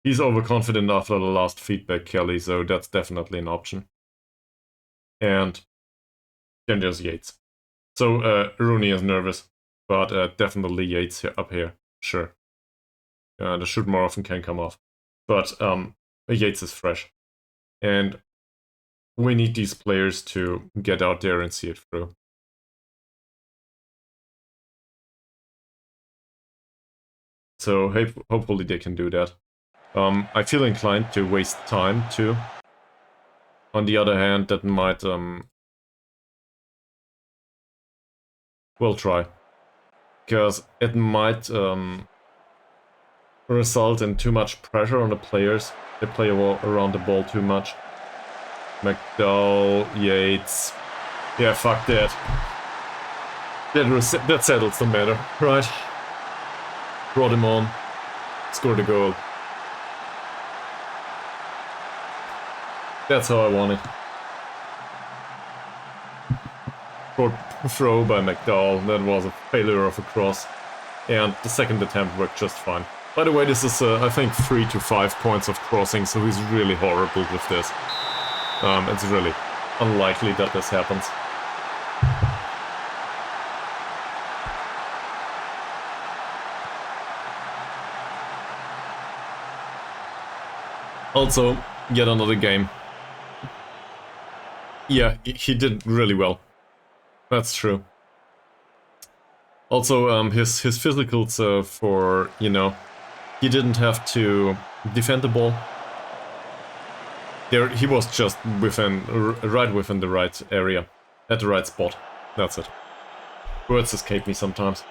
He's overconfident after the last feedback, Kelly, so that's definitely an option. And then there's Yates. So Rooney is nervous, but definitely Yates up here, sure. The shoot more often can come off. But Yates is fresh. And we need these players to get out there and see it through. So hopefully they can do that. I feel inclined to waste time too. On the other hand, that might... we'll try. Because it might result in too much pressure on the players. They play around the ball too much. McDowell, Yates... Yeah, fuck that. That settles the matter, right? Brought him on. Scored a goal. That's how I want it. Short throw by McDowell. That was a failure of a cross. And the second attempt worked just fine. By the way, this is, I think, 3 to 5 points of crossing, so he's really horrible with this. It's really unlikely that this happens. Also, yet another game. Yeah, he did really well. That's true. Also, his physicals for, you know, he didn't have to defend the ball. There, he was just right within the right area, at the right spot. That's it. Words escape me sometimes.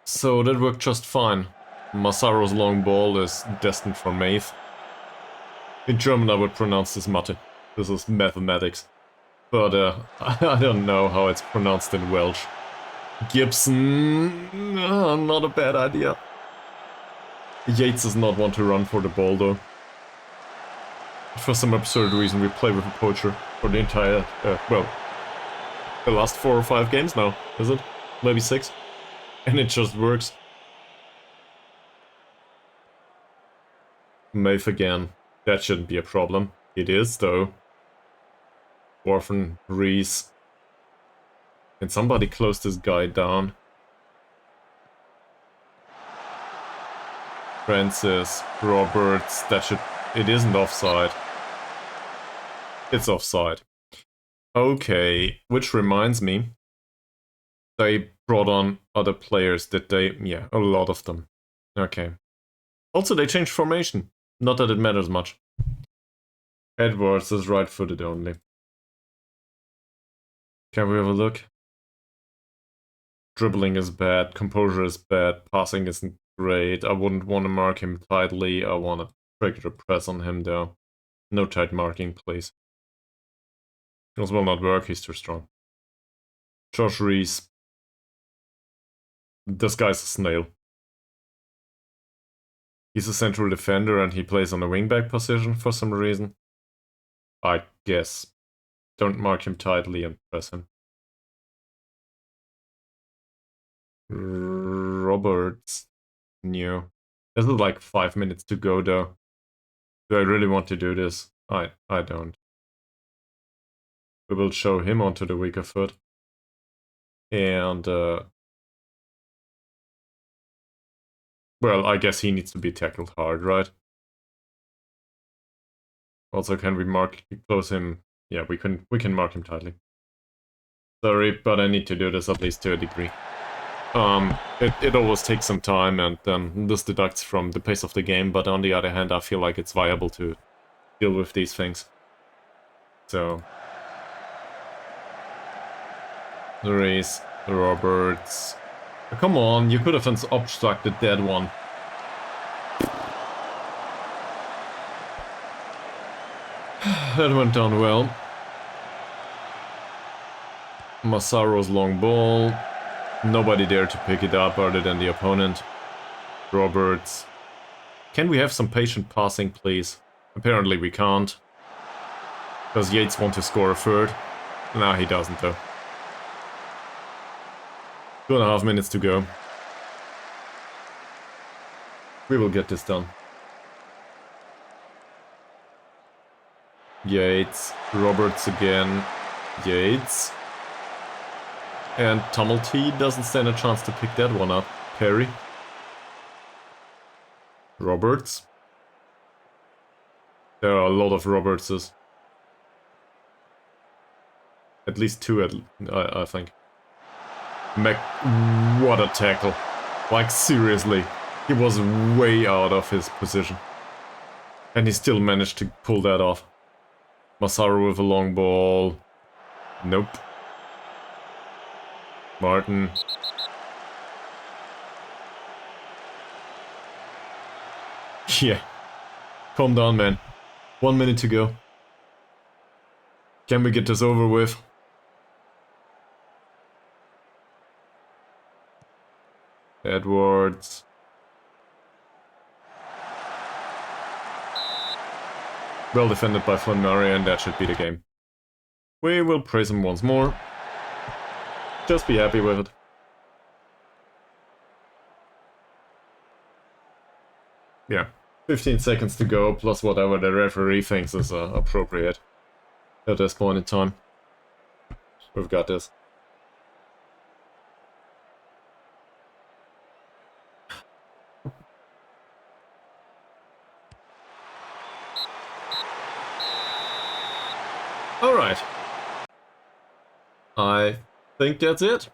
So that worked just fine. Massaro's long ball is destined for Maeve. In German I would pronounce this Mathe. This is mathematics. But I don't know how it's pronounced in Welsh. Gibson... not a bad idea. Yates does not want to run for the ball though. For some absurd reason we play with a poacher for the entire... well, the last 4 or 5 games now, is it? Maybe 6? And it just works. Maeve again. That shouldn't be a problem. It is, though. Orphan, Reese. Can somebody close this guy down? Francis, Roberts, that should... It isn't offside. It's offside. Okay, which reminds me. They brought on other players, did they? Yeah, a lot of them. Okay. Also, they changed formation. Not that it matters much. Edwards is right-footed only. Can we have a look? Dribbling is bad, composure is bad, passing isn't great. I wouldn't want to mark him tightly. I want to trigger the press on him though. No tight marking, please. This will not work, he's too strong. Josh Reese. This guy's a snail. He's a central defender and he plays on the wingback position for some reason. I guess. Don't mark him tightly and press him. Roberts. New. This is like 5 minutes to go though. Do I really want to do this? I don't. We will show him onto the weaker foot. And well, I guess he needs to be tackled hard, right? Also, can we close him? Yeah, we can mark him tightly. Sorry, but I need to do this at least to a degree. It always takes some time, and this deducts from the pace of the game, but on the other hand, I feel like it's viable to deal with these things. So... Reese, Roberts... Come on, you could have obstructed that one. That went down well. Massaro's long ball. Nobody there to pick it up other than the opponent. Roberts. Can we have some patient passing, please? Apparently we can't. Does Yates want to score a third? Nah, he doesn't though. 2.5 minutes to go. We will get this done. Yates, Roberts again, Yates. And Tumulty doesn't stand a chance to pick that one up. Perry. Roberts. There are a lot of Robertses. At least 2, I think. What a tackle. Like, seriously. He was way out of his position. And he still managed to pull that off. Masaru with a long ball. Nope. Martin. Yeah. Calm down, man. 1 minute to go. Can we get this over with? Edwards. Well defended by Murray, and that should be the game. We will praise him once more. Just be happy with it. Yeah. 15 seconds to go, plus whatever the referee thinks is appropriate at this point in time. We've got this. Alright. I think that's it.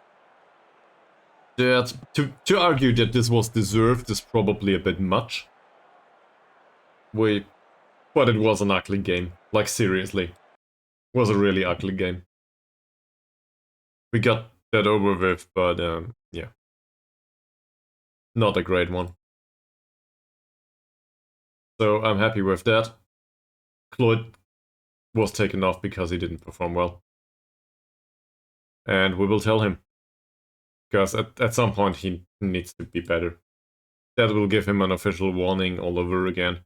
That, to argue that this was deserved is probably a bit much. But it was an ugly game. Like, seriously. It was a really ugly game. We got that over with, but yeah. Not a great one. So I'm happy with that. Cloyd was taken off because he didn't perform well. And we will tell him. Because at some point he needs to be better. That will give him an official warning all over again.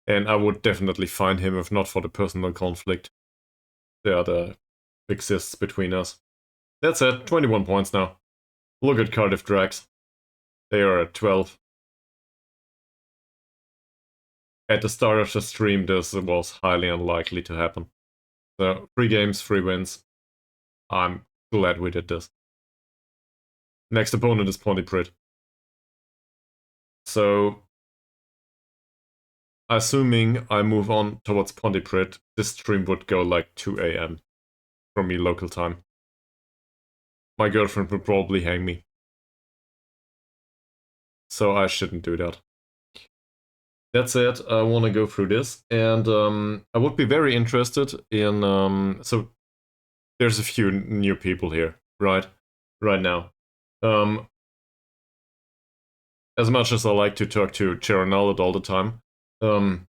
And I would definitely fine him if not for the personal conflict that exists between us. That's it, 21 points now. Look at Cardiff Drags. They are at 12. At the start of the stream, this was highly unlikely to happen. So, 3 games, 3 wins. I'm glad we did this. Next opponent is Pontypridd. So, assuming I move on towards Pontypridd, this stream would go like 2 AM from me local time. My girlfriend would probably hang me. So I shouldn't do that. That's it, I want to go through this, and I would be very interested in, so there's a few new people here, right now. As much as I like to talk to Charonalid all the time, do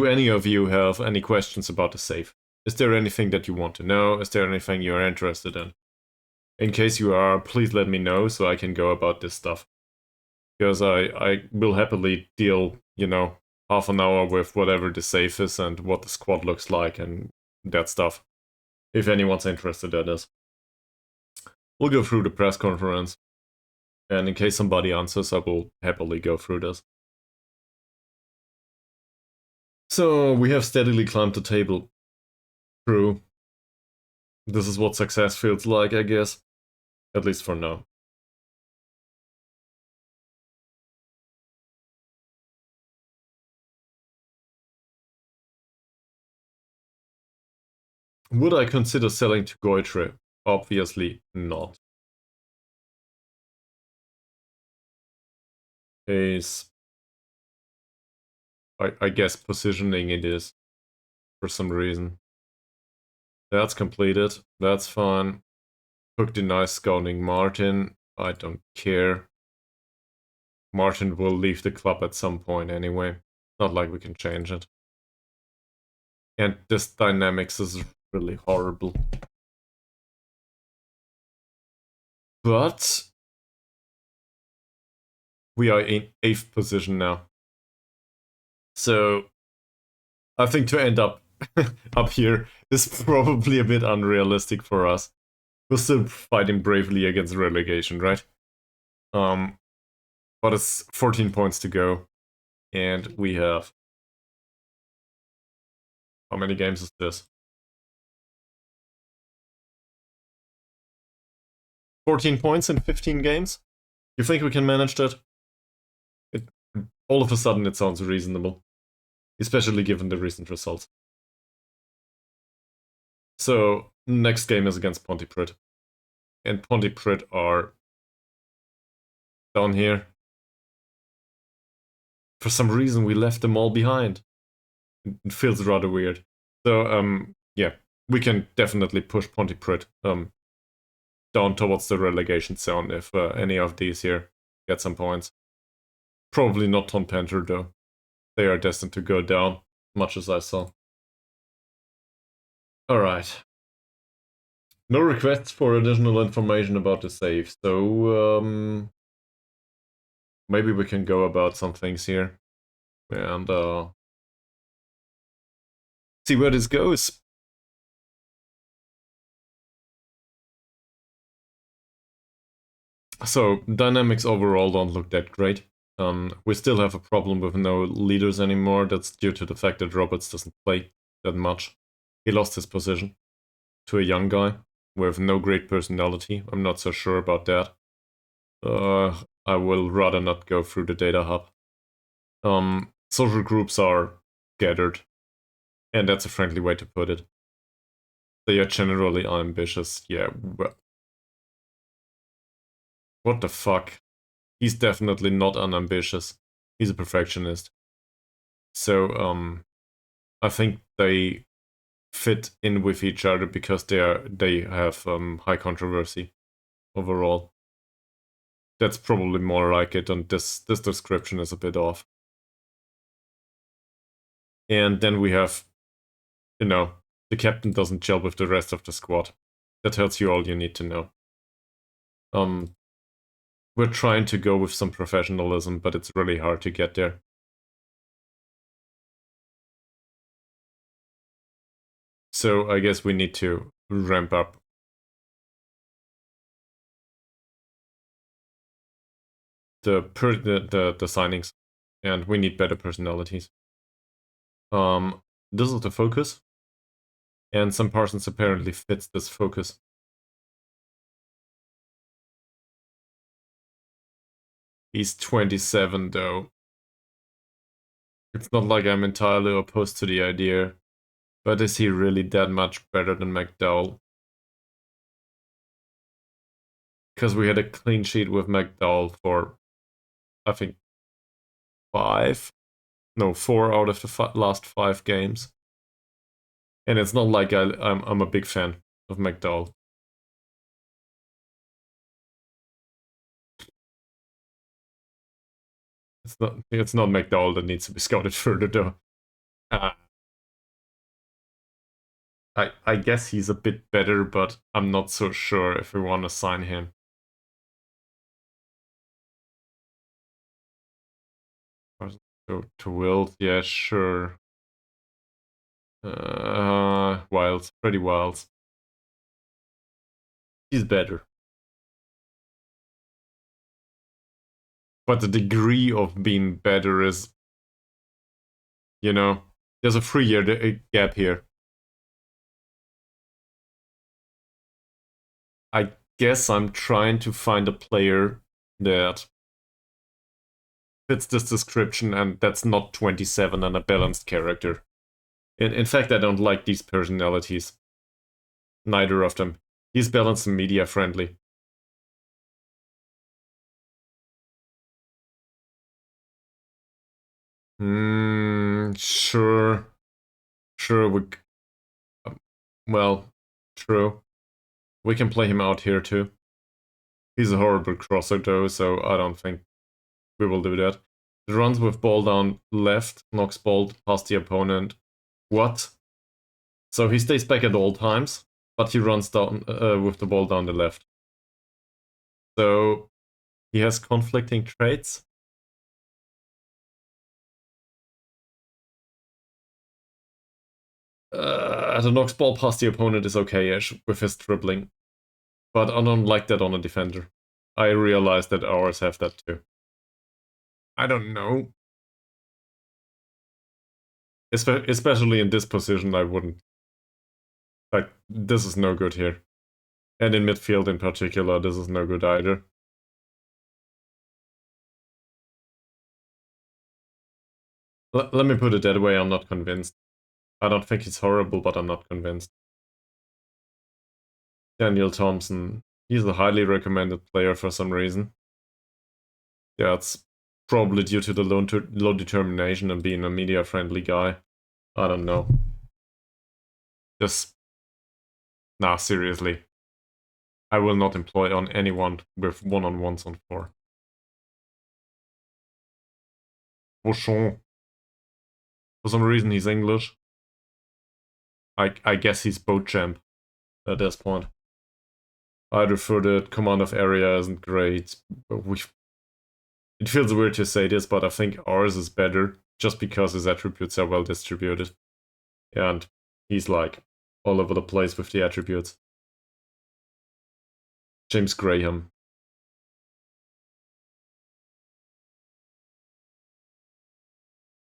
any of you have any questions about the save? Is there anything that you want to know? Is there anything you're interested in? In case you are, please let me know so I can go about this stuff. Because I will happily deal, you know, half an hour with whatever the save is and what the squad looks like and that stuff. If anyone's interested in this. We'll go through the press conference. And in case somebody answers, I will happily go through this. So, we have steadily climbed the table. True. This is what success feels like, I guess. At least for now. Would I consider selling to Goitre? Obviously not. Is I guess positioning it is for some reason. That's completed. That's fine. Cook denies scouting Martin. I don't care. Martin will leave the club at some point anyway. Not like we can change it. And this dynamics is really horrible. But we are in 8th position now. So I think to end up up here is probably a bit unrealistic for us. We're still fighting bravely against relegation, right? But it's 14 points to go. And we have... How many games is this? 14 points in 15 games? You think we can manage that? All of a sudden it sounds reasonable. Especially given the recent results. So, next game is against Pontypridd. And Pontypridd are down here. For some reason, we left them all behind. It feels rather weird. So, yeah, we can definitely push Pontypridd down towards the relegation zone if any of these here get some points. Probably not Ton Panther, though. They are destined to go down, much as I saw. Alright. No requests for additional information about the save, so maybe we can go about some things here and see where this goes. So, dynamics overall don't look that great. We still have a problem with no leaders anymore. That's due to the fact that Roberts doesn't play that much. He lost his position to a young guy with no great personality. I'm not so sure about that. I will rather not go through the data hub. Social groups are scattered, and that's a friendly way to put it. They are generally ambitious. Yeah. What the fuck? He's definitely not unambitious. He's a perfectionist. So, I think they fit in with each other because they have high controversy overall. That's probably more like it, and this description is a bit off. And then we have, the captain doesn't gel with the rest of the squad. That tells you all you need to know. We're trying to go with some professionalism, but it's really hard to get there. So I guess we need to ramp up the signings, and we need better personalities. This is the focus, and some Parsons apparently fits this focus. He's 27 though. It's not like I'm entirely opposed to the idea, but is he really that much better than McDowell? Because we had a clean sheet with McDowell for, I think, 4 out of the last 5 games. And it's not like I'm a big fan of McDowell. It's not McDowell that needs to be scouted further though. I guess he's a bit better, but I'm not so sure if we want to sign him. To Wild, yeah, sure. Wilds, pretty Wilds. He's better. But the degree of being better is, there's a 3-year gap here. I guess I'm trying to find a player that fits this description and that's not 27 and a balanced character. In fact, I don't like these personalities. Neither of them. He's balanced and media friendly. Sure. Sure, well, true. We can play him out here too. He's a horrible crosser though, so I don't think we will do that. It runs with ball down left, knocks ball past the opponent. What? So he stays back at all times, but he runs down with the ball down the left. So he has conflicting traits. The knocks ball past the opponent is okay-ish with his dribbling, but I don't like that on a defender. I realize that ours have that too. I don't know. Especially in this position, I wouldn't. Like, this is no good here. And in midfield in particular, this is no good either. Let me put it that way, I'm not convinced. I don't think he's horrible, but I'm not convinced. Daniel Thompson, he's a highly recommended player for some reason. That's Probably due to the low determination and being a media-friendly guy. I don't know. Just... Nah, seriously. I will not employ on anyone with one-on-ones on 4. Poachers. For some reason he's English. I guess he's boat champ at this point. Either for the command of area isn't great. It feels weird to say this, but I think ours is better just because his attributes are well distributed. And he's like all over the place with the attributes. James Graham.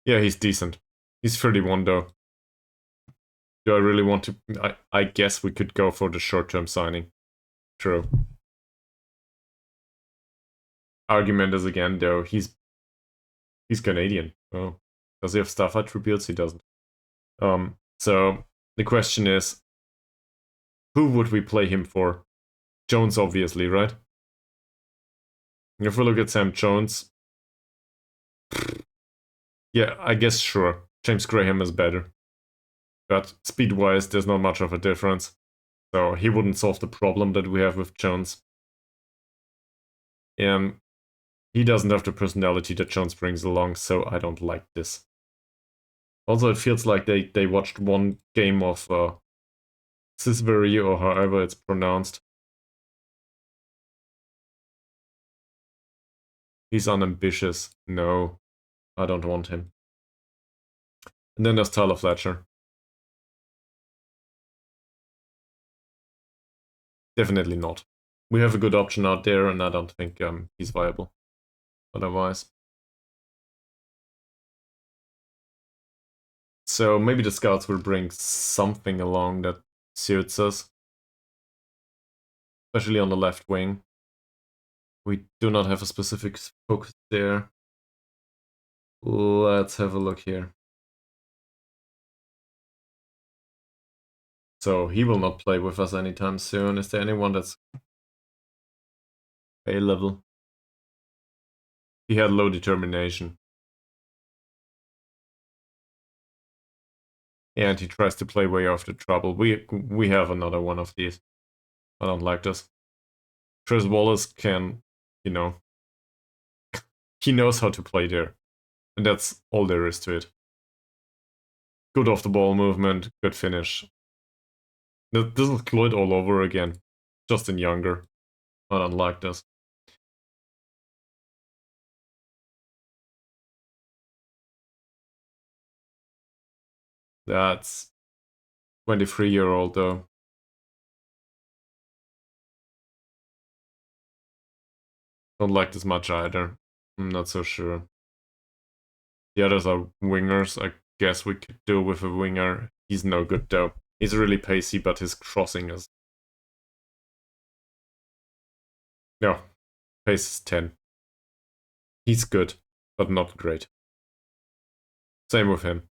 Yeah, he's decent. He's 31 though. Do I really want to... I guess we could go for the short-term signing. True. Argument is again though, he's Canadian. Oh. Does he have staff attributes? He doesn't. So the question is, who would we play him for? Jones, obviously, right? If we look at Sam Jones, yeah, I guess sure. James Graham is better. But speed-wise, there's not much of a difference. So he wouldn't solve the problem that we have with Jones. He doesn't have the personality that Jones brings along, so I don't like this. Also, it feels like they watched one game of Sisbury, or however it's pronounced. He's unambitious. No, I don't want him. And then there's Tyler Fletcher. Definitely not. We have a good option out there, and I don't think he's viable. Otherwise. So maybe the scouts will bring something along that suits us. Especially on the left wing. We do not have a specific focus there. Let's have a look here. So he will not play with us anytime soon. Is there anyone that's A level? He had low determination. And he tries to play way after trouble. We have another one of these. I don't like this. Chris Wallace can, you know, he knows how to play there. And that's all there is to it. Good off the ball movement, good finish. This is Cloyd all over again. Just in younger. I don't like this. That's 23-year-old though. Don't like this much either. I'm not so sure. The others are wingers. I guess we could do with a winger. He's no good though. He's really pacey, but his crossing is... No. Pace is 10. He's good, but not great. Same with him.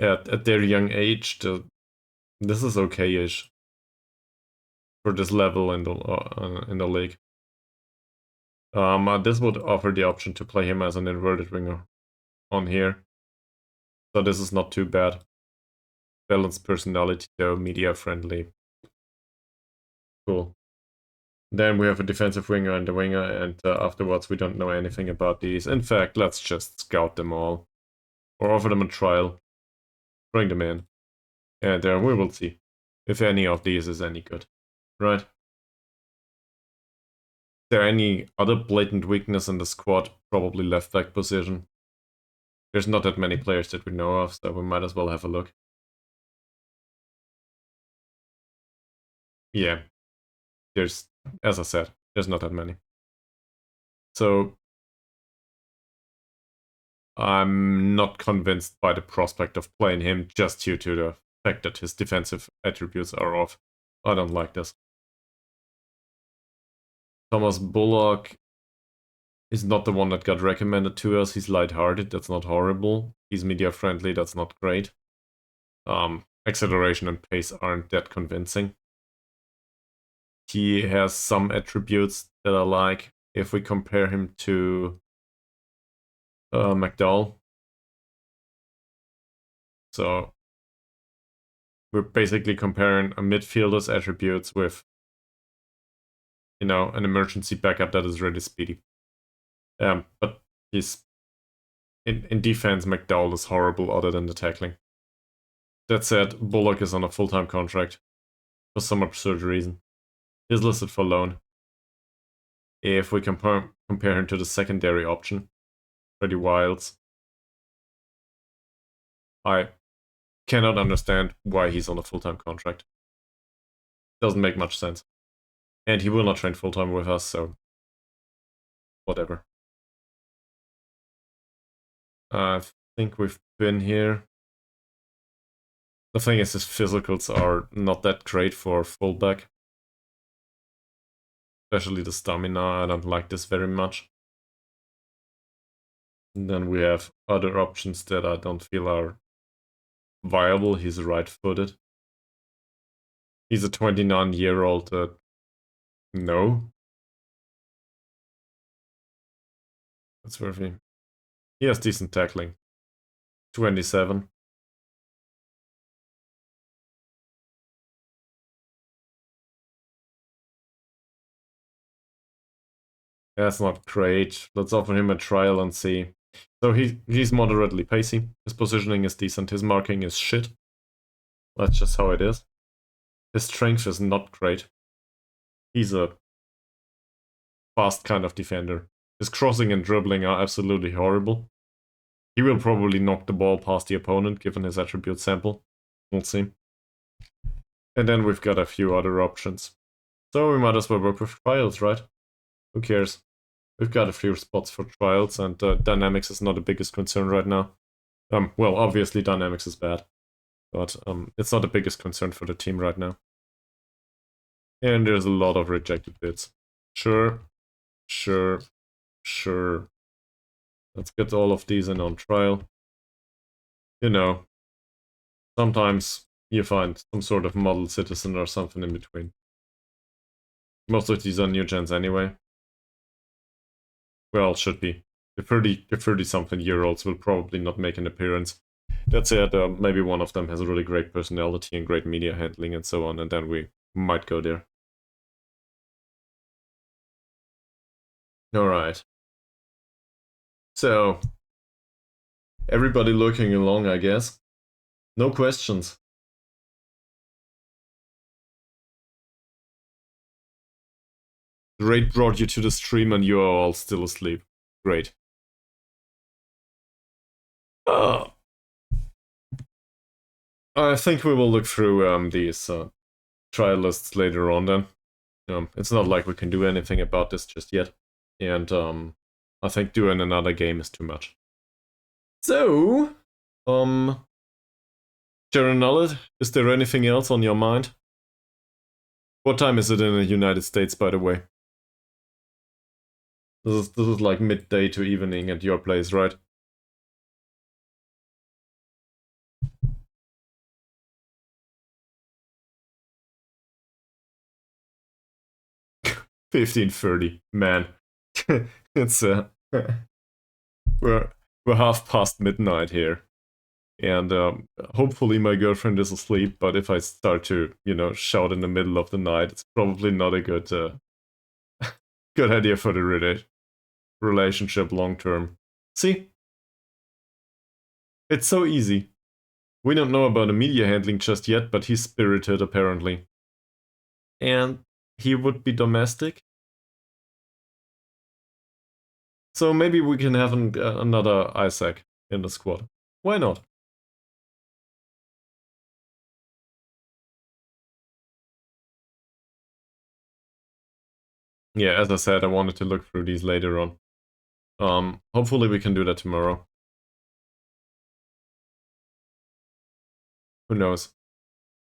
At their young age, this is okay-ish. For this level in the league. This would offer the option to play him as an inverted winger on here. So this is not too bad. Balanced personality though, media friendly. Cool. Then we have a defensive winger and a winger, and afterwards we don't know anything about these. In fact, let's just scout them all. Or offer them a trial. Bring them in. And we will see if any of these is any good. Right? Is there any other blatant weakness in the squad? Probably left back position. There's not that many players that we know of, so we might as well have a look. Yeah. There's, as I said, there's not that many. So I'm not convinced by the prospect of playing him just due to the fact that his defensive attributes are off. I don't like this. Thomas Bullock is not the one that got recommended to us. He's lighthearted, that's not horrible. He's media friendly, that's not great. Acceleration and pace aren't that convincing. He has some attributes that I like. if we compare him to McDowell. So we're basically comparing a midfielder's attributes with, you know, an emergency backup that is really speedy. But he's in defense, McDowell is horrible other than the tackling. That said, Bullock is on a full-time contract for some absurd reason. He's listed for loan. If we compare him to the secondary option, Freddie Wilds, I cannot understand why he's on a full-time contract. Doesn't make much sense. And he will not train full-time with us, so whatever. I think we've been here. The thing is, his physicals are not that great for fullback. Especially the stamina, I don't like this very much. And then we have other options that I don't feel are viable. He's right-footed. He's a 29-year-old. No. That's worthy. He has decent tackling. 27. That's not great. Let's offer him a trial and see. So he's moderately pacey. His positioning is decent. His marking is shit. That's just how it is. His strength is not great. He's a fast kind of defender. His crossing and dribbling are absolutely horrible. He will probably knock the ball past the opponent, given his attribute sample. We'll see. And then we've got a few other options. So we might as well work with trials, right? Who cares? We've got a few spots for trials, and dynamics is not the biggest concern right now. Well, obviously dynamics is bad, but it's not the biggest concern for the team right now. And there's a lot of rejected bids. Sure. Let's get all of these in on trial. You know, sometimes you find some sort of model citizen or something in between. Most of these are new gens anyway. Well, should be. The 30-something-year-olds will probably not make an appearance. That said, maybe one of them has a really great personality and great media handling and so on, and then we might go there. Alright. So, everybody looking along, I guess. No questions. The raid brought you to the stream and you are all still asleep. Great. I think we will look through these trial lists later on then. It's not like we can do anything about this just yet. And I think doing another game is too much. So, Sharon Nullet, is there anything else on your mind? What time is it in the United States, by the way? This is like midday to evening at your place, right? $15:30, man. It's we're half past midnight here, and hopefully my girlfriend is asleep. But if I start to, you know, shout in the middle of the night, it's probably not a good good idea for the relationship long term. See, it's so easy. We don't know about the media handling just yet, but he's spirited apparently, and he would be domestic. So maybe we can have another Isaac in the squad. Why not? Yeah, as I said, I wanted to look through these later on. Hopefully we can do that tomorrow. Who knows? Is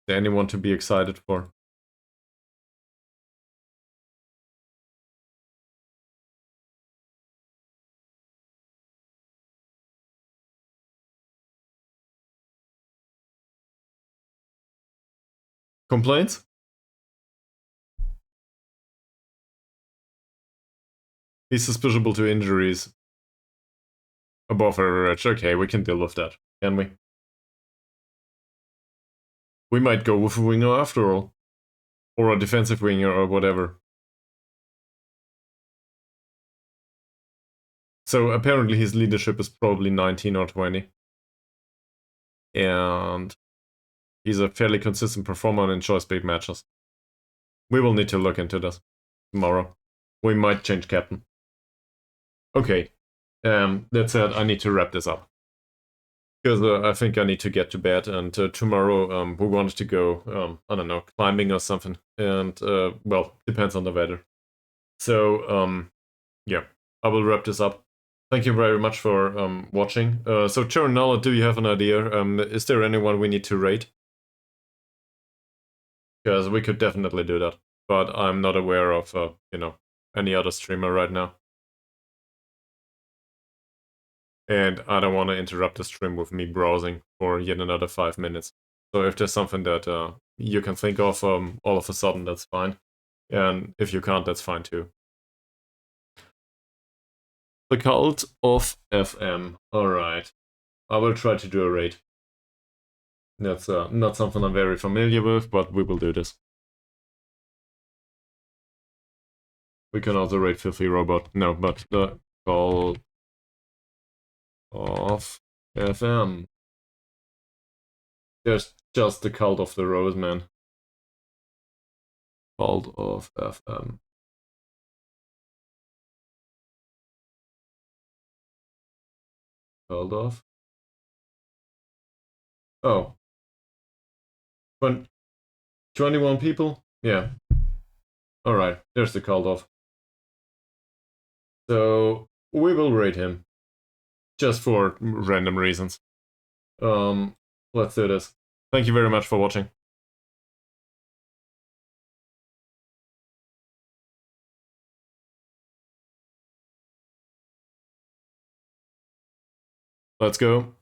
there anyone to be excited for? Complaints? He's susceptible to injuries above average. Okay, we can deal with that, can we? We might go with a winger after all. Or a defensive winger or whatever. So apparently his leadership is probably 19 or 20. And he's a fairly consistent performer in choice-based matches. We will need to look into this tomorrow. We might change captain. Okay, that said, I need to wrap this up. Because I think I need to get to bed, and tomorrow we wanted to go, I don't know, climbing or something. And, well, depends on the weather. So, yeah, I will wrap this up. Thank you very much for watching. So, Charonella, do you have an idea? Is there anyone we need to rate? Because we could definitely do that. But I'm not aware of, any other streamer right now. And I don't want to interrupt the stream with me browsing for yet another 5 minutes. So if there's something that you can think of all of a sudden, that's fine. And if you can't, that's fine too. The Cult of FM. Alright. I will try to do a raid. That's not something I'm very familiar with, but we will do this. We can also raid Filthy Robot. No, but the Cult of FM. There's just the Cult of the Rose, man. Cult of FM. Cult of? Oh. 21 people? Yeah. Alright, there's the Cult of. So, we will rate him. Just for random reasons. Let's do this. Thank you very much for watching. Let's go.